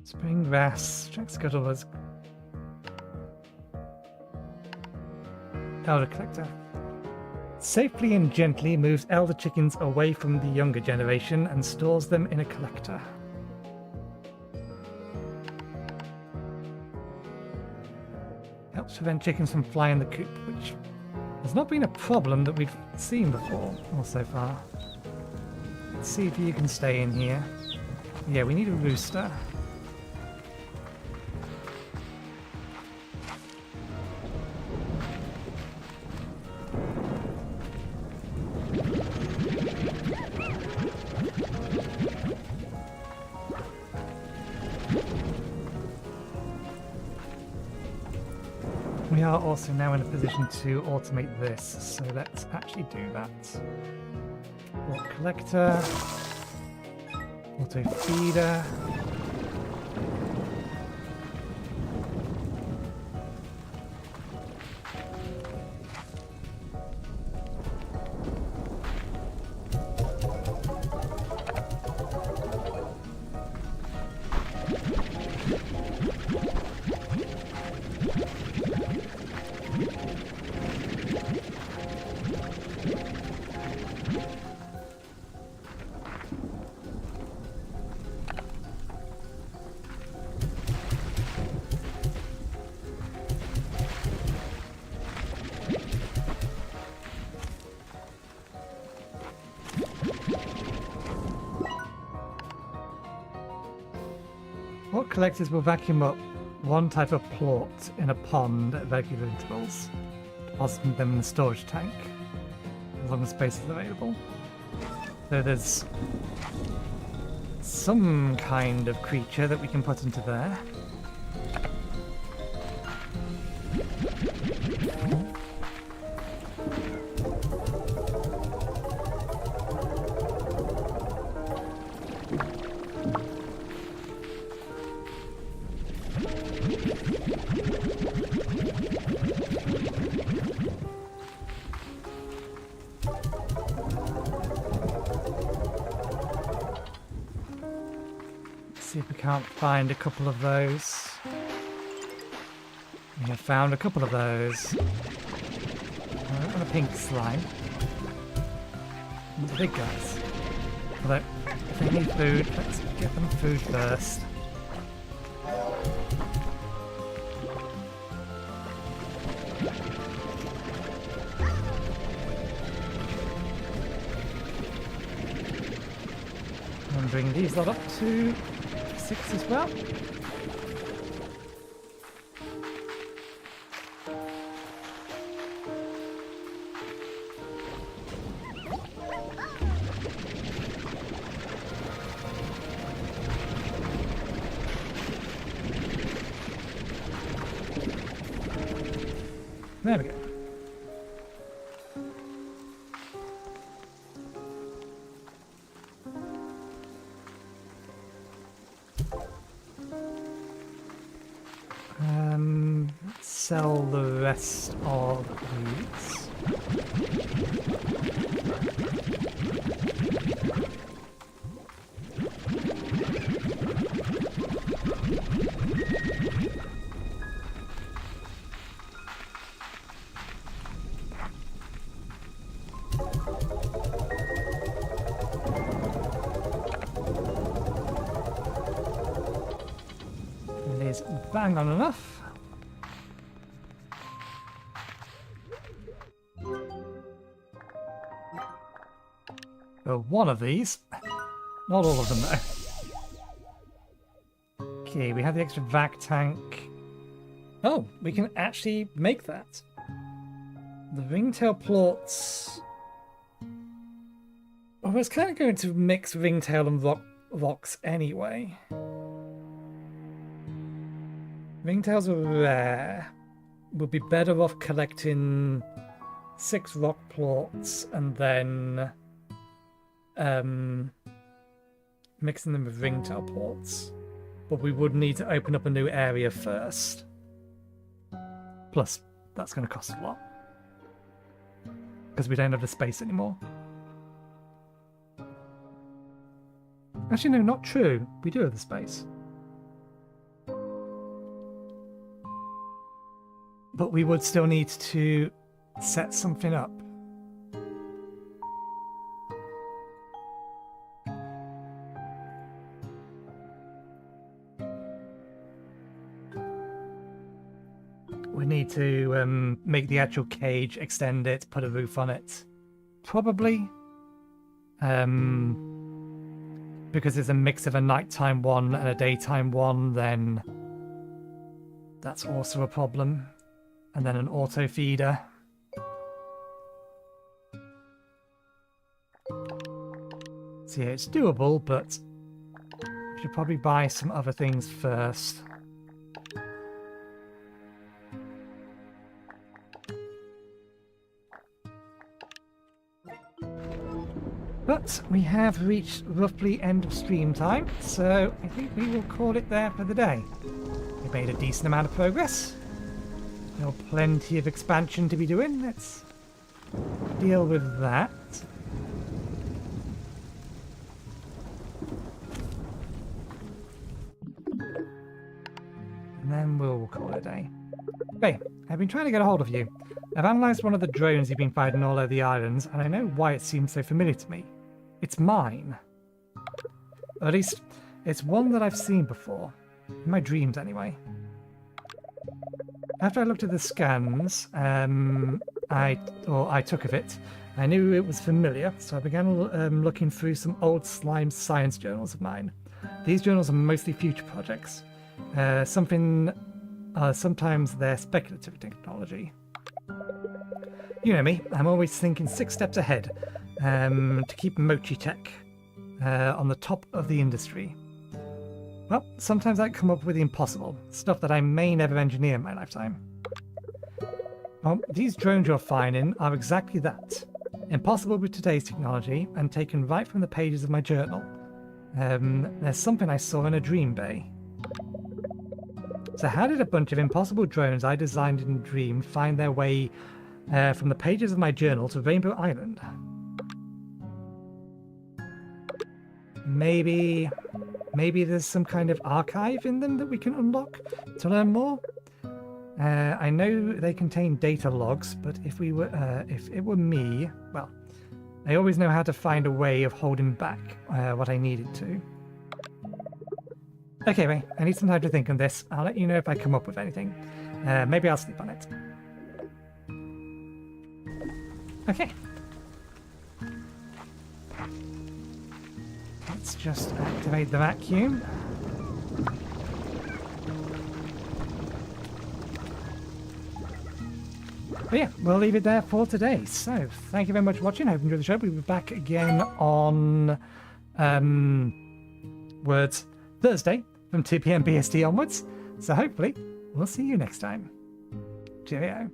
Spring grass. Jack Scuttle was Elder Collector. Safely and gently moves elder chickens away from the younger generation and stores them in a collector. Helps prevent chickens from flying the coop, which has not been a problem that we've seen before, or so far. Let's see if you can stay in here. Yeah, we need a rooster. We are also now in a position to automate this, so let's actually do that. Port collector, auto feeder. Port collectors will vacuum up one type of plort in a pond at regular intervals, depositing them in the storage tank, as long as space is available. So there's some kind of creature that we can put into there. See if we can't find a couple of those. We have found a couple of those. And a pink slime. And the big guys. Although, if they need food, let's get them food first. And bring these lot up to 6 as well. There we go. Let's sell the rest of these. It is bang on enough. One of these. Not all of them, though. Okay, we have the extra vac tank. Oh, we can actually make that. The ringtail plorts. Well, I was kind of going to mix ringtail and rocks anyway. Ringtails are rare. We'll be better off collecting 6 rock plorts and then mixing them with ringtail plorts. But we would need to open up a new area first. Plus, that's going to cost a lot. Because we don't have the space anymore. Actually, no, not true. We do have the space. But we would still need to set something up. We need to make the actual cage, extend it, put a roof on it. Probably. Because it's a mix of a nighttime one and a daytime one, then that's also a problem. And then an auto feeder. So yeah, it's doable, but we should probably buy some other things first. But we have reached roughly end of stream time, so I think we will call it there for the day. We made a decent amount of progress. Still plenty of expansion to be doing. Let's deal with that. And then we'll call it a day. Okay, I've been trying to get a hold of you. I've analysed one of the drones you've been fighting all over the islands, and I know why it seems so familiar to me. It's mine. Or at least, it's one that I've seen before. In my dreams, anyway. After I looked at the scans I took of it, I knew it was familiar, so I began looking through some old slime science journals of mine. These journals are mostly future projects. Sometimes they're speculative technology. You know me, I'm always thinking 6 steps ahead to keep Mochi Tech on the top of the industry. Well, sometimes I come up with the impossible, stuff that I may never engineer in my lifetime. Well, these drones you're finding are exactly that. Impossible with today's technology, and taken right from the pages of my journal. There's something I saw in a dream bay. So how did a bunch of impossible drones I designed in a dream find their way from the pages of my journal to Rainbow Island? Maybe there's some kind of archive in them that we can unlock to learn more. I know they contain data logs, but if it were me, well, I always know how to find a way of holding back what I needed to. Okay, Ray, I need some time to think on this. I'll let you know if I come up with anything. Maybe I'll sleep on it. Okay. Let's just activate the vacuum. But yeah, we'll leave it there for today. So, thank you very much for watching. I hope you enjoyed the show. We'll be back again on Words Thursday from 2 PM BST onwards. So hopefully, we'll see you next time. Cheerio.